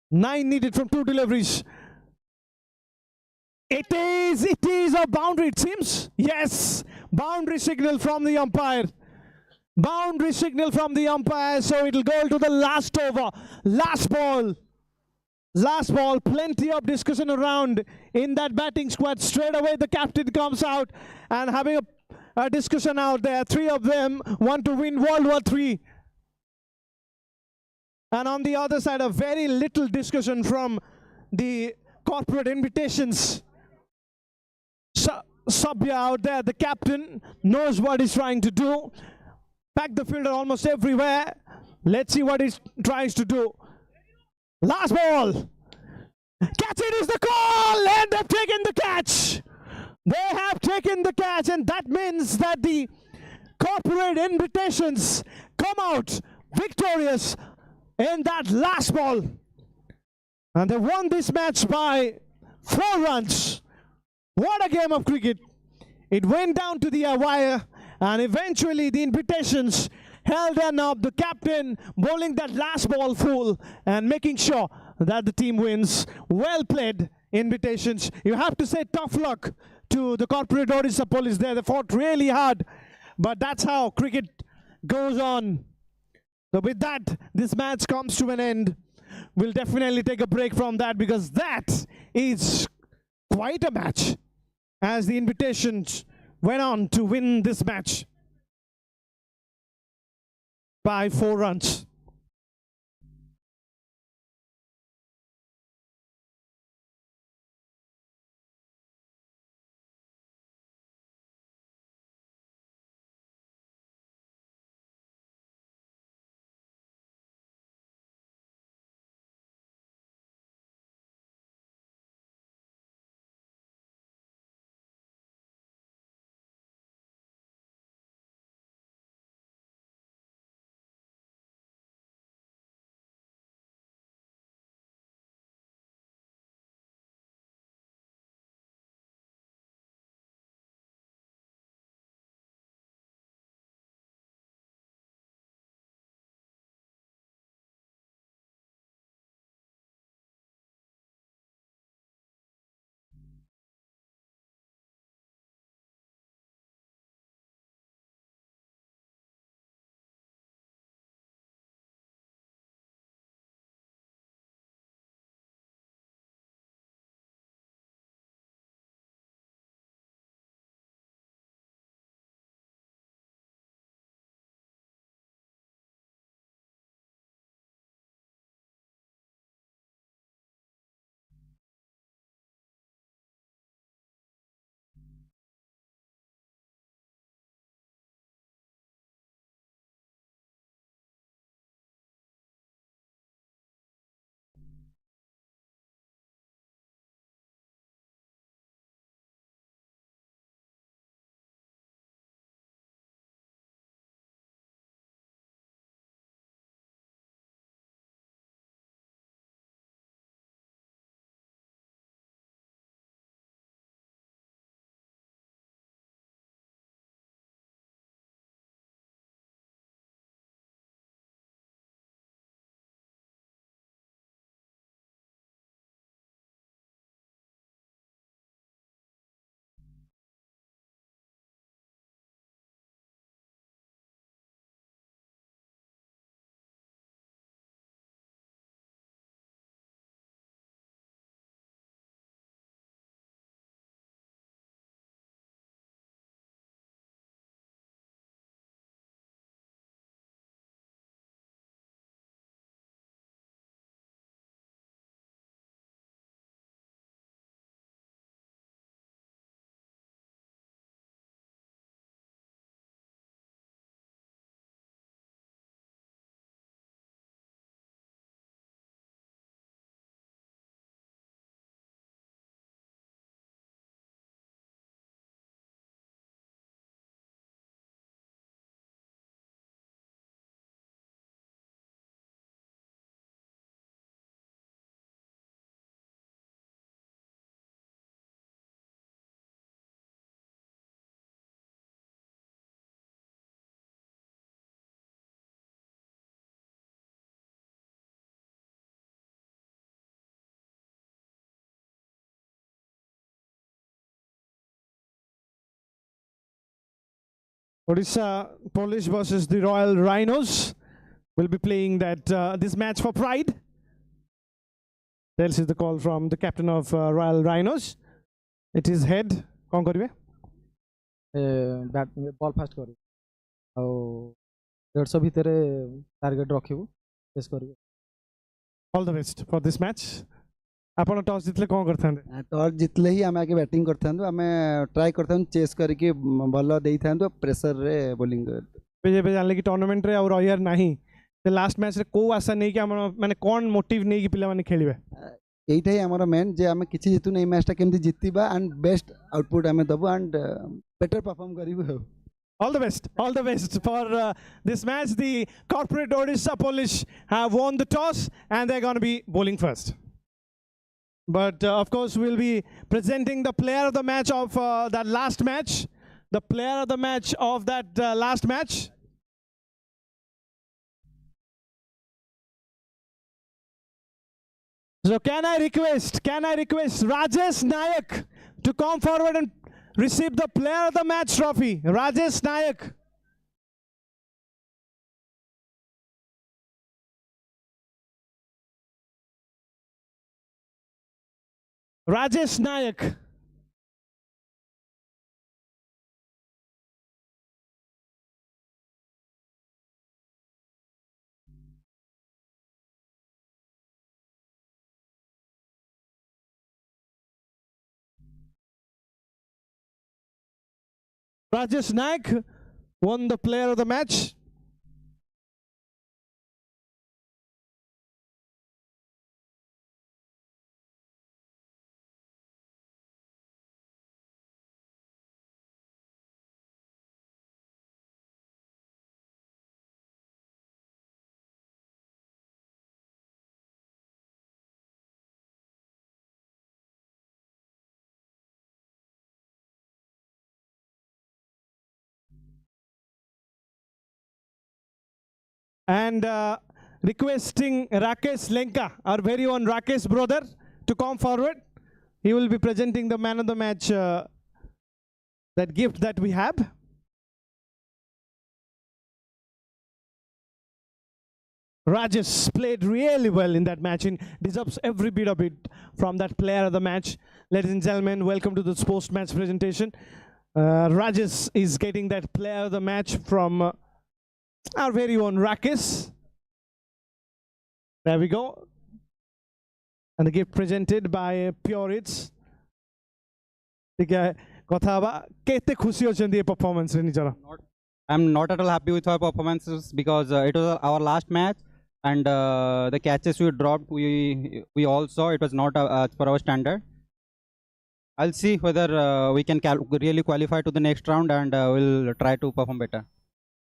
Nine needed from 2 deliveries. It is a boundary, it seems. Yes, boundary signal from the umpire. Boundary signal from the umpire, so it'll go to the last over. Last ball. Last ball, plenty of discussion around in that batting squad. Straight away the captain comes out and having a discussion out there. 3 of them want to win World War III. And on the other side, a very little discussion from the corporate invitations. Sabya out there, the captain, knows what he's trying to do. Pack the fielder almost everywhere. Let's see what he tries to do. Last ball. Catch it is the call, and they've taken the catch. They have taken the catch, and that means that the corporate invitations come out victorious in that last ball. And they won this match by 4 runs. What a game of cricket. It went down to the wire, and eventually the invitations held them up. The captain bowling that last ball full and making sure that the team wins. Well played, invitations. You have to say tough luck to the corporate Odisha police there. They fought really hard, but that's how cricket goes on. So with that, this match comes to an end. We'll definitely take a break from that, because that is quite a match, as the invitations went on to win this match by 4 runs. Odisha Police versus the Royal Rhinos will be playing that this match for pride. This is the call from the captain of Royal Rhinos. It is head. कौन करिवे? Bat ball fast करी और 150 भितरे target रखिबू chess करिवे. All the best for this match. आपण toss जितले कौन करथांदे? Toss जितले ही आमे आगे बैटिंग करथांदो आमे ट्राई करथां चेस करके बॉल देई थांदो प्रेशर रे बॉलिंग पे जे जानले कि टूर्नामेंट रे और अयर नाही ते लास्ट मैच रे को आशा नहीं कि हम माने कोन मोटिव नहीं कि पिला माने खेलिबे एइटा ही हमर मेन जे आमे किछि जितु नै मैच ता केमति जितिबा एंड बेस्ट आउटपुट आमे दबो एंड बेटर परफॉर्म करिबो. All the best for this match. The corporate Odisha Police have won the toss and they're going to be bowling first. But of course, we'll be presenting the player of the match of that last match. The player of the match of that last match. So can I request Rajesh Nayak to come forward and receive the player of the match trophy? Rajesh Nayak. Rajesh Nayak. Rajesh Nayak won the player of the match. And requesting Rakesh Lenka, our very own Rakesh brother, to come forward. He will be presenting the man of the match, that gift that we have. Rajesh played really well in that match and deserves every bit of it from that player of the match. Ladies and gentlemen, welcome to this post-match presentation. Rajesh is getting that player of the match from our very own Rakesh. There we go. And the gift presented by Pure Eats. performance I'm not at all happy with our performances because it was our last match and the catches we dropped we all saw it was not as per our standard. I'll see whether we can really qualify to the next round and we'll try to perform better.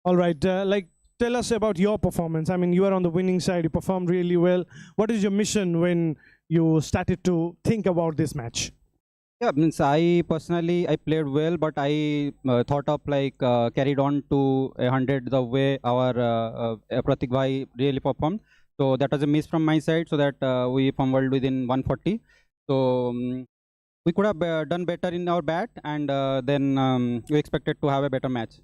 All right, tell us about your performance. I mean, you are on the winning side, you performed really well. What is your mission when you started to think about this match? Yeah, means I personally played well, but I thought of carried on to 100 the way our Pratik Bhai really performed. So that was a miss from my side, so that we fumbled within 140. So we could have done better in our bat, and then we expected to have a better match.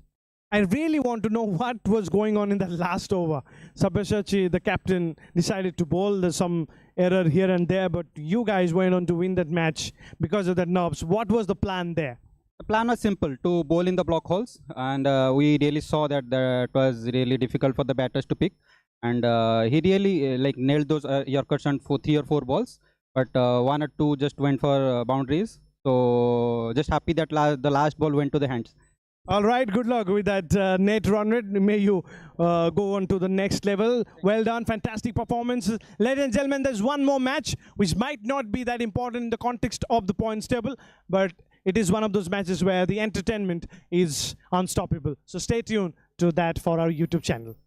I really want to know what was going on in the last over. Sabyasachi, the captain, decided to bowl. There's some error here and there, but you guys went on to win that match because of that nerves. What was the plan there? The plan was simple, to bowl in the block holes, and we really saw that it was really difficult for the batters to pick. And he really nailed those Yorkers on 3 or 4 balls, but 1 or 2 just went for boundaries. So just happy that the last ball went to the hands. All right, good luck with that net run rate. May you go on to the next level. Well done, fantastic performance. Ladies and gentlemen, there's one more match which might not be that important in the context of the points table, but it is one of those matches where the entertainment is unstoppable. So stay tuned to that for our YouTube channel.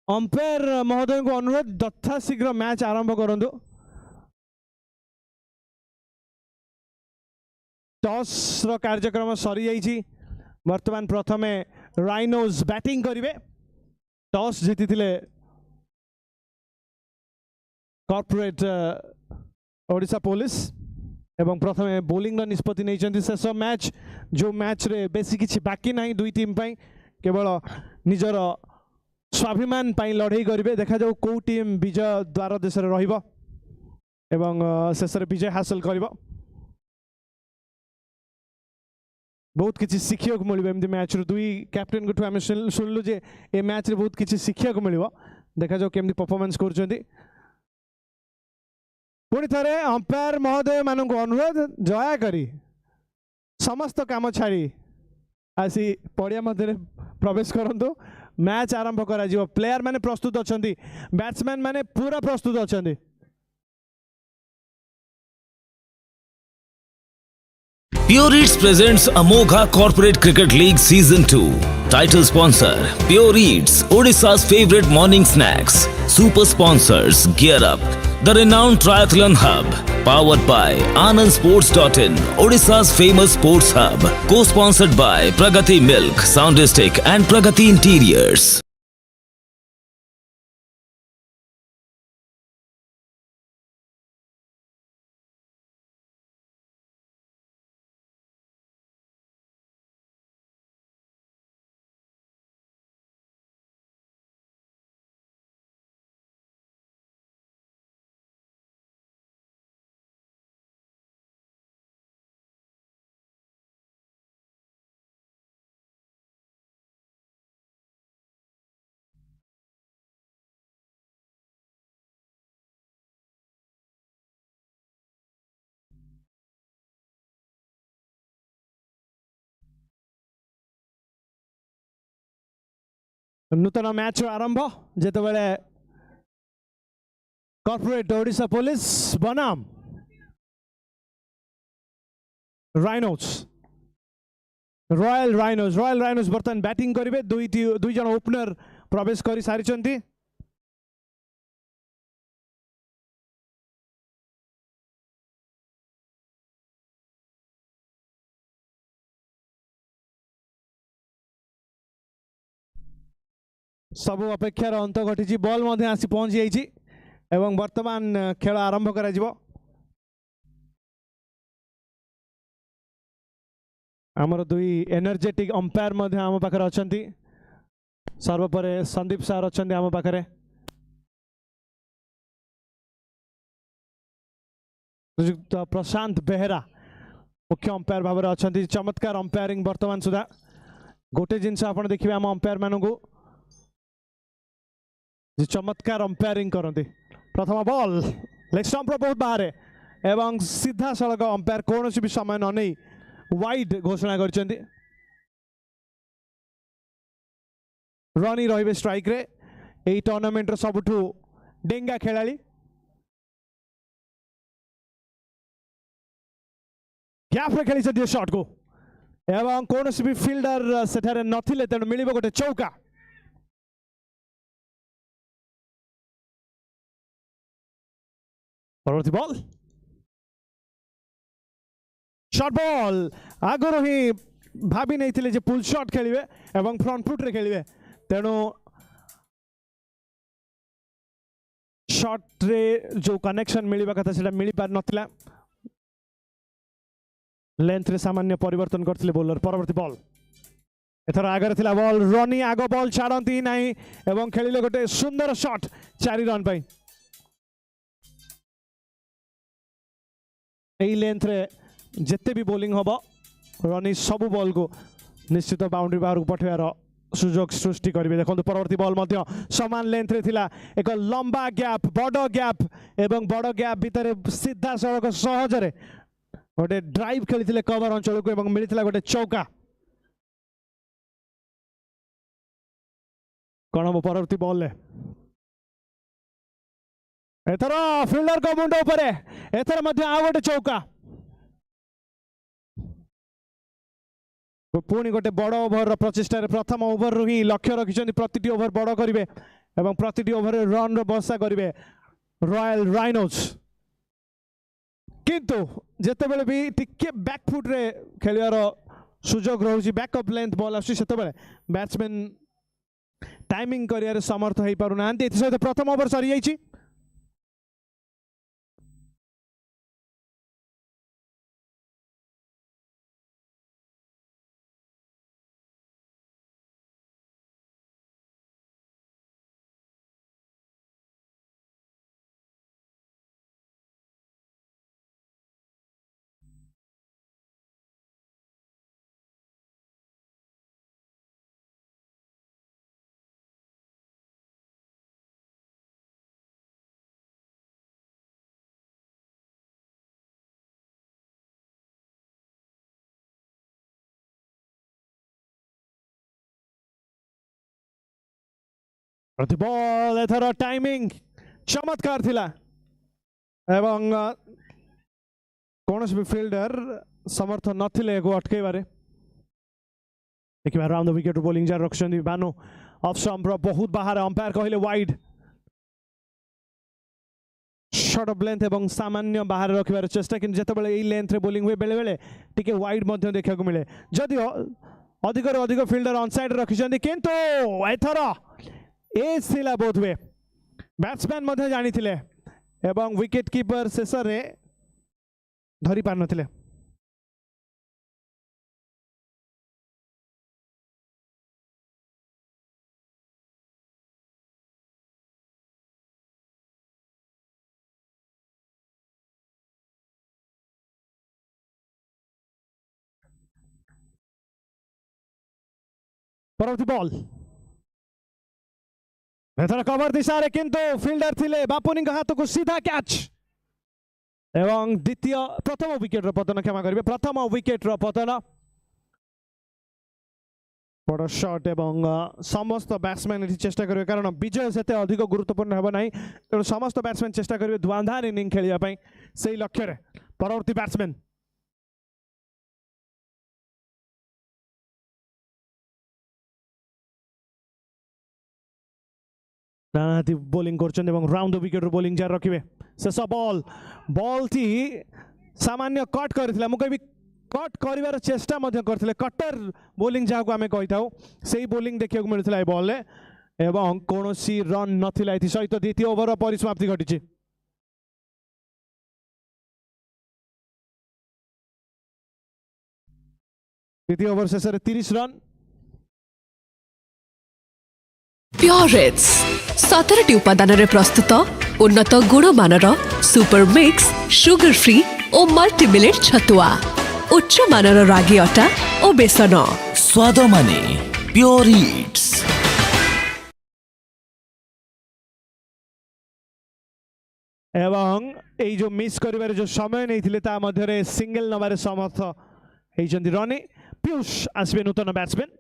Umpire महोदय को अनुरोध यथा शीघ्र match आरंभ करंतु। Toss रो कार्यक्रम सरी जाइछि। वर्तमान प्रथमे राइनोज बैटिंग करिवे। टॉस जीतिथिले कॉर्पोरेट ओडिशा पुलिस एवं प्रथमे बोलिंग रो निष्पत्ति नै शेष मैच जो मैच रे बेसी किछि बाकी नाही दुई टीम पई केवल निजर स्वाभिमान पाई लड़ाई करेंगे। देखा जाऊ कौ टीम विजय द्वार देश रहिबो एवं शेष विजय हासिल करिबो। बहुत किसी शिखिया को मिले एमती मैच दुई कैप्टेन को आम शुणलु जे ए मैच रे बहुत किसी शिखिया को मिले। देखा जाऊ केमती परफॉर्मेंस कर पुणी थे अंपायर महोदय मान को अनुरोध दयाकोरी समस्त काम छाड़ी आसी पड़िया मध्य प्रवेश करंतु। मैच आरंभ करा जिवो। प्लेयर माने प्रस्तुत अछंती, बैट्समैन माने पूरा प्रस्तुत अछंती। Pure Eats presents Amogha Corporate Cricket League Season-2. Title sponsor Pure Eats, Odisha's favorite morning snacks. Super sponsors Gear Up, the renowned triathlon hub. Powered by AnandSports.in, Odisha's famous sports hub. Co-sponsored by Pragati Milk, Soundistic and Pragati Interiors. Nutan match आरंभ जिते बेले corporate Odisha police बनाम rhinos royal rhinos बर्तमान batting करेंगे। दुई जन opener प्रवेश कर सारी। सबु अपेक्षार अंत घटी बॉल मध्य आसी पहुंच जाइए एवं वर्तमान खेल आरंभ करा जिवो। आमर दुई एनर्जेटिक अंपायर मध्य आम पाखरे अछंती। सर्वपरे संदीप सार अछंती आम पाखरे। श्रीयुक्त प्रशांत बेहेरा मुख्य अंपायर भाव में अछंती। चमत्कार अंपायरिंग वर्तमान सुधा। गोटे जिनस आप देखिए आम अंपायर मानू चमत्कार अंपायरिंग करते। प्रथम बॉल लेग स्टंप बहुत बाहर एवं सीधा सड़क अंपायर कौन भी समय न नहीं वाइड घोषणा कर रनी रही स्ट्राइक रे। यही टूर्नामेंट सबुठू डेंगा खेलाड़ी गैप रे खेली शॉट को एवं कौन भी फिल्डर सेठारे नथिले तेणु मिलिबो गोटे चौका। परवर्ती बॉल शॉट बॉल आगुरी ही भाभी नहीं थे पुल शॉट खेलिए एवं फ्रंट फुट रे खेलिए तेणु शॉट रे जो कनेक्शन मिलवा कथा से मिल पार नथिला। लेंथ रे सामान्य परिवर्तन करथिले बॉलर। परवर्ती बॉल एथर आगे थिला बॉल रनी आगो बॉल छाड़ती नहीं एवं खेलिले गोटे सुंदर शॉट 4 रन पाई। यही लेंथ रे जिते भी बॉलिंग हम रनी सबू बॉल को निश्चित बाउंड्री बाहर को पठेवार सुजोग सृष्टि करेंगे। देखो परवर्ती बॉल समान लेंथ रे थिला एक लंबा गैप बड़ गैप एवं बड़ गैप भितर सीधा सड़क सहजरे गोटे ड्राइव खेली कवर अंचल को एवं मिलता गोटे चौका। कौन हम परवर्ती बॉल एथर फिल्डर को मुंड उपरे एथर मध्य आ गोटे चौका। पुणी गोटे बड़ ओभर प्रचेष्टा प्रथम ओभर ही लक्ष्य रखिंट प्रति ओभर बड़ करेंगे एवं प्रतिटी ओवर रन रो वर्षा करेंगे रॉयल राइनोज किंतु जिते बेले भी टिके बैकफुट रे खेलियार सुजोग रोची बैकअप लेंथ बॉल आसुची सेते बेले बैट्समैन टाइमिंग करियार समर्थ हो पारु नांती एथि सहित प्रथम ओवर सरी जाइछि प्रति बॉल एथर टाइमिंग चमत्कार थिला एवं कौन फिल्डर समर्थ नथिले को अटकेबारे देखिबा राउंड द विकेट बॉलिंग जार रखछन बानो ऑफ स्टंप रो बहुत बाहर अंपायर कहले वाइड शॉर्ट ऑफ लेंथ एवं सामान्य बाहर रखिबार चेष्टा कि जते बेले ए लेंथ रे बॉलिंग हुए बेले बेले टिके वाइड मध्ये देखा को मिले जदि अधिक रो अधिक फील्डर ऑन साइड रखिछन किंतु एथर एज थिला बोथ वे बैट्समैन मध्य जानी थिले एवं विकेट कीपर शेष रे धरी पार नथिले परवर्ती बॉल एथर कवर दिशा रे किंतु फील्डर थिले बापुनी हाथ को सीधा कैच एवं द्वितीय प्रथम विकेट रो पतन क्षमा करिवे प्रथम विकेट रो पतन बड़ शॉट एवं समस्त बैट्समैन चेष्टा करेंगे कारण विजय से अधिक गुरुत्वपूर्ण हेब नहीं तेणु समस्त बैट्समैन चेष्टा करेंगे धुआंधार इनिंग खेलिया से लक्ष्य रे परवर्ती बैट्समैन नानाती बॉलिंग करछन एवं राउंड द विकेट बॉलिंग जार रखिबे शेष बॉल बॉल थी सामान्य कट करथिला मु कहबी कट करिवार चेष्टा मध्य करथिले कटर बॉलिंग जाको आमे कहिताउ सेही बॉलिंग देखिया को मिलथिला ए बॉल ले एवं कोनोसी रन नथिला एथि सहित द्वितीय ओवर परिसमाप्ति घटिछि द्वितीय ओवर शेष रे 30 रन प्योरेट्स 17टी उपादान प्रस्तुत उन्नत गुणमानर सुपर मिक्स सुगर फ्री और मल्टी मिलेट छतुआ उच्च मानर रागी अटा और बेसन स्वाद माने प्योर ईट्स एवं এই जो मिस करिवार जो समय नहीं थिले ता मध्य रे सिंगल नंबर समर्थ हेजंदी रनी पीयूष आसबे नूतन बैट्समैन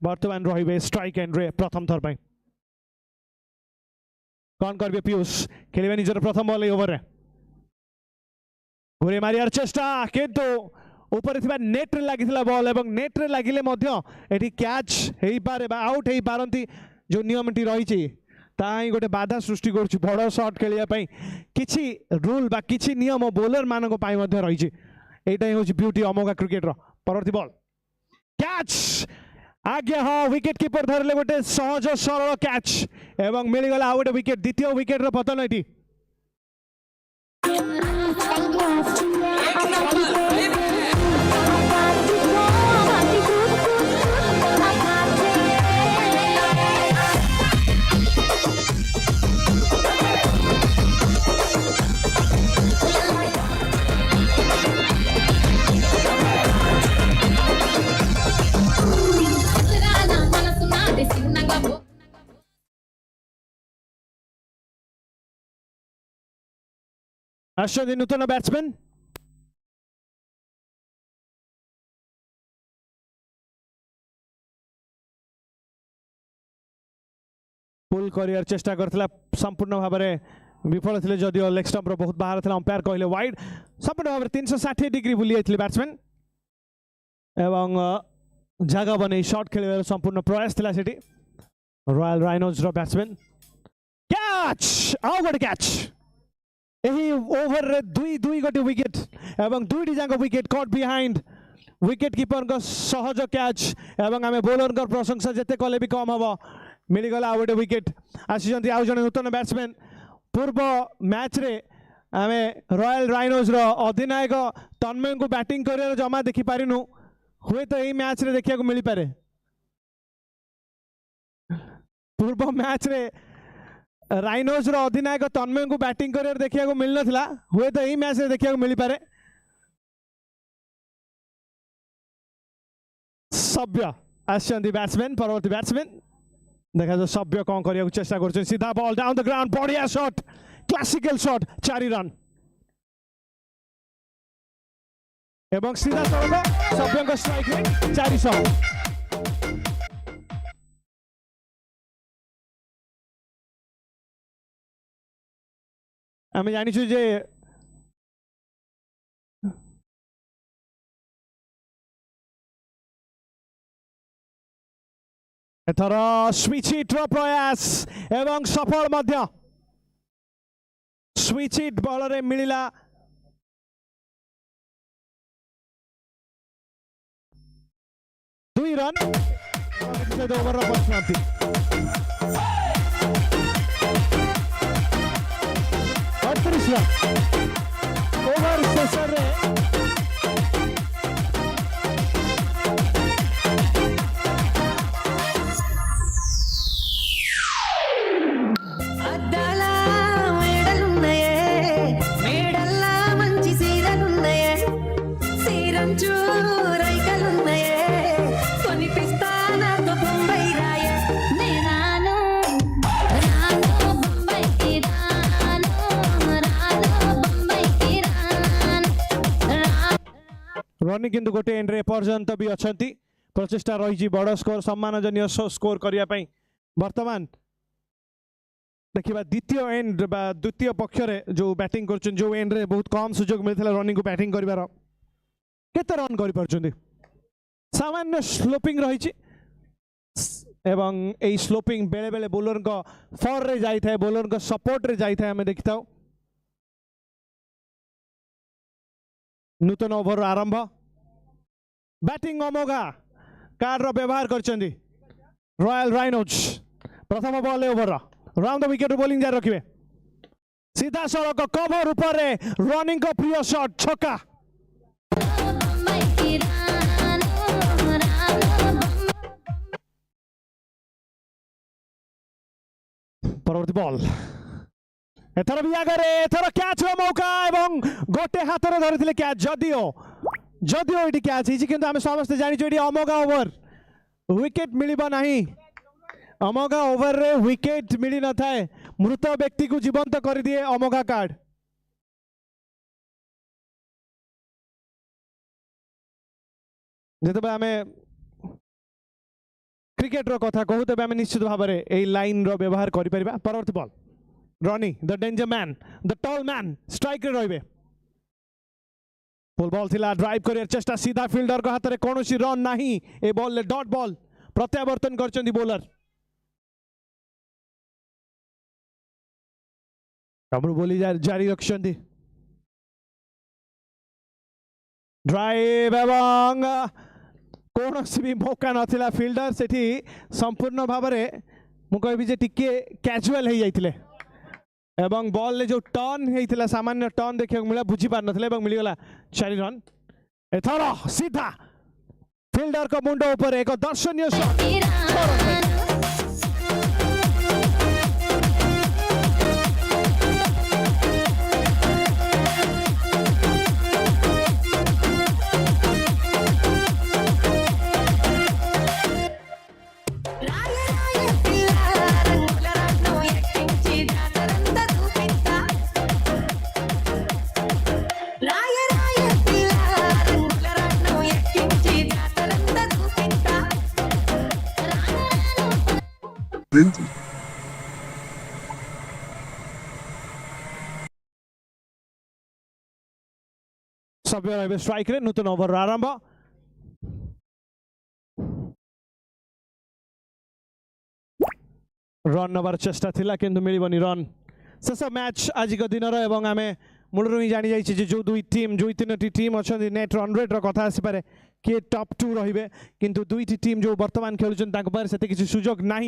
वर्तमान रहिबे स्ट्राइक एंड रे प्रथम थर पई कौन करबे पीयूष खेलिबे निजर प्रथम बॉल ओवर रे घुरे मारियार चेष्टा किंतु ऊपर थिबा नेट रे लागिथिला बॉल एवं नेट रे लागिले मध्य एठी कैच हेई पारे बा आउट हेई पारंती जो नियमटी रहिछि ताई गोटे बाधा सृष्टि करछि बड़ शॉट खेलिया पई किछि रूल बा किछि नियम बॉलर मानको पाई मध्य रहिछि एटाई होछि ब्यूटी अमोघा क्रिकेट रो परवर्ती बॉल कैच आज्ञा हाँ विकेट कीपर धरले गोटे सहज सरल कैच एवं मिलगला आ गोटे विकेट द्वितीय विकेट रो पतन एटी आश्चर्य नूतन बैट्समैन पुल करियर चेष्टा करथिला संपूर्ण भाव में विफल थिले जदियो लेग स्टंप रो बहुत बाहर थिला अंपायर कहले वाइड संपूर्ण भाव में 360 डिग्री बुली आइथिले बैट्समैन एवं जगह बनै शॉट खेलिबार संपूर्ण प्रयास थिला सेठी रॉयल राइनोज रो batsman catch out got catch ehi over re dui got wicket ebang duiti jang wicket caught behind wicket keeper ko sahaja catch ebang ame bowler ko prasangsa jete kale bi kam haba mili gala out wicket asijanti au jane nutana batsman purba match re ame Royal Rhinos ro अधिनायक तन्मय को batting career जमा देखि पारिनु हुए तो एही match रे देखिया को मिली पारे पूर्व मैच रे राइनोज रो अधिनायक तन्मय को बैटिंग करियर देखिया को मिल नथिला हुए तो एही मैच रे देखिया को मिली पारे सभ्य आछंती बैट्समैन परवर्ती बैट्समैन देखा जो सभ्य कोन करिया को चेष्टा करछन सीधा बॉल डाउन द ग्राउंड बढ़िया शॉट क्लासिकल शॉट 4 रन एवं सीधा तौर सभ्य को स्ट्राइक रेट 400 आम जानी जे एथर स्विच हिटर प्रयास एवं सफल मध्य स्विच हिट बॉल रे मिलिला 2 रन ओवर समाप्ति ओवर शेषर रे रनिंग किंतु गोटे एंड्रे पर्यंत भी अच्छी प्रचेषा रही बड़ स्कोर सम्मानजनीय स्कोर करने वर्तमान देखा द्वितीय एंड द्वितीय पक्ष जो बैटिंग कर जो एंड रे बहुत कम सुजोग मिलता रनिंग को बैटिंग कर केते रन कर सामान्य स्लोपिंग रही एवं ए स्लोपिंग बेले बेले बोलर को फॉर रे जाई थाए बोलर को सपोर्ट रे जाई थाए हमें देखता नूतन ओवर आरंभ बैटिंग अमोघा कार्ड रो व्यवहार करचंदी रॉयल राइनोज प्रथम ball over round the wicket bowling जारी रखिबे सीधा सड़क कवर ऊपर रनिंग को प्रिय शॉट छक्का परवर्ती बॉल एथर भी आगे एथर कैच मौका एवं गोटे हाथ में धरी कैच जदिओ जदिओ ये कैच होती किंतु आम समस्त जानी अमोघा ओवर विकेट मिलिबा नहीं अमोघा ओवर रे विकेट मिली न थाए मृत व्यक्ति को जीवंत कर दिए अमोघा कार्ड जिते आम क्रिकेट रो कथा कहू तबे आम निश्चित भाव में यही लाइन रो व्यवहार करि परिबा परवर्ती ball runny the danger man the tall man strike रे रहिबे फुल बॉल थिला ड्राइव करियर चेष्टा सीधा फील्डर को हाथ रे कोनोसी रन नाही ए बॉल ले डॉट बॉल प्रत्यावर्तन करचंदी बॉलर कमरू बोली जारी रखचंदी ड्राइव एवं कोनोसी भी मौका नथिला फील्डर सेठी संपूर्ण भाव में मु कहबी जे टिके कैजुअल हे जाइतिले एवं बॉल ले जो टर्न होता सामान्य टर्न देखा मिला बुझी पार ना मिलगला 4 रन एथर सीधा फील्डर को मुंड ऊपर एक दर्शनीय शॉट सभ्य स्ट्राइक रे नूतन ओवर आरंभ रन नबार चेष्टा थिला किंतु मिलिबनी रन शेष मैच आज दिन एवं आम मूलर ही जानी जाइए जो दुई टीम जो तीनोटी टीम अच्छा नेट रन रेट कथा आसपे किए टॉप 2 रे किंतु दुईटी टीम जो वर्तमान खेलुं से किसी सुजोग ना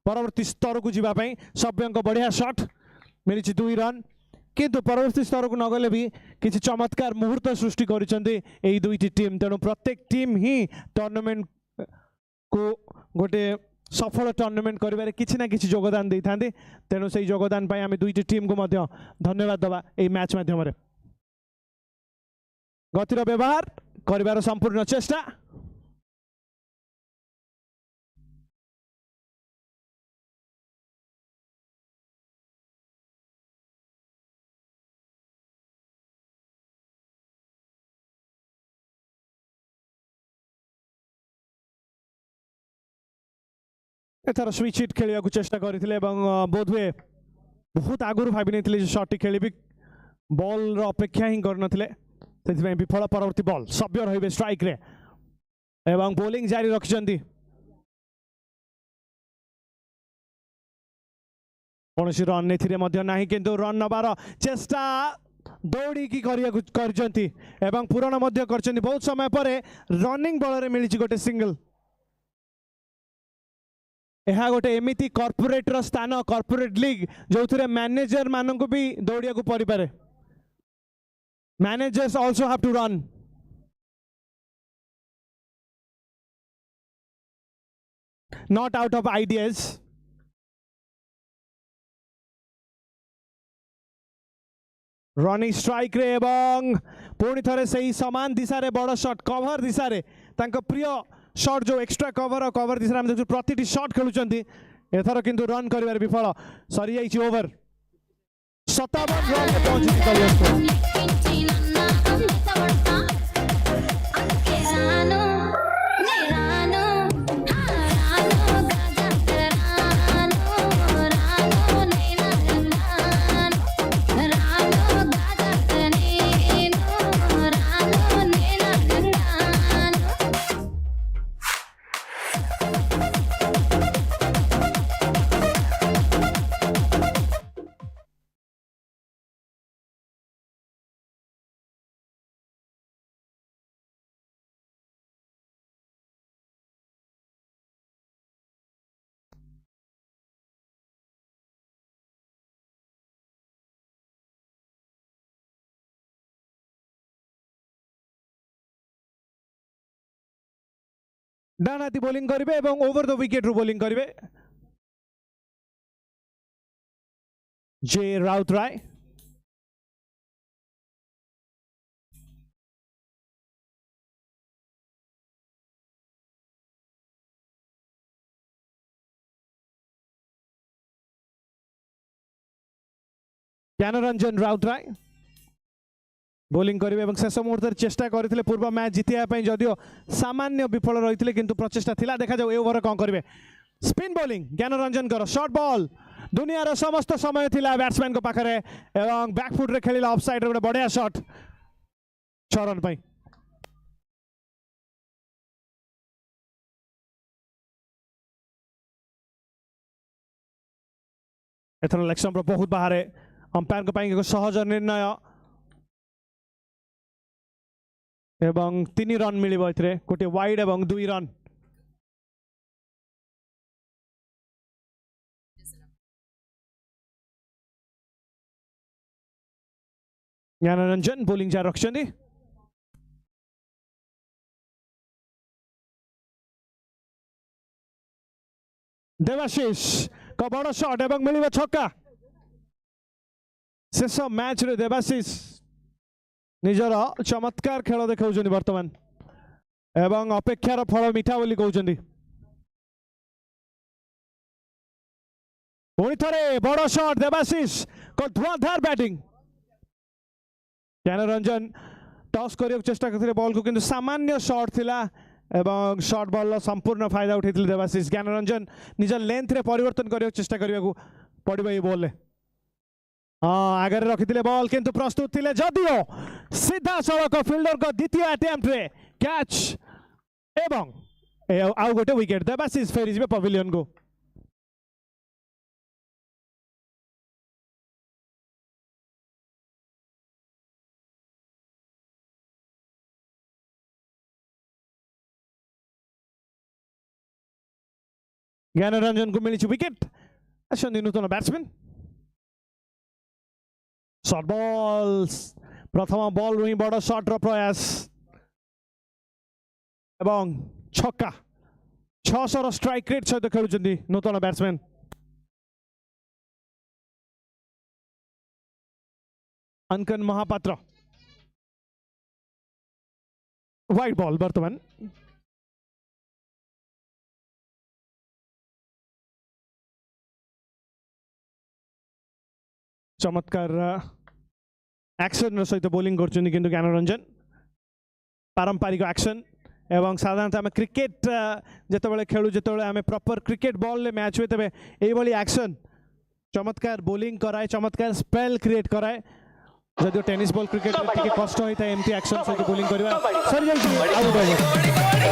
परवर्ती स्तर को जीवाई सभ्यों बढ़िया शॉट मिली 2 रन किंतु परवर्ती स्तर को नगले भी किसी चमत्कार मुहूर्त सृष्टि कर दुईटी टीम तेणु प्रत्येक टीम ही टूर्नामेंट को गोटे सफल टूर्नामेंट करिबारे किछि ना किछि योगदान दे थांदे तेणु से योगदान आम दुईटी टीम को मध्य धन्यवाद दबा ए मैच माध्यम गतिर व्यवहार करिबार संपूर्ण चेष्टा एथर स्विच हिट खेलिया को चेष्टा करथिले बोध हुए बहुत आगुर भाबी नथिले शॉट खेलिबी बॉल रो अपेक्षा ही करनथिले सेथिबे विफल परवर्ती बॉल सभ्य रहिबे स्ट्राइक रे एवं बॉलिंग जारी रखिसंती कोनसी रन नेथिरे मध्य नाही किंतु रन नबार चेष्टा दौड़ी की करजंती एवं पूरण मध्य करजंती बहुत समय पर रनिंग बॉल रे मिली गोटे सिंगल यह गोटे एमती कॉर्पोरेट रो स्थान कॉर्पोरेट लीग जो थे मैनेजर मानक भी दौड़िया को पड़ी पारे managers also have to run not out of ideas running strike रे एवं पुणी थे से समान दिशा रे बड़ शॉट कवर दिशा रे तांको प्रिय शॉट जो एक्स्ट्रा कवर और कवर दिशा देखु प्रति शॉट खेलुचंती एथर किंतु रन करिवार विफल सरी जाइछि ओवर 57 रन पहुंची डान हाथी बोलिंग करेंगे एवं ओवर द विकेट रू बोलिंग करेंगे जे राउत राय ज्ञानरंजन राउत राय बोलिंग करेंगे शेष मुहूर्त चेष्टा करते पूर्व मैच जितिया जदियो सामान्य विफल रही किंतु प्रचेषा थिला देखा जाऊ ए ओवर कौन करेंगे स्पिन बोलिंग ज्ञानरंजन कर शॉर्ट बॉल दुनियार समस्त समय थिला बैट्समैन को पाखरे एवं बैकफुट रे खेलिला ऑफ साइड रे गोटे बढ़िया शॉट 6 रन पाई एथर इलेक्शन बहुत बाहर अंपायर को पाई सहज निर्णय एवं 3 रन मिलिबो एथरे गोटे वाइड एवं 2 रन ज्ञानरंजन बोलिंग जारी रखिसंती देवाशीष का बड़ शॉट एवं मिलिबो छक्का शेष मैच रे देवाशीष निजर चमत्कार खेल देखा वर्तमान एवं अपेक्षार फल मिठा बोली कहते पुणी थे बड़ शॉट देवाशीष को धुआंधार बैटिंग ज्ञानरंजन टॉस करने चेष्टा करते बॉल को किंतु सामान्य शॉट थिला एवं शॉर्ट बॉल संपूर्ण फायदा उठे देवाशीष ज्ञानरंजन निज लेंथ रे परिवर्तन करने चेष्टा करने पड़ो ये बॉल हाँ आगे रखी बॉल किंतु प्रस्तुत थे जदियो सीधा सड़क फिल्डर को द्वितीय अटेम्प्ट रे कैच एवं आउ गोटे विकेट देवाशीष फेरी पवेलियन को ज्ञानरंजन को मिली विकेट आसंती नूतन बैट्समैन शॉर्ट बॉल्स प्रथम बॉल रु बड़ शॉट रो प्रयास एवं छक्का 600 स्ट्राइक रेट सहित खेलुचंदी नूतन बैट्समैन अंकन महापात्र वाइड बॉल बर्तमान चमत्कार एक्शन सहित बोलिंग करछन्ती किंतु ज्ञानरंजन पारंपरिक एक्शन एवं साधारणतः आम क्रिकेट जितेबाला खेलु जितेबाला आम प्रॉपर क्रिकेट बॉल ले मैच हुए तेबे एई भली एक्शन चमत्कार बोलिंग कराए चमत्कार स्पेल क्रिएट कराए जदिव टेनिस बॉल क्रिकेट टिके कष्ट होता है एमती एक्शन सहित बोलिंग करबा सर जाई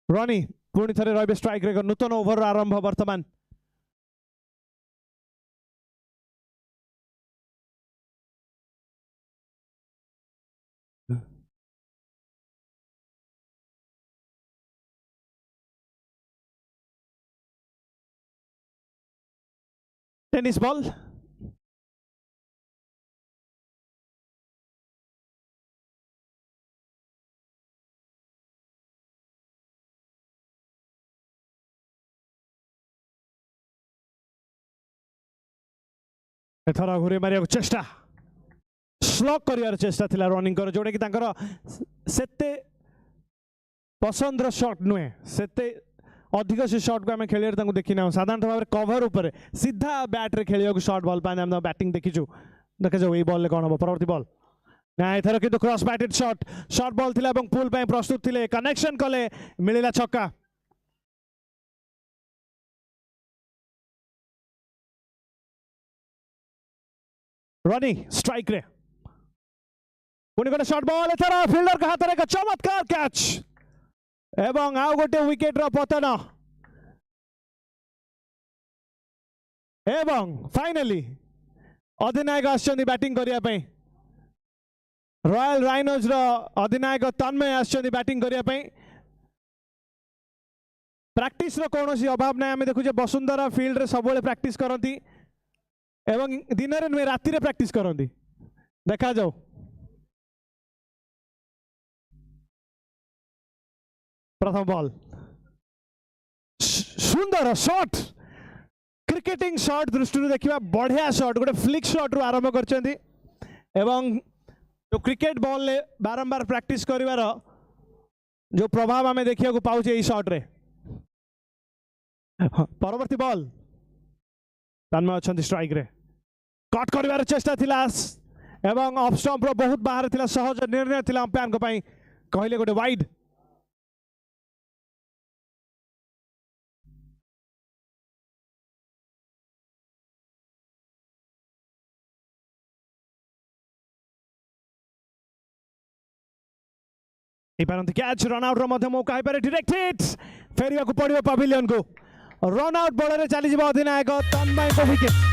रॉनी पुणी थरे रहिबे स्ट्राइक रे नूतन ओभर आरंभ वर्तमान टेनिस बॉल एथरा घुरे मारिया चेष्टा स्लॉक करियार चेष्टा थिला रनिंग कर जोडे कि तांकर सेते पसंद शॉट नुहे सेते अधिक से शॉट को आम खेलियर तांको देखि ना साधारण भाव कवर ऊपर सीधा बैट रे खेलिया को शॉट बॉल पाने हम बैटिंग देखिछु देखा जाऊ ए बॉल ले कोन हो परवर्ती बॉल ना एथरा किंतु cross batted shot shot ball थिला एवं पुल पे प्रस्तुत थिले कनेक्शन कले मिलिला छक्का रनी स्ट्राइक रे पुणी गोटे शॉट बॉल एथरा फील्डर का हाथ रे एक चमत्कार कैच एवं आउ गोटे विकेट रो पतन एवं फाइनली अधिनायक आछन्ती बैटिंग करिया पई रॉयल राइनोज रो अधिनायक तन्मय आछन्ती बैटिंग करिया पई प्रैक्टिस रो कोनोसी अभाव नै आमे देखु जे वसुंधरा फील्ड रे सबले प्रैक्टिस करंती एवं दिन रे नुहे राति रे प्रैक्टिस करंती देखा जाओ प्रथम बॉल सुंदर शॉट क्रिकेटिंग शॉट दृष्टि देखिबा बढ़िया शॉट गोटे फ्लिक शॉट रु आरंभ करचंती एवं जो क्रिकेट बॉल ले बारंबार प्रैक्टिस करिवार जो प्रभाव आमे देखिया को पाउचे ई शॉट रे परवर्ती बॉल तन्मय अछंती स्ट्राइक रे कट करिवार चेष्टा थिला एवं ऑफ स्टंप रो बहुत बाहर थिला सहज निर्णय थिला अंपायर को पई कहले गोटे वाइड कैच रन आउट रो मौका है डायरेक्ट हिट फेरिया को पड़ो पवेलियन को रन आउट बॉल चली अधिनायक तन्मय को विकेट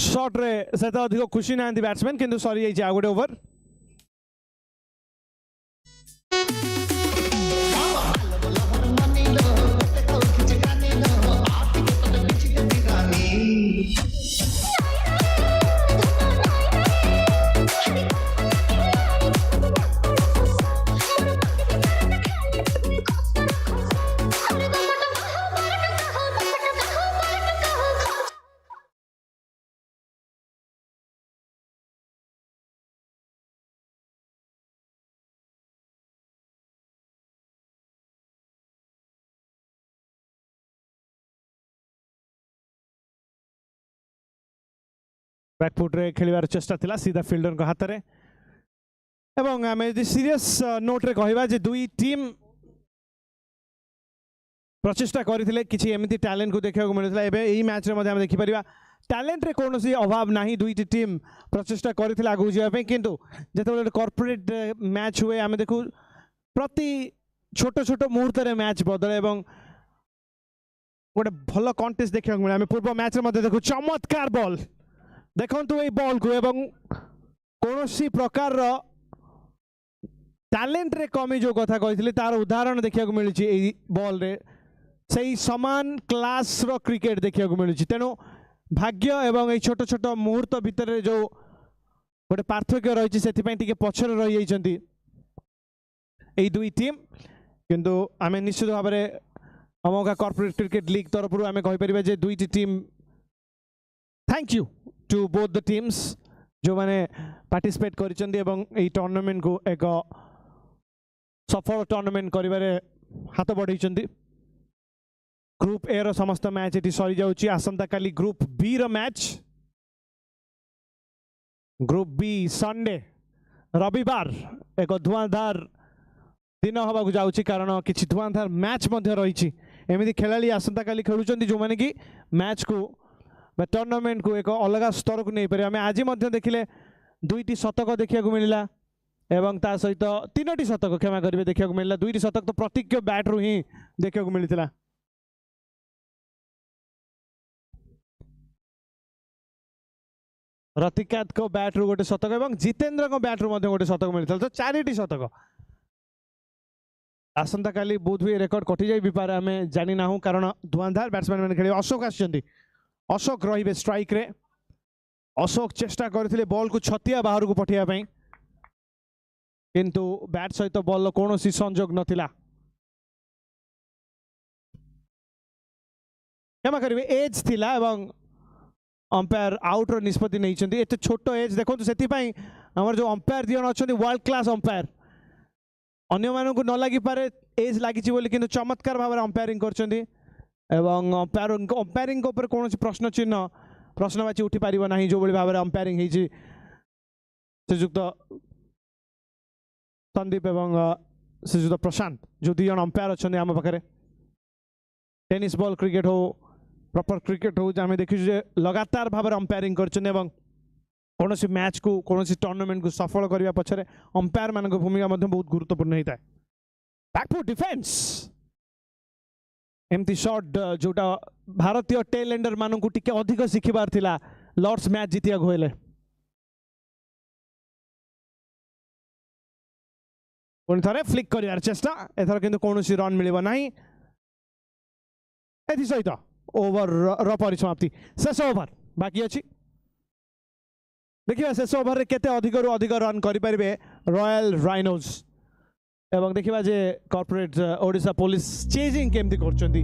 शॉट रे से तो अधिक खुशी ना बैट्समैन किंतु सरी जाइए आ गोटे ओवर बैकफुट रे खेलिबार चेष्टा थिला सीधा फील्डर को हाथ रे एवं आम सीरीयस नोट रे कहवा जे दुई टीम प्रचेष्टा करथिले किछि एमिति टैलेंट को देखिया को मिलथिला एबे एही मैच रे मध्ये हम देखि परिबा टैलेंट रे कोनोसी अभाव नाही दुईटी टीम प्रचेष्टा करथिला आगु जिया पे किंतु जेतेबेले कॉर्पोरेट मैच हुए आम देखु प्रति छोट छोट मुहूर्त रे मैच बदले एवं गोटे भल कॉन्टेस्ट देखिया को मिले आम पूर्व मैच रे मध्ये देखु चमत्कार बॉल देखंतु ए बॉल को एवं कोनोसी प्रकार रो टैलेंट रे कमी जो कथा कहिथिले तार उदाहरण देखिया को मिलछि ए बॉल रे सही समान क्लास रो क्रिकेट देखिया को मिलछि तेनो भाग्य एवं ए छोट छोट मुहूर्त भितर जो गोटे पार्थक्य रही से टिके पछर रही जाइछंती ए दुई टीम किंतु आमे निश्चित भाव में अमोघा कॉर्पोरेट क्रिकेट लीग तरफ आमे कहि परिबा जे दुईटी team thank you to both the teams जो माने पार्टिसिपेट करिसंती एवं ए टूर्नामेंट को एक सफल टूर्नामेंट करिबारे हाथ बढ़ाइछंती ग्रुप ए रो समस्त मैच एटी सरी जाउची आसंता काली ग्रुप बी रो मैच ग्रुप बी संडे रविवार एक धुआंधार दिन हवा को जाउची कारण किछि धुआंधार मैच मध्ये रहिछि एमिति खेलाली आसंता काली खेलुचंती जो माने कि मैच को टूर्नामेंट को एक अलग स्तर को नहीं पारे आम आज देखिले दुईटी शतक देखा मिलला एवं ता सहित तीनोटी शतक क्षमा करेंगे देखा मिलला दुईटी शतक तो प्रतीक बैट रु ही देखा मिलता रतिकांत को बैट रु गोटे शतक एवं जितेंद्र को बैट रु गोटे शतक मिलता तो चारिटी शतक आसंता काली बोध हुए रेकर्ड कटि जाई भी पारे आम जानी ना कारण धुआंधार बैट्समैन मैंने खेल अशोक आछंती अशोक रही स्ट्राइक रे अशोक चेष्टा करथिले बॉल को छतिया बाहर को पठिया पई किंतु बैट सहित बॉल कौन संजोग नथिला क्षमा करेंगे एज थिला एवं अंपायर आउट रो निष्पत्ति नहीं चंदी एते छोटो एज देखो तो सेति पई हमर जो अंपायर दियन अछंती वर्ल्ड क्लास अंपायर अन्य मानन को न लागि पारे एज लागि छि बोली किंतु चमत्कार भाव अंपायरिंग करचंदी एवं अंपायरिंग ऊपर कौन प्रश्न चिन्ह प्रश्नवाची उठी पार ना जो भाव में अंपायरिंग श्रीजुक्त संदीप एवं श्रीजुक्त प्रशांत जो दुई जन अंपायर अच्छा आम पाखे टेनिस बॉल क्रिकेट हो प्रॉपर क्रिकेट हो आम देखी लगातार भाव में अंपायरिंग कर कौन मैच को कौन टूर्नामेंट को सफल करने पछरे अंपायर मान भूमिका बहुत गुरुत्वपूर्ण होता है बैकफुट डिफेंस एमती शॉट जोटा भारतीय टेल एंडर मान को टिके अधिक शिखिबार थिला लॉर्ड्स मैच जीतिया होइले पुणी थरे फ्लिक करिवार चेष्टा एथर किंतु कोनोसी रन मिलिबो नाही एथि सहित ओवर र परिसमाप्ति शेष ओवर बाकी अछि देखिबा शेष ओवर रे केते अधिक रु अधिक रन करि परिबे रॉयल राइनोज एवं देखिबा जे कॉर्पोरेट ओडिशा पुलिस चेजिंग केमती करचंती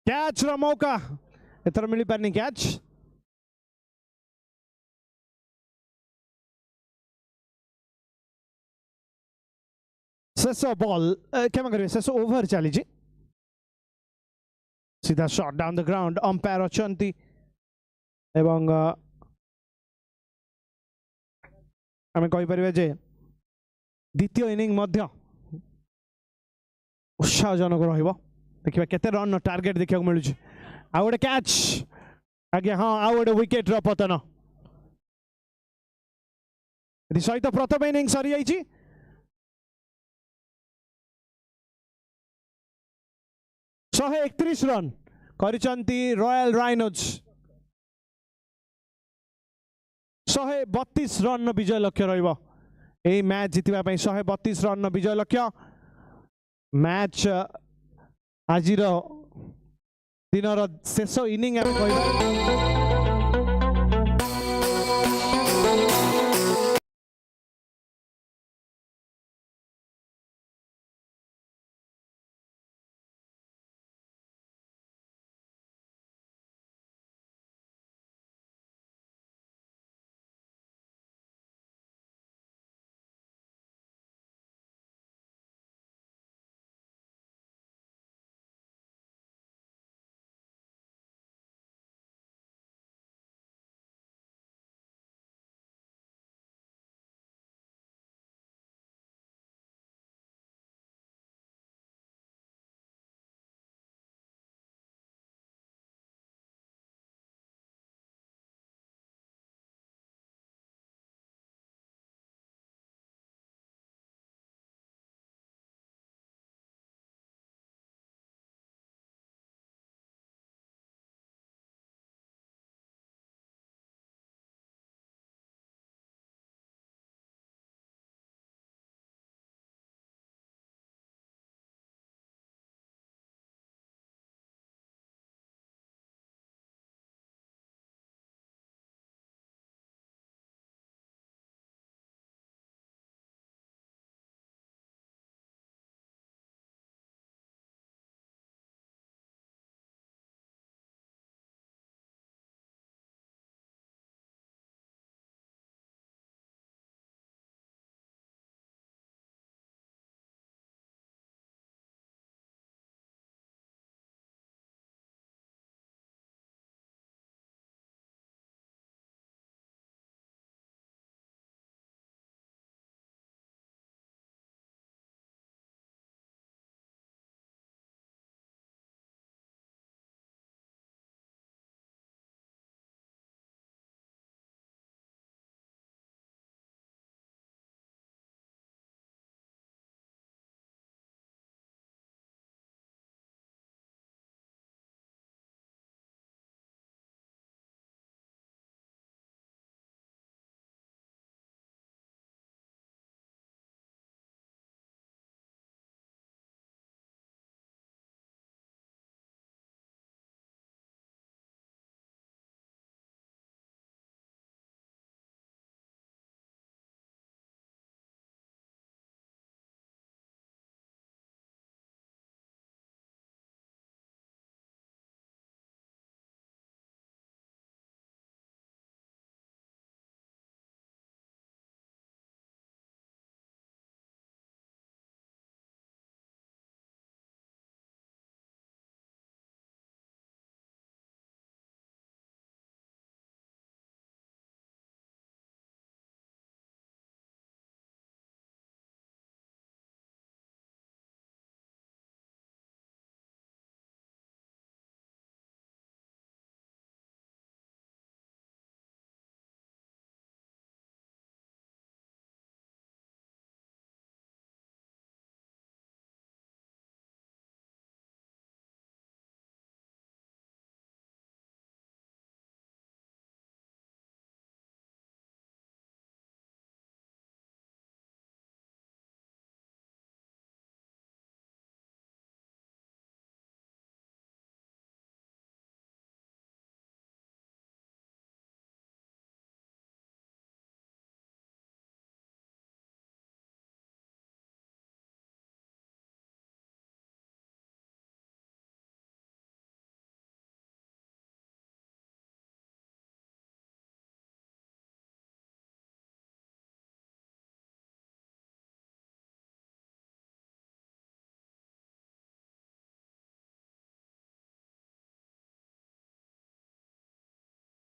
Catch Ramco एथर मिली पारनी catch शेष बॉल क्षमा करिए शेष ओवर चली सीधा shot down the ground umpire अछंती एवं आम कहीपर जे द्वितीय इनिंग मध्य उत्साहजनक देखिए केते रन टार्गेट देखा मिलूँ आउ गोटे कैच आज्ञा हाँ आउ गोटे विकेट पतन सहित प्रथम इनिंग सरी जाइए 131 रन करिसंती रॉयल राइनोज 132 रन विजय लक्ष्य रहिबो ए मैच जितिबा पई 132 रन विजय लक्ष्य मैच आजिर दिनर शेष इनिंग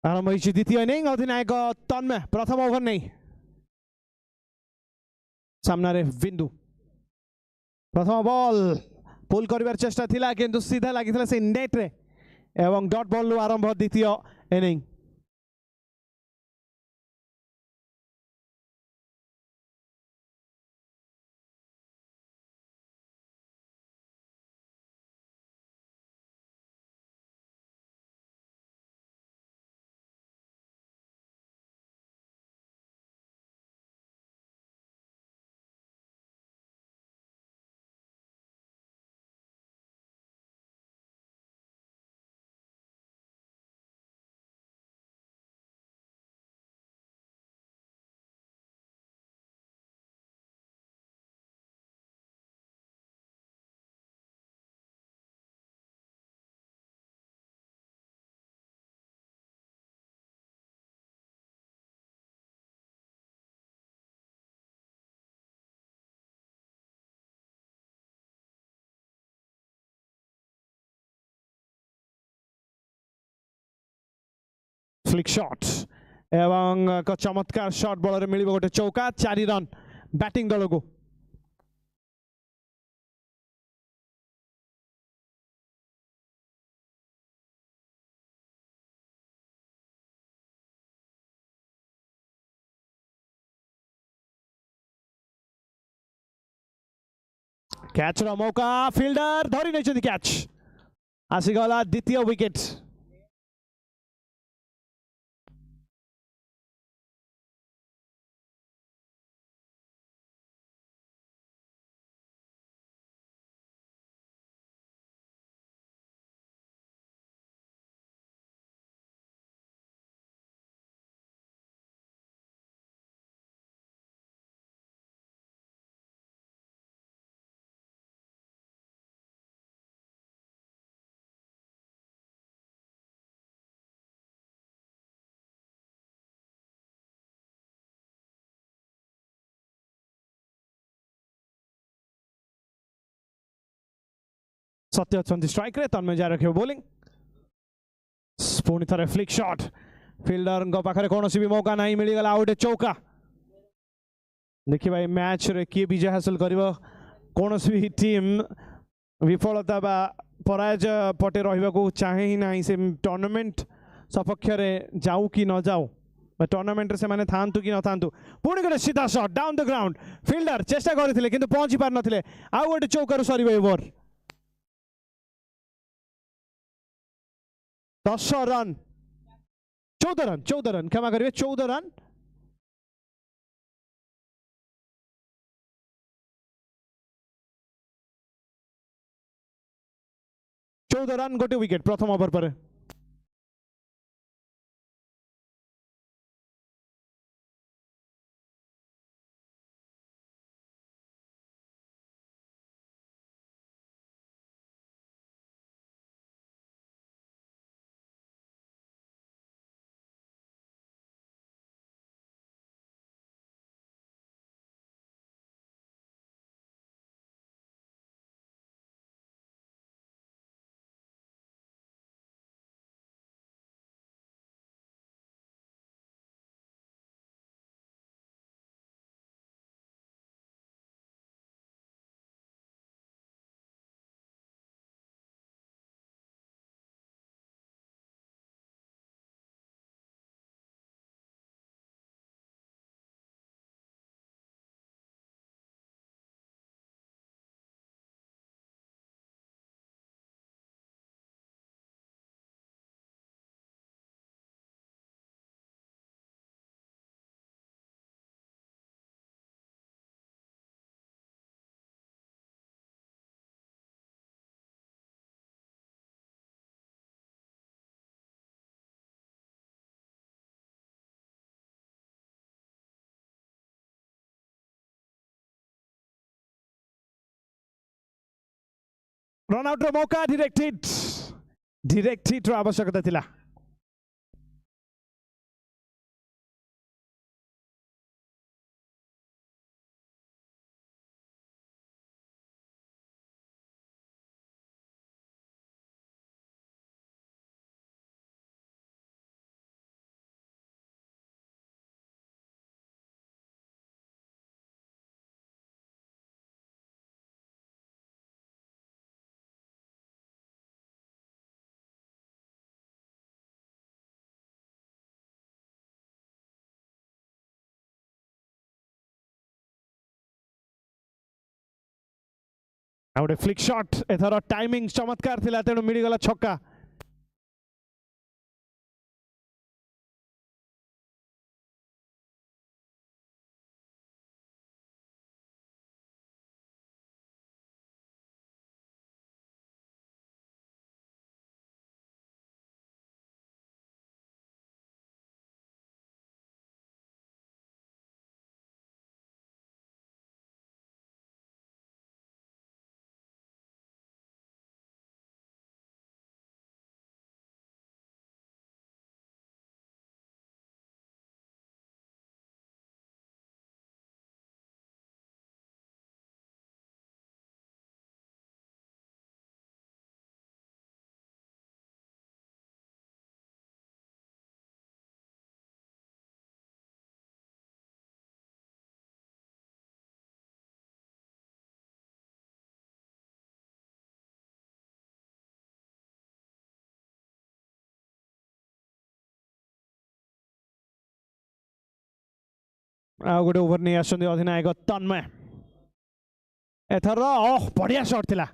आरंभ होइछि द्वितीय इनिंग अधिनायक तन्मय प्रथम ओभर नहीं सामना रे बिंदु प्रथम बॉल पुल करिवार चेष्टा थिला किंतु सीधा लागिथिला से नेट रे एवं डॉट बॉल आरंभ द्वितीय इनिंग फ्लिक शॉट एवं एक चमत्कार शॉट बॉलर मिल गोटे चौका 4 रन बैटिंग दल को कैच रो मौका फील्डर धरी नहीं कैच आसीगला द्वितीय विकेट सत्य अच्छा स्ट्राइक रे तन्मय जा रखे बोलिंग पुणी थे फ्लिक शॉट फिल्डर पाखे कौन भी मौका नहीं मिलगला गोटे चौका देखिए मैच रे किए विजय हासिल कर कौन भी टीम विफलता बा पराजय पटे रहा चाहे ही ना से टूर्नामेंट सपक्ष जाऊ कि न जाऊ टूर्नामेंट से माने थांतु कि न थांतु पुणी गोटे सीधा shot down the ground fielder चेष्टा करते किंतु पहुंची पार नथिले आउ गोटे चौकार सर ओवर 10 रन 14 रन क्षमा करेंगे 14 रन गोटे विकेट प्रथम ओवर पर रन आउट रो मौका डायरेक्ट हिट रो आवश्यकता थिला। ଆଉ ଗୋଟେ ଫ୍ଲିକ୍ ସଟ୍ ଏଥର ଟାଇମିଂ ଚମତ୍କାର ଥିଲା ତେଣୁ ମିଳିଗଲା ଛକା। ଆଉ ଗୋଟେ ଓଭର ନେଇ ଆସୁଛନ୍ତି ଅଧିନାୟକ ତନ୍ମୟ। ଏଥର ବଢିଆ ସଟ୍ ଥିଲା,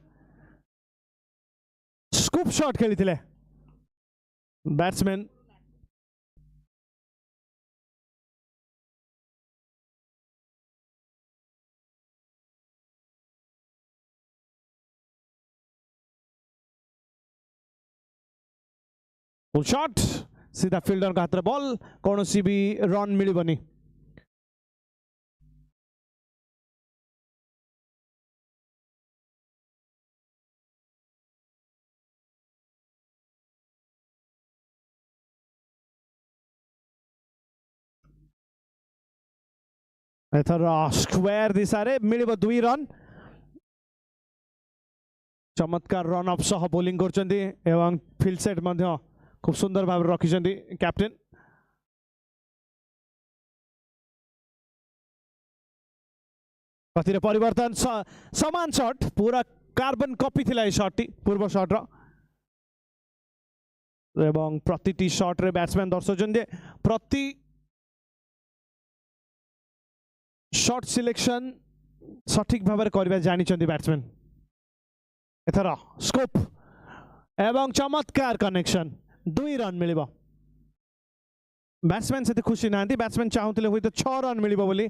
ସ୍କୁପ୍ ସଟ୍ ଖେଳିଥିଲେ ବ୍ୟାଟ୍ସମ୍ୟାନ୍। ଫୁଲ୍ ସଟ୍ सीधा फिल्डर का हाथ बॉल कौन सी भी रन मिलबनी। एथर स्क्वायर दिशारे मिलिब 2 रन। चमत्कार रन अप सह बोलिंग करचंदी एवं फील्ड सेट मध्य खूब सुंदर भाव रखिचंदी कैप्टेन। गतिर परिवर्तन समान शॉट पूरा कार्बन कॉपी थिला ए शॉट टी पूर्व शॉट रो एवं प्रतिटी शॉट रे बैट्समैन दर्शोचन जे प्रति शॉट सिलेक्शन सठिक भाव में करबा जानी चंदी बैट्समैन। एथर स्कोप एवं चमत्कार कनेक्शन 2 रन मिलिबो। बैट्समैन से खुशी नांती, बैट्समैन चाहूतिले हुई तो 6 रन मिलिबो बोली।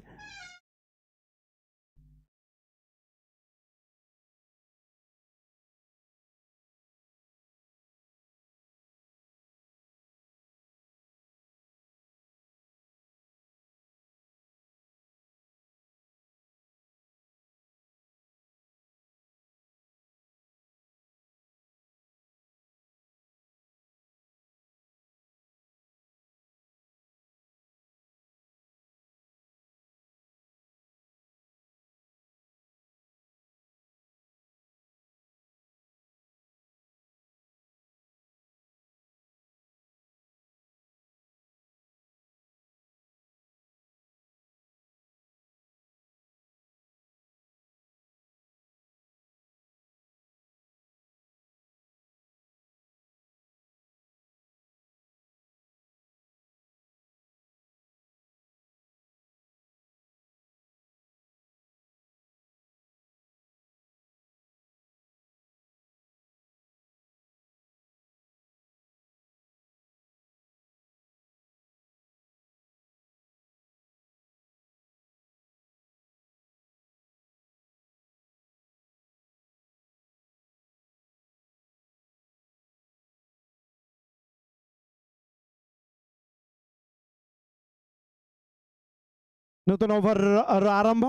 नूतन ओवर आरंभ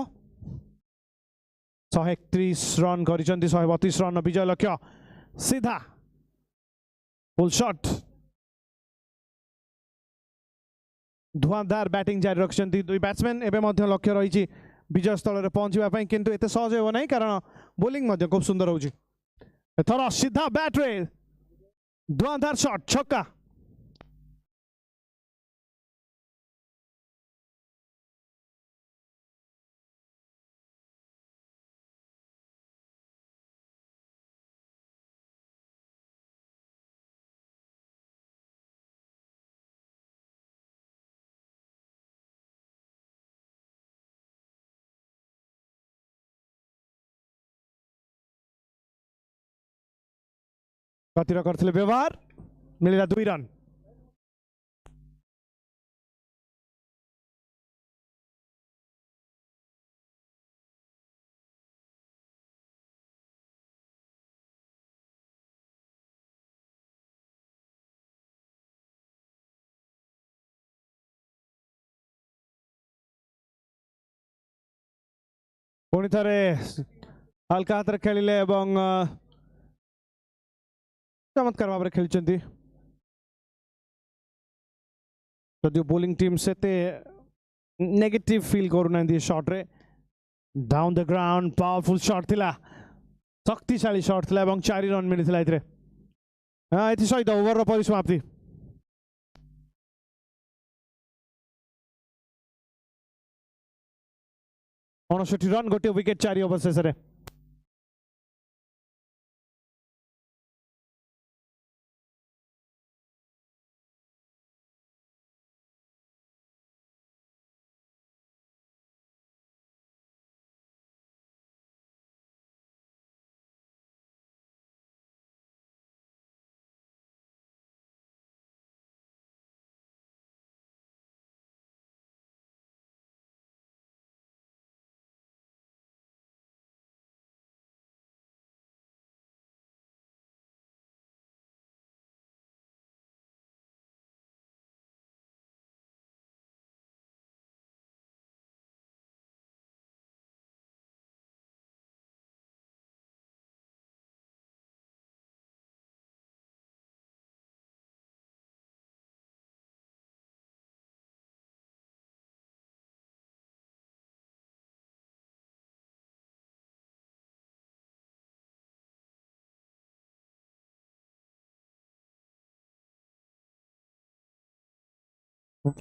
131 रन कर 132 रन विजय लक्ष्य सीधा फुल शॉट धुआंधार बैटिंग जारी रखिंट 2 बैट्समैन एवं मध्य लक्ष्य रही विजय स्थल में पहुंचा किंतु एते सहज हो ना कारण बोलिंग मध्य खूब सुंदर होची। एथर सीधा बैट रे धुआंधार शॉट छक्का। गतिर करथिले व्यवहार मिलिला 2 रन पुणी थरे हल्का हाथ खेलिले एवं चमत्कार भाव खेली जदि बोलिंग टीम से नेगेटिव फील करूना शॉट रे down the ground powerful shot थिला शक्तिशाली शॉट थिला एवं 4 रन मिलिथिला इतरे एथि सहित ओभर र परिसमाप्ति 59 रन गोटे विकेट 4 ओवर शेष रे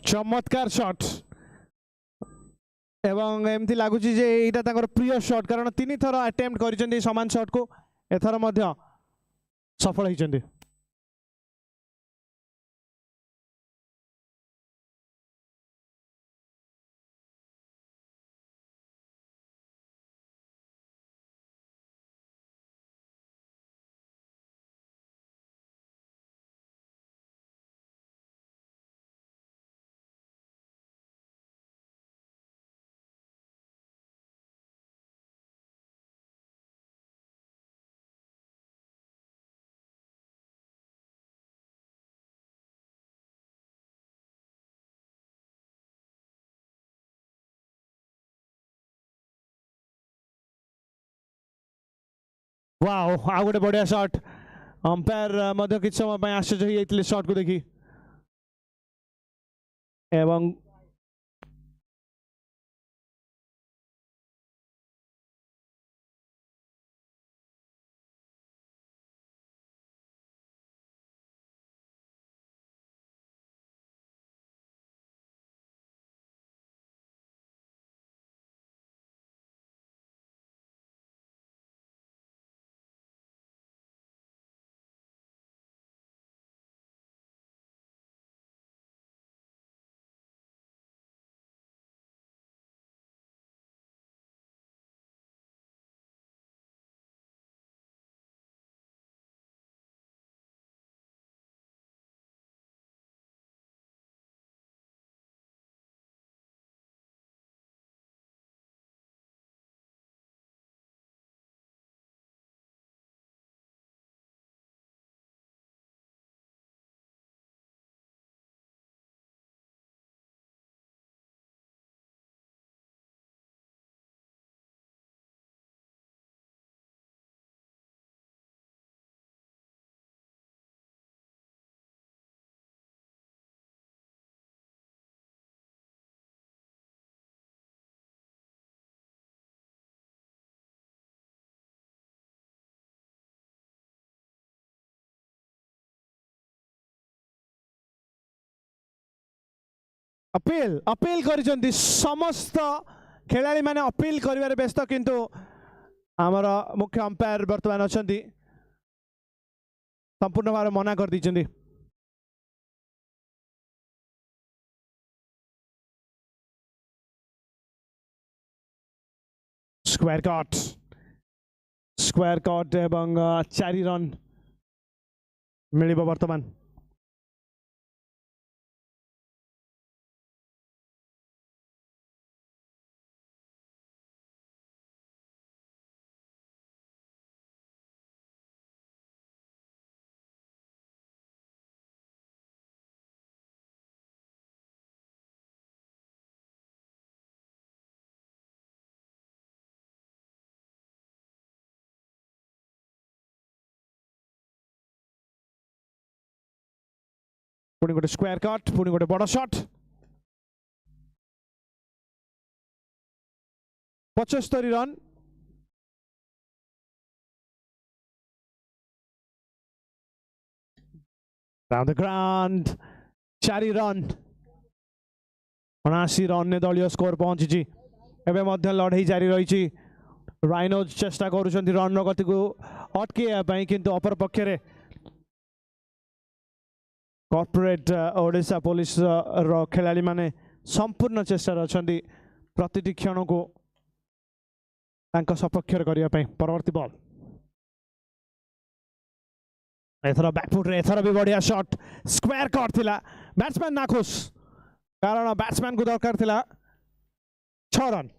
चमत्कार शॉट एवं एमती लगुच यहाँ प्रिय शॉट कारण 3 थर अटेम्प्ट कर समान शॉट को एथर मध्य सफल होती वाओ आ गोटे बढ़िया शॉट अंपायर मध्य किछ समय आश्चर्य होते शॉट को देखी एवं अपील अपील कर समस्त खेलाड़ी माने अपील करिवारे व्यस्त किंतु आमर मुख्य अंपायर वर्तमान अच्छा संपूर्ण भाव मना कर दी स्क्वायर कट एवं 4 रन मिलिबो वर्तमान पुणी गोटे स्क्वायर कट पुणी गोटे बड़ shot 75 run round the ground 4 run 79 run ने दलीय स्कोर पहुंची एवं मध्य लड़ाई जारी रही राइनोज चेष्टा करुछंती रन गति को अटकेया किंतु अपर पक्षरे कॉर्पोरेट ओडिशा पुलिस रो खिलाड़ी माने संपूर्ण चेष्टा रछंती प्रतिटी क्षण को तांको सपक्षर करिया पई परवर्ती बॉल एथरा बैकफुट रे एथरा भी बढ़िया शॉट स्क्वायर कट थिला बैट्समैन नाखुश कारण बैट्समैन को दरकार थिला 6 रन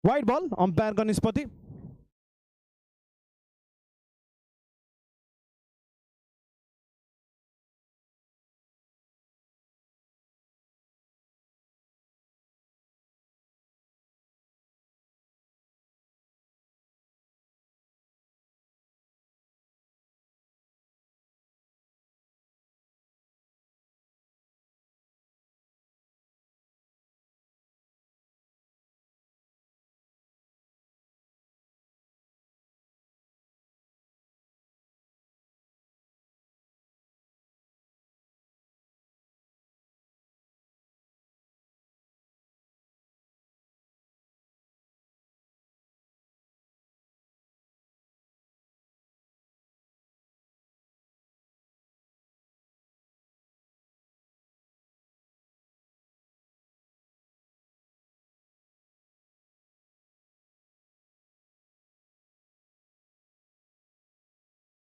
वाइड बॉल अंपायर का निष्पत्ति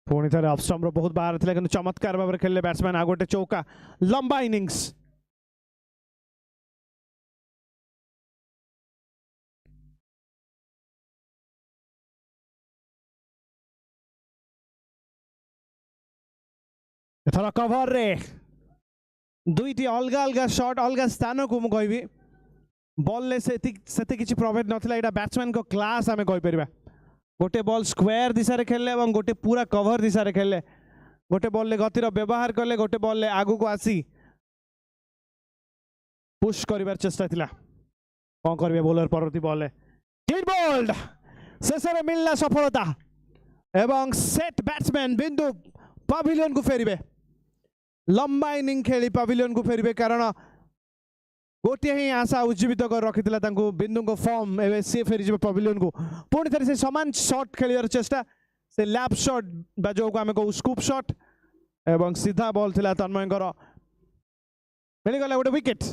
पुणी थे ऑफ स्टंप बहुत बाहर थे कि चमत्कार भाव में खेले बैट्समैन आ गोटे चौका लंबा इनिंग्स एथर कवर रे दुईटी अलग अलग शॉट अलग स्थान को मुझे कहबी बॉल से किसी प्रभाव नाला यहाँ बैट्समैन को क्लास आम कहीपर गोटे बॉल स्क्वायर दिशा रे खेले और गोटे पूरा कवर दिशा रे खेले गोटे बॉल ले गतिर व्यवहार कले गोटे बॉल ले आगु को आसी पुश करिवार चेष्टा थिला कौन करबे बॉलर परवर्ती बॉल ले हिट बोल्ड शेष में मिलना सफलता एवं सेट बैट्समैन बिंदु पवेलियन को फेरिबे लंबा इनिंग खेली पवेलियन को फेरिबे कारण गोटे ही आशा उज्जीवित कर रखिथिला तांको बिंदु को फॉर्म एवे से फेरि जे पवेलियन को पुणी थरे से समान शॉट खेलियार चेष्टा से लैप शॉट बाजो को आमे को स्कूप शॉट एवं सीधा बॉल थिला तन्मयकर मिली गला गोटे विकेट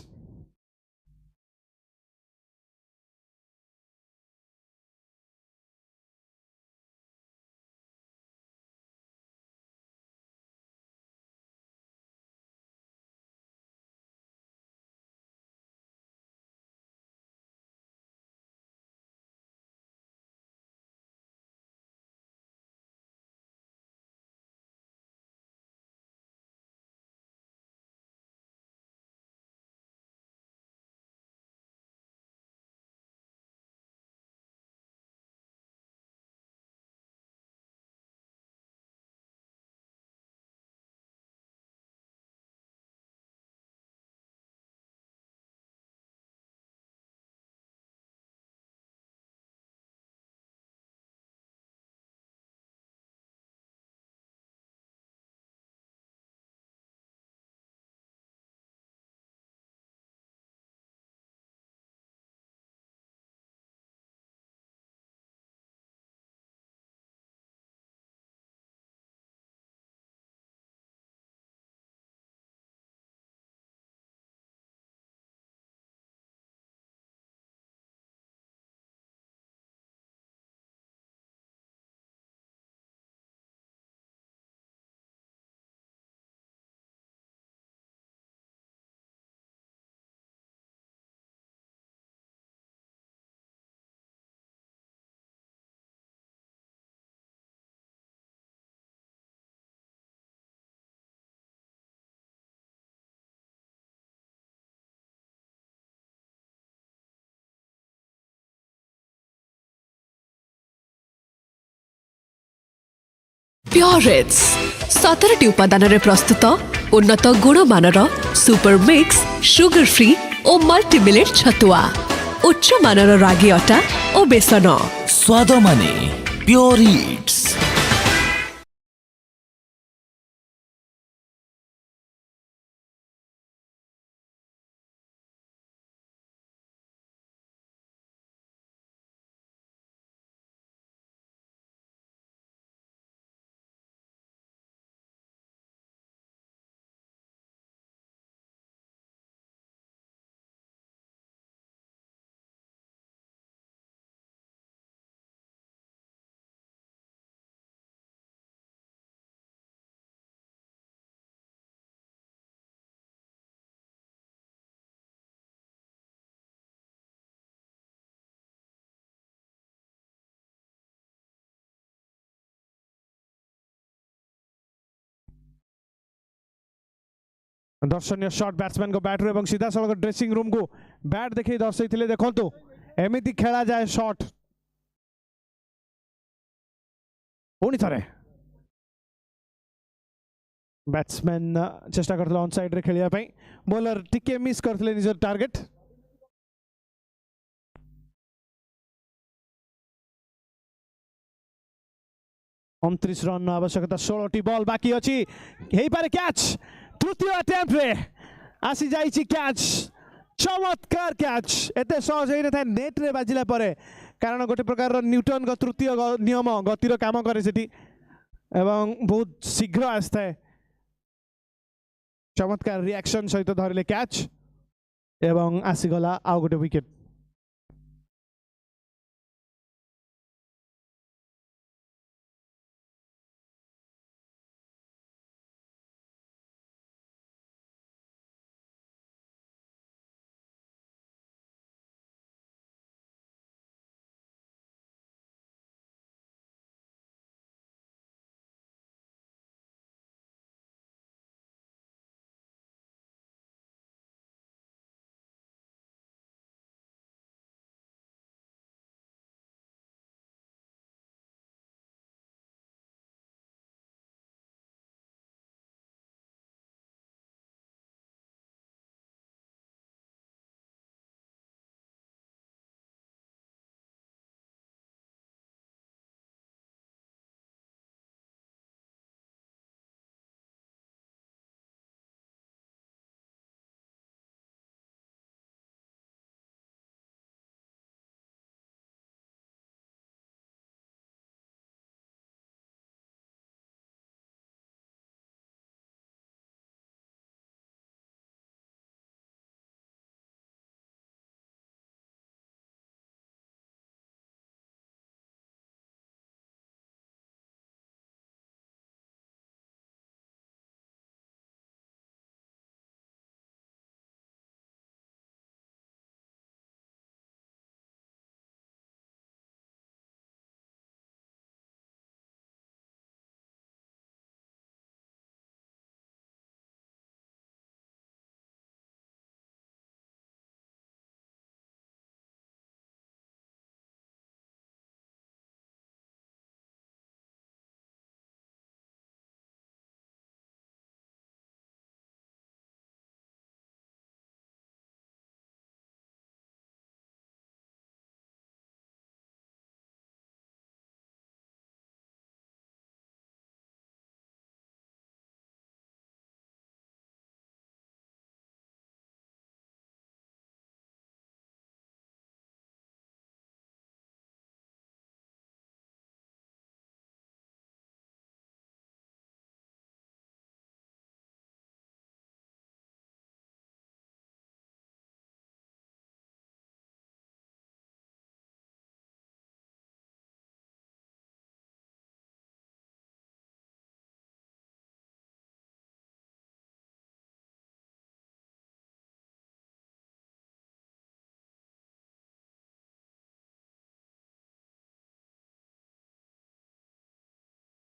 प्योरेट्स 17टी उपादान प्रस्तुत उन्नत गुणमानर सुपर मिक्स सुगर फ्री और मल्टी मिलेट छतुआ उच्च मानर रागी अटा और बेसन स्वाद माने प्योर इट्स। दर्शनीय शॉट बैट्समैन को बैटर एवं सीधा सड़क ड्रेसिंग रूम को बैट देखी दर्शई थे देखो एमती खेला जाए शॉट पुणी थे बैट्समैन चेष्टा करते ऑन साइड रे खेलिया पई बॉलर टिके मिस करते निजर टार्गेट उनतीस रन आवश्यकता 16टी बॉल बाकी अच्छी यही पारे कैच तृतीय अटेम्प्ट रे आसी जाइछि कैच चमत्कार कैच एते सहज होई न नेट रे बाजिला परे कारण गोटे प्रकार न्यूटन का तृतीय नियम गतिर काम करे सेठी एवं बहुत शीघ्र आस्ता चमत्कार रिएक्शन सहित धरले कैच एवं आसीगला आउ गोटे विकेट।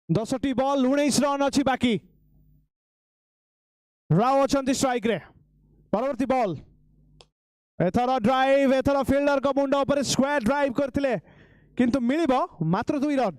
10टी बॉल 19 रन अच्छी बाकी राव अच्छा स्ट्राइक रे परवर्ती बॉल एथर ड्राइव एथर फिल्डर को मुंड ऊपर स्क्वायर ड्राइव करथिले किंतु मिलिबो मात्र 2 रन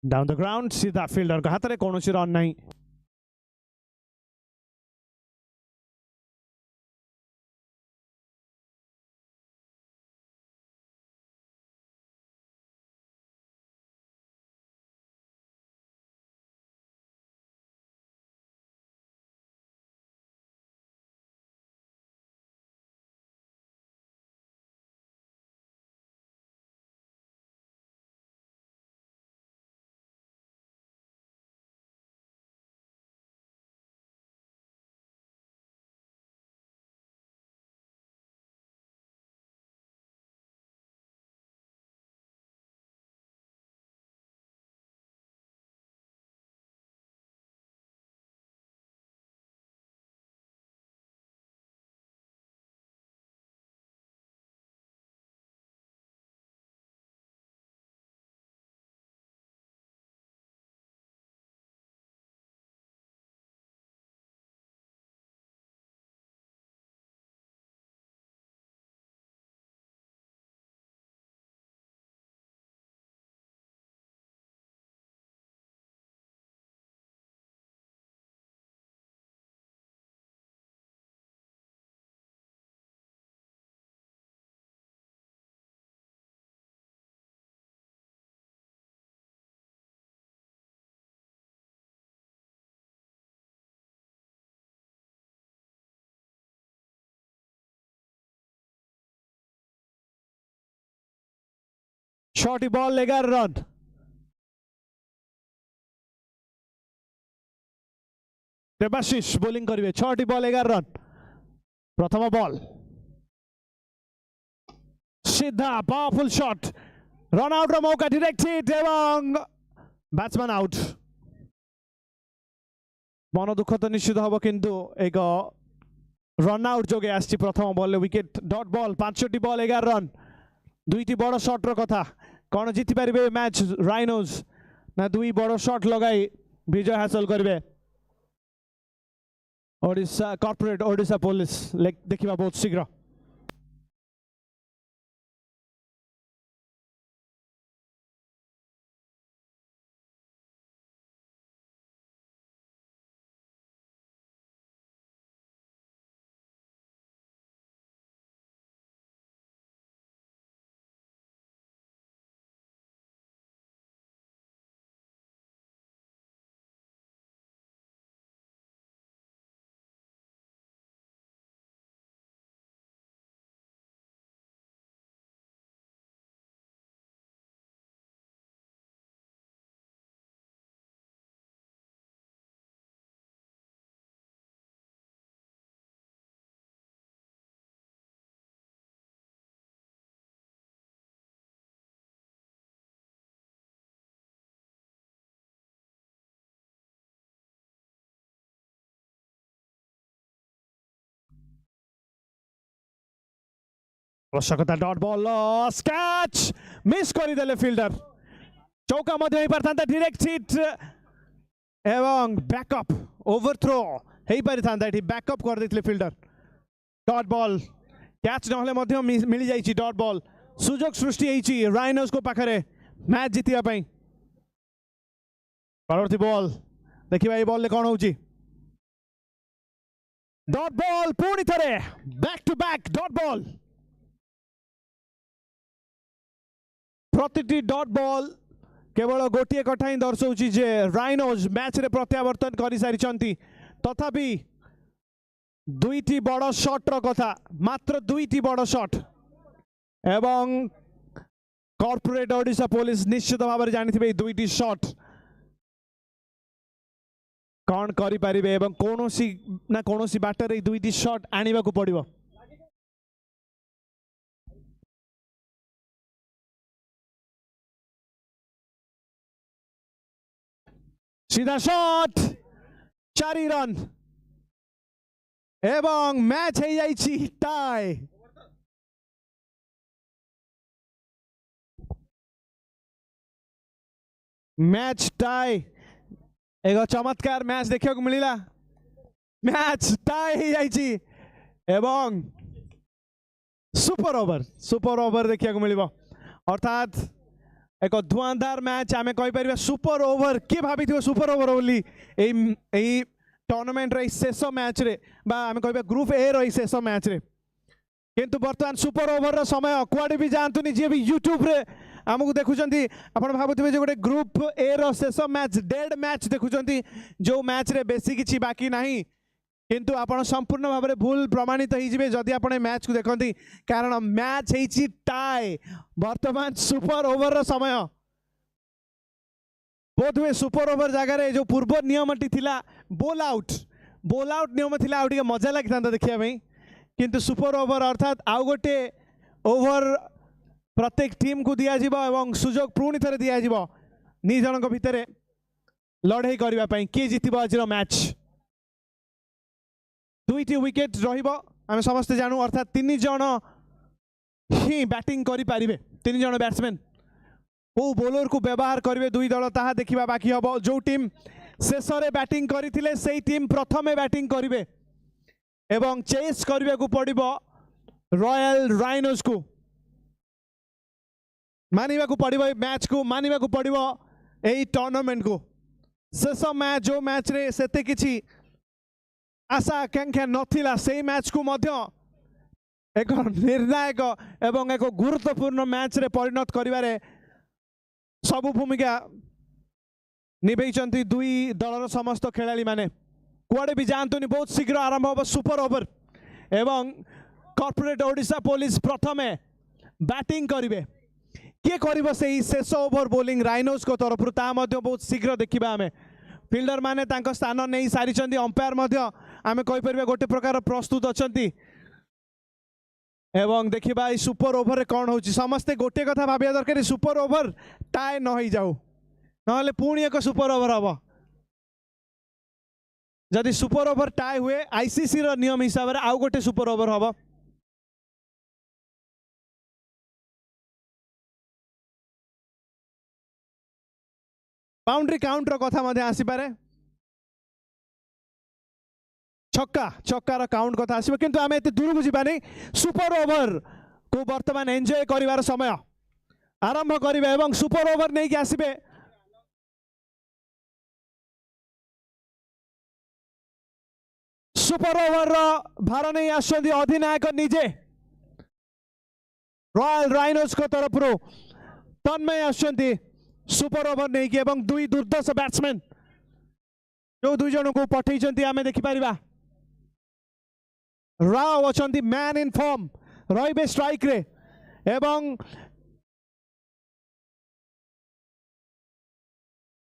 डाउन द ग्राउंड सीधा फिल्डर को हाथ में कौन रन नहीं शॉर्टी बॉल 11 रन देवाशीष बोलिंग करेंगे 6टी बॉल 11 रन प्रथम बॉल सीधा पावरफुल शॉट रन आउट मौका डायरेक्ट हिट एवं बैट्समैन आउट मन दुख तो निश्चित हम किंतु एक रन आउट जोगे आसी प्रथम बॉल विकेट डॉट बॉल 5टी बॉल 11 रन 2टी बड़ शॉट रो कथा कौन जीति पारे मैच राइनोज ना 2 बड़ शॉट लगाई विजय हासिल करेंगे ओडिशा कॉर्पोरेट ओडिशा पुलिस देखा बहुत शीघ्र आवश्यकता डॉट बॉल कैच मिस करदेले फिल्डर चौका मध्य पारता डायरेक्ट हिट एवं बैकअप ओवरथ्रो हो पारिथा ये बैकअप कर देते फिल्डर डॉट बॉल कैच ना मिल जाइए डॉट बॉल सुजोग सृष्टि राइनोस को पाखरे मैच जीतिया परवर्ती बॉल देखिबा ए बॉल ले कोन होउची डॉट बॉल पुणी थरे back to back dot ball प्रतिटी डॉट बॉल केवल गोटे कथा ही दर्शाऊँ जे राइनोज मैच रे प्रत्यावर्तन कर सारी तथापि दुईटी बड़ शॉट रो कथा मात्र दुईटी बड़ शॉट एवं कॉर्पोरेट ओडिशा पुलिस निश्चित भाव में जानी दुईटी शॉट कौन करि परिबे एवं कोनोसी ना कोनोसी बाटर दुईटी शॉट आनिबा को पड़िबो सीधा शॉट 4 रन एवं मैच है जाइछि टाई मैच टाई एक चमत्कार मैच देखा मिला मैच टाई हो जाइछि एवं सुपर ओवर देखा मिलिबो अर्थात एक धुआंधार मैच आमे कहि परिबा सुपर ओवर के भाभी थियो सुपर ओवर बोली एई टूर्नामेंट रे शेष मैच रे बा आमे कहिबा ग्रुप ए रो शेष मैच रे किंतु वर्तमान सुपर ओवर रो समय कुआडे भी जानतुनी जे भी यूट्यूब रे आमको देखुचंती आपण भाबुथिबे जे गोटे ग्रुप ए रो शेष मैच डेड मैच देखुचंती जो मैच रे बेसी किछि बाकी नाही किंतु आपण संपूर्ण भाव में भूल प्रमाणित हो जदि आपण मैच को देखती कारण मैच है टाई वर्तमान सुपर ओवर रो समय बोध हुए सुपर ओवर जगह जो पूर्व नियमटी थिला बोल आउट नियम थिला आउ टिके मजा लगी देखिया किंतु सुपर ओवर अर्थात आउ गोटे ओवर प्रत्येक टीम को दिया जिवो एवं सुजोग पुणी थे दिया जिवो नि जनक भितर लड़ाई करबा पई के जितिबो आज मैच दुईटी विकेट रही समस्ते जानू अर्थात 3 जन ही बैटिंग करि पारिबे 3 जन बैट्समैन को बॉलर को व्यवहार करेंगे दुई दल ताहा देखा बाकी हम जो टीम शेष में बैटिंग करते से टीम प्रथमे बैटिंग करेंगे एवं चेस करने को पड़ो रॉयल राइनोज को मानिबा को पड़ो मैच को मानिबा को पड़ो यही टूर्नामेंट को शेष मैच जो मैच रे सेते किछि आशा आकांक्षा नथिला से मैच को मध्य एक निर्णायक एवं एक गुरुत्वपूर्ण मैच रे परिणत करिवारे सबु भूमिका निभैचंती दुई दलर समस्त खेलाड़ी माने कुआडे भी जानतुनी बहुत शीघ्र आरंभ हो सुपर ओवर एवं कॉर्पोरेट ओडिशा पुलिस प्रथमे बैटिंग करिवे के करिवो सेही शेष ओवर बॉलिंग राइनोज को तरफ ता मध्य बहुत शीघ्र देखिबा आमे फिल्डर माने तांको स्थान नहीं सारी अंपायर मध्य आमे कहि परबे गोटे प्रकार प्रस्तुत अछंती एवं देखिबा ई सुपर ओवर रे कोन होची समस्ते गोटे कथा भाबिया दरकार सुपर ओवर टाई न होई जाऊ नहले पुणी एक सुपर ओवर हबो जदि सुपर ओवर टाई हुए आईसीसी रो नियम हिसाब रे आउ गोटे सुपर ओवर हबो बाउंड्री काउंट रो कथा मध्ये आसी पारे छक्का छक्कार काउंट कथा आसो किंतु आम एत दूर को जानी सुपर ओवर को वर्तमान एंजॉय करिवार समय आरंभ करिवे एवं सुपर ओवर नहीं कि आसिबे सुपर ओवर रो भार नहीं आछंती अधिनायक निजे रॉयल राइनोज को तरफ रो तन्मय आछंती सुपर ओवर नहीं कि एवं दुई दुर्दश बैट्समैन जो दुई जन को पठेइचंती आमे देखि परिबा राव अछंती मैन इन फॉर्म रहिबे स्ट्राइक रे एवं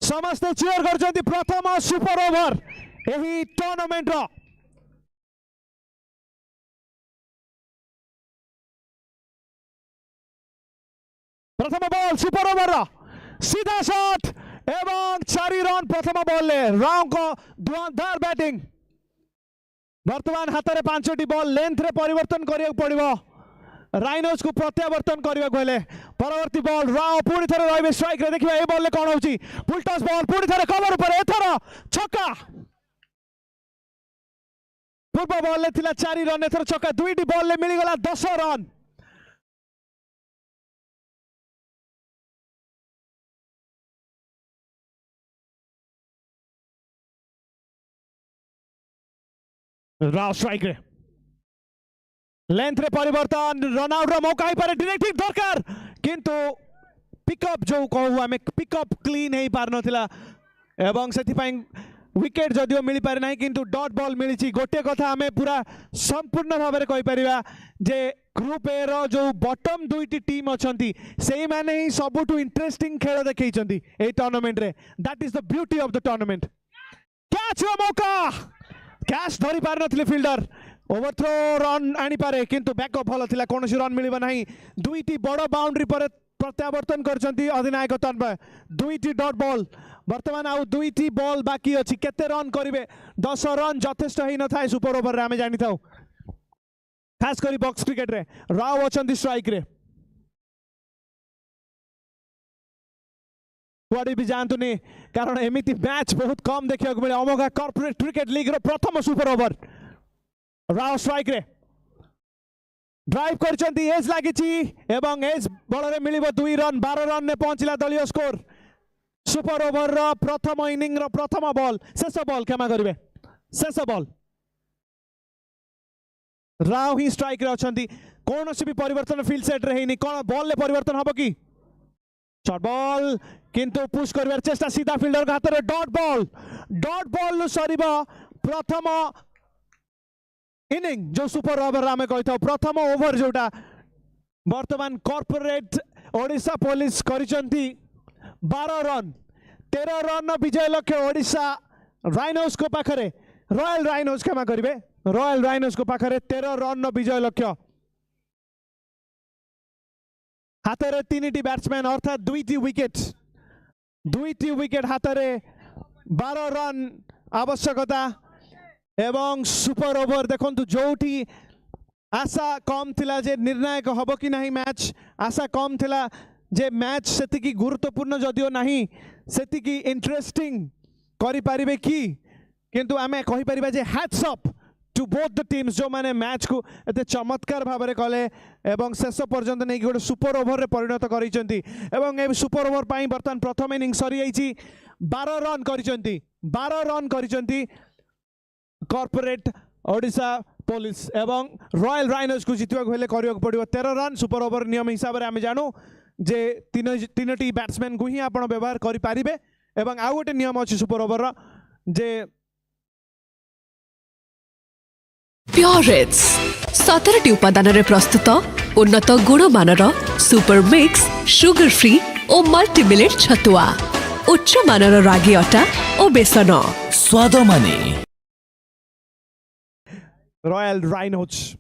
समस्त चीयर करछंती प्रथम सुपर ओवर एही टूर्नामेंट रो प्रथम बॉल सुपर ओवर रो सीधा शॉट एवं 4 रन प्रथम बॉल ले रामको धुआंधार बैटिंग वर्तमान हाथ में 5टी बॉल लेंथ रे परिवर्तन करिया पड़िबो राइनोज को प्रत्यावर्तन करिया गले परवर्ती बॉल राव पूरी थरे रहिबे स्ट्राइक रे देखिबा ए बॉल ले कोन होची फुल टॉस बॉल पूरी थरे कवर ऊपर एथर छक्का पूर्व बॉल ले थिला 4 रन एथर छक्का दुईटी बॉल ले मिली गला 10 रन Rao strike रे लेंथ रे परिवर्तन रन आउट रो मौका ही पारे डायरेक्ट हिट दरकार किंतु पिकअप जो कहू आमे पिकअप क्लीन हे पार नथिला एवं सेति पई विकेट जदियो मिली पारे नाही किंतु डॉट बॉल मिली गोटे कथा आमे पूरा संपूर्ण भाव में कहि परिबा जे ग्रुप ए रो जो बॉटम दुईटी टीम अछंती सेही माने ही सबुटु इंटरेस्टिंग खेल देखैछंती ए टूर्नामेंट रे that is the beauty of the tournament catch रो मौका कैच धरी पार नथिले फील्डर ओवरथ्रो रन आनी पारे किंतु बैकअप भल थिला कोनोसी रन मिलिबा नाही दुईटी बड़ बाउंड्री पर प्रत्यावर्तन करछंती अधिनायक तन्मय दुईटी डॉट बॉल वर्तमान आउ दुईटी बॉल बाकी अछि केते रन करिवे 10 रन यथेष्ट हेइ न थाए सुपर ओवर रे आमे जानि थाउ खास करी बॉक्स क्रिकेट रे राव अछंती स्ट्राइक रे कुआडे भी जानतुनी कारण एमिति मैच बहुत कम देखिया को मिले अमोघा कॉर्पोरेट क्रिकेट लीग रो प्रथम सुपर ओवर राव स्ट्राइक रे ड्राइव करछंती एज लागिची एवं एज बॉल रे मिलिबो 2 रन 12 रन ने पहुंचला दलीय स्कोर सुपर ओवर रो प्रथम इनिंग रो प्रथम बॉल शेष बॉल क्षमा करिवे शेष बॉल राव ही स्ट्राइक रे अछंती कोनोसी भी परिवर्तन फील्ड सेट रे हेनी कोन बॉल ले परिवर्तन हबो की शॉर्ट बॉल किंतु पुश करबार चेष्टा सीधा फील्डर के हाथ रे डॉट बॉल नु सरीबो प्रथम इनिंग जो सुपर ओवर आमे कहता प्रथम ओवर जोटा वर्तमान कॉर्पोरेट ओडिशा पुलिस करिसंती 12 रन 13 रन विजय लक्ष्य ओडिशा राइनोस को पाखरे रॉयल राइनोस क्षमा करिवे रॉयल राइनोस को पाखरे 13 रन विजय लक्ष्य हाथरे 3टी बैट्समैन अर्थात 2टी विकेट हाथरे 12 रन आवश्यकता एवं सुपर ओवर देखंतु जोठी आशा कम थिला जे निर्णायक हबो कि नहीं मैच आशा कम थिला जे मैच सेति की गुरुत्वपूर्ण जदियो नहीं सेति की इंटरेस्टिंग करि पारिबे की किंतु आमे कहि परिबा जे hats up to both the teams जो माने मैच को एते चमत्कार भाव में कले एवं शेष पर्यंत नहीं गोटे सुपर ओवर रे परिणत करिसेंती एवं ए सुपर ओवर पाई बर्तमान प्रथम इनिंग सरी आइछि 12 रन करिसेंती कॉर्पोरेट ओडिशा पुलिस एवं रॉयल राइनोस को जितवा हेले करियो पड़ियो 13 रन सुपर ओवर नियम हिसाब रे आमे जानू जे तीनटी बैट्समैन को ही आपण व्यवहार करि पारिबे एवं आ गोटे नियम अछि सुपर ओवर रो जे प्योरेट्स 17टी उपादान रे प्रस्तुत उन्नत गुणमानर सुपर मिक्स शुगर फ्री और मल्टी मिलेट छतुआ उच्च मानर रागी अटा और बेसन स्वाद माने royal rhinos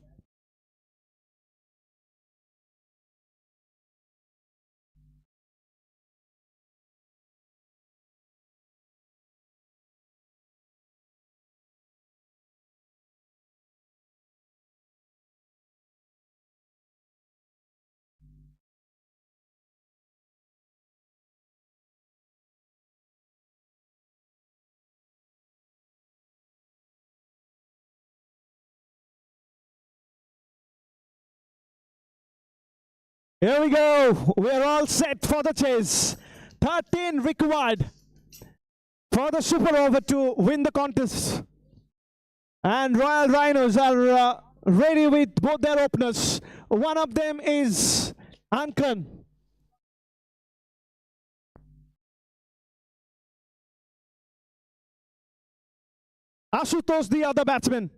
Here we go. We are all set for the chase. 13 required for the super over to win the contest. And Royal Rhinos are ready with both their openers. One of them is Anand. Ashutosh, the other batsman.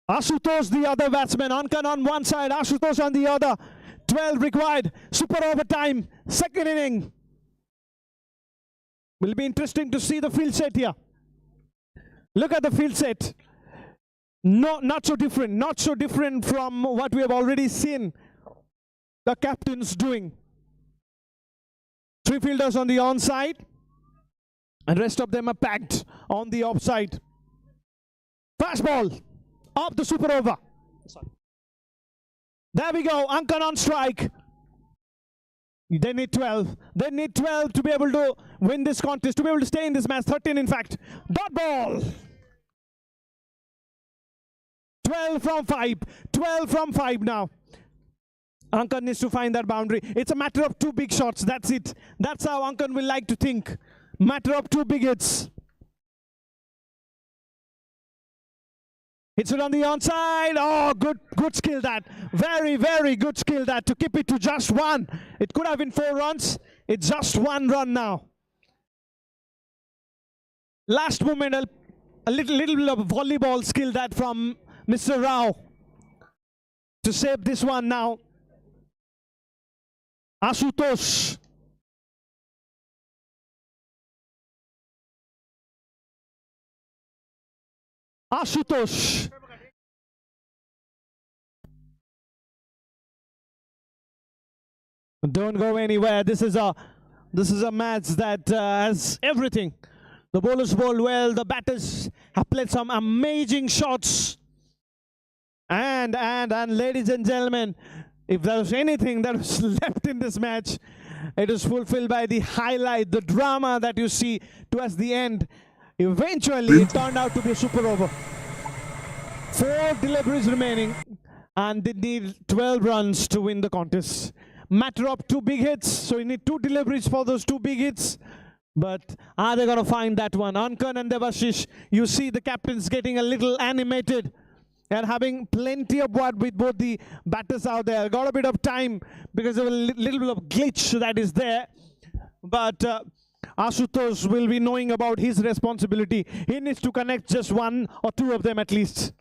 Ashutosh, the other batsman. Anand on one side, Ashutosh on the other. 12 required. Super overtime. Second inning. Will be interesting to see the field set here. Look at the field set. No, not so different. Not so different from what we have already seen the captains doing. 3 fielders on the onside. And rest of them are packed on the offside. Fast ball. Up the super over. There we go. Anand on strike. They need 12. They need 12 to be able to win this contest, to be able to stay in this match. 13 in fact. Dot ball. 12 from 5. 12 from 5 now. Anand needs to find that boundary. It's a matter of 2 big shots. That's it. That's how Anand will like to think. Matter of 2 big hits. Hits it on the onside. Oh, good skill that. Very, very good skill that to keep it to just 1. It could have been 4 runs. It's just 1 run now. Last moment, a little volleyball skill that from Mr. Rao to save this one now. Ashutosh. Ashutosh. Don't go anywhere. This is a match that has everything. The bowlers bowled well. The batters have played some amazing shots. And ladies and gentlemen, if there was anything that was left in this match, it was fulfilled by the highlight, the drama that you see towards the end. Eventually, it turned out to be a super over. 4 deliveries remaining, and they need 12 runs to win the contest. Matter of 2 big hits, so you need 2 deliveries for those 2 big hits. But are they going to find that one? Anand and Devashish, you see the captains getting a little animated and having plenty of work with both the batters out there. Got a bit of time because of a little bit of glitch that is there. But Ashutosh will be knowing about his responsibility. He needs to connect just 1 or 2 of them at least.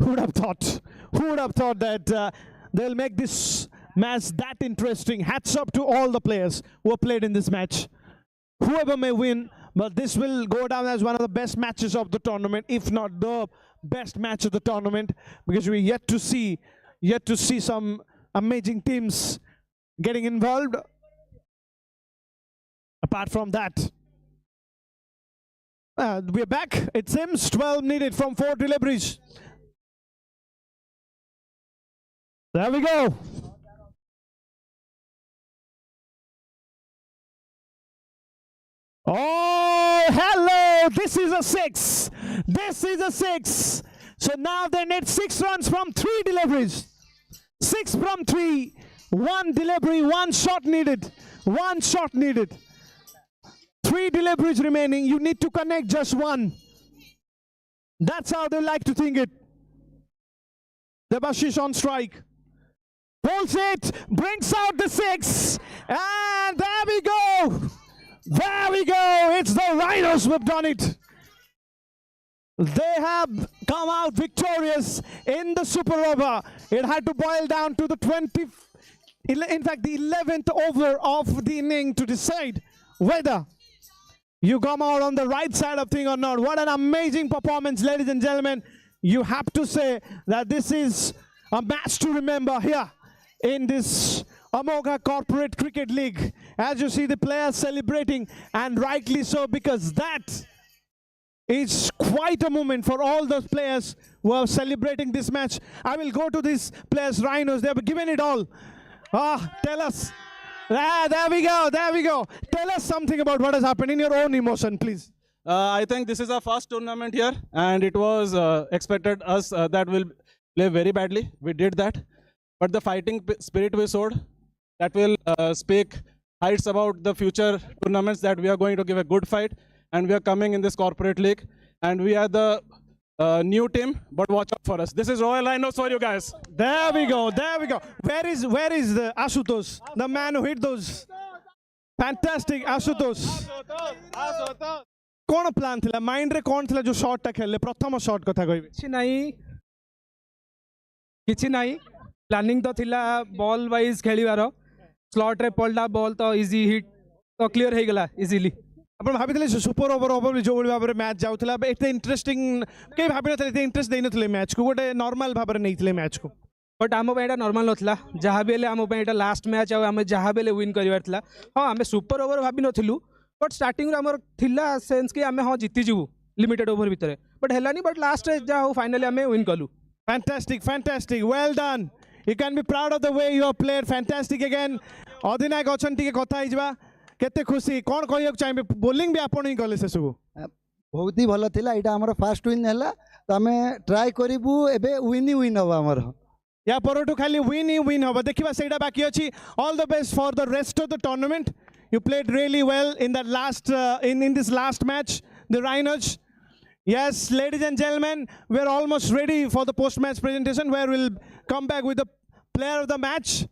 Who would have thought? Who would have thought that they'll make this match that interesting? Hats up to all the players who have played in this match. Whoever may win, but this will go down as one of the best matches of the tournament, if not the best match of the tournament, because we're yet to see some amazing teams getting involved. Apart from that, we're back. It seems 12 needed from 4 deliveries. There we go. Oh, hello. This is a 6. This is a 6. So now they need 6 runs from 3 deliveries. 6 from 3. 1 delivery, 1 shot needed. 1 shot needed. 3 deliveries remaining. You need to connect just 1. That's how they like to think it. Devashish on strike. Pulls it, brings out the 6, and there we go. There we go. It's the Rhinos who have done it. They have come out victorious in the super over. It had to boil down to the 11th over of the inning to decide whether you come out on the right side of thing or not. What an amazing performance, ladies and gentlemen. You have to say that this is a match to remember here in this Amogha Corporate Cricket League. As you see the players celebrating, and rightly so, because that is quite a moment for all those players who are celebrating this match. I will go to these players, Rhinos. They have given it all. Tell us. There we go. There we go. Tell us something about what has happened in your own emotion, please. I think this is our first tournament here, and it was expected us that we'll play very badly. We did that. But the fighting spirit we showed, that will speak heights about the future tournaments, that we are going to give a good fight, and we are coming in this corporate league, and we are the new team, but watch out for us. This is Royal Rhinos for you guys. There we go, there we go. Where is the Ashutosh, the man who hit those? Fantastic, Ashutosh. कौन plan थिला mind रे कौन थिला जो shot टा खेलले प्रथम shot कथा कहबे किछि नाही प्लानिंग तो थिला बॉल वाइज खेलिवार स्लॉट रे पड़ला बॉल तो इजी हिट तो क्लियर हे गला इजीली आपण भाबितले सुपर ओवर जो भली भाबरे मैच जाउतला एते इंटरेस्टिंग के भाबिनथले एते इंटरेस्ट देइनथले मैच को गोटे नॉर्मल भाबरे नैथले मैच को बट आम पे नॉर्मल नथला जहाँ भी आम पे लास्ट मैच आम जहाँ भी विन कर हाँ आम सुपर ओवर भाभी नथिलु बट स्टार्टिंग आमर थिला सेंस कि आम हाँ जीति जीवु लिमिटेड ओवर भितर बट हेलानी बट लास्ट जा हो फाइनली आम विन कलु fantastic fantastic well done you can be proud of the way you have played fantastic again अधिनायक अछन टिके कथा हिजबा केते खुशी कोन कहियो चाहिबे बॉलिंग भी आपण ही गले से सब बहुत ही भलो थिला एटा हमर फर्स्ट विन हैला तो आम ट्राई करिबु एबे विन ही विन होबा हमर या परटू खाली विन ही विन होबा देखिबा सेटा बाकी अछि all the best for the rest of the tournament You played really well in that last in this last match, the Rhinos. Yes, ladies and gentlemen, we're almost ready for the post-match presentation where we'll come back with the player of the match.